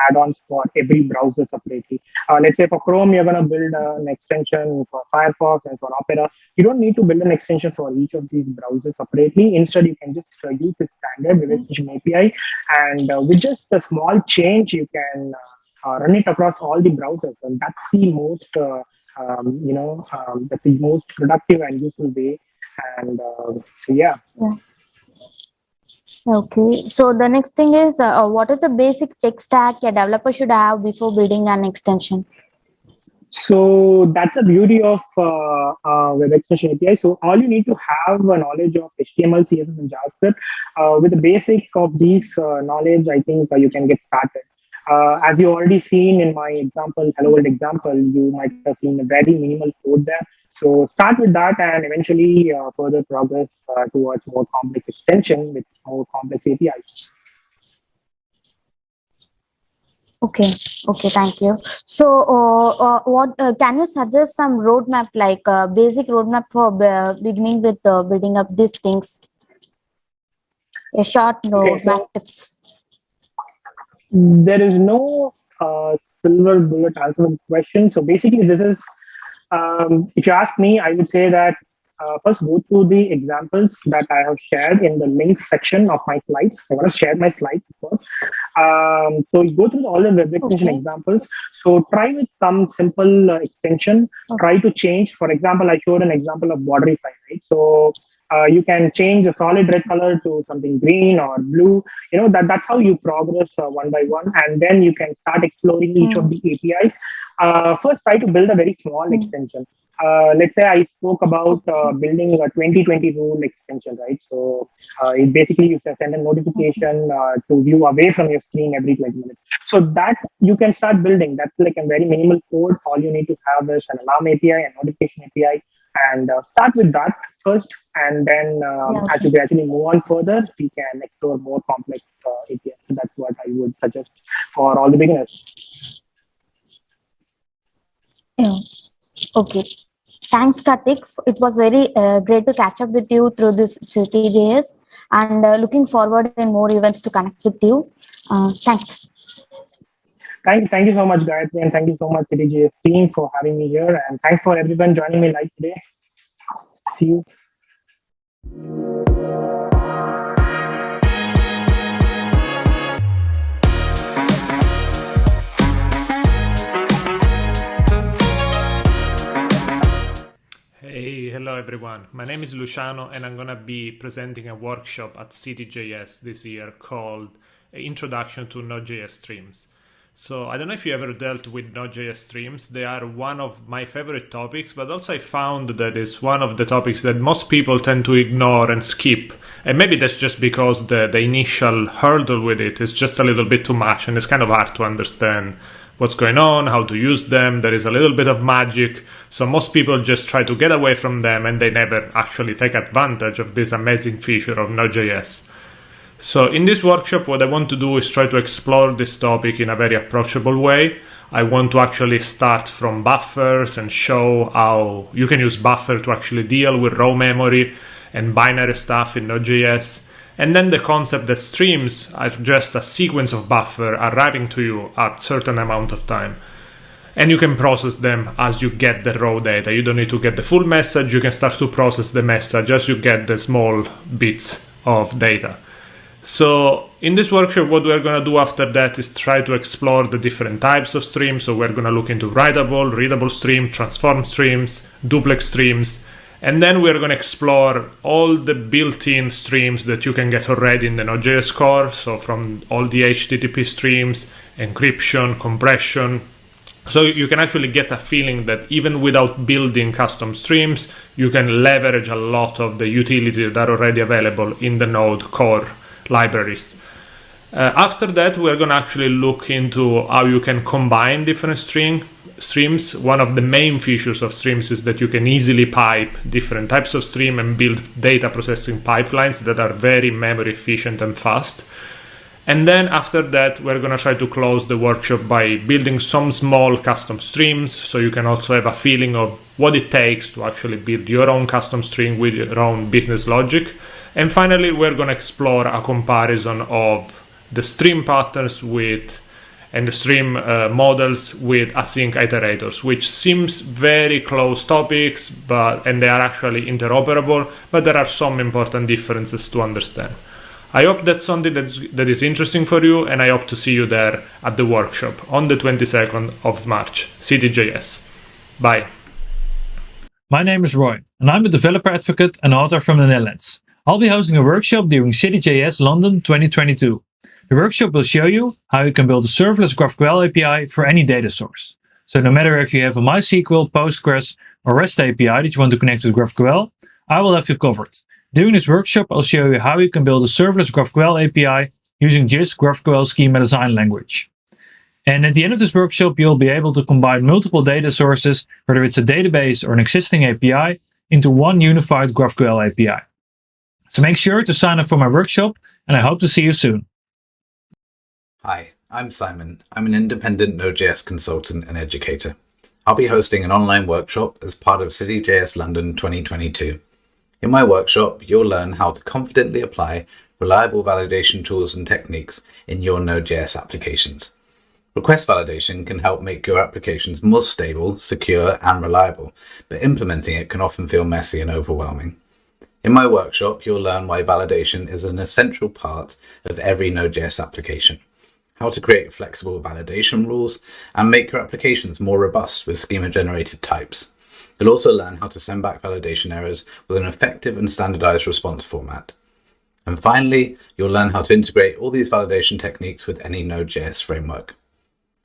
add-ons for every browser separately. Let's say for Chrome, you're going to build an extension for Firefox and for Opera. You don't need to build an extension for each of these browsers separately. Instead, you can just use the standard web extension API, and with just a small change, you can run it across all the browsers, and that's the most, that's the most productive and useful way. And so, yeah. Okay, so the next thing is, what is the basic tech stack a developer should have before building an extension? So that's the beauty of web extension API. So all you need to have a knowledge of HTML, CSS, and JavaScript. With the basic of these knowledge, I think you can get started. As you already seen in my example, Hello World example, you might have seen a very minimal code there. So start with that and eventually further progress towards more complex extension with more complex APIs. Okay, thank you. So what can you suggest some roadmap, like basic roadmap for beginning with building up these things? A short roadmap tips. There is no silver bullet answer to the question. So basically, this is, if you ask me, I would say that first go through the examples that I have shared in the links section of my slides. I want to share my slides, of course. So you go through all the web extension examples. So try with some simple extension. Try to change. For example, I showed an example of Borderify, right? So you can change a solid red color to something green or blue. That's how you progress one by one, and then you can start exploring each of the APIs. First, try to build a very small extension. Let's say I spoke about building a 2020 rule extension, right? So it basically you can send a notification to view away from your screen every 20 minutes. So that you can start building. That's like a very minimal code. All you need to have is an alarm API and notification API, and start with that first. And then as you gradually move on further, we can explore more complex APIs. So that's what I would suggest for all the beginners. Yeah. Okay. Thanks, Karthik. It was very great to catch up with you through this Cityjs, and looking forward in more events to connect with you. Thanks. Thank you so much, Gayatri, and thank you so much, Cityjs team, for having me here. And thanks for everyone joining me live today. See you. Hey, hello everyone. My name is Luciano and I'm going to be presenting a workshop at Cityjs this year called Introduction to Node.js Streams. So I don't know if you ever dealt with Node.js streams. They are one of my favorite topics, but also I found that it's one of the topics that most people tend to ignore and skip. And maybe that's just because the initial hurdle with it is just a little bit too much and it's kind of hard to understand what's going on, how to use them. There is a little bit of magic. So most people just try to get away from them and they never actually take advantage of this amazing feature of Node.js. So in this workshop, what I want to do is try to explore this topic in a very approachable way. I want to actually start from buffers and show how you can use buffer to actually deal with raw memory and binary stuff in Node.js. And then the concept that streams are just a sequence of buffer arriving to you at a certain amount of time. And you can process them as you get the raw data. You don't need to get the full message. You can start to process the message as you get the small bits of data. So in this workshop, what we're going to do after that is try to explore the different types of streams. So we're going to look into writable, readable stream, transform streams, duplex streams. And then we're going to explore all the built-in streams that you can get already in the Node.js core. So from all the HTTP streams, encryption, compression, So you can actually get a feeling that even without building custom streams, you can leverage a lot of the utilities that are already available in the Node core libraries. After that, we're going to actually look into how you can combine different streams. One of the main features of streams is that you can easily pipe different types of stream and build data processing pipelines that are very memory efficient and fast. And then after that, we're going to try to close the workshop by building some small custom streams, so you can also have a feeling of what it takes to actually build your own custom stream with your own business logic. And finally, we're going to explore a comparison of the stream patterns and the stream models with async iterators, which seems very close topics, and they are actually interoperable, but there are some important differences to understand. I hope that's something that is interesting for you, and I hope to see you there at the workshop on the 22nd of March, Cityjs. Bye. My name is Roy, and I'm a developer advocate and author from the Netherlands. I'll be hosting a workshop during Cityjs London 2022. The workshop will show you how you can build a serverless GraphQL API for any data source. So no matter if you have a MySQL, Postgres, or REST API that you want to connect with GraphQL, I will have you covered. During this workshop, I'll show you how you can build a serverless GraphQL API using just GraphQL schema design language. And at the end of this workshop, you'll be able to combine multiple data sources, whether it's a database or an existing API, into one unified GraphQL API. So make sure to sign up for my workshop, and I hope to see you soon. Hi, I'm Simon. I'm an independent Node.js consultant and educator. I'll be hosting an online workshop as part of Cityjs London 2022. In my workshop, you'll learn how to confidently apply reliable validation tools and techniques in your Node.js applications. Request validation can help make your applications more stable, secure, and reliable, but implementing it can often feel messy and overwhelming. In my workshop, you'll learn why validation is an essential part of every Node.js application, how to create flexible validation rules, and make your applications more robust with schema-generated types. You'll also learn how to send back validation errors with an effective and standardized response format. And finally, you'll learn how to integrate all these validation techniques with any Node.js framework.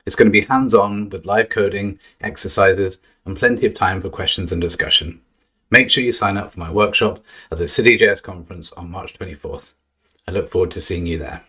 It's going to be hands-on with live coding, exercises, and plenty of time for questions and discussion. Make sure you sign up for my workshop at the Cityjs conference on March 24th. I look forward to seeing you there.